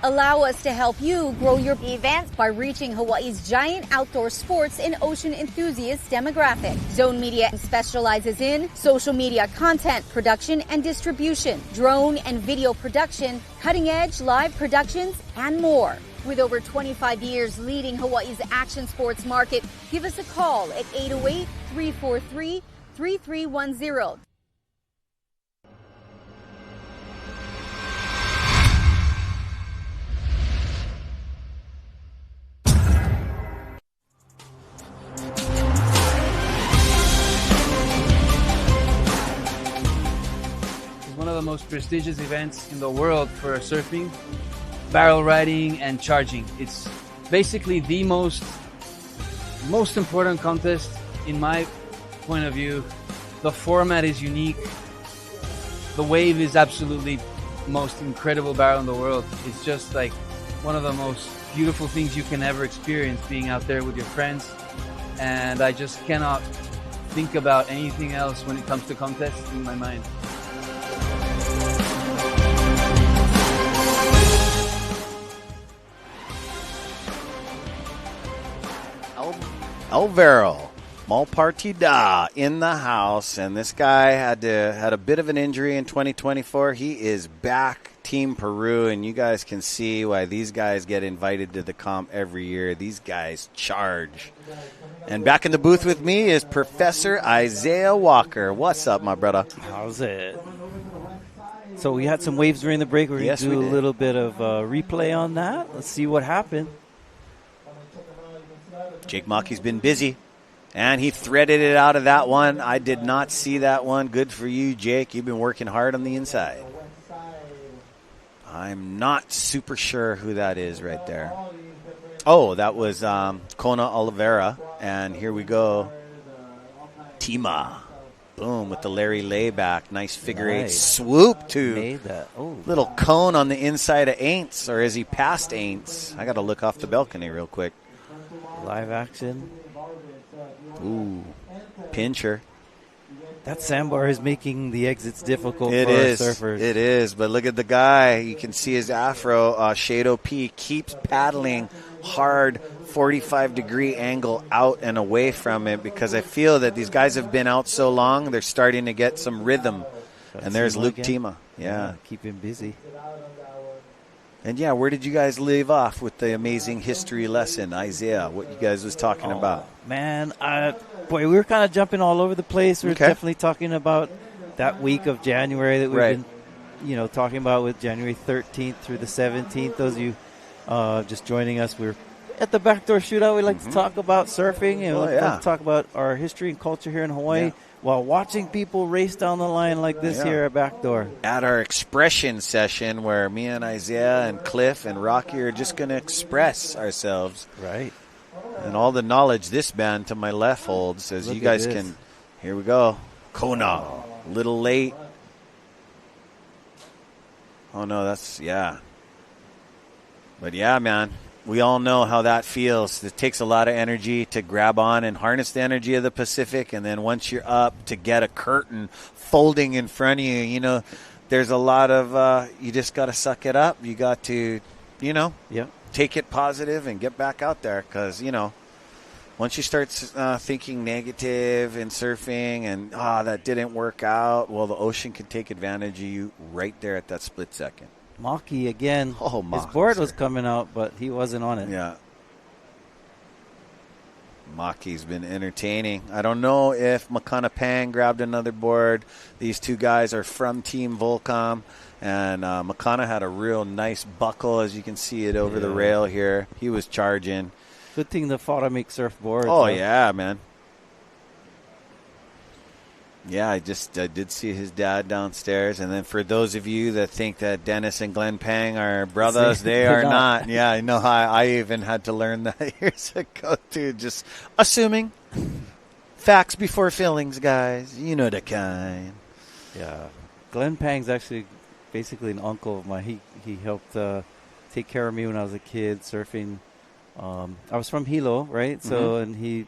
Allow us to help you grow your events by reaching Hawaii's giant outdoor sports and ocean enthusiast demographic. Zone Media specializes in social media content production and distribution, drone and video production, cutting-edge live productions, and more. With over 25 years leading Hawaii's action sports market, give us a call at 808-343-3310. One of the most prestigious events in the world for surfing, barrel riding and charging. It's basically the most important contest in my point of view. The format is unique. The wave is absolutely the most incredible barrel in the world. It's just like one of the most beautiful things you can ever experience, being out there with your friends. And I just cannot think about anything else when it comes to contests in my mind. Alvaro Malpartida in the house, and this guy had a bit of an injury in 2024. He is back Team Peru, and you guys can see why these guys get invited to the comp every year. These guys charge. And back in the booth with me is Professor Isaiah Walker. What's up, my brother? How's it? So we had some waves during the break. We're going to do a little bit of replay on that. Let's see what happened. Jake Maki's been busy, and he threaded it out of that one. I did not see that one. Good for you, Jake. You've been working hard on the inside. I'm not super sure who that is right there. Oh, that was Kona Oliveira, and here we go. Tema. Boom, with the Larry layback. Nice figure eight swoop to Made that. Oh. little cone on the inside of Aints, or is he past Aints? I got to look off the balcony real quick. Live action. Ooh, pincher. That sandbar is making the exits difficult It for is. our surfers. It is, but look at the guy. You can see his afro. Shado P keeps paddling hard, 45-degree angle out and away from it, because I feel that these guys have been out so long, they're starting to get some rhythm. And there's Luke Tema. Yeah. Keep him busy. And, yeah, where did you guys leave off with the amazing history lesson, Isaiah, what you guys was talking about? Man, boy, we were kind of jumping all over the place. We were definitely talking about that week of January that we've been, talking about with January 13th through the 17th. Those of you just joining us, we're at the Backdoor Shootout. We like to talk about surfing and we like to talk about our history and culture here in Hawaii while watching people race down the line like this here at Backdoor. At our expression session, where me and Isaiah and Cliff and Rocky are just going to express ourselves. Right. And all the knowledge this band to my left holds, as you guys can. Here we go. Kona. Little late. Oh, no, that's, But, yeah, man, we all know how that feels. It takes a lot of energy to grab on and harness the energy of the Pacific. And then once you're up, to get a curtain folding in front of you, there's a lot of, you just got to suck it up. You got to, take it positive and get back out there, because, once you start thinking negative in surfing and, that didn't work out, well, the ocean can take advantage of you right there at that split second. Maki again. Oh, his board was coming out, but he wasn't on it. Yeah. Maki's been entertaining. I don't know if Makana Pang grabbed another board. These two guys are from Team VOLCOM, and Makana had a real nice buckle, as you can see it over the rail here. He was charging. Good thing the Fada make surfboards. Oh, yeah, man. Yeah, I did see his dad downstairs. And then for those of you that think that Dennis and Glenn Pang are brothers, they are not. Yeah, I know. I even had to learn that years ago, too. Just assuming. Facts before feelings, guys. You know the kind. Yeah. Glenn Pang's actually basically an uncle of mine. He helped take care of me when I was a kid surfing. I was from Hilo, right? So, and he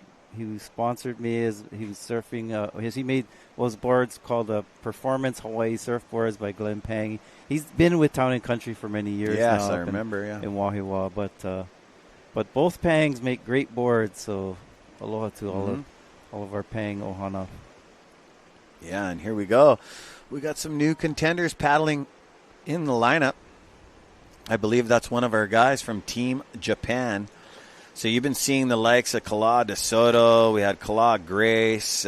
sponsored me as he was surfing. He made those boards called Performance Hawaii Surfboards by Glenn Pang. He's been with Town and Country for many years now. Yes, I remember, in Wahiwa. But both Pangs make great boards, so aloha to all of our Pang ohana. Yeah, and here we go. We got some new contenders paddling in the lineup. I believe that's one of our guys from Team Japan. So you've been seeing the likes of Kala DeSoto. We had Kala Grace.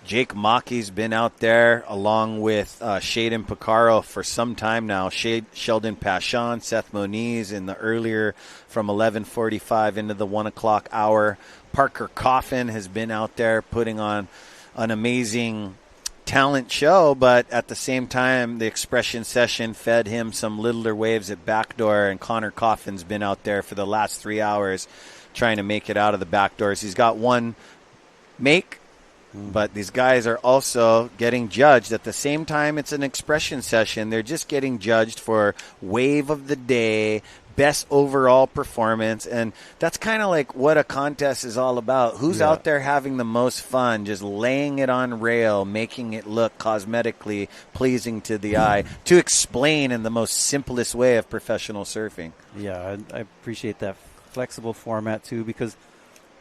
Jake Maki's been out there along with Shayden Pacarro for some time now. Sheldon Pashon, Seth Moniz in the earlier from 11:45 into the 1 o'clock hour. Parker Coffin has been out there putting on an amazing talent show, but at the same time, the expression session fed him some littler waves at Backdoor, and Connor Coffin's been out there for the last 3 hours trying to make it out of the backdoors. He's got one make, but these guys are also getting judged. At the same time, it's an expression session. They're just getting judged for wave of the day, best overall performance, and that's kind of like what a contest is all about. Who's out there having the most fun, just laying it on rail, making it look cosmetically pleasing to the eye, to explain in the most simplest way of professional surfing. Yeah, I appreciate that flexible format too, because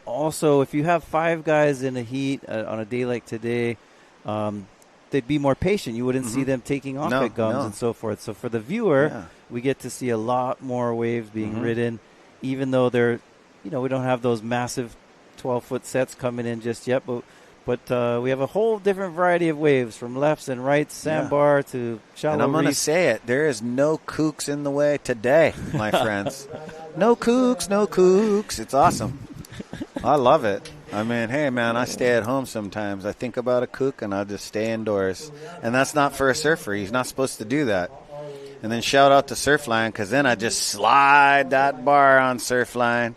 also if you have 5 guys in a heat on a day like today, they'd be more patient. You wouldn't see them taking off at gums and so forth. So for the viewer, we get to see a lot more waves being ridden, even though they're, we don't have those massive 12-foot sets coming in just yet, but we have a whole different variety of waves, from lefts and rights, sandbar to shallow And I'm going to reef. say it. There is no kooks in the way today, my friends. No kooks, no kooks. It's awesome. I love it. I mean, hey, man, I stay at home sometimes. I think about a kook, and I just stay indoors. And that's not for a surfer. He's not supposed to do that. And then shout out to Surfline, because then I just slide that bar on Surfline.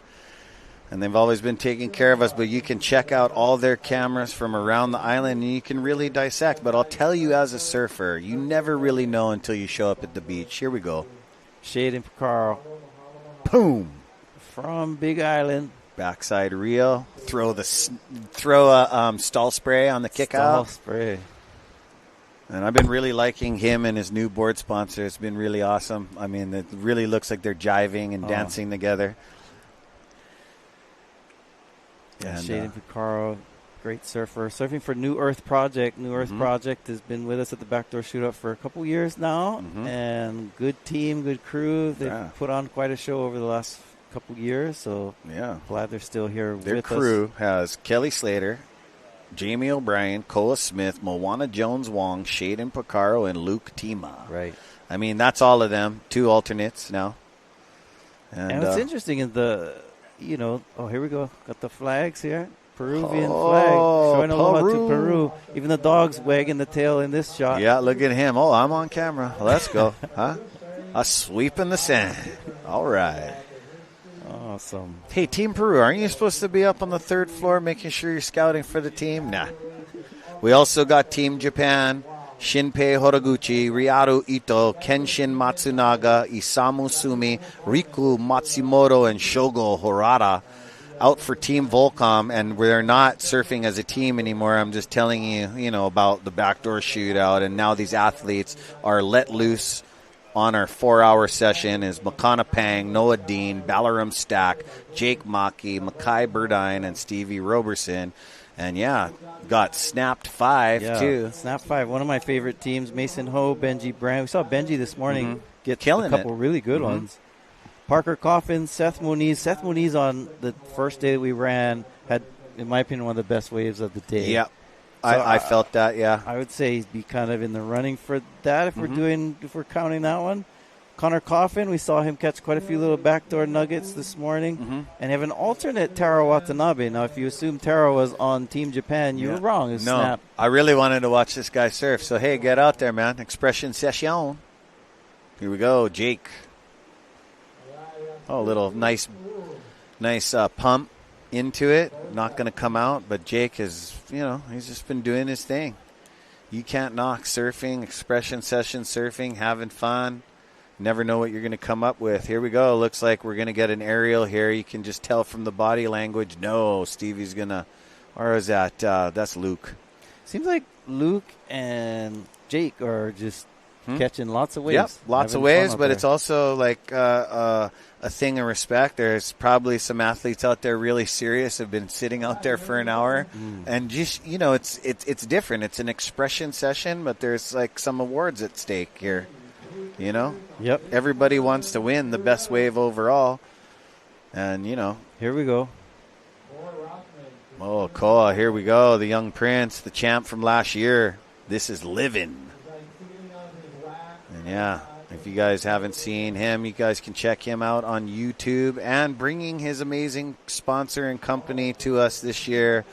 And they've always been taking care of us, but you can check out all their cameras from around the island, and you can really dissect. But I'll tell you, as a surfer, you never really know until you show up at the beach. Here we go. Shayden Pacarro. Boom. From Big Island. Backside reel. Throw a stall spray on the kick out. Stall spray. And I've been really liking him and his new board sponsor. It's been really awesome. I mean, it really looks like they're jiving and dancing together. Yeah, Shayden Pacarro, great surfer. Surfing for New Earth Project. New Earth Project has been with us at the Backdoor Shootout for a couple years now. And good team, good crew. They've put on quite a show over the last couple years. So glad they're still here Their with us. Their crew has Kelly Slater, Jamie O'Brien, Koa Smith, Moana Jones Wong, Shayden Pacarro, and Luke Tema. Right. I mean, that's all of them. 2 alternates now. And what's interesting is here we go. Got the flags here. Peruvian flag. Showing aloha to Peru. Even the dog's wagging the tail in this shot. Yeah, look at him. Oh, I'm on camera. Let's go. Huh? A sweep in the sand. All right. Awesome. Hey, Team Peru, aren't you supposed to be up on the 3rd floor making sure you're scouting for the team? Nah. We also got Team Japan, Shinpei Horiguchi, Ryaru Ito, Kenshin Matsunaga, Isamu Sumi, Riku Matsumoto, and Shogo Horada out for Team VOLCOM, and we're not surfing as a team anymore. I'm just telling you, about the Backdoor Shootout, and now these athletes are let loose on our 4-hour session is Makana Pang, Noah Deane, Balaram Stack, Jake Maki, Maikai Burdine, and Stevie Roberson. And, got Snapped 5, too. Snapped 5, one of my favorite teams. Mason Ho, Benji Brand. We saw Benji this morning get Killing a couple really good ones. Parker Coffin, Seth Moniz. Seth Moniz on the first day that we ran had, in my opinion, one of the best waves of the day. Yeah. So I felt that, I would say he'd be kind of in the running for that if we're counting that one. Connor Coffin, we saw him catch quite a few little backdoor nuggets this morning. And have an alternate Taro Watanabe. Now, if you assume Taro was on Team Japan, you were wrong. It was Snap. I really wanted to watch this guy surf. So, hey, get out there, man. Expression Session. Here we go, Jake. Oh, a little nice pump into it. Not going to come out, but Jake is, he's just been doing his thing. You can't knock surfing, Expression Session surfing, having fun. Never know what you're going to come up with. Here we go. Looks like we're going to get an aerial here. You can just tell from the body language. No, Stevie's going to, or is that, that's Luke. Seems like Luke and Jake are just catching lots of waves. Yep, lots of waves, but it's also like a thing of respect. There's probably some athletes out there really serious, have been sitting out there for an hour, and just it's different. It's an expression session, but there's like some awards at stake here. Yep. Everybody wants to win the best wave overall, and here we go. Oh, Koa, here we go. The young prince, the champ from last year. This is living. And if you guys haven't seen him, you guys can check him out on YouTube, and bringing his amazing sponsor and company to us this year,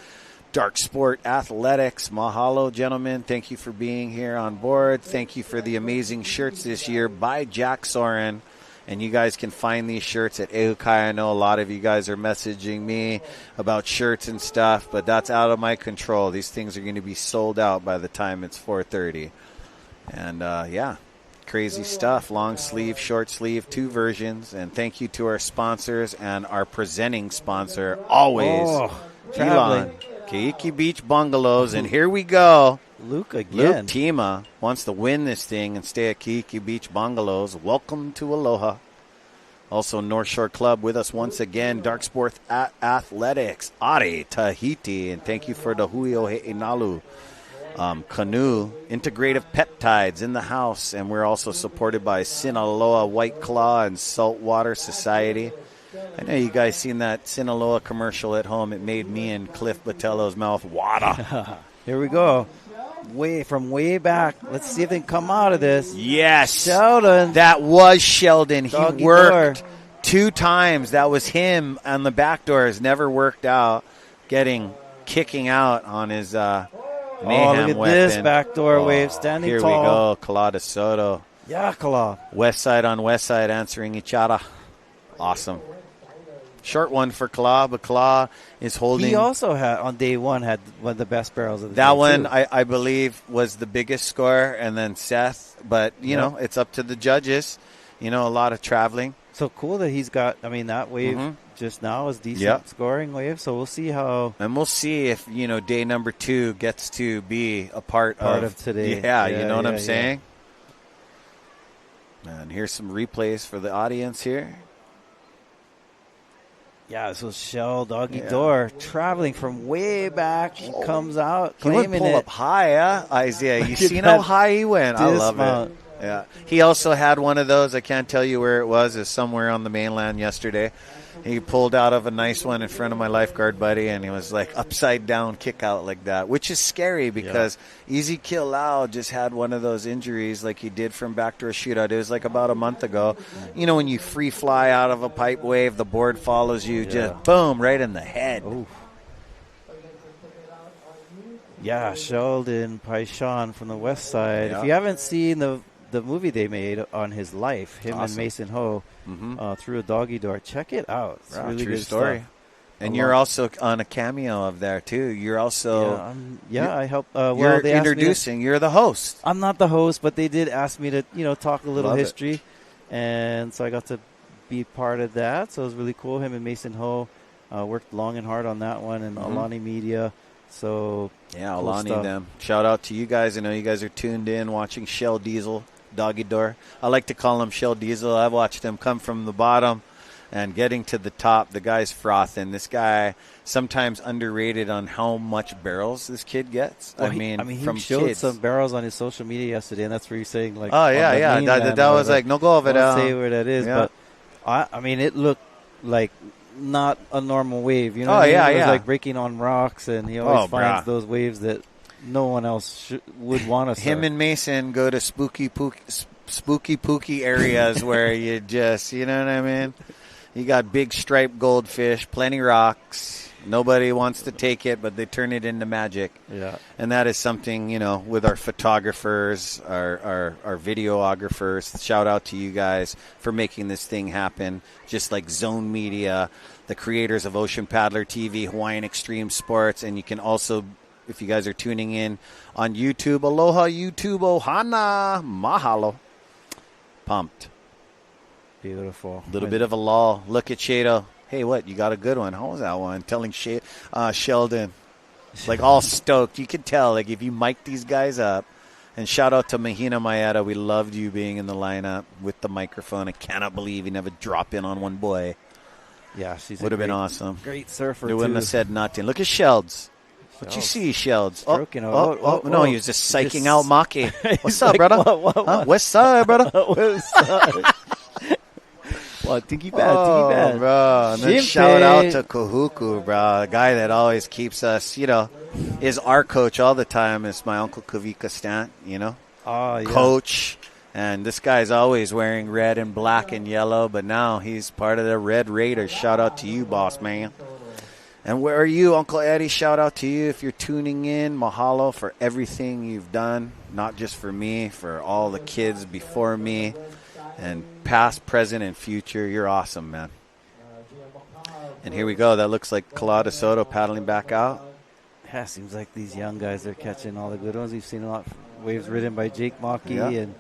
Dark Sport Athletics. Mahalo, gentlemen. Thank you for being here on board. Thank you for the amazing shirts this year by Jack Soren. And you guys can find these shirts at Ehukai. I know a lot of you guys are messaging me about shirts and stuff, but that's out of my control. These things are going to be sold out by the time it's 4:30. And, crazy stuff. Long sleeve, short sleeve, 2 versions. And thank you to our sponsors and our presenting sponsor, always, Elon, Keiki Beach Bungalows. And here we go. Luke again. Luke Tema wants to win this thing and stay at Keiki Beach Bungalows. Welcome to Aloha. Also, North Shore Club with us once again. Dark Sport Athletics, Are Tahiti. And thank you for the Hui Backdoor Canoe, integrative peptides in the house. And we're also supported by Sinaloa White Claw and Saltwater Society. I know you guys seen that Sinaloa commercial at home. It made me and Cliff Botello's mouth water. Here we go. From way back. Let's see if they can come out of this. Yes. Sheldon. That was Sheldon. Doggy He worked door. 2 times. That was him on the back door. Has never worked out. Kicking out on his mayhem look at weapon. this backdoor wave standing here tall. Here we go. Kala de Soto. Yeah, Kala. West side on west side answering each other. Awesome. Short one for Kala, but Kala is holding. He also had, on day one, had one of the best barrels of the that day, one, too. I believe, was the biggest score, and then Seth. But, you know, it's up to the judges. You know, a lot of traveling. So cool that he's got, that wave just now is decent scoring wave. So we'll see how. And we'll see if, day number 2 gets to be a part of today. Yeah, you know what I'm saying? And here's some replays for the audience here. Yeah, so Shell Doggy Door traveling from way back. He comes out He would claiming pull it. up high, Isaiah. You Look at seen how that high he went? I love dismount. it. Yeah. He also had one of those. I can't tell you where it was. It's somewhere on the mainland yesterday. He pulled out of a nice one in front of my lifeguard buddy, and he was like upside down kick out like that, which is scary because Easy Kill Lau just had one of those injuries like he did from Backdoor Shootout. It was like about a month ago. You know, when you free fly out of a pipe wave, the board follows you, just boom, right in the head. Oof. Yeah, Sheldon Paishan from the west side. Yeah. If you haven't seen the movie they made on his life, him Awesome. and Mason Ho, through a doggy door, check it out. It's really true good story. stuff. And you're also on a cameo of there too. You're also I help. you're they asked me introducing. You're the host. I'm not the host, but they did ask me to talk a little Love it. history, and so I got to be part of that. So it was really cool. Him and Mason Ho worked long and hard on that one, and Alani Media. So Yeah, cool Alani stuff. them. Shout out to you guys. I know you guys are tuned in watching Shell Diesel, Doggy Door. I like to call him Shell Diesel. I've watched him come from the bottom and getting to the top. The guy's frothing. This guy sometimes underrated on how much barrels this kid gets. Well, he he showed kids. some barrels on his social media yesterday, and that's where he's saying like, Oh, yeah, on the yeah. mainland That or was whatever. like, no go over Don't there. say where that is, Yeah. but it looked like not a normal wave. You know, Oh, what I mean? yeah, It was yeah. like breaking on rocks, and he always finds brah. those waves that no one else would want to surf. Him and Mason go to spooky pooky areas where you just, you know what I mean? You got big striped goldfish, plenty rocks. Nobody wants to take it, but they turn it into magic. Yeah. And that is something, with our photographers, our videographers. Shout out to you guys for making this thing happen. Just like Zone Media, the creators of Ocean Paddler TV, Hawaiian Extreme Sports, and you can also, if you guys are tuning in on YouTube, aloha YouTube, ohana, mahalo. Pumped. Beautiful. A little bit of a lull. Look at Shado. Hey, what? You got a good one. How was that one? Telling Sheldon. Like all stoked. You could tell, like, if you mic these guys up. And shout out to Mahina Maeda. We loved you being in the lineup with the microphone. I cannot believe you never drop in on one boy. Yeah, she's would have been awesome. Great surfer, They wouldn't too. have said nothing. Look at Shelds. What you see, Shelds? Stroking No, he was just psyching out Maki. What's He's up, like, brother? what? Huh? West side, brother. West side. What? Tiki bad. Bro. And then shout out to Kahuku, bro. The guy that always keeps us, is our coach all the time. It's my Uncle Kavika Stant, Oh, yeah. Coach. And this guy's always wearing red and black and yellow, but now he's part of the Red Raiders. Shout out to you, boss man. And where are you, Uncle Eddie? Shout out to you if you're tuning in. Mahalo for everything you've done, not just for me, for all the kids before me, and past, present, and future. You're awesome, man. And here we go. That looks like Kala de Soto paddling back out. Yeah, seems like these young guys are catching all the good ones. We've seen a lot of waves ridden by Jake Maki and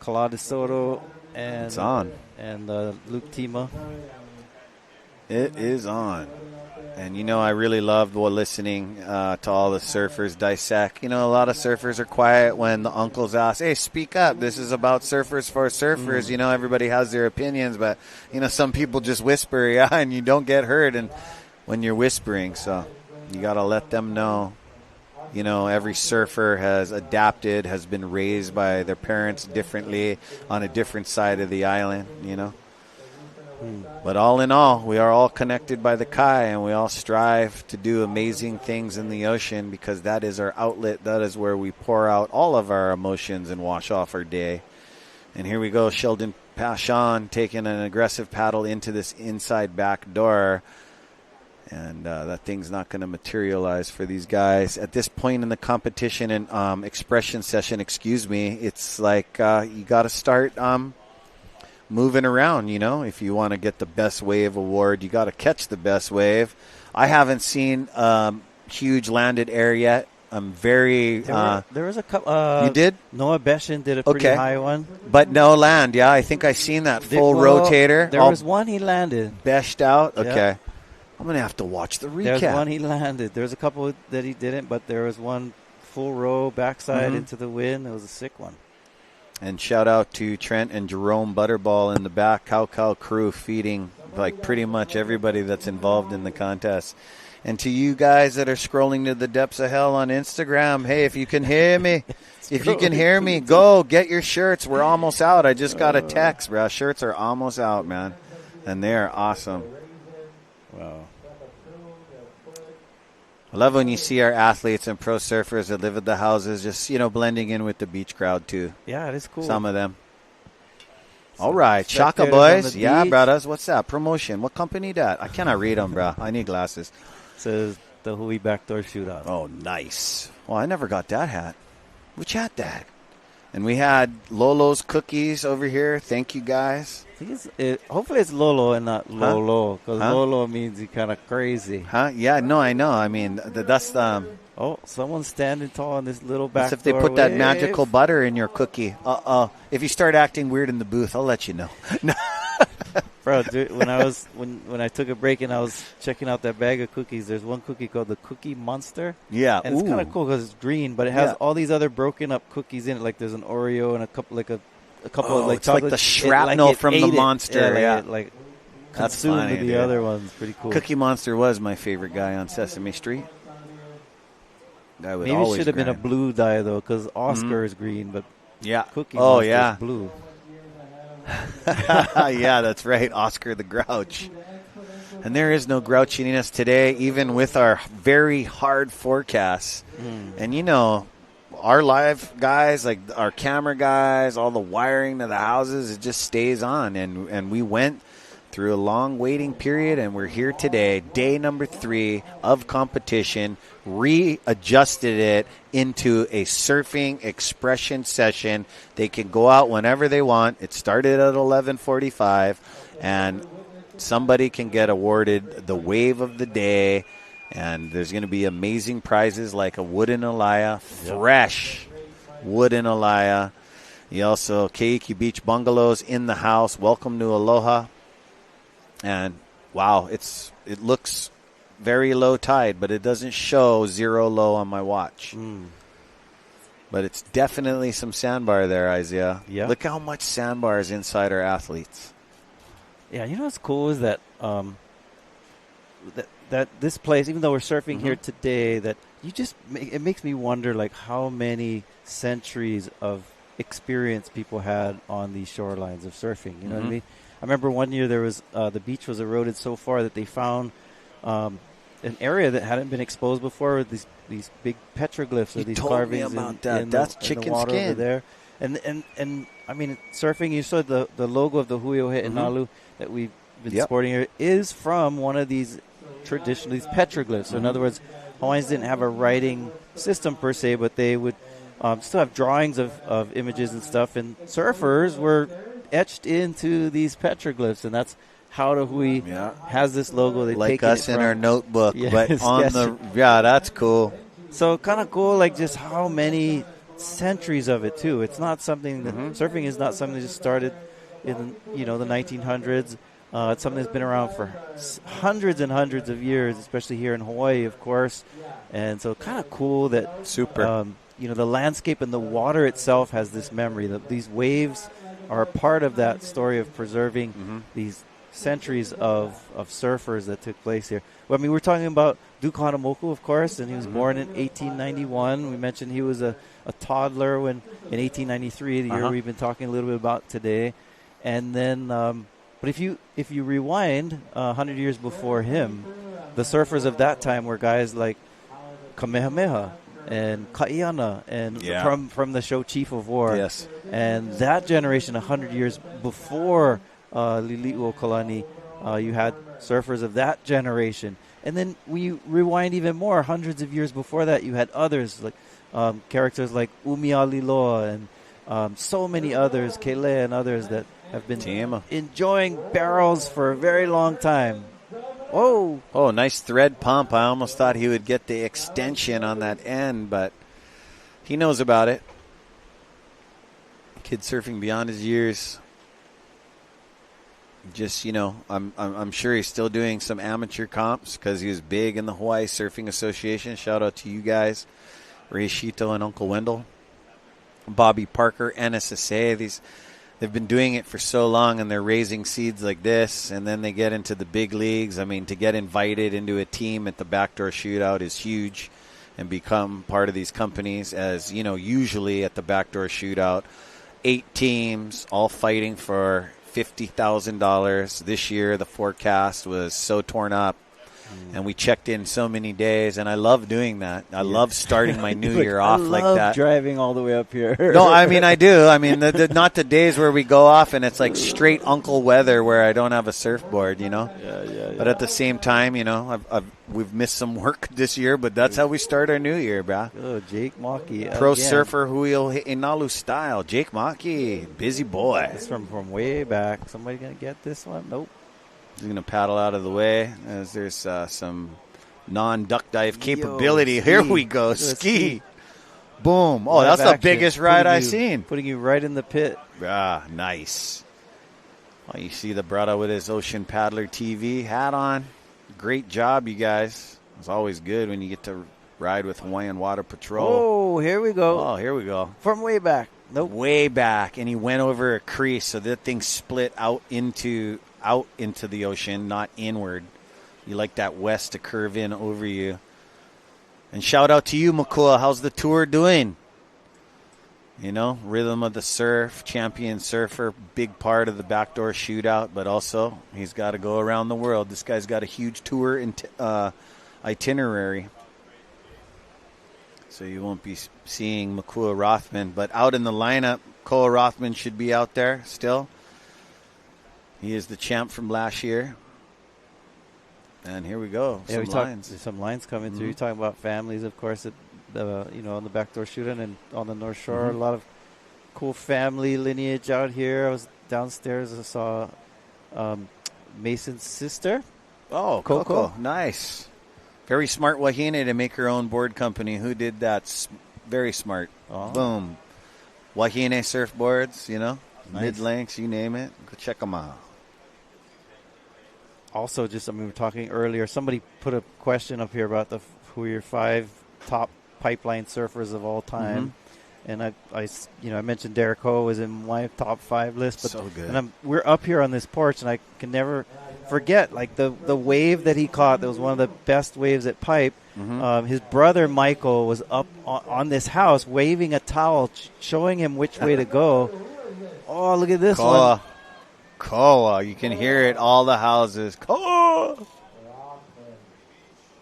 Kala de Soto and It's on. And Luke Tema. It is on. And, I really loved listening to all the surfers dissect. A lot of surfers are quiet when the uncles ask, hey, speak up. This is about surfers for surfers. Everybody has their opinions, but, some people just whisper, and you don't get heard when you're whispering. So you got to let them know You know, every surfer has adapted, has been raised by their parents differently on a different side of the island, you know. But all in all, we are all connected by the Kai, and we all strive to do amazing things in the ocean because that is our outlet. That is where we pour out all of our emotions and wash off our day. And here we go, Sheldon Pashan taking an aggressive paddle into this inside back door. And that thing's not going to materialize for these guys. At this point in the competition and expression session, it's like you got to start moving around, you know. If you want to get the best wave award, you got to catch the best wave. I haven't seen huge landed air yet. I'm very... there was a couple... you did? Noah Beshin did a pretty high one. But no land, yeah. I think I seen that full rotator. There was one he landed. Beshed out? Yeah. Okay. I'm going to have to watch the recap. There's one he landed. There's a couple that he didn't, but there was one full row backside into the wind. It was a sick one. And shout out to Trent and Jerome Butterball in the back, Cow crew feeding like pretty much everybody that's involved in the contest. And to you guys that are scrolling to the depths of hell on Instagram, hey, if you can hear me, go get your shirts. We're almost out. I just got a text, bro. Shirts are almost out, man. And they are awesome. Wow. I love when you see our athletes and pro surfers that live at the houses just, you know, blending in with the beach crowd, too. Yeah, it is cool. Some of them. All right. Shaka boys. Yeah, brothers. What's that? Promotion. What company that? I cannot read them, bro. I need glasses. It says the Hui Backdoor Shootout. Oh, nice. Well, I never got that hat. Which hat that? And we had Lolo's cookies over here. Thank you, guys. Hopefully it's Lolo and not Lolo, because Lolo means you're kind of crazy. Huh? Yeah, no, I know. I mean, that's oh, someone's standing tall on this little back. That's if they put that magical butter in your cookie. If you start acting weird in the booth, I'll let you know. Bro, dude, when I took a break and I was checking out that bag of cookies, there's one cookie called the Cookie Monster. Yeah, and it's kind of cool because it's green, but it has all these other broken up cookies in it. Like there's an Oreo and a couple of like it's like the shrapnel from the monster. Like consumed the other ones. Pretty cool. Cookie Monster was my favorite guy on Sesame Street. Maybe it should have been a blue dye though, because Oscar is green, but Cookie Monster is blue. Yeah, that's right. Oscar the Grouch. And there is no grouchiness today, even with our very hard forecasts. And, you know, our live guys, like our camera guys, all the wiring to the houses, it just stays on. And we went through a long waiting period, and we're here today, day number 3 of competition, readjusted it into a surfing expression session. They can go out whenever they want. It started at 11:45, and somebody can get awarded the wave of the day, and there's going to be amazing prizes like a wooden alaya, fresh wooden alaya. You also, Keiki Beach Bungalows in the house. Welcome to Aloha. And wow, it looks very low tide, but it doesn't show 0 low on my watch. But it's definitely some sandbar there, Isaiah. Yeah. Look how much sandbar is inside our athletes. Yeah, you know what's cool is that that this place, even though we're surfing here today, that it makes me wonder like how many centuries of experience people had on these shorelines of surfing. You know what I mean? I remember one year there was the beach was eroded so far that they found an area that hadn't been exposed before with these big petroglyphs or these carvings in That's the chicken water skin over there. And I mean, surfing, you saw the logo of the Hui Backdoor that we've been sporting here is from one of these these petroglyphs. So in other words, Hawaiians didn't have a writing system per se, but they would still have drawings of images and stuff, and surfers were etched into these petroglyphs, and that's how the Hui has this logo. They like us in our notebook, but on that's cool. So kind of cool, like just how many centuries of it too. It's not something that surfing is not something that just started in the 1900s. It's something that's been around for hundreds and hundreds of years, especially here in Hawaii, of course. And so kind of cool that the landscape and the water itself has this memory. That these waves are a part of that story of preserving these centuries of surfers that took place here. Well, I mean, we're talking about Duke Hanamoku, of course, and he was born in 1891. We mentioned he was a toddler in 1893, the year we've been talking a little bit about today. And then, but if you rewind 100 years before him, the surfers of that time were guys like Kamehameha and Kaiana and from the show Chief of War. Yes. And that generation, 100 years before Liliuokalani, you had surfers of that generation. And then when you rewind even more, hundreds of years before that, you had others, like characters like Umialiloa and so many others, Kele and others that have been Tema. enjoying barrels for a very long time. Oh, nice thread pump. I almost thought he would get the extension on that end, but he knows about it. Kid surfing beyond his years. Just, I'm sure he's still doing some amateur comps because he was big in the Hawaii Surfing Association. Shout out to you guys, Ray Shito and Uncle Wendell, Bobby Parker, NSSA. They've been doing it for so long, and they're raising seeds like this, and then they get into the big leagues. I mean, to get invited into a team at the Backdoor Shootout is huge, and become part of these companies. As usually at the Backdoor Shootout, 8 teams all fighting for $50,000. This year, the forecast was so torn up, and we checked in so many days, and I love doing that. I love starting my new year off like that. I love driving all the way up here. No, I mean, I do. I mean, not the days where we go off and it's like straight uncle weather where I don't have a surfboard, Yeah. But at the same time, we've missed some work this year, but that's how we start our new year, brah. Oh, Jake Maki. Pro surfer Hui Inalu style. Jake Maki, busy boy. It's from way back. Somebody going to get this one? Nope. He's going to paddle out of the way as there's some non-duck dive capability. Here we go. Ski. Boom. Oh, that's the biggest ride I've seen. Putting you right in the pit. Ah, nice. Oh, you see the brother with his Ocean Paddler TV hat on. Great job, you guys. It's always good when you get to ride with Hawaiian Water Patrol. Oh, here we go. Oh, here we go. From way back. Nope. Way back. And he went over a crease, so that thing split out into the ocean, not inward. You like that west to curve in over you. And shout out to you, Makua. How's the tour doing? Rhythm of the Surf, champion surfer, big part of the Backdoor Shootout, but also he's got to go around the world. This guy's got a huge tour itinerary. So you won't be seeing Makua Rothman, but out in the lineup, Koa Rothman should be out there still. He is the champ from last year. And here we go. Yeah, lines. Some lines coming through. You're talking about families, of course, on the Backdoor Shootout and on the North Shore. A lot of cool family lineage out here. I was downstairs. I saw Mason's sister. Oh, Coco. Nice. Very smart Wahine to make her own board company. Who did that? Very smart. Oh. Boom. Wahine surfboards, nice. Mid-lengths, you name it. Go check them out. Also, we were talking earlier, somebody put a question up here about who are your 5 top pipeline surfers of all time. And I mentioned Derek Ho was in my top 5 list. But, so good. And we're up here on this porch, and I can never forget, the wave that he caught. That was one of the best waves at Pipe. His brother, Michael, was up on this house waving a towel, showing him which way to go. Oh, look at this one. Koa. You can hear it, all the houses. Koa.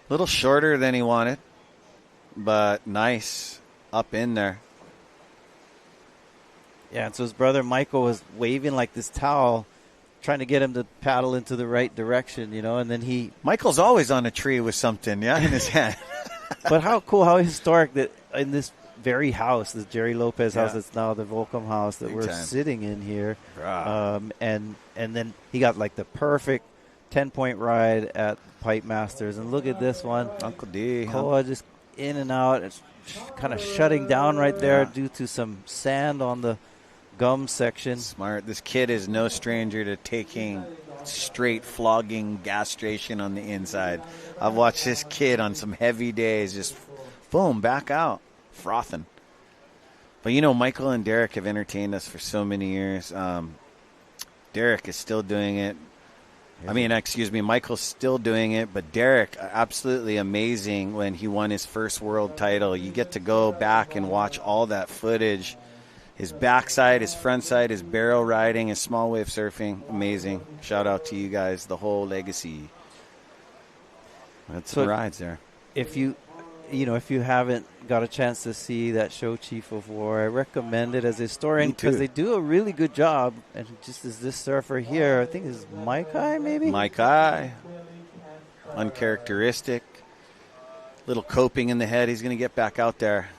Little shorter than he wanted, but nice up in there. Yeah, and so his brother Michael was waving like this towel, trying to get him to paddle into the right direction, and then Michael's always on a tree with something, in his hand. But how cool, how historic that in this very house, this Jerry Lopez house that's now the VOLCOM house that we're sitting in here. And then he got the perfect 10-point ride at Pipe Masters. And look at this one. Uncle D. Koa just in and out. It's kind of shutting down right there due to some sand on the gum section. Smart. This kid is no stranger to taking straight flogging gastration on the inside. I've watched this kid on some heavy days just boom, back out. Frothing. But Michael and Derek have entertained us for so many years. Derek is still doing it. I mean, excuse me, Michael's still doing it, but Derek, absolutely amazing when he won his first world title. You get to go back and watch all that footage. His backside, his front side, his barrel riding, his small wave surfing, amazing. Shout out to you guys, the whole legacy. That's some rides there. If you haven't got a chance to see that show, Chief of War, I recommend it as a historian because they do a really good job. And just as this surfer here, I think it's Maikai, maybe? Maikai. Uncharacteristic. Little coping in the head. He's going to get back out there.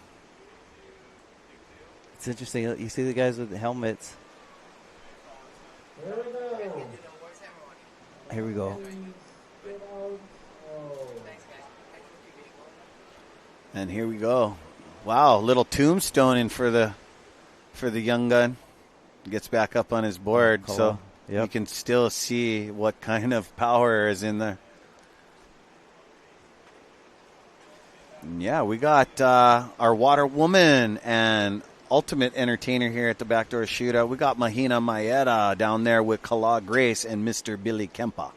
It's interesting. You see the guys with the helmets. Here we go. And here we go. Wow, little tombstoning for the young gun. Gets back up on his board, so you can still see what kind of power is in there. And yeah, we got our water woman and ultimate entertainer here at the Backdoor Shootout. We got Mahina Maeda down there with Kala Grace and Mr. Billy Kempa.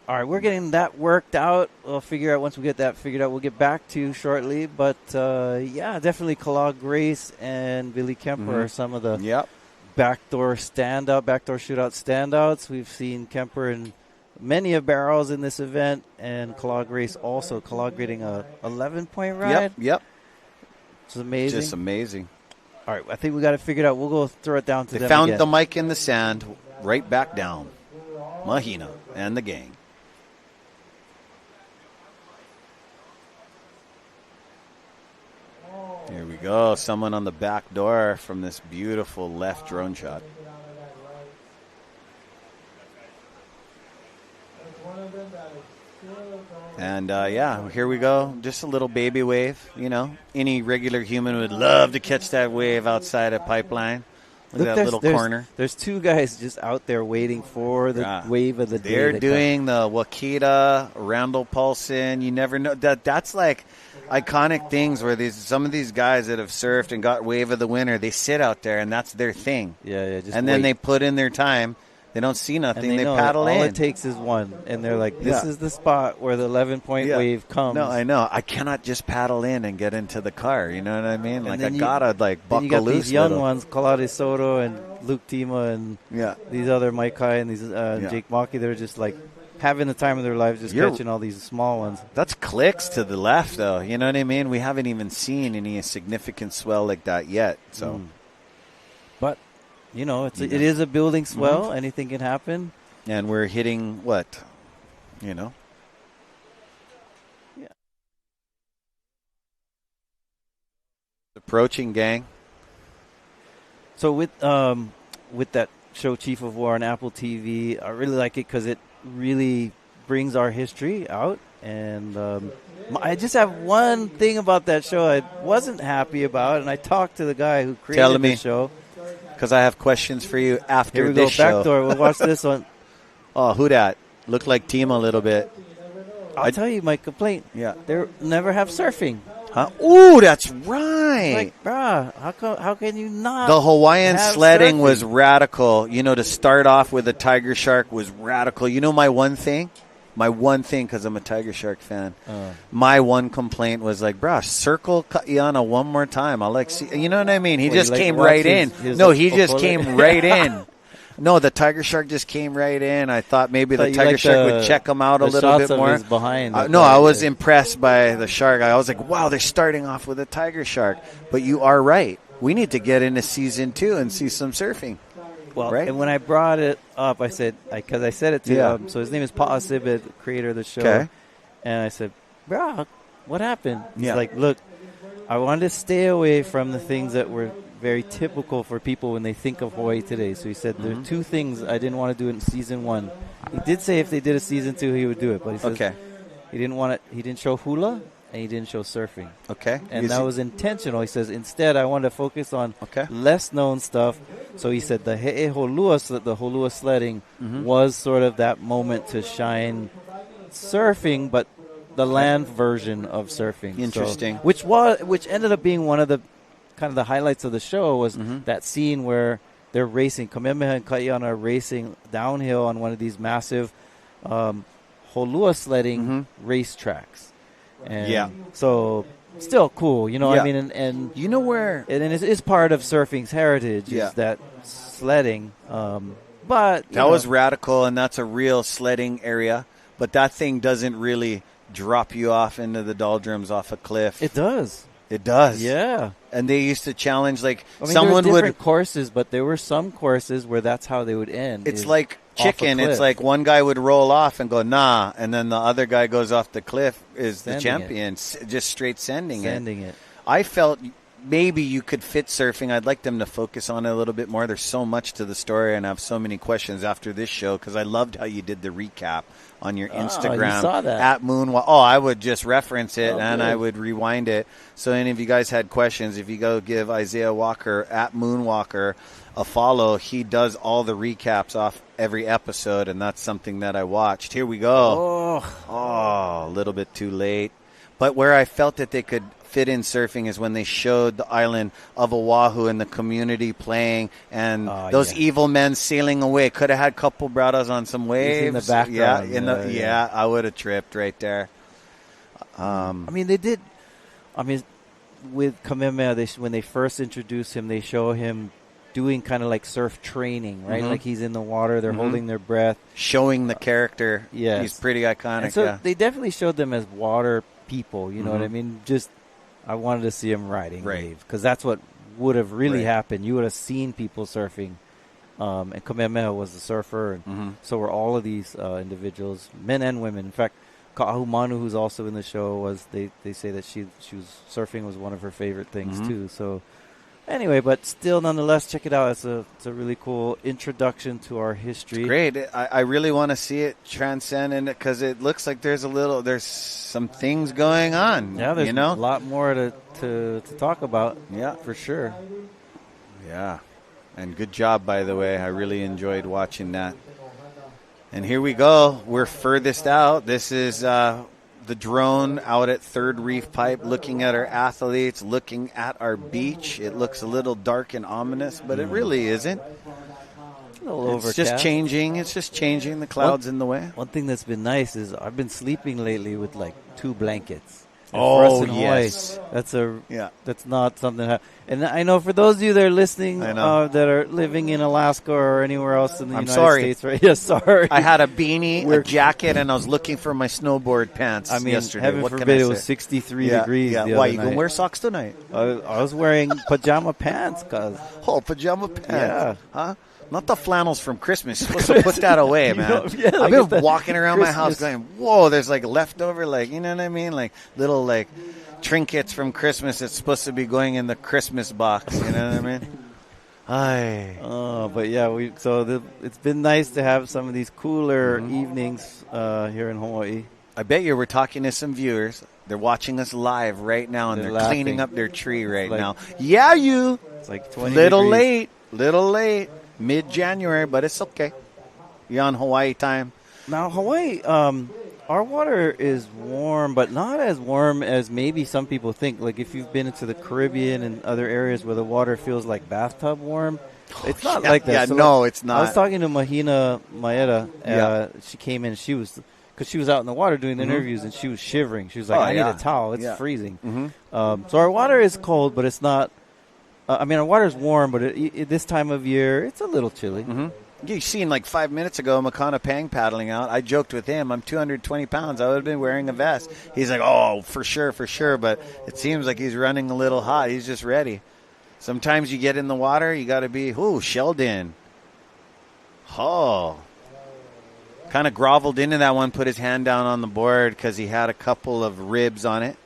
All right, we're getting that worked out. We'll figure out once we get that figured out. We'll get back to you shortly. But, yeah, definitely Kala Grace and Billy Kemper are some of the backdoor shootout standouts. We've seen Kemper in many of barrels in this event, and Kala Grace also. Kala getting a 11-point ride. Yep. It's amazing. Just amazing. All right, I think we got it figured out. We'll go throw it down to them. They found again. the mic in the sand, right back down. Mahina and the gang. Here we go. Someone on the back door from this beautiful left drone shot. And, yeah, here we go. Just a little baby wave, you know. Any regular human would love to catch that wave outside a pipeline. Look at that little corner. There's two guys just out there waiting for the wave of the day. They're doing the Wakita, Randall Paulson. You never know. That's like iconic things where some of these guys that have surfed and got wave of the winter, they sit out there and that's their thing. Yeah. And then they put in their time. They don't see nothing. They paddle in. All it takes is one. And they're like, this is the spot where the 11-point wave comes. No, I know. I cannot just paddle in and get into the car. You know what I mean? Like, I gotta, buckle loose. You got these young ones, Kalade Soto and Luke Tema and these other Maikai and these Jake Maki. They're just, having the time of their lives just catching all these small ones. That's clicks to the left, though. You know what I mean? We haven't even seen any significant swell like that yet. So, But, it is a building swell. Anything can happen. And we're hitting what? Yeah. Approaching, gang. So with that show, Chief of War on Apple TV, I really like it because it really brings our history out. And I just have one thing about that show I wasn't happy about, and I talked to the guy who created the show. Because I have questions for you after this show. Here we go, Backdoor. We'll watch this one. Oh, who dat? Looked like Tema a little bit. I'll tell you my complaint. Yeah. They never have surfing. Huh? Ooh, that's right. Like, bruh, how can you not? The Hawaiian sledding surfing? was radical. To start off with a tiger shark was radical. My one thing? My one thing, because I'm a Tiger Shark fan, my one complaint was circle Kaiana one more time. I see. You know what I mean? He just came right in. No, he just came right in. No, the Tiger Shark just came right in. I thought maybe the Tiger Shark would check him out a little bit more. No, I was impressed by the Shark. I was like, wow, they're starting off with a Tiger Shark. But you are right. We need to get into season 2 and see some surfing. Well, right? And when I brought it up, I said, because I said it to him. So his name is Pa'a Sibit, the creator of the show. Okay. And I said, bro, what happened? He's Yeah. like, look, I wanted to stay away from the things that were very typical for people when they think of Hawaii today. So he said, there are two things I didn't want to do in season 1. He did say if they did a season 2, he would do it. But he says he didn't want it. He didn't show hula, and he didn't show surfing. Okay. And that was intentional. He says, instead, I wanted to focus on less known stuff. So he said the He'eholua, the Holua sledding, was sort of that moment to shine surfing, but the land version of surfing. Interesting. So, which ended up being one of the kind of the highlights of the show was that scene where they're racing. Kamehameha and Kaiana are racing downhill on one of these massive Holua sledding racetracks. And so still cool, you know. I mean, and you know where, and it's part of surfing's heritage is that sledding. But that was radical, and that's a real sledding area. But that thing doesn't really drop you off into the doldrums off a cliff. It does. It does. Yeah. And they used to challenge, like, I mean, someone there were would different courses, but there were some courses where that's how they would end. It's like chicken. It's like one guy would roll off and go, nah, and then the other guy goes off the cliff, is the champion, just straight sending it. I felt maybe you could fit surfing. I'd like them to focus on it a little bit more. There's so much to the story, and I have so many questions after this show because I loved how you did the recap on your Instagram. You saw that. At Moonwalker. Oh, I would just reference it, and I would rewind it. So any of you guys had questions, if you go give Isaiah Walker at Moonwalker a follow, he does all the recaps off every episode, and that's something that I watched. Here we go. Oh, a little bit too late. But where I felt that they could fit in surfing is when they showed the island of Oahu and the community playing and those evil men sailing away. Could have had a couple brothers on some waves. In the background. I would have tripped right there. I mean, they did. I mean, with Kamehameha, when they first introduced him, they show him doing kind of like surf training, right? Like he's in the water, they're holding their breath. Showing the character. Yes. He's pretty iconic. And so they definitely showed them as water people, you know what I mean? Just, I wanted to see him riding wave, because that's what would have really happened. You would have seen people surfing, and Kamehameha was the surfer, and so were all of these individuals, men and women. In fact, Ka'ahumanu, who's also in the show, was they say that she was surfing was one of her favorite things too. So anyway, but still, nonetheless, check it out. It's a really cool introduction to our history. It's great. I really want to see it transcend in it because it looks like there's some things going on. Yeah, there's a lot more to talk about. Yeah, for sure. Yeah, and good job, by the way. I really enjoyed watching that. And here we go. We're furthest out. This is the drone out at Third Reef Pipe, looking at our athletes, looking at our beach. It looks a little dark and ominous, but it really isn't. A little overcast. It's just changing. It's just changing. The clouds in the way. One thing that's been nice is I've been sleeping lately with like 2 blankets. Oh, yes. That's not something. And I know for those of you that are listening, that are living in Alaska or anywhere else in the United States, right? Yeah, sorry. I had a beanie, a jacket, and I was looking for my snowboard pants yesterday. Heaven forbid it was 63 degrees. Yeah. Why, you going to wear socks tonight? I was wearing pajama pants. Pajama pants. Yeah. Huh? Not the flannels from Christmas. You're supposed to put that away, man. I've been walking around my house going, whoa, there's like leftover, like, you know what I mean? Like little like trinkets from Christmas that's supposed to be going in the Christmas box. You know what I mean? But yeah, it's been nice to have some of these cooler evenings here in Hawaii. I bet you we're talking to some viewers. They're watching us live right now, and they're cleaning up their tree right now. Yeah, It's like 20 Little degrees. late. Mid-January, but it's okay. You're on Hawaii time. Now, Hawaii, our water is warm, but not as warm as maybe some people think. Like if you've been into the Caribbean and other areas where the water feels like bathtub warm, it's not like that. Yeah, so no, it's not. I was talking to Mahina Maeda. She came in. Because she was out in the water doing the interviews, and she was shivering. She was like, I need a towel. It's freezing. So our water is cold, but it's not. Our water is warm, but this time of year, it's a little chilly. You seen like 5 minutes ago, Makana Pang paddling out. I joked with him, I'm 220 pounds. I would have been wearing a vest. He's like, oh, for sure. But it seems like he's running a little hot. He's just ready. Sometimes you get in the water, you got to be, Sheldon. Oh. Kind of groveled into that one, put his hand down on the board because he had a couple of ribs on it.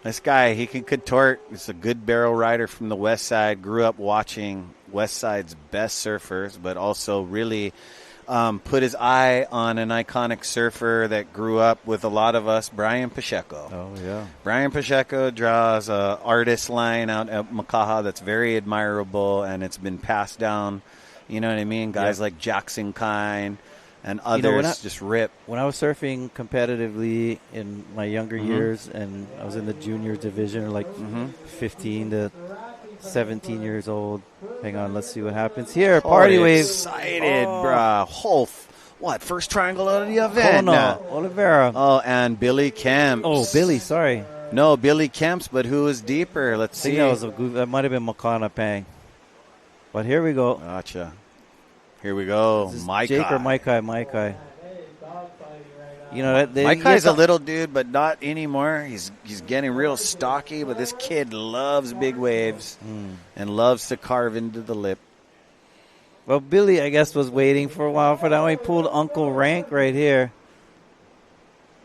This guy, he can contort. He's a good barrel rider from the West Side. Grew up watching West Side's best surfers, but also really put his eye on an iconic surfer that grew up with a lot of us, Brian Pacheco. Oh, yeah. Brian Pacheco draws a artist line out at Makaha that's very admirable, and it's been passed down. You know what I mean? Guys like Jackson Kine and others just rip. When I was surfing competitively in my younger years, and I was in the junior division, like 15 to 17 years old. Hang on, let's see what happens here. Party wave. Excited, bruh. Whole first triangle out of the event. Oliveira. Oh, and Billy Kemps. Oh, Billy, sorry. No, Billy Kemps, but who was deeper? Let's see. That might have been Makana Pang. But here we go. Gotcha. Here we go. Maikai. Jake or Maikai? You know, Maikai's a little dude, but not anymore. He's getting real stocky, but this kid loves big waves and loves to carve into the lip. Well, Billy, I guess, was waiting for a while for that one. He pulled Uncle Rank right here.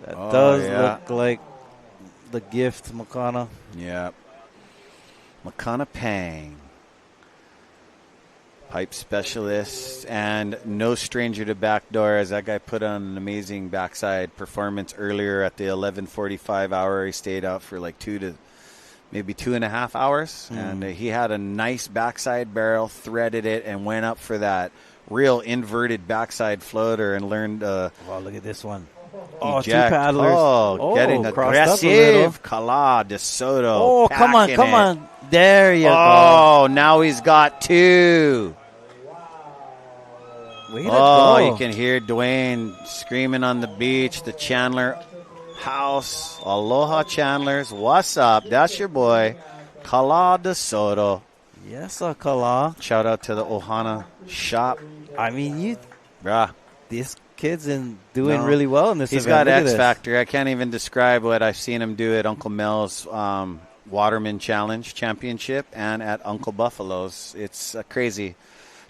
That does look like the gift, Makana. Yeah. Makana Pang. Pipe specialist and no stranger to backdoor, as that guy put on an amazing backside performance earlier at the 11:45 hour. He stayed out for like 2.5 hours, and he had a nice backside barrel, threaded it, and went up for that real inverted backside floater and learned. Wow, look at this one. Eject. Two paddlers. Getting aggressive. Kala De Soto. Oh, come on. There you go. Oh, now he's got two. You can hear Dwayne screaming on the beach. The Chandler house. Aloha Chandlers. What's up? That's your boy, Kala De Soto. Yes, Kala. Shout out to the Ohana shop. I mean, bruh. This kid's doing really well in this He's event. got X Factor. I can't even describe what I've seen him do at Uncle Mel's Waterman Challenge Championship and at Uncle Buffalo's. It's crazy.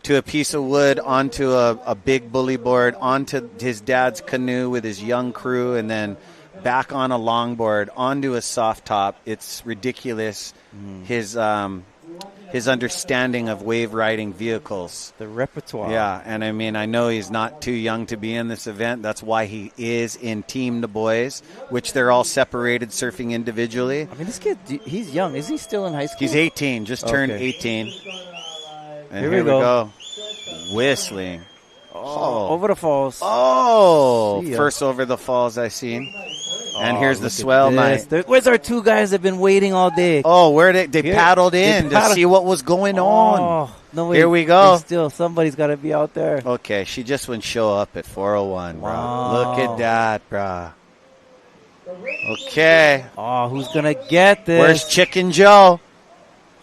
To a piece of wood, onto a big bully board, onto his dad's canoe with his young crew, and then back on a longboard, onto a soft top. It's ridiculous. His understanding of wave riding vehicles. The repertoire. Yeah, and I mean, I know he's not too young to be in this event. That's why he is in Team the Boys, which they're all separated surfing individually. I mean, this kid, he's young. Is he still in high school? He's 18, just turned 18. And here we go. Whistling. Over the falls. First over the falls I've seen. And here's the swell night. Where's our two guys that have been waiting all day? Oh, where they paddled in to see what was going on. No, wait, here we go. Still, somebody's got to be out there. Okay, she just wouldn't show up at 4:01, bro. Wow. Look at that, bro. Okay. Oh, who's going to get this? Where's Chicken Joe?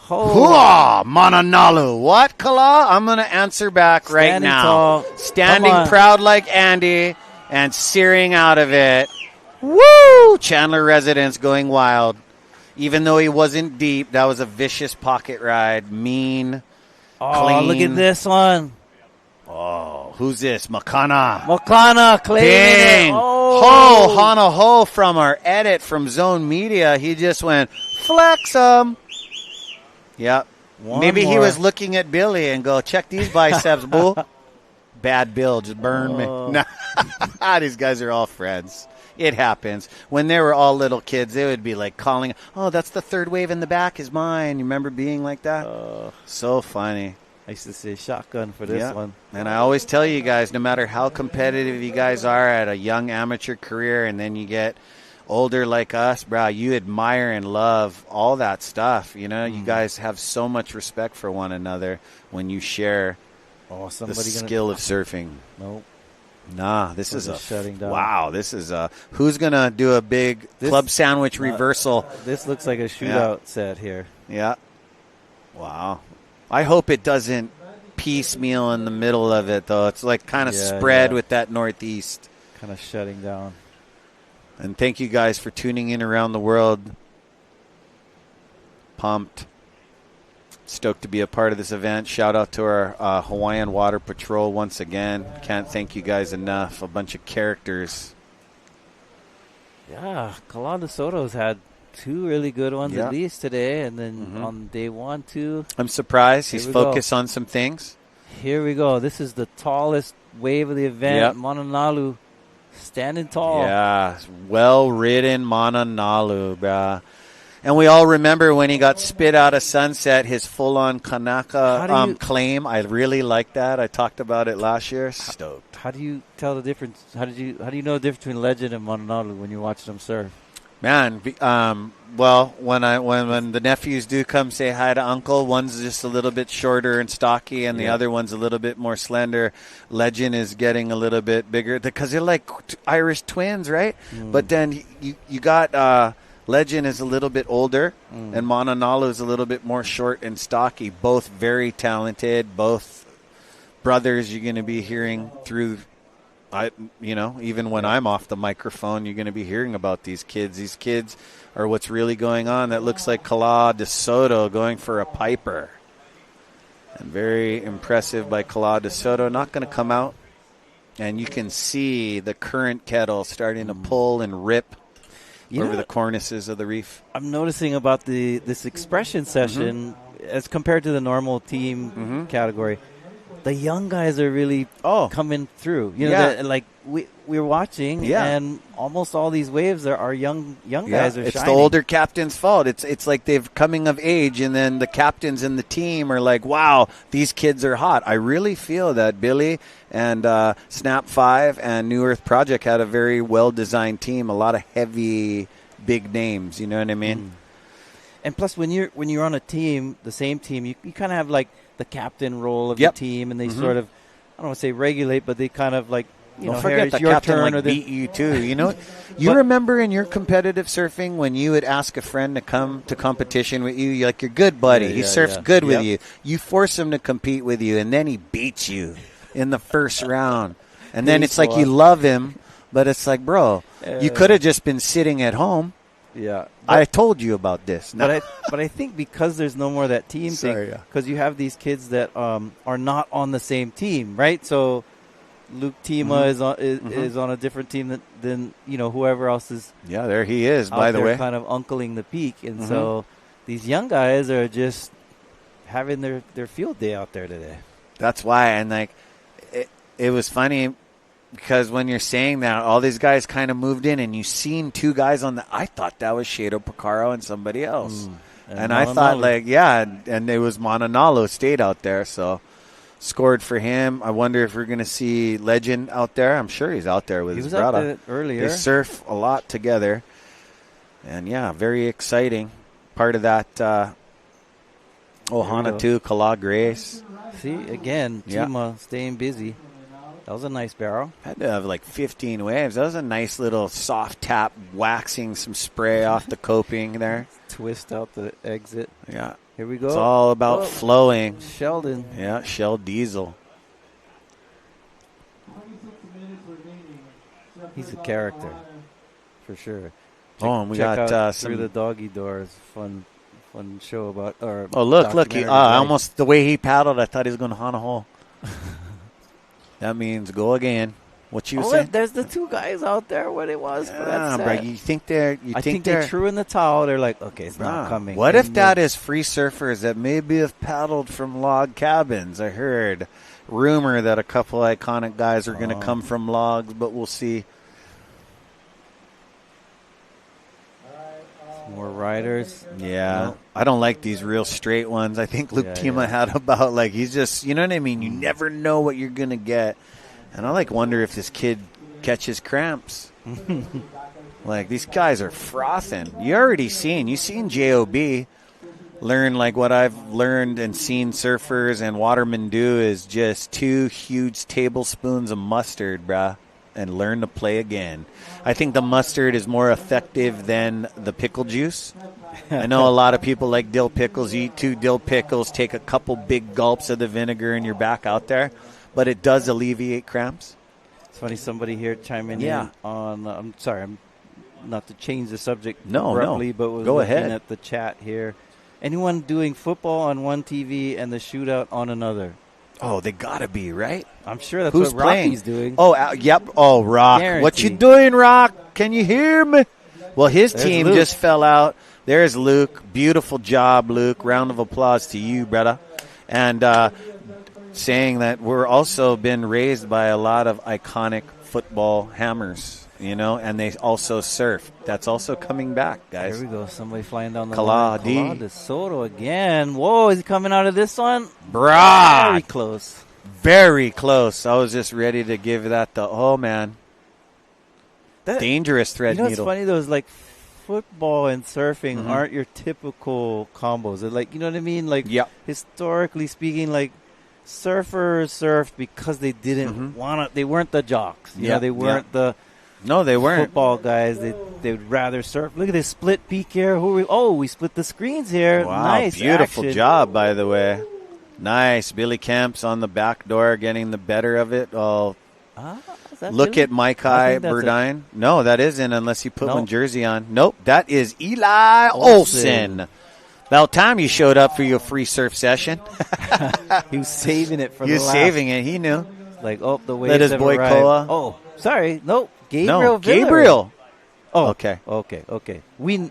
Mananalu. What, Kala? I'm going to answer back right now. Standing proud like Andy and searing out of it. Woo! Chandler residents going wild. Even though he wasn't deep, that was a vicious pocket ride. Mean, clean. Look at this one. Oh, who's this? Makana. Claiming. Ho, Hana Ho from our edit from Zone Media. He just went, flex 'em. Yep. Maybe he was looking at Billy and go, check these biceps, boo. Bad Bill, just burn me. Nah. These guys are all friends. It happens. When they were all little kids, they would be like calling, oh, that's the third wave in the back is mine. You remember being like that? So funny. I used to say shotgun for this one. And I always tell you guys, no matter how competitive you guys are at a young amateur career and then you get older like us, bro, you admire and love all that stuff. You know, you guys have so much respect for one another when you share the skill of surfing. Nope. Nah, this is shutting down. Wow, this is who's going to do a big club sandwich reversal? This looks like a shootout set here. Yeah. Wow. I hope it doesn't piecemeal in the middle of it, though. It's like kind of spread with that northeast. Kind of shutting down. And thank you guys for tuning in around the world. Pumped. Stoked to be a part of this event. Shout out to our Hawaiian Water Patrol once again. Can't thank you guys enough. A bunch of characters. Yeah, Kala De Soto's had two really good ones at least today. And then on day 1, 2. I'm surprised. He's focused on some things. Here we go. This is the tallest wave of the event. Moana standing tall. Yeah, well-ridden Moana, bruh. And we all remember when he got spit out of Sunset, his full-on Kanaka claim. I really like that. I talked about it last year. Stoked. How do you tell the difference? How do you know the difference between Legend and Moana when you watch them surf? Man, well, when the nephews do come say hi to Uncle, one's just a little bit shorter and stocky, and the other one's a little bit more slender. Legend is getting a little bit bigger because they're like Irish twins, right? But then you got Legend is a little bit older, and Moana is a little bit more short and stocky. Both very talented, both brothers you're going to be hearing through. Even when I'm off the microphone, you're going to be hearing about these kids. These kids are what's really going on. That looks like Kala de Soto going for a piper. And very impressive by Kala de Soto. Not going to come out. And you can see the current kettle starting to pull and rip over the cornices of the reef. I'm noticing about this expression session as compared to the normal team category. The young guys are really coming through. Like we're watching, and almost all these waves are young guys are it's shining. the older captain's fault. It's like they've coming of age, and then the captains in the team are like, wow, these kids are hot. I really feel that Billy and Snap 5 and New Earth Project had a very well-designed team, a lot of heavy, big names. You know what I mean? And plus, when you're on a team, the same team, you kind of have like the captain role of the team, and they sort of, I don't want to say regulate, but they kind of like, don't forget the captain like beat you too. You remember in your competitive surfing when you would ask a friend to come to competition with you, you're like your good buddy. He surfs good with you. You force him to compete with you, and then he beats you in the first round. And then it's like you love him, but it's like, bro, you could have just been sitting at home. Yeah, I told you about this. But I think because there's no more that team thing, because you have these kids that are not on the same team, right? So Luke Tema is on a different team than whoever else is. Yeah, there he is. By the way, kind of uncling the peak, and so these young guys are just having their field day out there today. That's why, and like it was funny. Because when you're saying that, all these guys kind of moved in, and you seen two guys on the. I thought that was Shayden, Pacarro, and somebody else, and I thought and it was Moana stayed out there, so scored for him. I wonder if we're going to see Legend out there. I'm sure he's out there with his brother. Out there earlier. They surf a lot together, and very exciting. Part of that. Ohana too, Kala Grace. See again, Tema staying busy. That was a nice barrel. Had to have like 15 waves. That was a nice little soft tap, waxing some spray off the coping there. Twist out the exit. Yeah. Here we go. It's all about flowing. Sheldon. Yeah, Shell Diesel. He's a character, for sure. And we got Through the Doggy Doors. Fun show about. Look. Almost the way he paddled, I thought he was going to hunt a hole. That means go again. What you say? There's the two guys out there. What it was? Bro, you think they're? I think they threw in the towel. They're like, okay, it's not coming. What if that is free surfers that maybe have paddled from log cabins? I heard rumor that a couple iconic guys are going to come from logs, but we'll see. More riders. Yeah. No. I don't like these real straight ones. I think Luke Tema had about he's just, you know what I mean? You never know what you're going to get. And I wonder if this kid catches cramps. These guys are frothing. You've seen J.O.B. learn what I've learned and seen surfers and watermen do is just 2 huge tablespoons of mustard, bruh. And learn to play again. I think the mustard is more effective than the pickle juice. I know a lot of people like dill pickles. You eat 2 dill pickles, take a couple big gulps of the vinegar, and you're back out there. But it does alleviate cramps. It's funny, somebody here chiming in on. I'm sorry, I'm not to change the subject abruptly, but was Go looking ahead. at the chat here. Anyone doing football on one TV and the shootout on another? Oh, they gotta be, right? I'm sure that's Who's what playing? Rocky's doing. Oh, yep. Oh, Rock. Guarantee. What you doing, Rock? Can you hear me? Well, his team Luke. just fell out. There's Luke. Beautiful job, Luke. Round of applause to you, brother. And saying that we're also been raised by a lot of iconic football hammers, you know, and they also surf. That's also coming back, guys. Here we go. Somebody flying down the Kala line. De Soto again. Whoa, is he coming out of this one? Brah! Very close. Very close. I was just ready to give that the, oh, man. That, dangerous thread needle. needle. It's funny, though, is like football and surfing aren't your typical combos. They're like, you know what I mean? Like, historically speaking, like, surfers surfed because they didn't want to. They weren't the jocks. You know, they weren't the. No, they weren't. Football guys. They would rather surf. Look at this split peak here. We split the screens here. Wow, nice, beautiful action. job, by the way. Nice. Billy Kemp's on the back door, getting the better of it. Oh. Look Billy? at Maikai Burdine. No, that isn't unless you put one jersey on. Nope, that is Eli Olsen. About time you showed up for your free surf session. He was saving it for the last. He was saving it. He knew. Like, oh, the waves Let his have boy arrived. Koa. Oh, sorry. Nope. Gabriel No, Villa. Gabriel. Oh, okay. We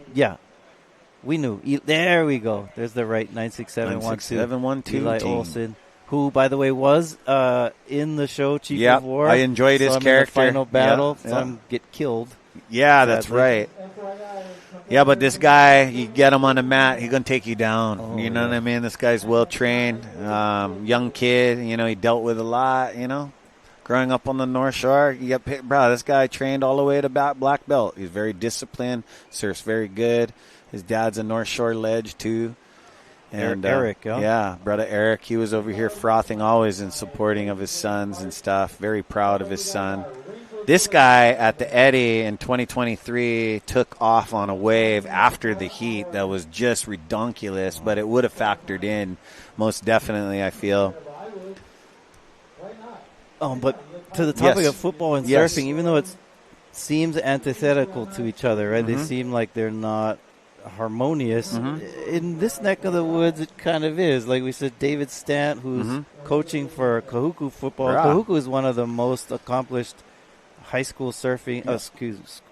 knew. There we go. There's the right 96712. Eli team. Olsen. Who, by the way, was in the show Chief of War. I enjoyed his character. In the final battle, Yeah, saw him get killed. Yeah, that's right. Yeah, but this guy, you get him on the mat, he's going to take you down. You know what I mean? This guy's well-trained, young kid. You know, he dealt with a lot, you know. Growing up on the North Shore, you get picked, bro, this guy trained all the way to black belt. He's very disciplined, surfs very good. His dad's a North Shore ledge, too. And Eric, brother Eric, he was over here frothing always in supporting of his sons and stuff. Very proud of his son. This guy at the Eddy in 2023 took off on a wave after the heat that was just redonkulous, but it would have factored in most definitely, I feel. But to the topic of football and surfing, even though it seems antithetical to each other, right? They seem like they're not harmonious. In this neck of the woods, it kind of is. Like we said, David Stant, who's coaching for Kahuku football. Kahuku is one of the most accomplished high school surfing,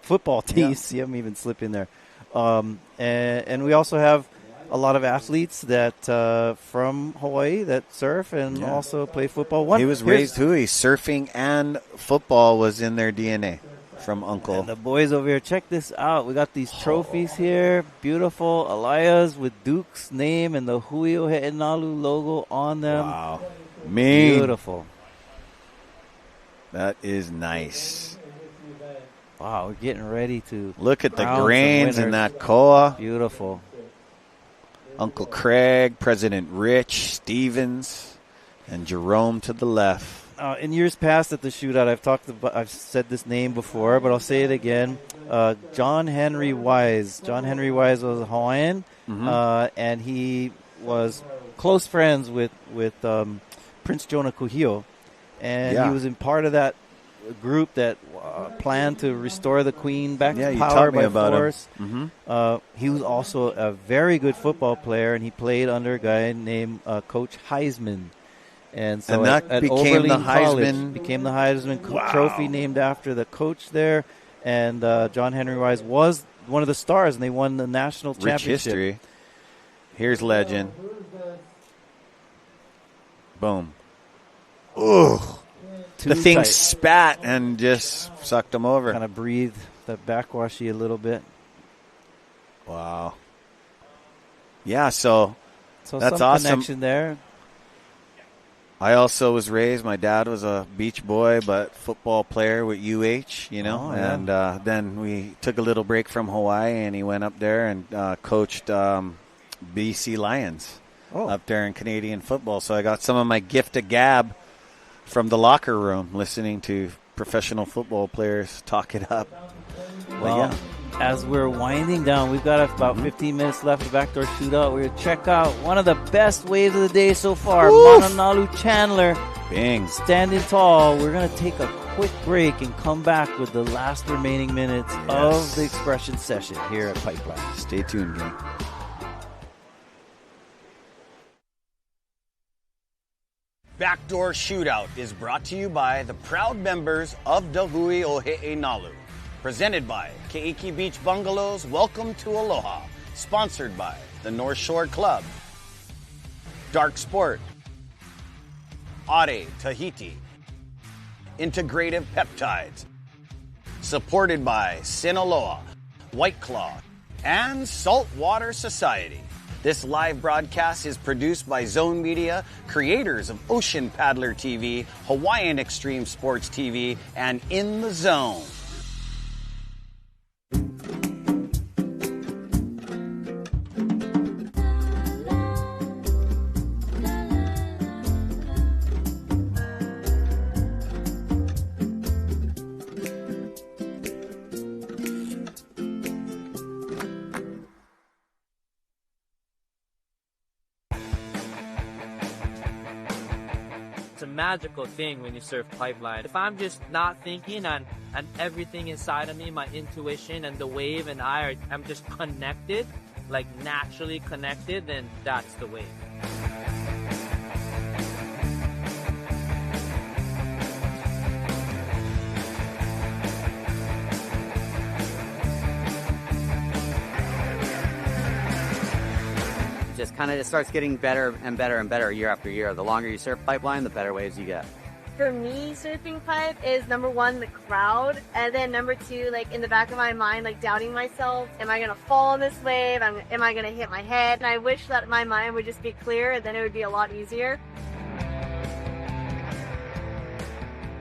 football teams. See, I'm even slipping there. And we also have a lot of athletes that from Hawaii that surf and also play football. He was raised surfing and football was in their DNA. From Uncle. And the boys over here, check this out. We got these trophies here. Beautiful Elias with Duke's name and the Hui Backdoor logo on them. Wow. Beautiful. That is nice. Wow, we're getting ready to look at the grains in that koa. Beautiful. Uncle Craig, President Rich, Stevens, and Jerome to the left. In years past at the shootout, I've said this name before, but I'll say it again. John Henry Wise. John Henry Wise was a Hawaiian, and he was close friends with Prince Jonah Kuhio, and he was in part of that group that planned to restore the Queen back to power by force. He was also a very good football player, and he played under a guy named Coach Heisman. And so that at became Oberlin the Heisman trophy named after the coach there. And John Henry Wise was one of the stars, and they won the national championship. Rich history. Here's legend. Boom. Ooh. The thing spat and just sucked him over. Kind of breathed the backwashy a little bit. Wow. Yeah, so that's some awesome. Connection there. I also was raised, my dad was a beach boy, but football player with UH, you know. And then we took a little break from Hawaii, and he went up there and coached BC Lions up there in Canadian football. So I got some of my gift of gab from the locker room listening to professional football players talk it up. Well, as we're winding down, we've got about 15 minutes left of the Backdoor Shootout. We're going to check out one of the best waves of the day so far, Mananalu Chandler. Bing. Standing tall. We're going to take a quick break and come back with the last remaining minutes of the Expression Session here at Pipeline. Stay tuned, man. Backdoor Shootout is brought to you by the proud members of the Hui Backdoor. Presented by Keiki Beach Bungalows, Welcome to Aloha. Sponsored by the North Shore Club, Dark Sport, Ade Tahiti Integrative Peptides. Supported by Sinaloa, White Claw, and Saltwater Society. This live broadcast is produced by Zone Media, creators of Ocean Paddler TV, Hawaiian Extreme Sports TV, and In the Zone. Magical thing when you surf pipeline. If I'm just not thinking and everything inside of me, my intuition and the wave and I'm just connected, like naturally connected, then that's the wave. Just kind of, it starts getting better and better and better year after year. The longer you surf pipeline, the better waves you get. For me, surfing pipe is number one, the crowd, and then number two, like in the back of my mind, like doubting myself. Am I gonna fall on this wave? Am I gonna hit my head? And I wish that my mind would just be clear, and then it would be a lot easier.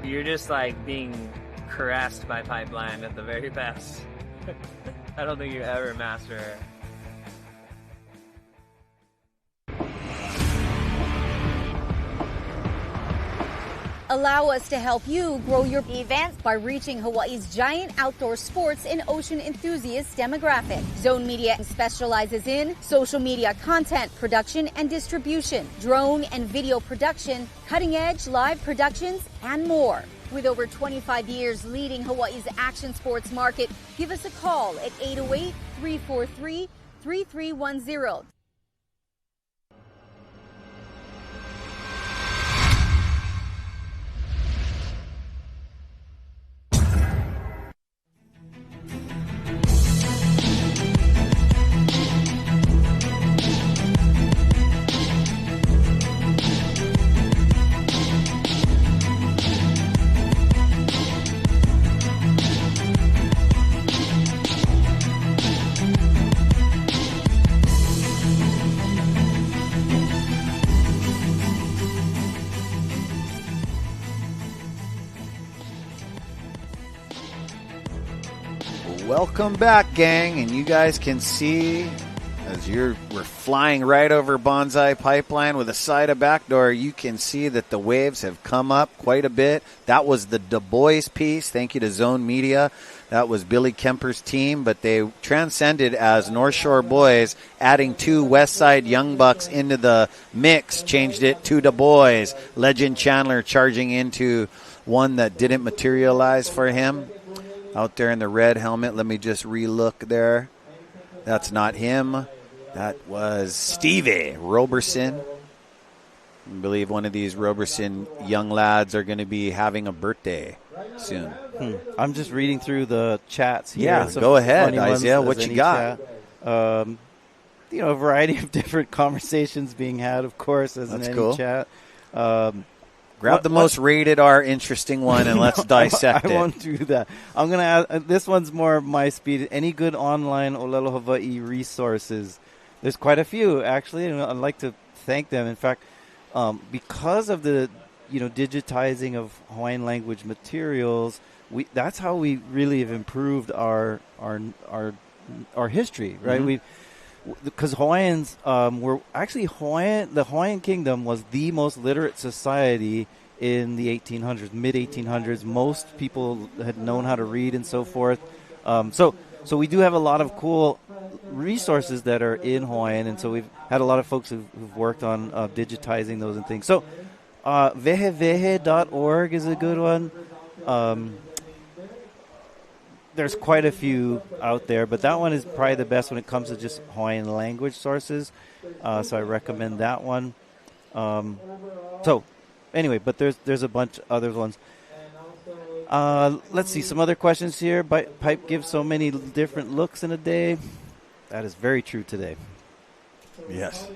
You're just like being caressed by pipeline at the very best. I don't think you ever master it. Allow us to help you grow your events by reaching Hawaii's giant outdoor sports and ocean enthusiast demographic. Zone Media specializes in social media content production and distribution, drone and video production, cutting-edge live productions, and more. With over 25 years leading Hawaii's action sports market, give us a call at 808-343-3310. Welcome back, gang, and you guys can see as we're flying right over Bonsai Pipeline with a side of backdoor, you can see that the waves have come up quite a bit. That was the Du Bois piece. Thank you to Zone Media. That was Billy Kemper's team, but they transcended as North Shore Boys, adding 2 West Side Young Bucks into the mix, changed it to Du Bois. Legend Chandler charging into one that didn't materialize for him. Out there in the red helmet, let me just relook there. That's not him. That was Stevie Roberson. I believe one of these Roberson young lads are going to be having a birthday soon. I'm just reading through the chats here. Yeah, go ahead, Isaiah. What you got? A variety of different conversations being had, of course, as That's in any cool. chat. Grab the most rated R interesting one and let's dissect it. I won't do that. I'm going to ask, this one's more my speed. Any good online Olelo Hawaii resources? There's quite a few, actually, and I'd like to thank them. In fact, because of the digitizing of Hawaiian language materials, that's how we really have improved our history, right? Mm-hmm. Because Hawaiians were actually the Hawaiian Kingdom was the most literate society in the 1800s, mid 1800s. Most people had known how to read and so forth. So we do have a lot of cool resources that are in Hawaiian, and so we've had a lot of folks who've worked on digitizing those and things. So vehevehe.org is a good one. There's quite a few out there, but that one is probably the best when it comes to just Hawaiian language sources. So I recommend that one. So anyway, but there's a bunch of other ones. Let's see some other questions here. Pipe gives so many different looks in a day. That is very true today. Yes.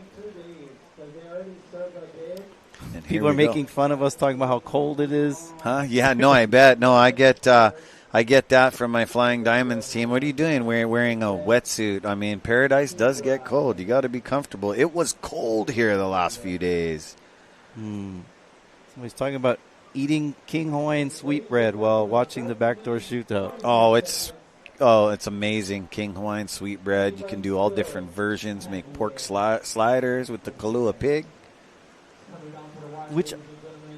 And people are making fun of us talking about how cold it is. Huh? Yeah, no, I bet. No, I get that from my Flying Diamonds team. What are you doing wearing a wetsuit? I mean, Paradise does get cold. You got to be comfortable. It was cold here the last few days. Somebody's talking about eating King Hawaiian sweetbread while watching the Backdoor Shootout. Oh, it's amazing. King Hawaiian sweetbread. You can do all different versions. Make pork sliders with the Kalua pig. Which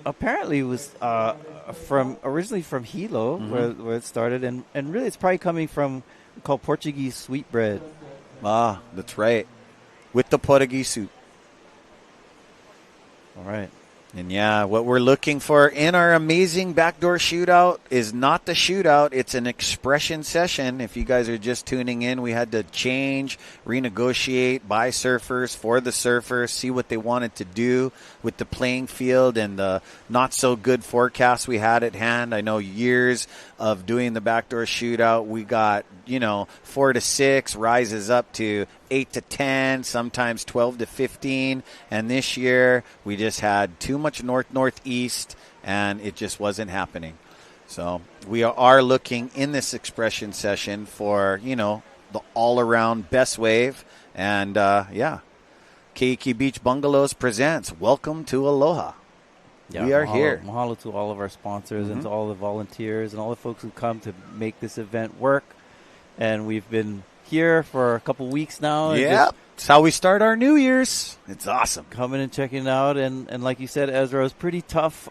apparently was originally from Hilo, where it started. And really it's probably coming from called Portuguese sweetbread. Ah, that's right. With the Portuguese soup. All right. And yeah, what we're looking for in our amazing backdoor shootout is not the shootout. It's an expression session. If you guys are just tuning in, we had to change, renegotiate, buy surfers for the surfers, see what they wanted to do with the playing field and the not so good forecast we had at hand. I know years of doing the backdoor shootout, we got, 4 to 6, rises up to 8 to 10, sometimes 12 to 15. And this year we just had too much northeast, and it just wasn't happening. So we are looking in this expression session for, the all-around best wave. And, Keiki Beach Bungalows presents Welcome to Aloha. Yeah, we are here. Mahalo to all of our sponsors and to all the volunteers and all the folks who come to make this event work. And we've been here for a couple weeks now. Yeah, it's how we start our New Year's. It's awesome. Coming and checking it out. And like you said, Ezra, it was pretty tough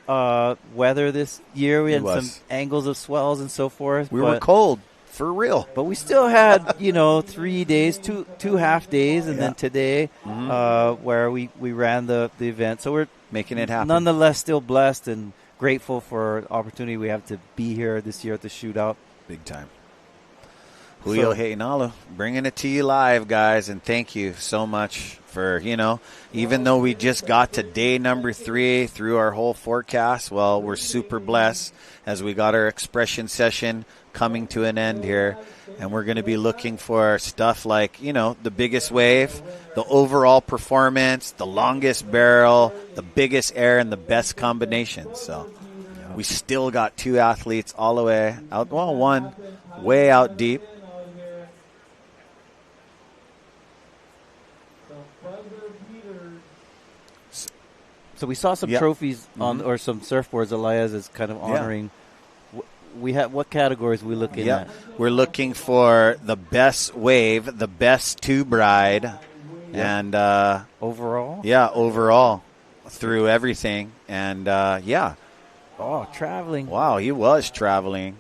weather this year. We had some angles of swells and so forth. We were cold, for real. But we still had, 3 days, two half days, and then today where we ran the event. So we're making it happen. Nonetheless, still blessed and grateful for the opportunity we have to be here this year at the shootout. Big time. Hui Backdoor, bringing it to you live, guys, and thank you so much for, even though we just got to day number 3 through our whole forecast, well, we're super blessed as we got our expression session coming to an end here, and we're going to be looking for stuff like, the biggest wave, the overall performance, the longest barrel, the biggest air, and the best combination. So we still got 2 athletes all the way out, well, 1 way out deep. So we saw some trophies on, or some surfboards. Elias is kind of honoring. We have what categories are we looking at? We're looking for the best wave, the best tube ride, and overall. Yeah, overall through everything, and Oh, traveling! Wow, he was traveling.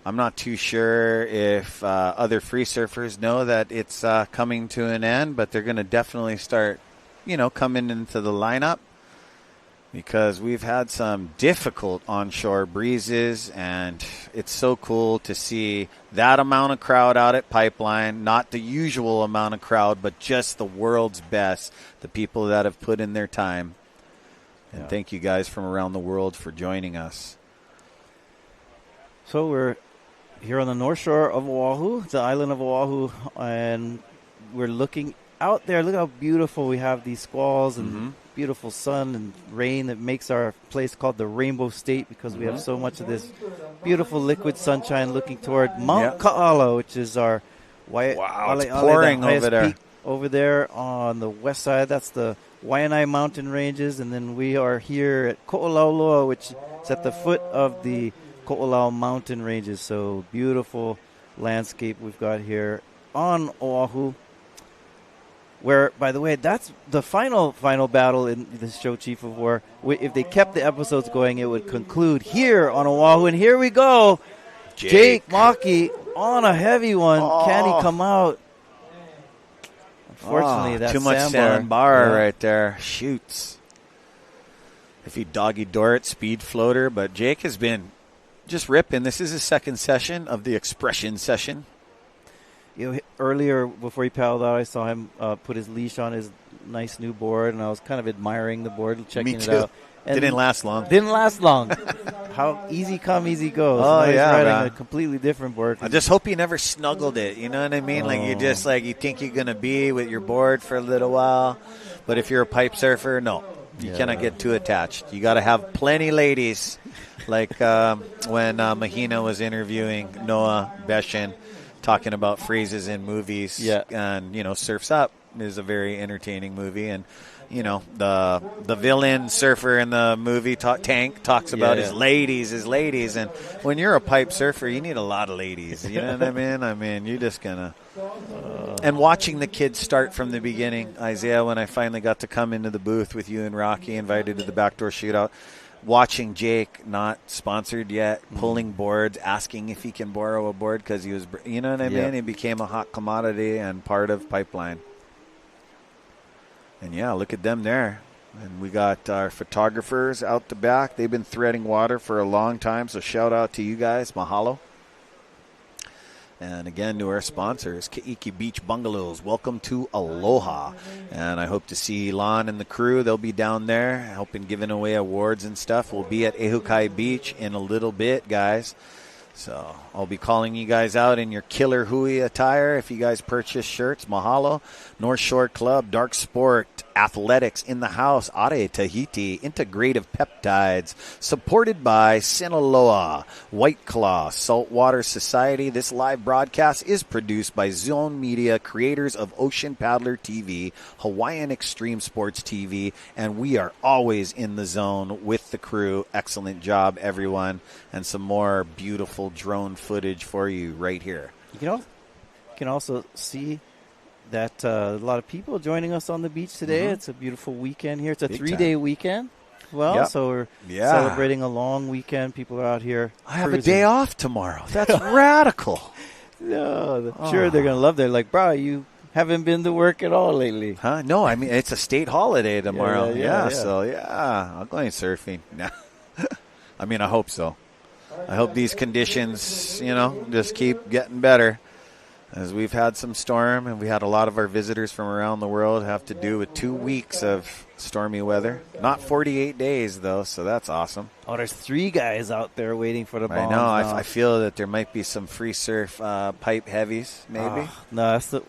I'm not too sure if other free surfers know that it's coming to an end, but they're going to definitely start, coming into the lineup. Because we've had some difficult onshore breezes, and it's so cool to see that amount of crowd out at Pipeline. Not the usual amount of crowd, but just the world's best, the people that have put in their time. And thank you guys from around the world for joining us. So we're here on the north shore of Oahu, the island of Oahu, and we're looking out there. Look how beautiful we have these squalls and beautiful sun and rain that makes our place called the Rainbow State, because we have so much of this beautiful liquid sunshine looking toward Mount Ka'ala, which is our it's pouring over there. Peak over there on the west side. That's the Waianae mountain ranges, and then we are here at Ko'olauloa, which is at the foot of the Ko'olau mountain ranges. So beautiful landscape we've got here on Oahu. Where, by the way, that's the final battle in this show, Chief of War. If they kept the episodes going, it would conclude here on Oahu. And here we go. Jake Maki on a heavy one. Can he come out? Unfortunately, that's too much sandbar right there. Shoots. If he doggy door it, speed floater. But Jake has been just ripping. This is his second session of the expression session. Earlier, before he paddled out, I saw him put his leash on his nice new board, and I was kind of admiring the board, checking it out. And didn't last long. How easy come, easy goes. Oh, he's riding a completely different board. I just hope he never snuggled it. You know what I mean? Like, you just, you think you're going to be with your board for a little while. But if you're a pipe surfer, no. You cannot get too attached. You got to have plenty ladies. Like when Mahina was interviewing Noah Beshin, talking about phrases in movies. Yeah. And, you know, Surf's Up is a very entertaining movie. And, you know, the villain surfer in the movie, Tank, talks about his ladies. And when you're a pipe surfer, you need a lot of ladies. You know what I mean? I mean, you're just going to... And watching the kids start from the beginning, Isaiah, when I finally got to come into the booth with you and Rocky, invited to the Backdoor Shootout, watching Jake, not sponsored yet, pulling boards, asking if he can borrow a board because he was, you know what I mean? He became a hot commodity and part of Pipeline. And, yeah, look at them there. And we got our photographers out the back. They've been threading water for a long time, so shout out to you guys. Mahalo. And again, to our sponsors, Keiki Beach Bungalows. Welcome to Aloha. And I hope to see Lon and the crew. They'll be down there helping giving away awards and stuff. We'll be at Ehukai Beach in a little bit, guys. So I'll be calling you guys out in your killer Hui attire if you guys purchase shirts. Mahalo. North Shore Club, Dark Sport, Athletics in the House, Are Tahiti, Integrative Peptides, supported by Sinaloa, White Claw, Saltwater Society. This live broadcast is produced by Zone Media, creators of Ocean Paddler TV, Hawaiian Extreme Sports TV, and we are always in the zone with the crew. Excellent job, everyone, and some more beautiful drone footage for you right here. You can also see that a lot of people joining us on the beach today. It's a beautiful weekend here. It's a 3-day weekend. Well, so we're celebrating a long weekend. People are out here. I have a day off tomorrow. That's radical. No, sure they're going to love that. Like, bro, you haven't been to work at all lately. Huh? No, I mean, it's a state holiday tomorrow. So, I'm going surfing. I mean, I hope so. I hope these conditions, just keep getting better. As we've had some storm, and we had a lot of our visitors from around the world have to do with 2 weeks of stormy weather. Not 48 days, though, so that's awesome. Oh, there's 3 guys out there waiting for the bombs. I know. I feel that there might be some free surf pipe heavies, maybe. No, that's the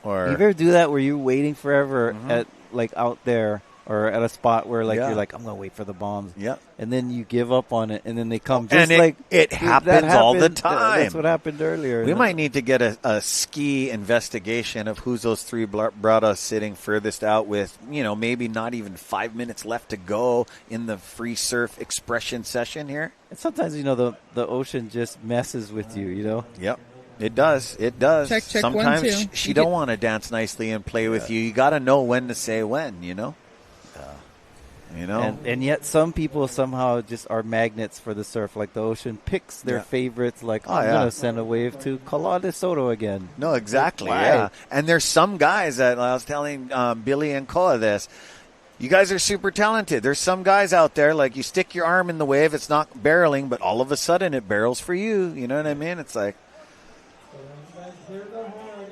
or you ever do that where you're waiting forever at out there or at a spot where you're like, I'm gonna wait for the bombs. Yeah. And then you give up on it, and then they come. Just and it happens all the time. That's what happened earlier. We might need to get a ski investigation of who's those 3 brought us sitting furthest out with, maybe not even 5 minutes left to go in the free surf expression session here. And sometimes the ocean just messes with you. Yep. It does. It does. Check Sometimes 1, 2. she don't want to dance nicely and play with you. You got to know when to say when, And yet some people somehow just are magnets for the surf. Like the ocean picks their favorites. Like, I'm going to send a wave to Kala de Soto again. No, exactly. Yeah. And there's some guys that I was telling Billy and Koa this. You guys are super talented. There's some guys out there, like you stick your arm in the wave, it's not barreling, but all of a sudden it barrels for you. You know what I mean? It's like,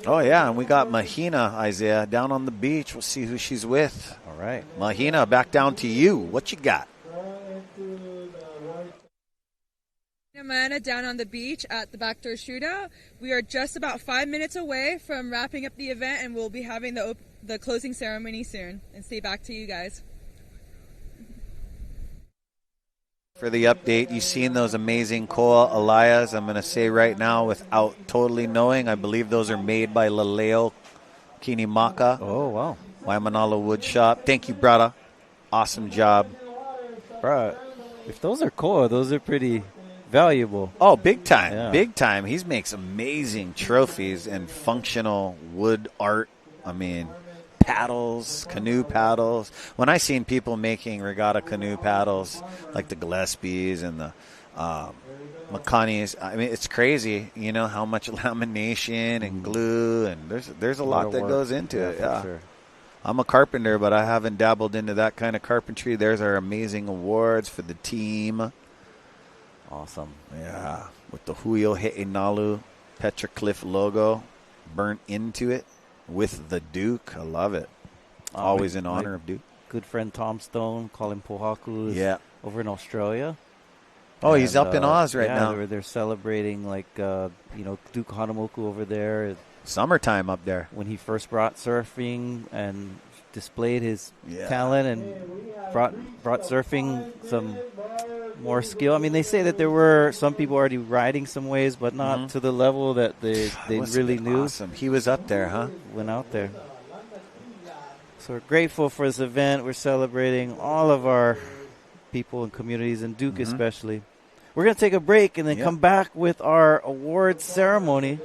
oh, yeah, and we got Mahina, Isaiah, down on the beach. We'll see who she's with. All right. Mahina, back down to you. What you got? Moana down on the beach at the Backdoor Shootout. We are just about 5 minutes away from wrapping up the event, and we'll be having the closing ceremony soon. And stay back to you guys. For the update, you've seen those amazing koa alayas. I'm going to say right now, without totally knowing, I believe those are made by Laleo Kinimaka. Oh, wow. Waimanalo Wood Shop. Thank you, brother. Awesome job. Bro, if those are koa, those are pretty valuable. Oh, big time. Yeah. Big time. He makes amazing trophies and functional wood art. I mean, paddles, canoe paddles. When I seen people making regatta canoe paddles, like the Gillespies and the Makanis, I mean, it's crazy, how much lamination and glue, and there's a lot that goes into it. Yeah. Sure. I'm a carpenter, but I haven't dabbled into that kind of carpentry. There's our amazing awards for the team. Awesome. Yeah. With the Huio He'enalu Petroglyph logo burnt into it with the Duke. I love it. Always in honor of Duke. Good friend Tom Stone, Colin Pohaku, is over in Australia. Oh, he's up in Oz right now. They're celebrating Duke Hanamoku over there. Summertime up there. When he first brought surfing and displayed his talent and brought surfing some more skill. I mean, they say that there were some people already riding some waves, but not to the level that they really knew. Awesome. He was up there, huh? Went out there. So we're grateful for this event. We're celebrating all of our people and communities, and Duke especially. We're going to take a break and then come back with our awards ceremony.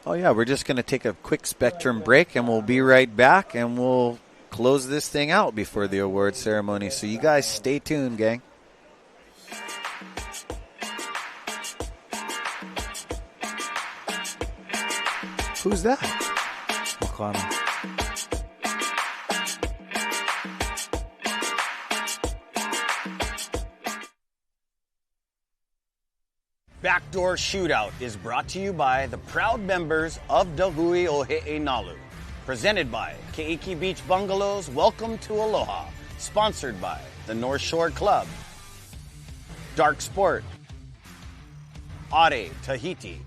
Oh, yeah, we're just going to take a quick Spectrum break, and we'll be right back, and we'll close this thing out before the awards ceremony. So you guys stay tuned, gang. Who's that? Makana. Backdoor Shootout is brought to you by the proud members of the Hui Nalu. Presented by Keiki Beach Bungalows, Welcome to Aloha. Sponsored by the North Shore Club, Dark Sport, Ade Tahiti,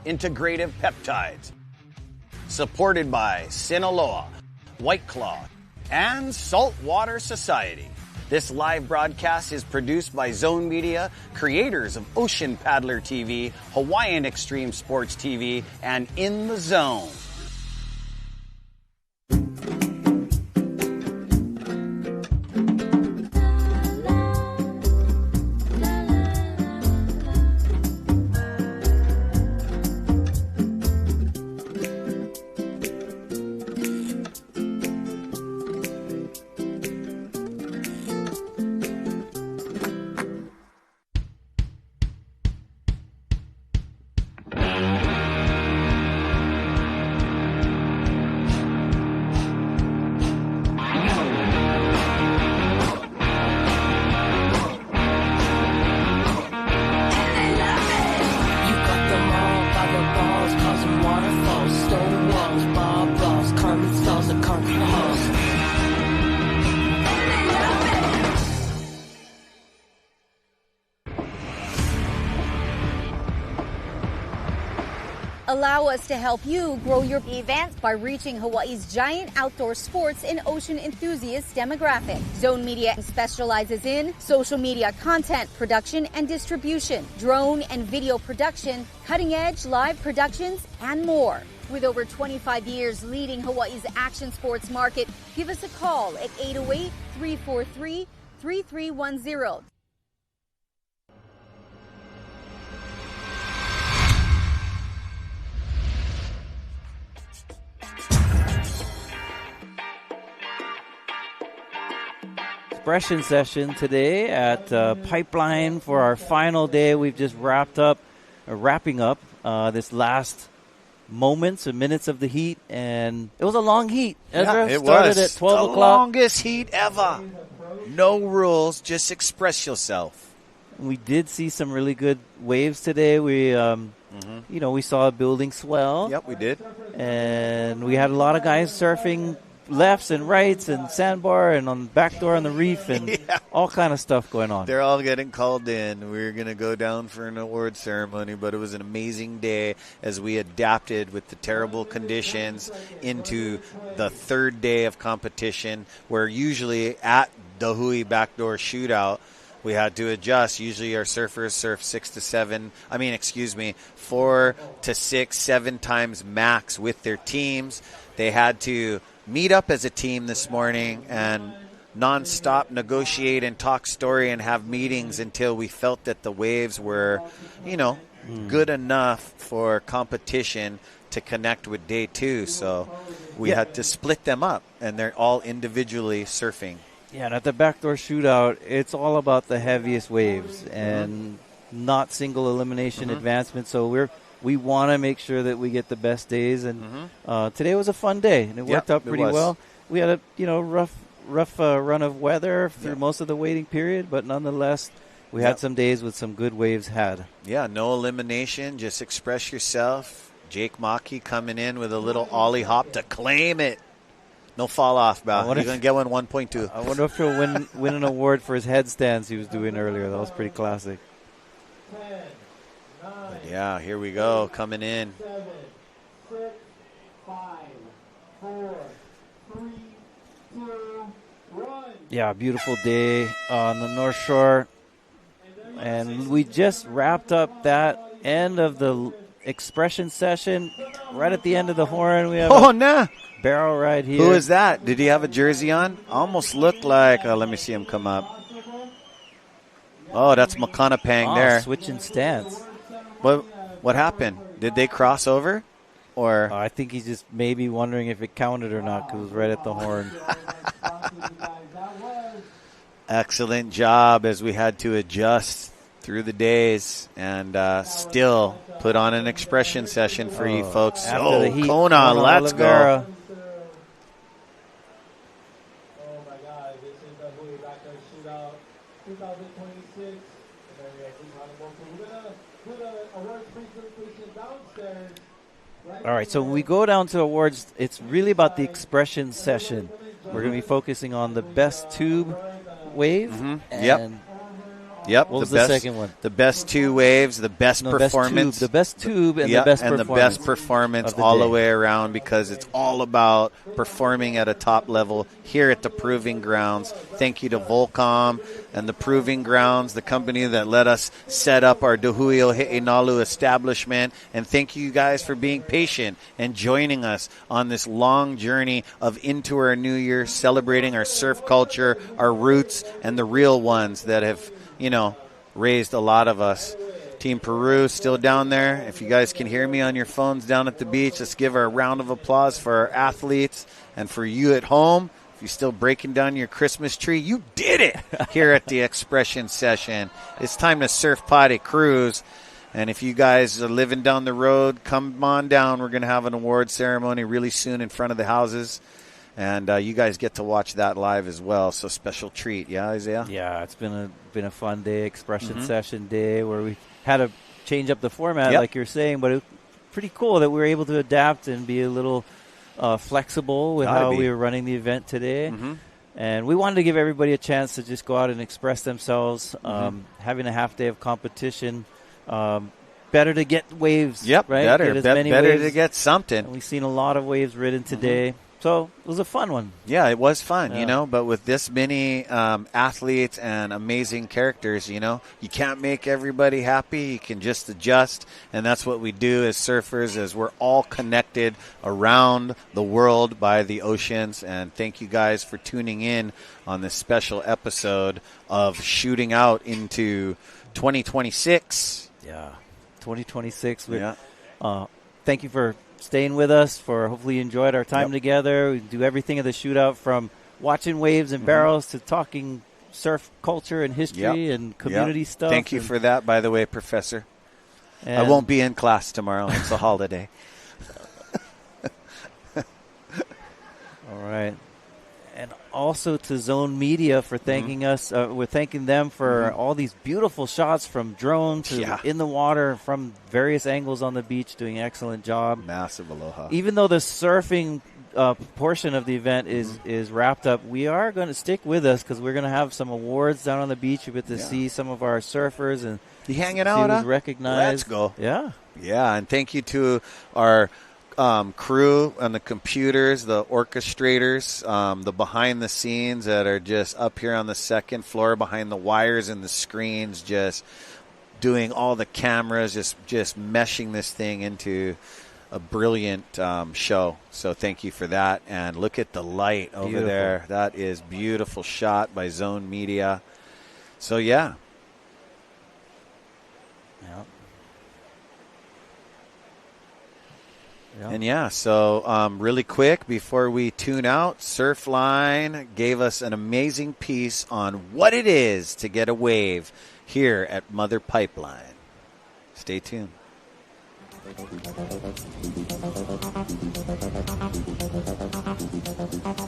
Integrative Peptides. Supported by Sinaloa, White Claw, and Saltwater Society. This live broadcast is produced by Zone Media, creators of Ocean Paddler TV, Hawaiian Extreme Sports TV, and In the Zone. Allow us to help you grow your events by reaching Hawaii's giant outdoor sports and ocean enthusiast demographic. Zone Media specializes in social media content production and distribution, drone and video production, cutting-edge live productions, and more. With over 25 years leading Hawaii's action sports market, give us a call at 808-343-3310. Expression session today at Pipeline for our final day. We've just wrapping up this last moments and minutes of the heat, and it was a long heat. Ezra, it started was at 12 the o'clock. Longest heat ever. No rules, just express yourself. We did see some really good waves today. We, we saw a building swell. Yep, we did. And we had a lot of guys surfing lefts and rights and sandbar and on backdoor on the reef and all kind of stuff going on. They're all getting called in. We're going to go down for an award ceremony, but it was an amazing day as we adapted with the terrible conditions into the third day of competition, where usually at the Hui Backdoor Shootout, we had to adjust. Usually our surfers surf 4 to 6, 7 times max with their teams. They had to meet up as a team this morning and nonstop negotiate and talk story and have meetings until we felt that the waves were, good enough for competition to connect with day 2. So we had to split them up, and they're all individually surfing. Yeah, and at the Backdoor Shootout, it's all about the heaviest waves and not single elimination advancement. So we want to make sure that we get the best days, and today was a fun day, and it worked out pretty well. We had a rough run of weather through most of the waiting period, but nonetheless, we had some days with some good waves had. Yeah, no elimination, just express yourself. Jake Maki coming in with a little ollie hop to claim it. No fall off, Bow. You're going to get one 1.2. I wonder if he'll win an award for his headstands he was doing earlier. That was pretty classic. Yeah, here we go, coming in. Yeah, beautiful day on the North Shore. And we just wrapped up that end of the expression session. Right at the end of the horn, we have nah. barrel ride here. Who is that? Did he have a jersey on? Almost looked like, let me see him come up. Oh, that's Makana Pang there. Switching stance. What happened? Did they cross over? Or I think he's just maybe wondering if it counted or not because it was right at the horn. Excellent job as we had to adjust through the days and still put on an expression session for you folks. After the heat, Kona, let's Oliveira. go. Oh my God, this is the Hui Backdoor Shootout 2026. We're going to put an awards presentation downstairs. All right, so when we go down to awards, it's really about the expression session. We're going to be focusing on the best tube wave. Yep. What was the second one? The best two waves, the best performance. The best tube and the best performance. And the best performance all the way around because it's all about performing at a top level here at the Proving Grounds. Thank you to VOLCOM and the Proving Grounds, the company that let us set up our Dahui He'enalu establishment. And thank you guys for being patient and joining us on this long journey of into our new year, celebrating our surf culture, our roots, and the real ones that have raised a lot of us. Team Peru still down there. If you guys can hear me on your phones down at the beach, let's give a round of applause for our athletes and for you at home. If you're still breaking down your Christmas tree, you did it here at the expression session. It's time to surf potty cruise. And if you guys are living down the road, come on down. We're going to have an award ceremony really soon in front of the houses. And you guys get to watch that live as well. So special treat, yeah, Isaiah? Yeah, it's been a fun day, expression session day, where we had to change up the format, like you're saying. But it was pretty cool that we were able to adapt and be a little flexible with how we were running the event today. And we wanted to give everybody a chance to just go out and express themselves. Having a half day of competition, better to get waves, right? Better to get something. And we've seen a lot of waves ridden today. So it was a fun one. Yeah, it was fun, but with this many athletes and amazing characters, you can't make everybody happy. You can just adjust, and that's what we do as surfers, as we're all connected around the world by the oceans. And thank you guys for tuning in on this special episode of Shooting Out into 2026. Yeah, 2026. Thank you for staying with us. Hopefully you enjoyed our time together. We do everything at the shootout, from watching waves and barrels to talking surf culture and history and community stuff. Thank you for that, by the way, Professor. I won't be in class tomorrow. It's a holiday. All right. And also to Zone Media for thanking us. We're thanking them for all these beautiful shots from drone to in the water from various angles on the beach, doing an excellent job. Massive aloha. Even though the surfing portion of the event is wrapped up, we are going to stick with us because we're going to have some awards down on the beach. You get to see some of our surfers and you hanging out, recognized. Let's go. Yeah. Yeah, and thank you to our crew and the computers, the orchestrators, the behind the scenes that are just up here on the second floor behind the wires and the screens, just doing all the cameras, just meshing this thing into a brilliant show. So thank you for that. And look at the light over there. That is beautiful shot by Zone Media. So yeah. And so really quick before we tune out, Surfline gave us an amazing piece on what it is to get a wave here at Mother Pipeline. Stay tuned.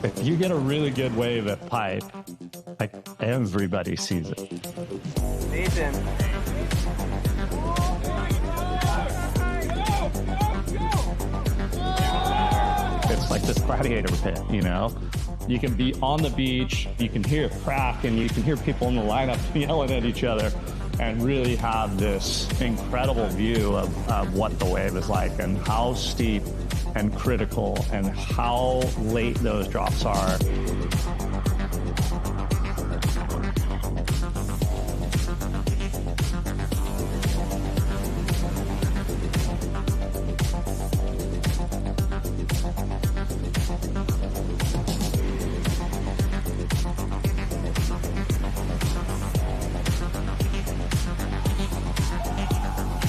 If you get a really good wave at Pipe, like everybody sees it. Nathan. It's like this gladiator pit, You can be on the beach, you can hear it crack, and you can hear people in the lineup yelling at each other and really have this incredible view of what the wave is like and how steep and critical, and how late those drops are.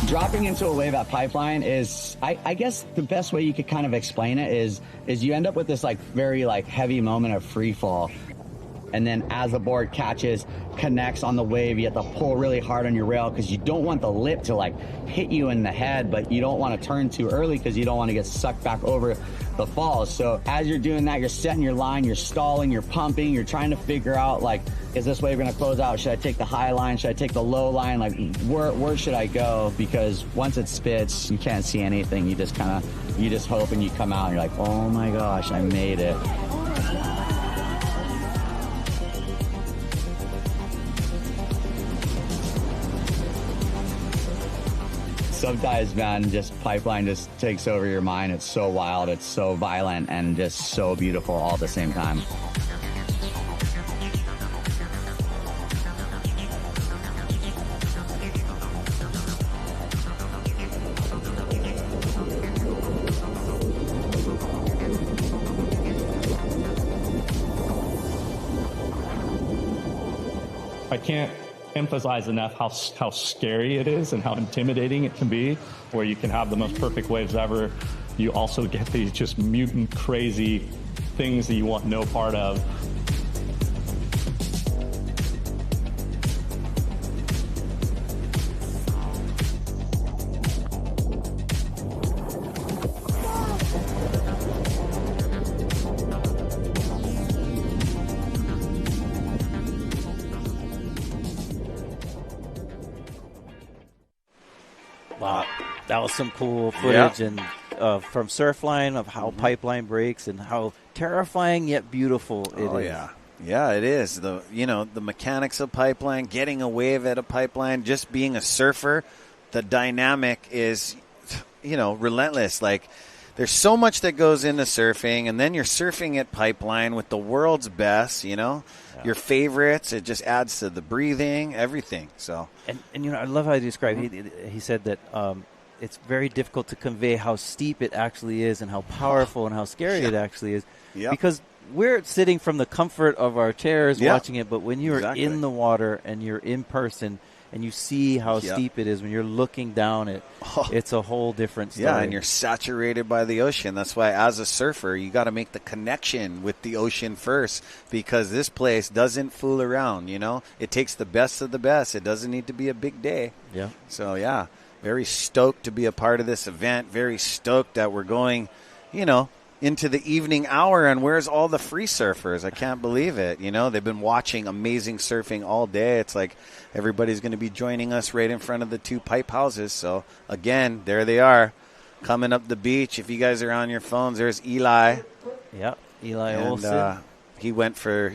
Dropping into a wave at Pipeline is, I guess the best way you could kind of explain it is you end up with this like very like heavy moment of free fall. And then as the board catches, connects on the wave, you have to pull really hard on your rail because you don't want the lip to like hit you in the head, but you don't want to turn too early because you don't want to get sucked back over the falls. So as you're doing that, you're setting your line, you're stalling, you're pumping, you're trying to figure out like, is this wave going to close out? Should I take the high line? Should I take the low line? Like where should I go? Because once it spits, you can't see anything. You just hope and you come out and you're like, oh my gosh, I made it. Sometimes, man, just Pipeline just takes over your mind. It's so wild, it's so violent, and just so beautiful all at the same time. I can't emphasize enough how scary it is and how intimidating it can be, where you can have the most perfect waves ever. You also get these just mutant, crazy things that you want no part of. Wow, that was some cool footage and from Surfline of how Pipeline breaks and how terrifying yet beautiful it is. Oh yeah, it is. The mechanics of Pipeline, getting a wave at a pipeline, just being a surfer, the dynamic is relentless. Like there's so much that goes into surfing, and then you're surfing at Pipeline with the world's best. Your favorites. It just adds to the breathing, everything. So and I love how he described. He said that it's very difficult to convey how steep it actually is and how powerful and how scary it actually is, because we're sitting from the comfort of our chairs watching it. But when you're in the water and you're in person and you see how steep it is when you're looking down it, it's a whole different story. Yeah, and you're saturated by the ocean. That's why as a surfer, you got to make the connection with the ocean first, because this place doesn't fool around, It takes the best of the best. It doesn't need to be a big day. Yeah. So, very stoked to be a part of this event. Very stoked that we're going, into the evening hour, and where's all the free surfers? I can't believe it. They've been watching amazing surfing all day. It's like everybody's going to be joining us right in front of the two pipe houses. So again, there they are coming up the beach. If you guys are on your phones, there's Eli. Yep, Eli Olsen. He went for,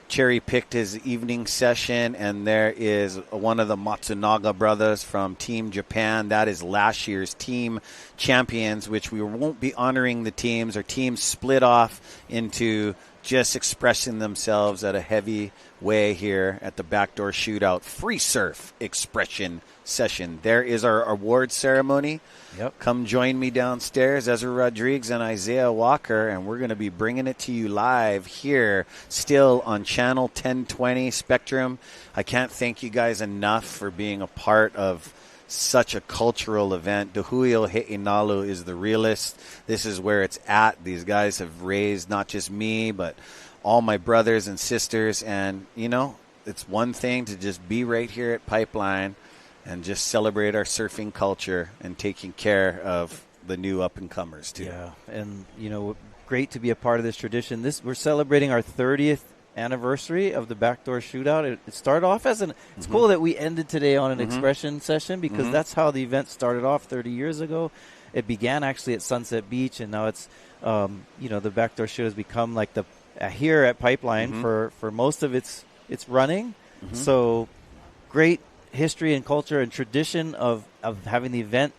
cherry-picked his evening session, and there is one of the Matsunaga brothers from Team Japan. That is last year's team champions, which we won't be honoring the teams. Our teams split off into just expressing themselves at a heavy way here at the Backdoor Shootout Free Surf Expression Session. There is our award ceremony. Yep. Come join me downstairs, Ezra Rodriguez and Isaiah Walker, and we're going to be bringing it to you live here, still on Channel 1020 Spectrum. I can't thank you guys enough for being a part of such a cultural event. Hui Backdoor is the realest. This is where it's at. These guys have raised not just me, but all my brothers and sisters, and, it's one thing to just be right here at Pipeline and just celebrate our surfing culture and taking care of the new up-and-comers, too. Yeah, and, great to be a part of this tradition. We're celebrating our 30th anniversary of the Backdoor Shootout. It started off as it's cool that we ended today on an expression session, because that's how the event started off 30 years ago. It began actually at Sunset Beach, and now it's, the Backdoor Shootout has become like the here at Pipeline for most of its running. So great history and culture and tradition of having the event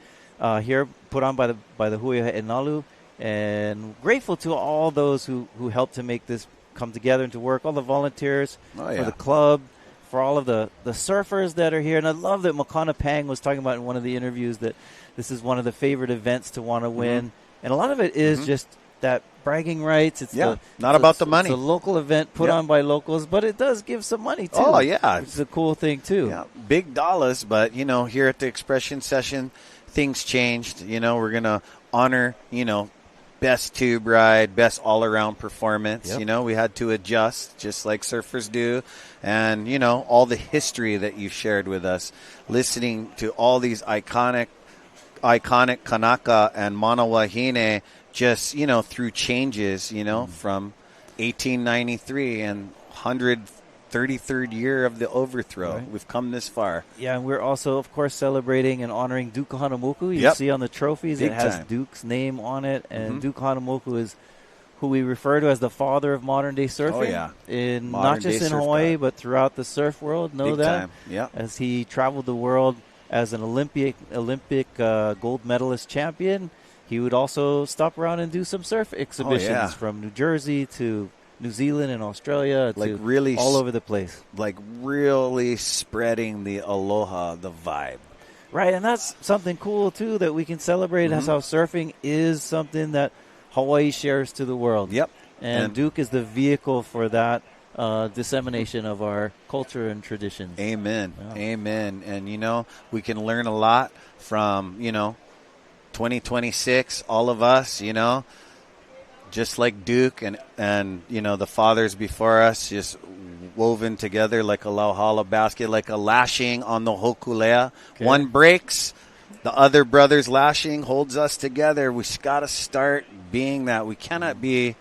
here put on by the Hui Backdoor, and grateful to all those who helped to make this come together and to work, all the volunteers for the club, for all of the surfers that are here. And I love that Makana Pang was talking about in one of the interviews that this is one of the favorite events to want to win. And a lot of it is just that bragging rights. It's not about the money. It's a local event put on by locals, but it does give some money too. Oh, yeah. It's a cool thing too. Yeah, big dollars, but, you know, here at the Expression Session, things changed. You know, we're going to honor, you know, best tube ride, best all-around performance. Yep. You know, we had to adjust just like surfers do. And, you know, all the history that you've shared with us, listening to all these iconic Kanaka and Mana Wahine, just, you know, through changes, you know, from 1893 and 133rd year of the overthrow. Right. We've come this far. Yeah, and we're also, of course, celebrating and honoring Duke Hanamoku. You see on the trophies, Big it has time. Duke's name on it, and Duke Hanamoku is who we refer to as the father of modern-day surfing. In not just in Hawaii, but throughout the surf world. Know Big that? time. Yeah. As he traveled the world as an Olympic gold medalist champion, he would also stop around and do some surf exhibitions from New Jersey to New Zealand and Australia, like to really all over the place. Like really spreading the aloha, the vibe. Right, and that's something cool, too, that we can celebrate as how surfing is something that Hawaii shares to the world. Yep. And Duke is the vehicle for that dissemination of our culture and traditions. Amen. Yeah. Amen. And, you know, we can learn a lot from, you know, 2026, all of us, you know, just like Duke and you know, the fathers before us, just woven together like a lauhala basket, like a lashing on the hokulea. Okay. One breaks, the other brother's lashing holds us together. We got to start being that. We cannot be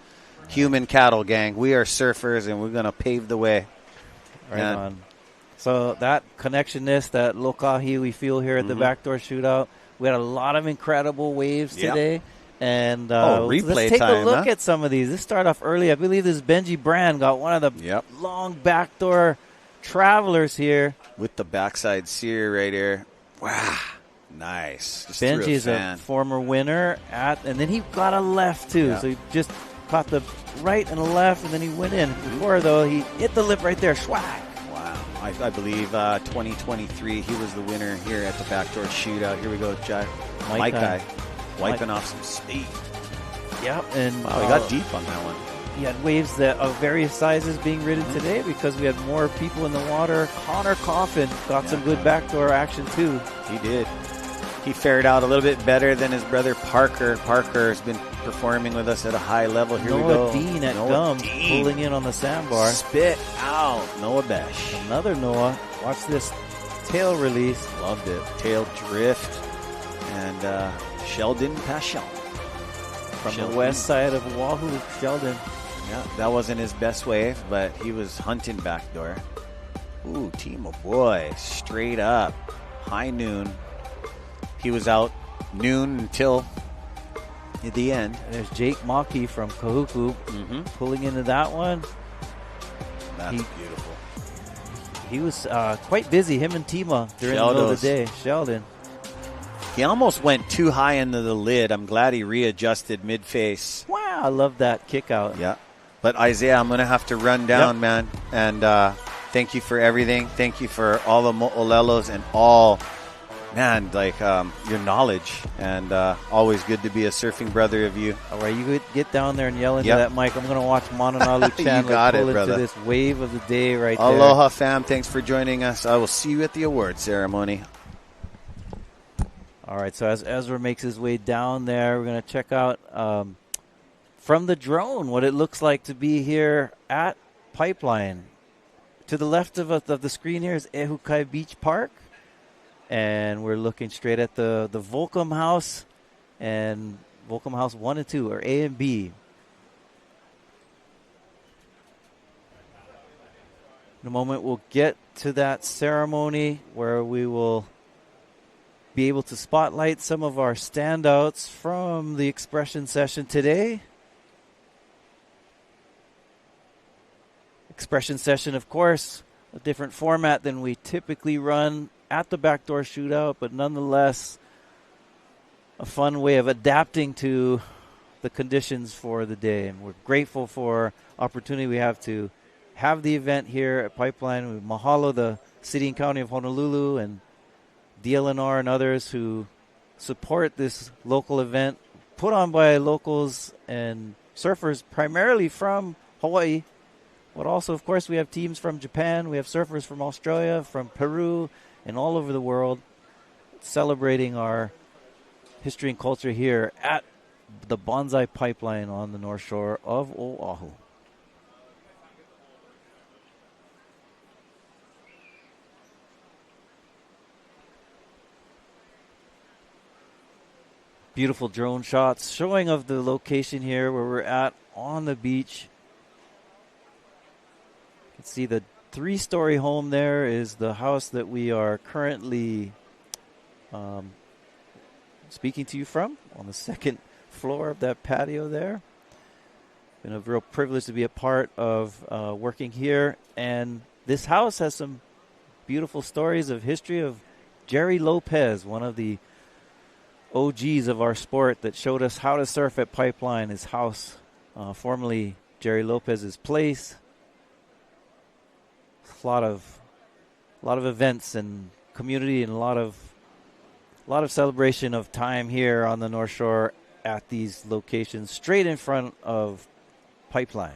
human cattle gang. We are surfers, and we're going to pave the way. Right on. So that connectionness, that lokahi we feel here at the Backdoor Shootout. We had a lot of incredible waves today. And let's take a look at some of these. Let's start off early. I believe this Benji Brand got one of the long backdoor travelers here. With the backside sear right here. Wow. Nice. Just Benji is a former winner. And then he got a left, too. So he just caught the right and a left, and then he went in. Before, though, he hit the lip right there. Swag. I believe 2023, he was the winner here at the Backdoor Shootout. Here we go, Maikai wiping off some speed. Yep, and he got deep on that one. He had waves that of various sizes being ridden today because we had more people in the water. Connor Coffin got some good backdoor action too. He did. He fared out a little bit better than his brother Parker. Parker has been performing with us at a high level. Here we go. Deane at Gum pulling in on the sandbar. Spit out. Noah Besh. Another Noah. Watch this tail release. Loved it. Tail drift. And Sheldon Passion. From the west side of Oahu, Sheldon. Yeah, that wasn't his best wave, but he was hunting backdoor. Ooh, Tema boy. Straight up. High noon. He was out noon until the end. And there's Jake Maki from Kahuku pulling into that one. That's beautiful. He was quite busy, him and Tema, during the middle of the day. Sheldon. He almost went too high into the lid. I'm glad he readjusted mid-face. Wow, I love that kick out. Yeah. But, Isaiah, I'm going to have to run down, man. And thank you for everything. Thank you for all the mo'olelos and all... Man, like your knowledge, and always good to be a surfing brother of you. All right, you get down there and yell into that mic. I'm going to watch Mananalu Chandler pull into this wave of the day right there. Aloha, fam. Thanks for joining us. I will see you at the award ceremony. All right, so as Ezra makes his way down there, we're going to check out from the drone what it looks like to be here at Pipeline. To the left of the screen here is Ehukai Beach Park. And we're looking straight at the VOLCOM house and VOLCOM house 1 and 2, or A and B. In a moment, we'll get to that ceremony where we will be able to spotlight some of our standouts from the expression session today. Expression session, of course, a different format than we typically run at the Backdoor Shootout, but nonetheless a fun way of adapting to the conditions for the day. And we're grateful for opportunity we have to have the event here at Pipeline. We mahalo the City and County of Honolulu and DLNR and others who support this local event put on by locals and surfers primarily from Hawaii. But also, of course, we have teams from Japan. We have surfers from Australia, from Peru, and all over the world celebrating our history and culture here at the Bonsai Pipeline on the North Shore of Oahu. Beautiful drone shots showing of the location here where we're at on the beach. You can see the 3-story home there is the house that we are currently speaking to you from on the second floor of that patio there. Been a real privilege to be a part of working here. And this house has some beautiful stories of history of Jerry Lopez, one of the OGs of our sport that showed us how to surf at Pipeline. His house, formerly Jerry Lopez's place. A lot of events and community and a lot of celebration of time here on the North Shore at these locations straight in front of Pipeline.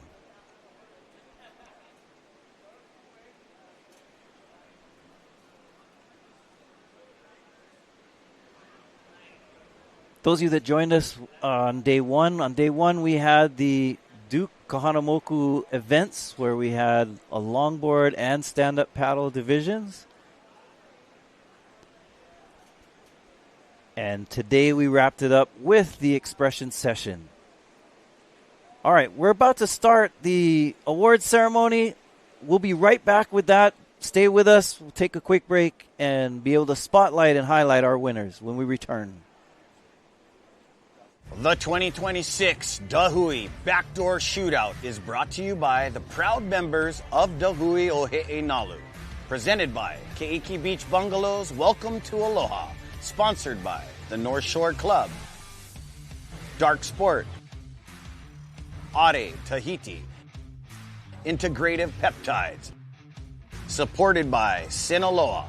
Those of you that joined us on day one we had the Duke Kahanamoku events where we had a longboard and stand-up paddle divisions. And today we wrapped it up with the expression session. All right, we're about to start the awards ceremony. We'll be right back with that. Stay with us. We'll take a quick break and be able to spotlight and highlight our winners when we return. The 2026 Hui Backdoor Shootout is brought to you by the proud members of Hui Nalu. Presented by Keiki Beach Bungalows, Welcome to Aloha. Sponsored by the North Shore Club, Dark Sport, Ade Tahiti, Integrative Peptides. Supported by Sinaloa,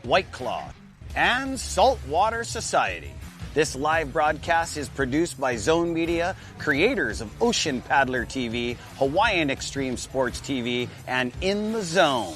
White Claw, and Saltwater Society. This live broadcast is produced by Zone Media, creators of Ocean Paddler TV, Hawaiian Extreme Sports TV, and In the Zone.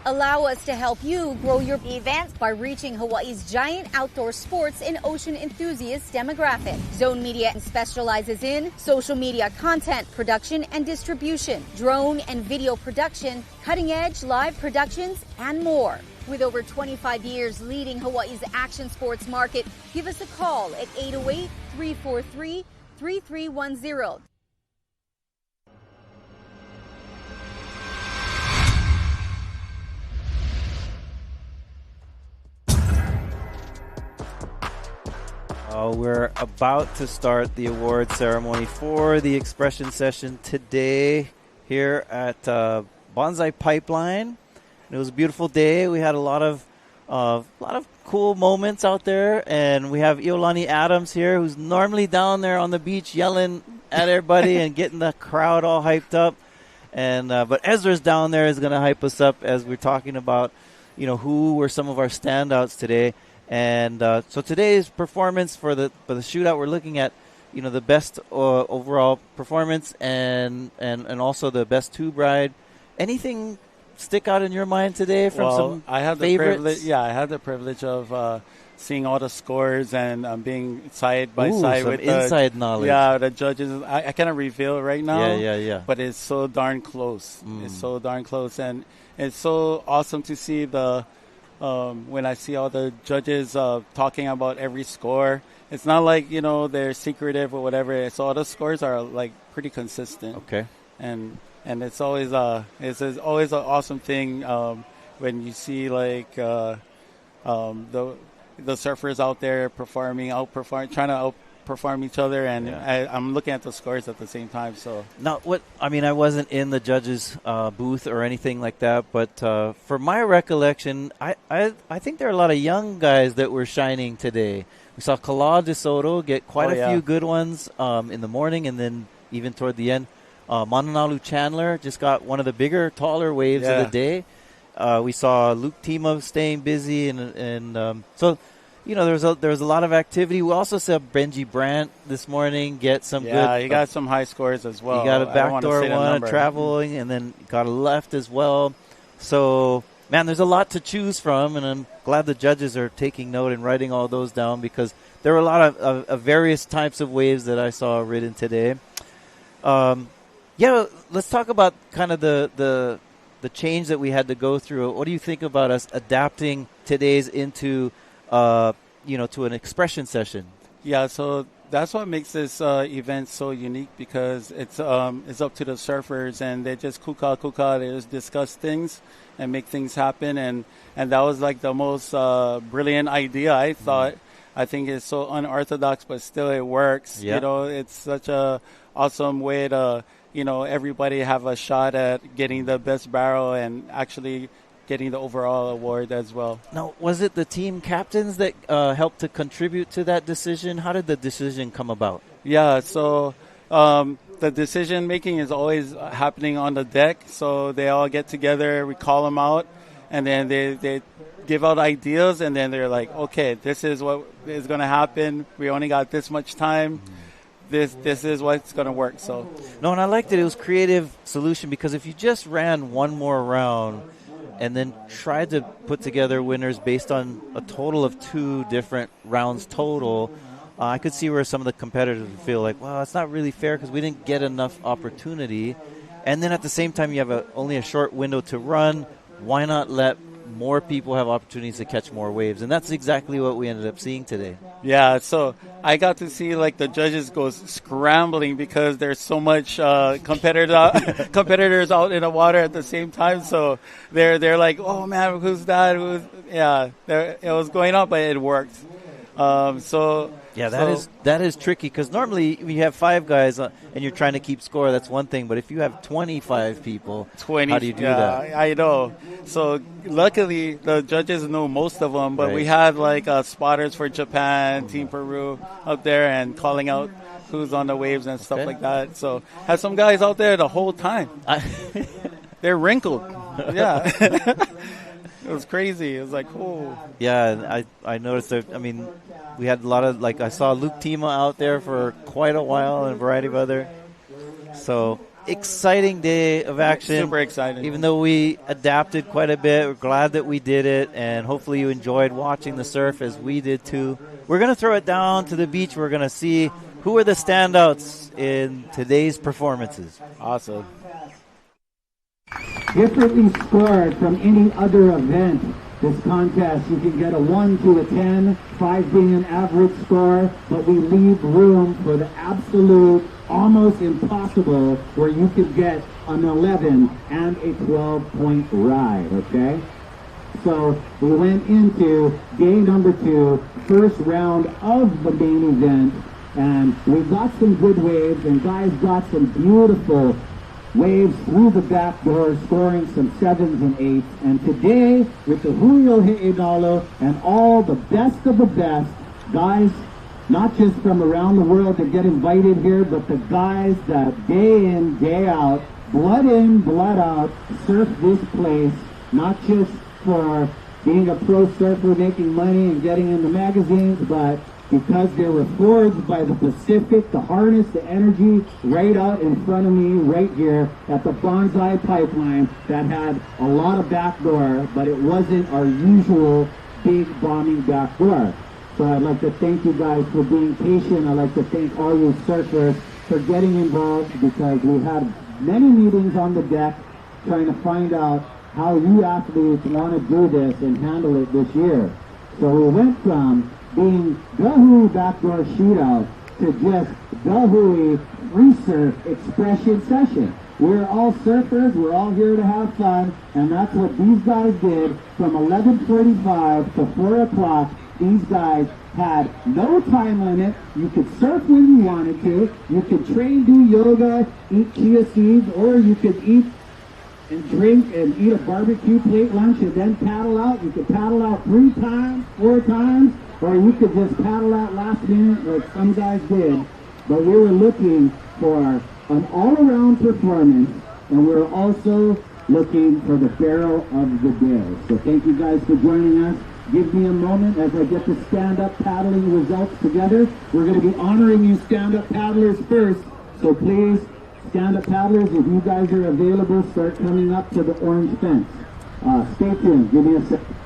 Allow us to help you grow your events by reaching Hawaii's giant outdoor sports and ocean enthusiast demographic. Zone Media specializes in social media content production and distribution, drone and video production, cutting-edge live productions, and more. With over 25 years leading Hawaii's action sports market, give us a call at 808-343-3310. We're about to start the award ceremony for the expression session today here at Bonsai Pipeline. It was a beautiful day. We had a lot of cool moments out there, and we have Iolani Adams here, who's normally down there on the beach yelling at everybody and getting the crowd all hyped up. And but Ezra's down there is going to hype us up as we're talking about, who were some of our standouts today. And so today's performance for the shootout, we're looking at, the best overall performance and also the best tube ride. Anything stick out in your mind today from some I had favorites? I had the privilege of seeing all the scores and being side by side some with inside knowledge. Yeah, the judges. I cannot reveal it right now. Yeah. But it's so darn close. It's so darn close, and it's so awesome to see the when I see all the judges talking about every score. It's not like they're secretive or whatever. So all the scores are like pretty consistent. Okay. And it's always it's always an awesome thing when you see like the surfers out there trying to outperform each other, and I'm looking at the scores at the same time. So now, I wasn't in the judges' booth or anything like that, but for my recollection, I think there are a lot of young guys that were shining today. We saw Kala de Soto get quite a few good ones in the morning, and then even toward the end. Mananalu Chandler just got one of the bigger, taller waves of the day. We saw Luke Tema staying busy, and so there was a lot of activity. We also saw Benji Brandt this morning get some good. Yeah, he got some high scores as well. He got a backdoor one, traveling, and then got a left as well. So, man, there's a lot to choose from, and I'm glad the judges are taking note and writing all those down because there were a lot of various types of waves that I saw ridden today. Let's talk about kind of the change that we had to go through. What do you think about us adapting today's into, to an expression session? Yeah, so that's what makes this event so unique because it's up to the surfers and they just kuka, they just discuss things and make things happen. And that was like the most brilliant idea, I thought. I think it's so unorthodox, but still it works. Yep. It's such a awesome way to everybody have a shot at getting the best barrel and actually getting the overall award as well. Now, was it the team captains that helped to contribute to that decision? How did the decision come about? Yeah, so the decision making is always happening on the deck. So they all get together, we call them out, and then they give out ideas, and then they're like, okay, this is what is going to happen. We only got this much time. This is what's going to work. So no, and I liked it. It was creative solution because if you just ran one more round and then tried to put together winners based on a total of 2 different rounds total, I could see where some of the competitors would feel like, well, it's not really fair because we didn't get enough opportunity. And then at the same time, you have only a short window to run. Why not let more people have opportunities to catch more waves? And that's exactly what we ended up seeing today. Yeah, so I got to see like the judges go scrambling because there's so much competitors out in the water at the same time. So they're like, oh man, who's that? It was going on, but it worked. That is tricky because normally if you have 5 guys and you're trying to keep score, that's one thing. But if you have 25 people, how do you do that? I know. So luckily the judges know most of them, but we had like spotters for Japan, Team Peru out there and calling out who's on the waves and stuff like that. So had some guys out there the whole time. They're wrinkled. Yeah. It was crazy. It was like, oh. Yeah, I noticed that. I mean, we had a lot of, I saw Luke Tema out there for quite a while and a variety of other. So, exciting day of action. Super exciting. Even though we adapted quite a bit, we're glad that we did it, and hopefully you enjoyed watching the surf as we did too. We're going to throw it down to the beach. We're going to see who are the standouts in today's performances. Awesome. Differently scored from any other event, this contest, you can get a 1 to a 10, 5 being an average score, but we leave room for the absolute, almost impossible, where you could get an 11 and a 12-point ride, okay? So we went into day number 2, first round of the main event, and we got some good waves, and guys got some beautiful waves through the back door, scoring some 7s and 8s. And today, with the Hui Backdoor and all the best of the best, guys, not just from around the world that get invited here, but the guys that day in, day out, blood in, blood out, surf this place, not just for being a pro surfer, making money and getting in the magazines, but because they were forged by the Pacific to harness the energy right out in front of me, right here at the Bonsai pipeline that had a lot of backdoor, but it wasn't our usual big bombing backdoor. So I'd like to thank you guys for being patient. I'd like to thank all you surfers for getting involved, because we had many meetings on the deck trying to find out how you athletes want to do this and handle it this year. So we went from being the Hui Backdoor Shootout to just the Hui Free Surf Expression Session. We're all surfers, we're all here to have fun, and that's what these guys did from 11:45 to 4 o'clock. These guys had no time limit. You could surf when you wanted to. You could train, do yoga, eat chia seeds, or you could eat and drink and eat a barbecue plate lunch and then paddle out. You could paddle out 3 times, 4 times, or you could just paddle out last minute like some guys did. But we were looking for an all-around performance, and we were also looking for the barrel of the day. So thank you guys for joining us. Give me a moment as I get the stand-up paddling results together. We're going to be honoring you stand-up paddlers first. So please, stand-up paddlers, if you guys are available, start coming up to the orange fence. Stay tuned. Give me a second.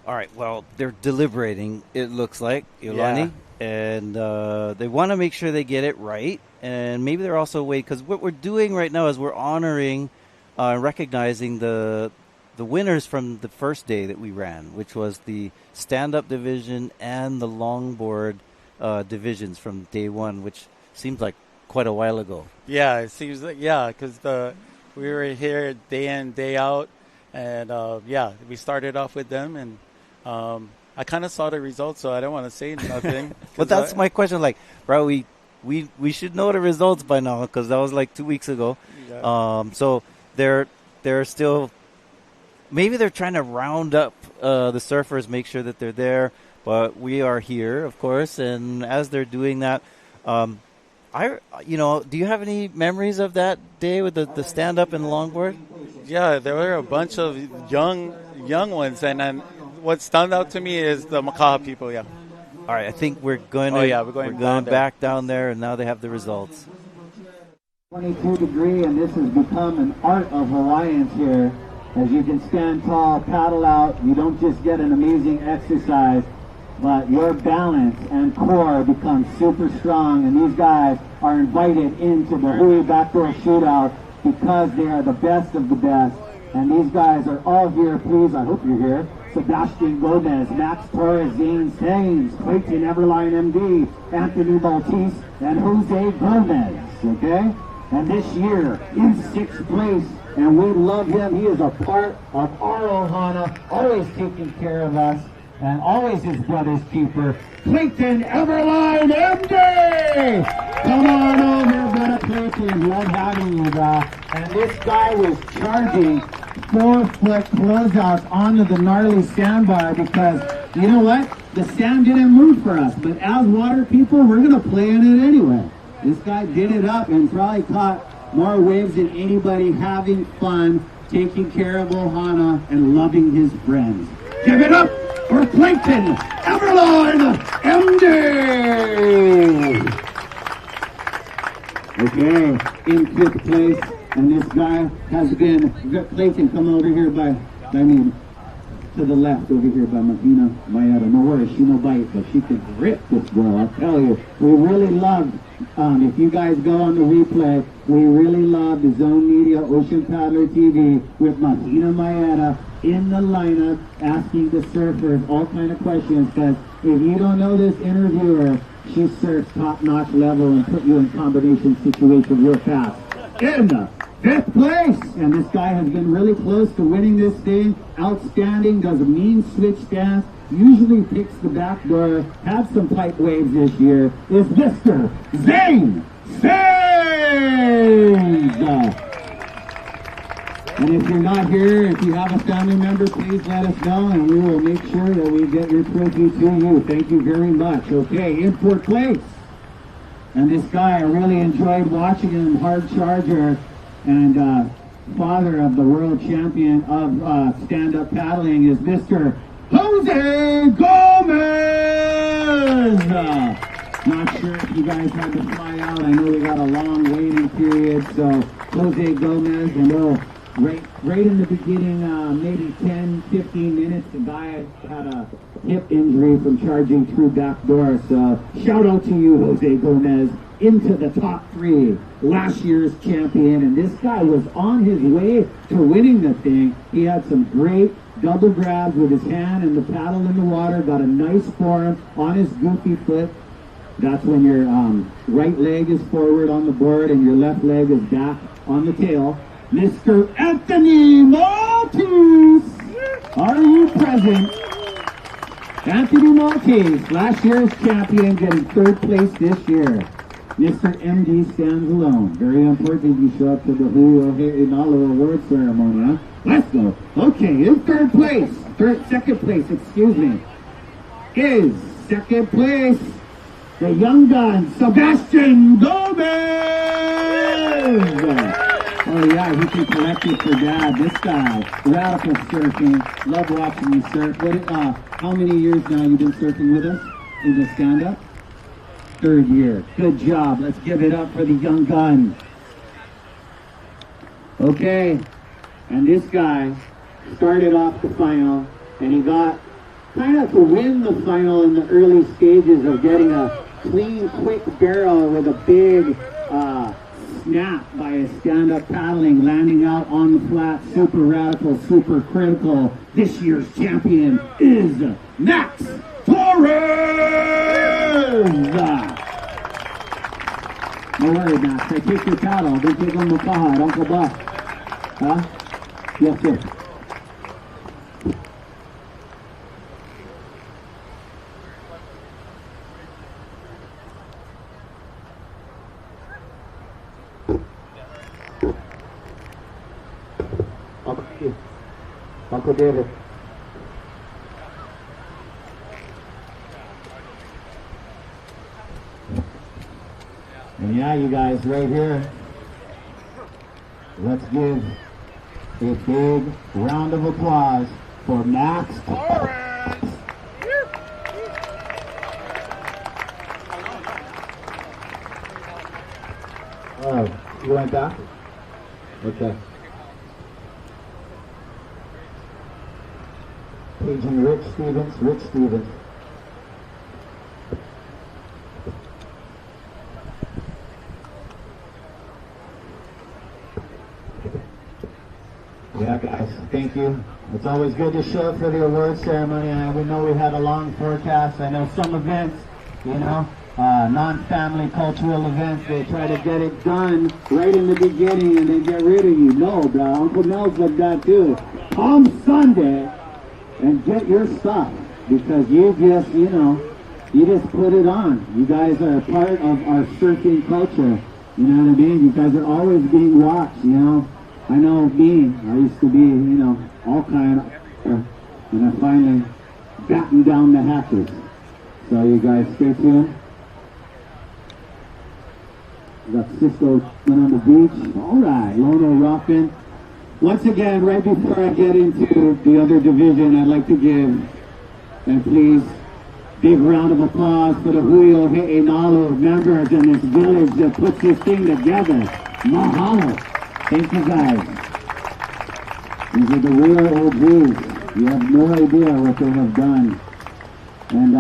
All right, well, they're deliberating, it looks like, Iolani, and they want to make sure they get it right, and maybe they're also waiting, because what we're doing right now is we're honoring, recognizing the winners from the first day that we ran, which was the stand-up division and the longboard divisions from day one, which seems like quite a while ago. Yeah, it seems like, because we were here day in, day out, and we started off with them, and I kind of saw the results, so I don't want to say nothing. But that's my question. Like, bro, we should know the results by now, because that was like 2 weeks ago. Yeah. So they're still, maybe they're trying to round up the surfers, make sure that they're there. But we are here, of course, and as they're doing that, do you have any memories of that day with the stand up and longboard? Yeah, there were a bunch of young ones, and then what stood out to me is the Makana people. Yeah. All right, I think we're going. We're going back down there, and now they have the results. 22 degree, and this has become an art of Hawaiians here. As you can stand tall, paddle out. You don't just get an amazing exercise, but your balance and core becomes super strong. And these guys are invited into the Hui Backdoor Shootout because they are the best of the best. And these guys are all here. Please, I hope you're here. Sebastian Gomez, Max Torres, Zane Sains, Clayton Everline MD, Anthony Maltese, and Jose Gomez, okay? And this year, in 6th place, and we love him. He is a part of our Ohana, always taking care of us, and always his brother's keeper, Clayton Everline MD! Come on over, brother Clayton. Love having you, guys. And this guy was charging 4-foot closeouts onto the gnarly sandbar because, you know what? The sand didn't move for us, but as water people, we're going to play in it anyway. This guy did it up and probably caught more waves than anybody, having fun, taking care of Ohana and loving his friends. Give it up for Clayton Everlord MD! Okay, in fifth place, and this guy has been, Clayton, come over here to the left over here by Makina Mayada. No worries, she no bite, but she can rip this girl, I'll tell you. We really loved, if you guys go on the replay, we really loved the Zone Media Ocean Paddler TV with Makina Mayada in the lineup asking the surfers all kind of questions, because if you don't know this interviewer, she surfs top-notch level and put you in combination situation real fast. In fifth place, and this guy has been really close to winning this thing. Outstanding, does a mean switch dance, usually picks the back door, had some pipe waves this year, is Mr. Zane Saves! And if you're not here, if you have a family member, please let us know, and we will make sure that we get your trophy to you. Thank you very much. Okay, in fourth place. And this guy, I really enjoyed watching him, hard charger, and father of the world champion of stand-up paddling is Mr. Jose Gomez! Not sure if you guys had to fly out. I know we got a long waiting period, so Jose Gomez, and right in the beginning, maybe 10, 15 minutes, the guy had a hip injury from charging through backdoor. So shout out to you, Jose Gomez, into the top 3, last year's champion. And this guy was on his way to winning the thing. He had some great double grabs with his hand and the paddle in the water, got a nice form on his goofy foot. That's when your right leg is forward on the board and your left leg is back on the tail. Mr. Anthony Maltese, are you present? Anthony Maltese, last year's champion, getting third place this year. Mr. MD stands alone. Very important you show up to the Hui Backdoor award ceremony, huh? Let's go. Okay, in second place, excuse me, is second place, the young gun, Sebastian Gomez! Oh yeah, he can collect it for dad. This guy, radical surfing. Love watching you surf. How many years now you been surfing with us in the stand-up? 3rd year. Good job. Let's give it up for the young gun. Okay, and this guy started off the final, and he got kind of to win the final in the early stages of getting a clean, quick barrel with a big snap by a stand-up paddling, landing out on the flat. Super radical, super critical. This year's champion is Max Torres! No worry, Max. I take your paddle. Don't take on the paha. Don't go back. Huh? Yes, sir. Uncle David. And yeah, you guys, right here, let's give a big round of applause for Max Torres. Oh, you went back? Okay. Paging Rich Stevens. Yeah, guys, thank you. It's always good to show up for the award ceremony. We know we had a long forecast. I know some events, non-family cultural events, they try to get it done right in the beginning and then get rid of you. No, bro, Uncle Mel's like that too. Come Sunday and get your stuff, because you just, you just put it on. You guys are a part of our surfing culture. You know what I mean? You guys are always being watched, I know me, I used to be, all kind of, and I finally batten down the hatches. So you guys stay tuned. We got Cisco went on the beach. All right, Lono rocking. Once again, right before I get into the other division, I'd like to give, and please, big round of applause for the Hui Backdoor members in this village that puts this thing together. Mahalo. Thank you guys. These are the real OGs. You have no idea what they have done. And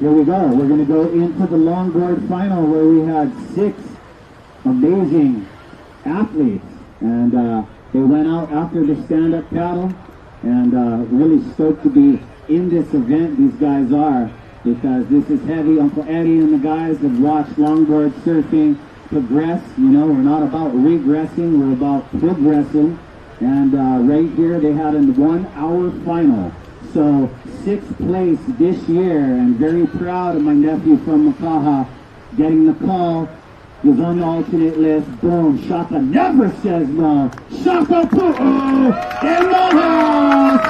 here we go. We're going to go into the longboard final where we had 6 amazing athletes. And they went out after the stand-up paddle. And really stoked to be in this event. These guys are. Because this is heavy. Uncle Eddie and the guys have watched longboard surfing progress. You know, we're not about regressing. We're about progressing. And right here they had a 1 hour final. So 6th place this year, and very proud of my nephew from Makaha getting the call. He was on the alternate list. Boom, Shaka never says no. Shaka Pu'u in the house!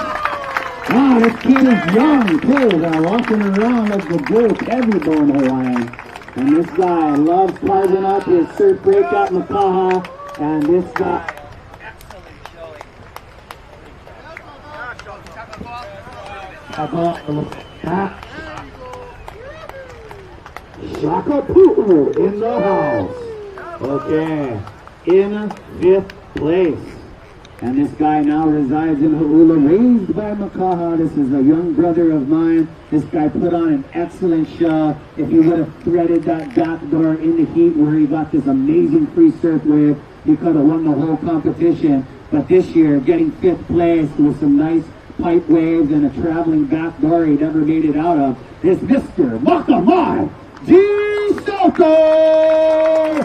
Wow, this kid is young too, walking around like the goat everyone Hawaiian. And this guy loves carving up his surf break at Makaha, and this guy... Shaka Pu'u in the house. Okay, in 5th place. And this guy now resides in Ha'ula, raised by Makaha. This is a young brother of mine. This guy put on an excellent show. If he would have threaded that backdoor in the heat where he got this amazing free surf wave, he could have won the whole competition. But this year, getting 5th place with some nice pipe waves and a traveling backdoor he never made it out of, is Mr. Makamai G. Soto!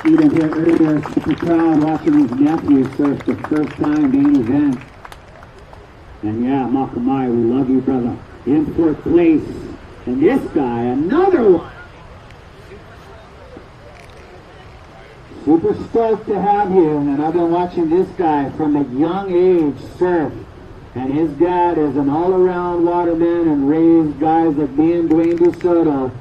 Even here earlier, super proud watching his nephew surf the first time main event. And yeah, Makamai, we love you, brother. In 4th place. And this guy, another one. Super stoked to have you. And I've been watching this guy from a young age surf. And his dad is an all-around waterman and raised guys like me and Dwayne DeSoto.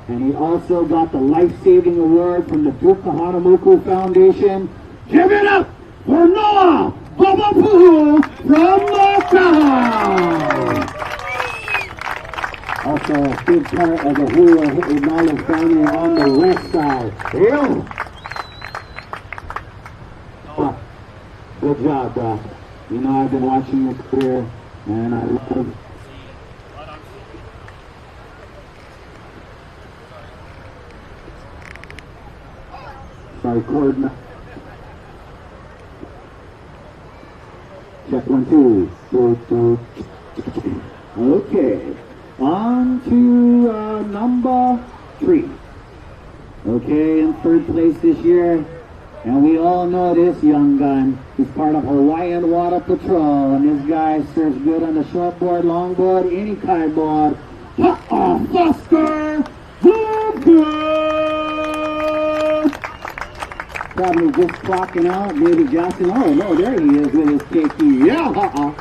And he also got the life-saving award from the Duke Kahanamoku Foundation. Give it up for Noah Babapuhu from Moana! Also a big part of the Hui Backdoor family on the west side. Ew. Noah, good job, bro. You know, I've been watching your career, and I love. Sorry, cord. Check 1, 2. Okay, on to number 3. Okay, in 3rd place this year. And we all know this young gun. He's part of Hawaiian Water Patrol. And this guy surfs good on the shortboard, longboard, any kiteboard. Foster! Good! Probably just clocking out. Maybe Jackson. Oh, no, there he is with his keiki. Yeah!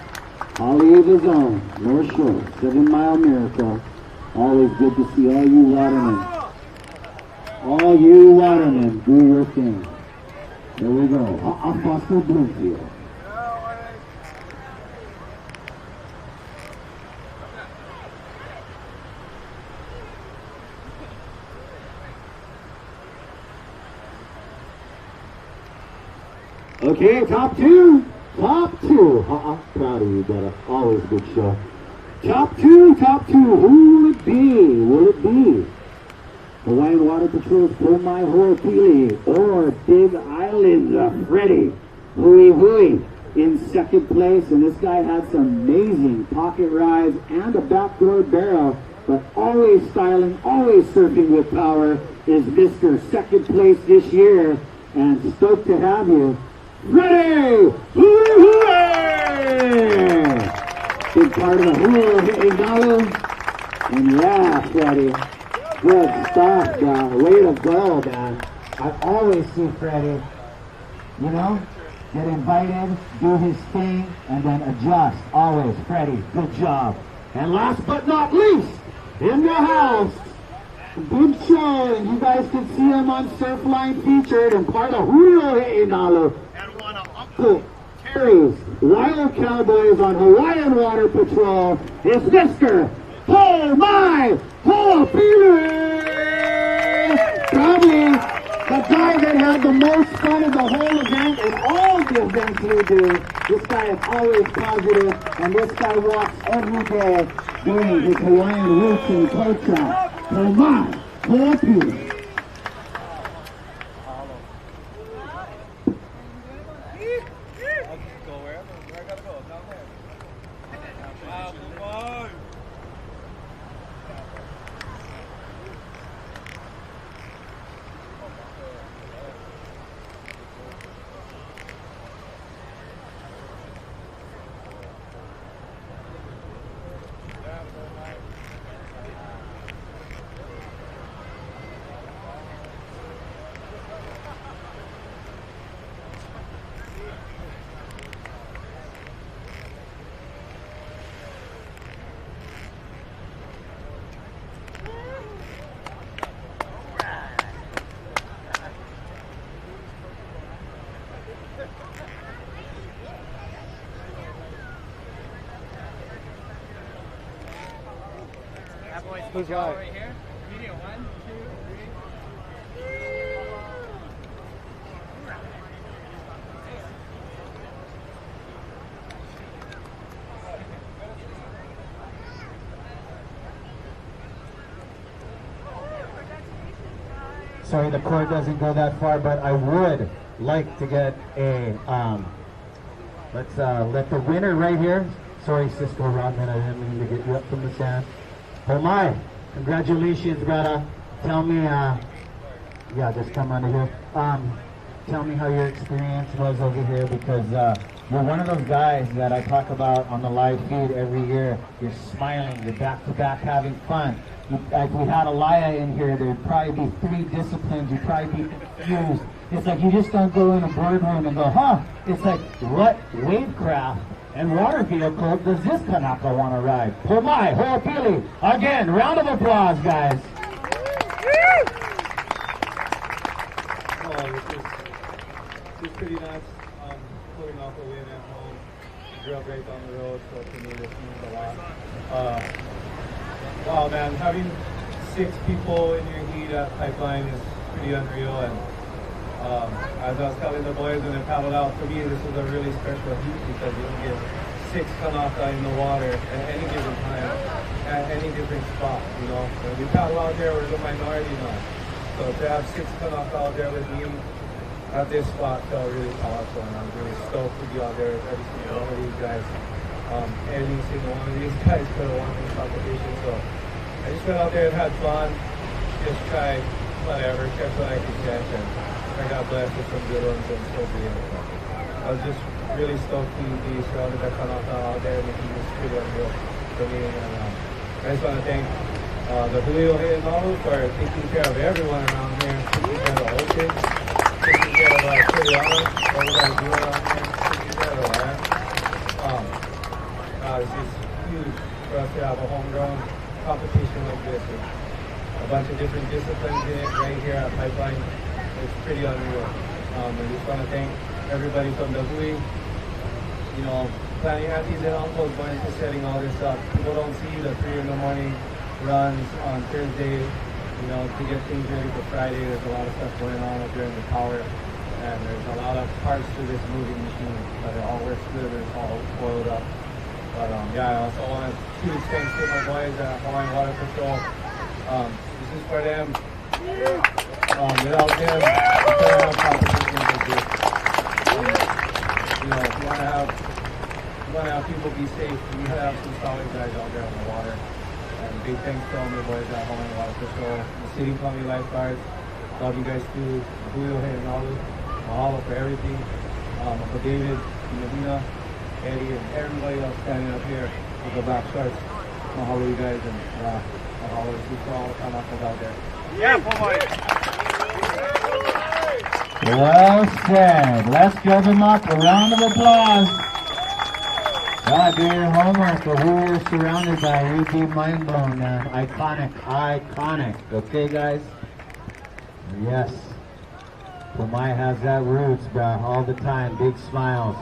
Ollie of his own. North Shore. 7 Mile Miracle. Always good to see all you watermen. All you watermen, do your thing. There we go. Foster Bloomfield. Okay, top 2. Top 2. Proud of you, brother. Always good show. Top 2. Who will it be? Will it be Hawaiian Water Patrol's Pomai Ho'opili or Big Island Freddy Hui in 2nd place? And this guy had some amazing pocket rides and a backdoor barrel, but always styling, always surfing with power is Mr. 2nd place this year. And stoked to have you, Freddy Hui! Big part of the Hulu. And yeah, Freddy. Good stuff, bro. Way to go, man. I always see Freddy, you know, get invited, do his thing, and then adjust. Always, Freddy. Good job. And last but not least, in the house, good show. And you guys can see him on Surfline featured and part of Hui Backdoor. And won an local Terry's Wild Cowboys on Hawaiian Water Patrol is Mr. Oh My Ho'opili! Probably the guy that had the most fun of the whole event and all the events we do. This guy is always positive, and this guy walks every day doing his Hawaiian roots and culture. Oh My Ho'opili! Who's right? Right here. Video 1, 2, 3. Sorry, the cord doesn't go that far, but I would like to get a, let's let the winner right here. Sorry, Cisco Rodman, I didn't mean to get you up from the sand. Oh my, congratulations, brother. Tell me, yeah, just come under here. Tell me how your experience was over here, because you're one of those guys that I talk about on the live feed every year. You're smiling, you're back to back having fun. If we had Alaya in here, there'd probably be 3 disciplines. You'd probably be confused. It's like you just don't go in a boardroom and go, huh? It's like, what wavecraft and water vehicle does this Kanaka want to ride? Pomai, Ho'opili. Again, round of applause, guys. Oh, this is pretty nice. Pulling off a win at home. Grew up right down the road, so to me this means a lot. Wow, man, having 6 people in your heat at Pipeline is pretty unreal. And as I was telling the boys when they paddled out, for me this is a really special heat because you can get 6 Kanaka in the water at any given time, at any different spot. You know, when we paddle out there, we're the minority now. So to have 6 Kanaka out there with me at this spot felt really powerful, and I'm really stoked to be out there with every single one of these guys. Every single one of these guys could have won this competition, so I just went out there and had fun, just tried whatever, catch what I could catch, and I got blessed with some good ones and still be able to. I was just really stoked to be surrounded by Kanaka out there, making this pretty unreal for me, and I just want to thank the Julio Hidden for taking care of everyone around here, taking care of the whole thing, taking care of Kuriana, what we're going to do around here, taking care of that. It's just huge for us to have a homegrown competition like this with a bunch of different disciplines in it right here at Pipeline. It's pretty unreal. I just want to thank everybody from the Hui, you know, planning aunties and uncles going into setting all this up. People don't see the 3 in the morning runs on Thursday, you know, to get things ready for Friday. There's a lot of stuff going on up there in the tower, and there's a lot of parts to this moving machine, but it all works good and it's all oiled up. But yeah, I also want to huge thanks to my boys at Hawaiian Water Patrol. This is for them. Without them, we couldn't have competitions like this. You know, if you want to have people be safe, we have some solid guys out there on the water. And big thanks to all my boys at Hawaiian Water Patrol, the City County Lifeguards. Love you guys too. Julio Hidden, mahalo for everything. For David, Medina, Eddie, and everybody else standing up here with the black shorts. Mahalo you guys, and mahalo to all the Kanakas out there. Yeah, boy. Well said. Let's give them up a round of applause. God, do your homework for who you're surrounded by. You'd be mind blown, man. Iconic. Okay, guys? Yes. Pomai has that roots, bro, all the time. Big smiles.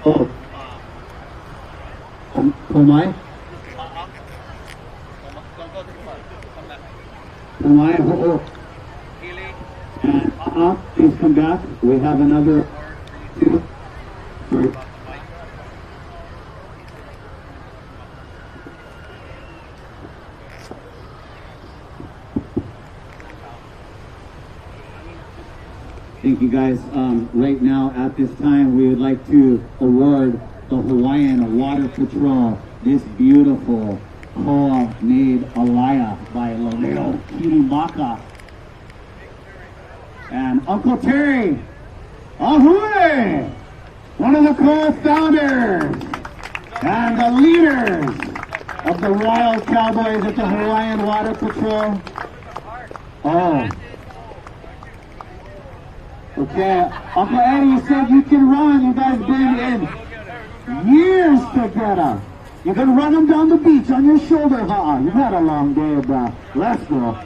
Oh. Pomai? Pomai, oh. And please come back. We have another two. Sorry. Thank you guys. Right now at this time we would like to award the Hawaiian Water Patrol this beautiful koa made alaya by Laleo Kirimaka. And Uncle Terry Ahui, one of the co-founders and the leaders of the Wild Cowboys at the Hawaiian Water Patrol. Oh. Okay, Uncle Eddie said you can run. You guys been in years together. You can run them down the beach on your shoulder. You've had a long day, bro. Let's go.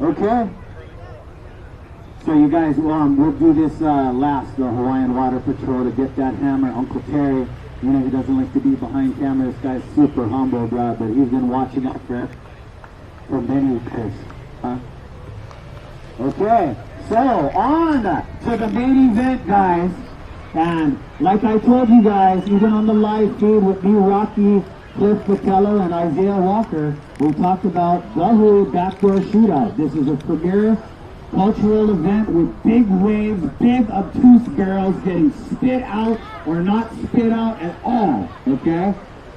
Okay. So you guys, we'll do this last, the Hawaiian Water Patrol, to get that hammer. Uncle Terry, you know, he doesn't like to be behind camera. This guy's super humble, bro, but he's been watching out for many years. Huh? Okay, so on to the main event, guys. And like I told you guys, even on the live feed with me, Rocky, Cliff Patello, and Isaiah Walker, we talked about the Hui Backdoor Shootout. This is a premier cultural event with big waves, big obtuse barrels getting spit out or not spit out at all, okay?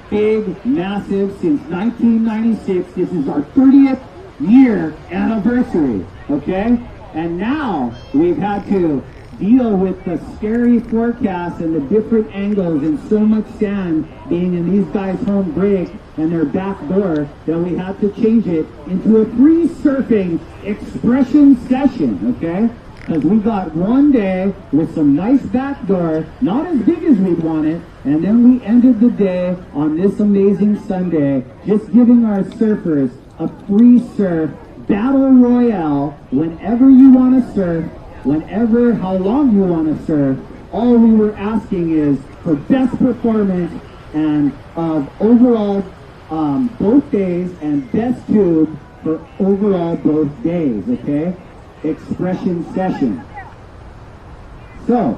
Big, massive, since 1996. This is our 30th year anniversary, okay? And now we've had to deal with the scary forecast and the different angles and so much sand being in these guys' home break and their back door that we had to change it into a free surfing expression session, okay? Because we got one day with some nice backdoor, not as big as we'd wanted, and then we ended the day on this amazing Sunday just giving our surfers a free surf battle royale whenever you want to surf, whenever, how long you want to surf. All we were asking is for best performance and overall both days and best tube for overall both days, okay? Expression session. So,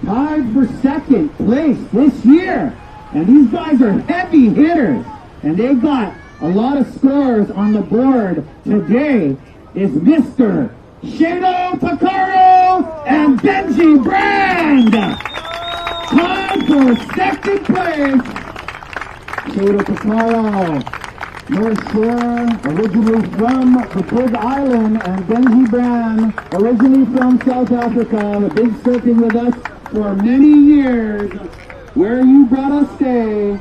tied for second place this year. And these guys are heavy hitters. And they got a lot of scores on the board today is Mr. Shayden, Pacarro, and Benji Brand. Time for second place. Shayden Pacarro, North Shore, originally from the Big Island, and Benji Brand, originally from South Africa, been surfing with us for many years. Where you brought us stay.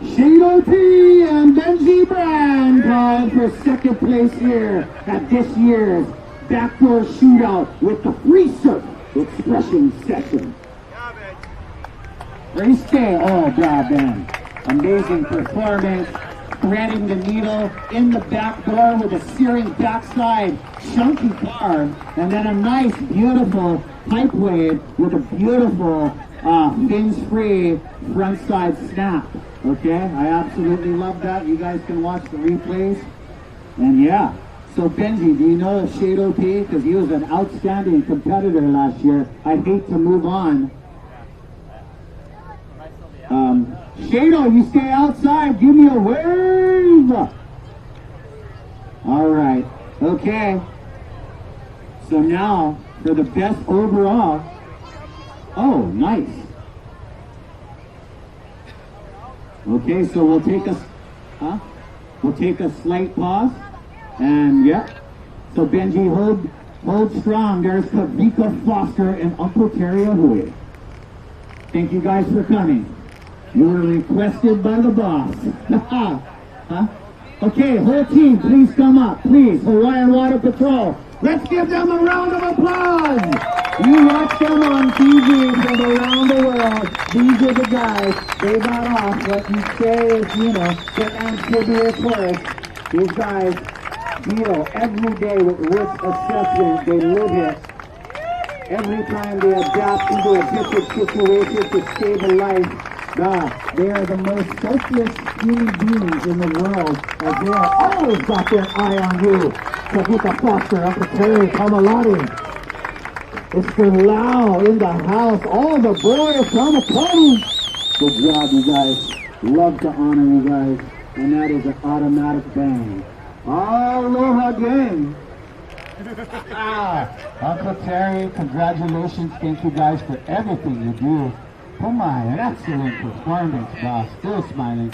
Shayden P and Benji Brand tied for second place here at this year's Backdoor Shootout with the free surf expression session. Free stay, oh God, man. Amazing performance, threading the needle in the back door with a searing backside chunky carve, and then a nice, beautiful pipe wave with a beautiful fins-free front side snap. Okay, I absolutely love that. You guys can watch the replays. And yeah, So Benji, do you know Shade OP? Because he was an outstanding competitor last year. I'd hate to move on. Shado, you stay outside. Give me a wave. All right. Okay. So now for the best overall. Oh, nice. Okay, so we'll take a slight pause. And yeah. So Benji, hold strong. There's Kavika Foster and Uncle Terry Hui. Thank you guys for coming. You were requested by the boss. Huh? Okay, whole team, please come up. Please, Hawaiian Water Patrol. Let's give them a round of applause. You watch them on TV from around the world. These are the guys. They got off. What you say is, get amphibious chorus. These guys deal every day with risk assessment. They live it. Every time they adapt into a different situation to save a life. They are the most selfless human beings in the world, as they have always got their eye on you. Kavika Foster, Uncle Terry, Kamalani. It's for Lau in the house. All the boys from the party. Good job, you guys. Love to honor you guys. And that is an automatic bang. Aloha gang. Uncle Terry, congratulations. Thank you guys for everything you do. Oh my, an excellent performance, boss. Still smiling.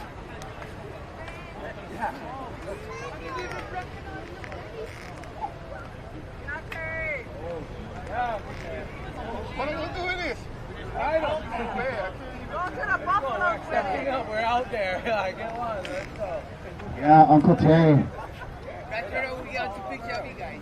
What are you doing this? I don't know. Go to the buffalo. Stepping up, we're out there. Get one, let's go. Yeah, Uncle Terry. Back there, we got to pick up you guys.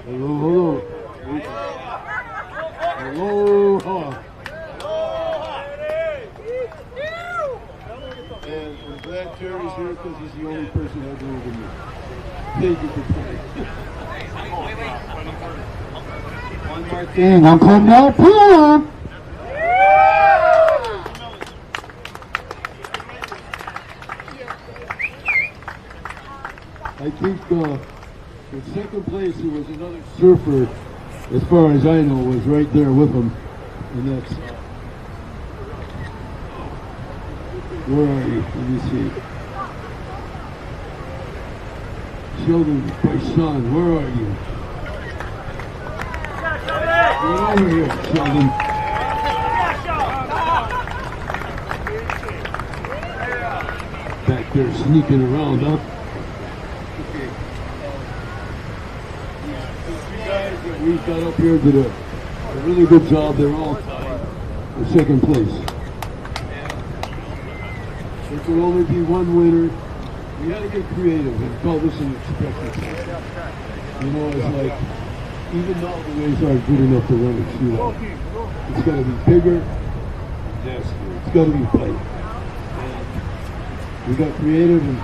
Hello. Aloha. And I'm glad Terry's here because he's the only person I've ever been with. Thank you for playing. One more thing, Uncle Mel Pula. I think in second place there was another surfer, as far as I know, was right there with him. And that's, where are you? Let me see. Sheldon, my son, where are you? Get over here, Sheldon. Back there sneaking around, huh? We got up here, did a really good job. They're all tied for second place. There could only be one winner. We had to get creative and call this an expression session. It's like, even though the waves aren't good enough to run a shootout, it's got to be bigger, nastier. It's got to be tight. And we got creative and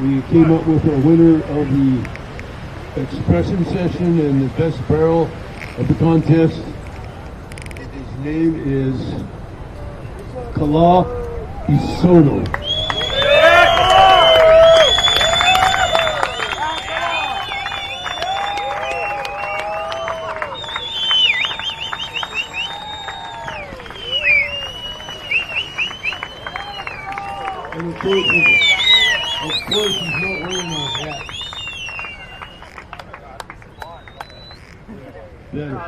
we came up with a winner of the expression session and the best barrel of the contest. His name is Kala Isono. And of course he's not wearing a hat. Better.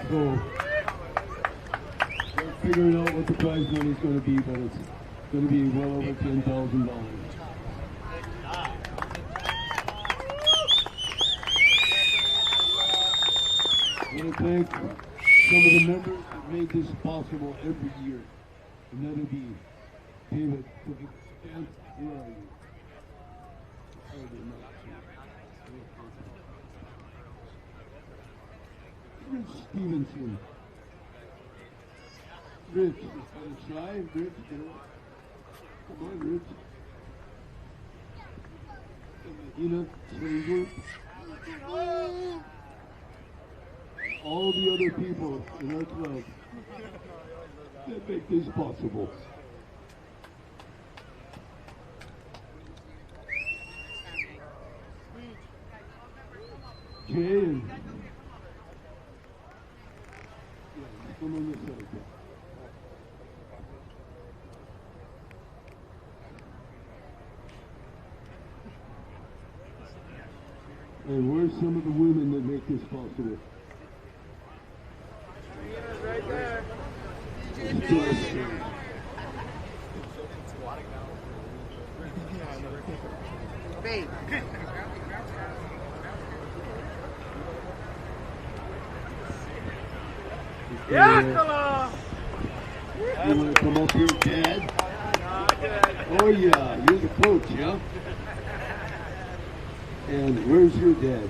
So, we're figuring out what the prize money is going to be, but it's going to be well over $10,000. I want to thank some of the members that made this possible every year, and that would be David. Where are you? Oh, they're not. Rich Stevenson. Rich, is gonna try. Rich, get up. Come on, Rich. Mahina, same group. All the other people in our club that make this possible. Jay, come on this side. And where's some of the women that make this possible? Right there. Babe. Yakala! You want to come up here, Dad? Oh yeah, you're the coach, yeah? And where's your dad?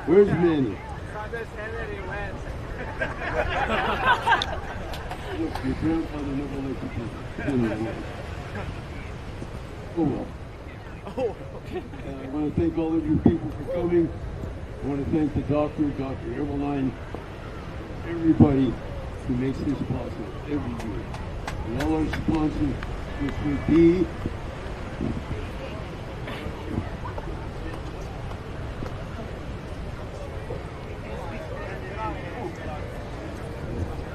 Where's Manny? Look, your grandfather never let you do it. Oh well. I want to thank all of you people for coming. I want to thank the doctor, Dr. Everline, everybody who makes this possible every year. And all our sponsors, which would be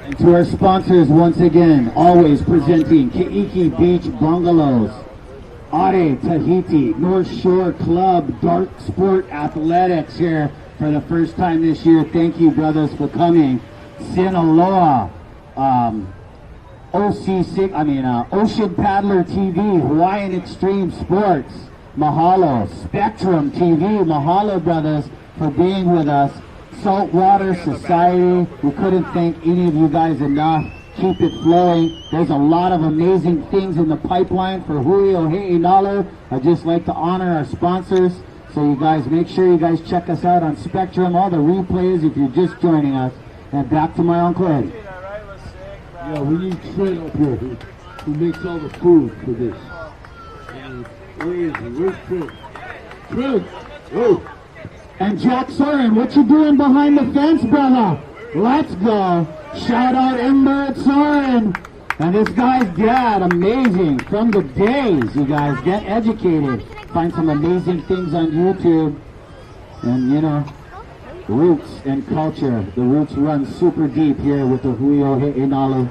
and to our sponsors once again, always presenting Keiki Beach Bungalows, Are Tahiti, North Shore Club, Dark Sport Athletics here for the first time this year. Thank you, brothers, for coming. Sinaloa, Ocean Paddler TV, Hawaiian Extreme Sports, mahalo. Spectrum TV, mahalo, brothers, for being with us. Saltwater Society, we couldn't thank any of you guys enough. Keep it flowing. There's a lot of amazing things in the pipeline for Hui Backdoor. I'd just like to honor our sponsors. So you guys, make sure you guys check us out on Spectrum, all the replays if you're just joining us. And back to my Uncle Eddie. yeah, we need Trent up here who makes all the food for this. And where is he? Where's Trent? Trent! Oh! And Jack Soren, what you doing behind the fence, brother? Let's go. Shout out Ember at Soren. And this guy's dad, amazing. From the days, you guys, get educated. Find some amazing things on YouTube. And, you know, roots and culture. The roots run super deep here with the Hui Backdoor.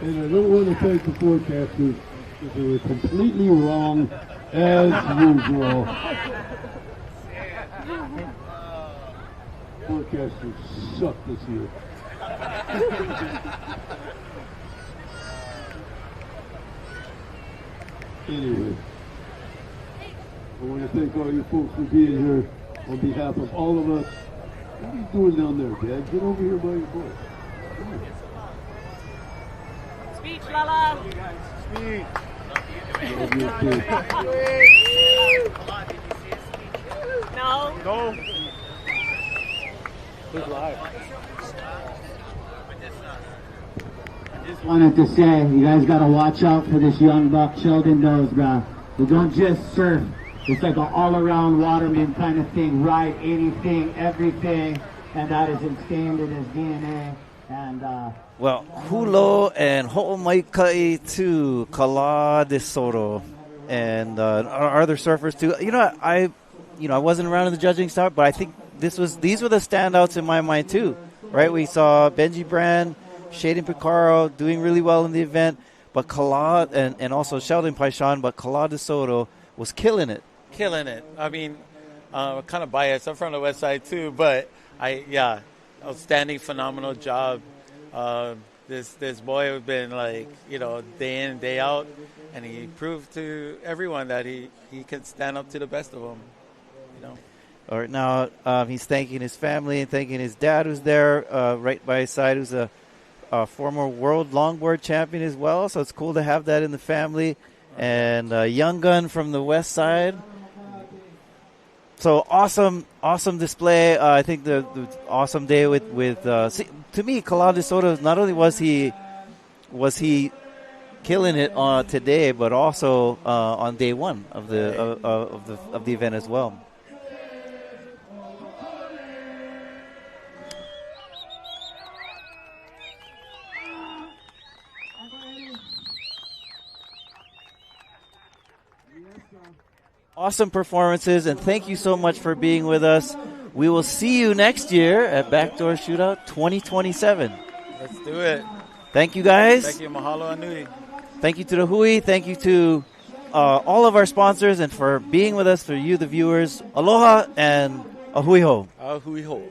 And I don't want to thank the forecasters because they were completely wrong as usual. Forecasters suck this year. Anyway, I want to thank all you folks for being here on behalf of all of us. What are you doing down there, Dad? Get over here by your boy. Come on. Speech, Lala. Speech. No. No. Who's live? Just wanted to say, you guys got to watch out for this young buck. Sheldon knows, bro. You don't just surf. It's like an all-around waterman kind of thing. Ride anything, everything, and that is ingrained in his DNA. And well, Hulo and Maikai too, Kala de Soto, and our other surfers too. I wasn't around in the judging start, but I think these were the standouts in my mind too, right? We saw Benji Brand, Shayden Pacarro doing really well in the event, but Kala and also Sheldon Paishan, but Kala de Soto was killing it. I mean, kind of biased. I'm from the West Side too, but outstanding, phenomenal job. This boy has been day in, day out, and he proved to everyone that he can stand up to the best of them. All right, now he's thanking his family and thanking his dad who's there right by his side, who's a former world longboard champion as well. So it's cool to have that in the family. And young gun from the west side. So awesome display. I think the awesome day with to me, Kalal de Soto, not only was he killing it today, but also on day one of the event as well. Awesome performances, and thank you so much for being with us. We will see you next year at Backdoor Shootout 2027. Let's do it. Thank you, guys. Thank you. Mahalo Anui. Thank you to the Hui. Thank you to all of our sponsors and for being with us, for you, the viewers. Aloha and ahui ho. Ahui ho.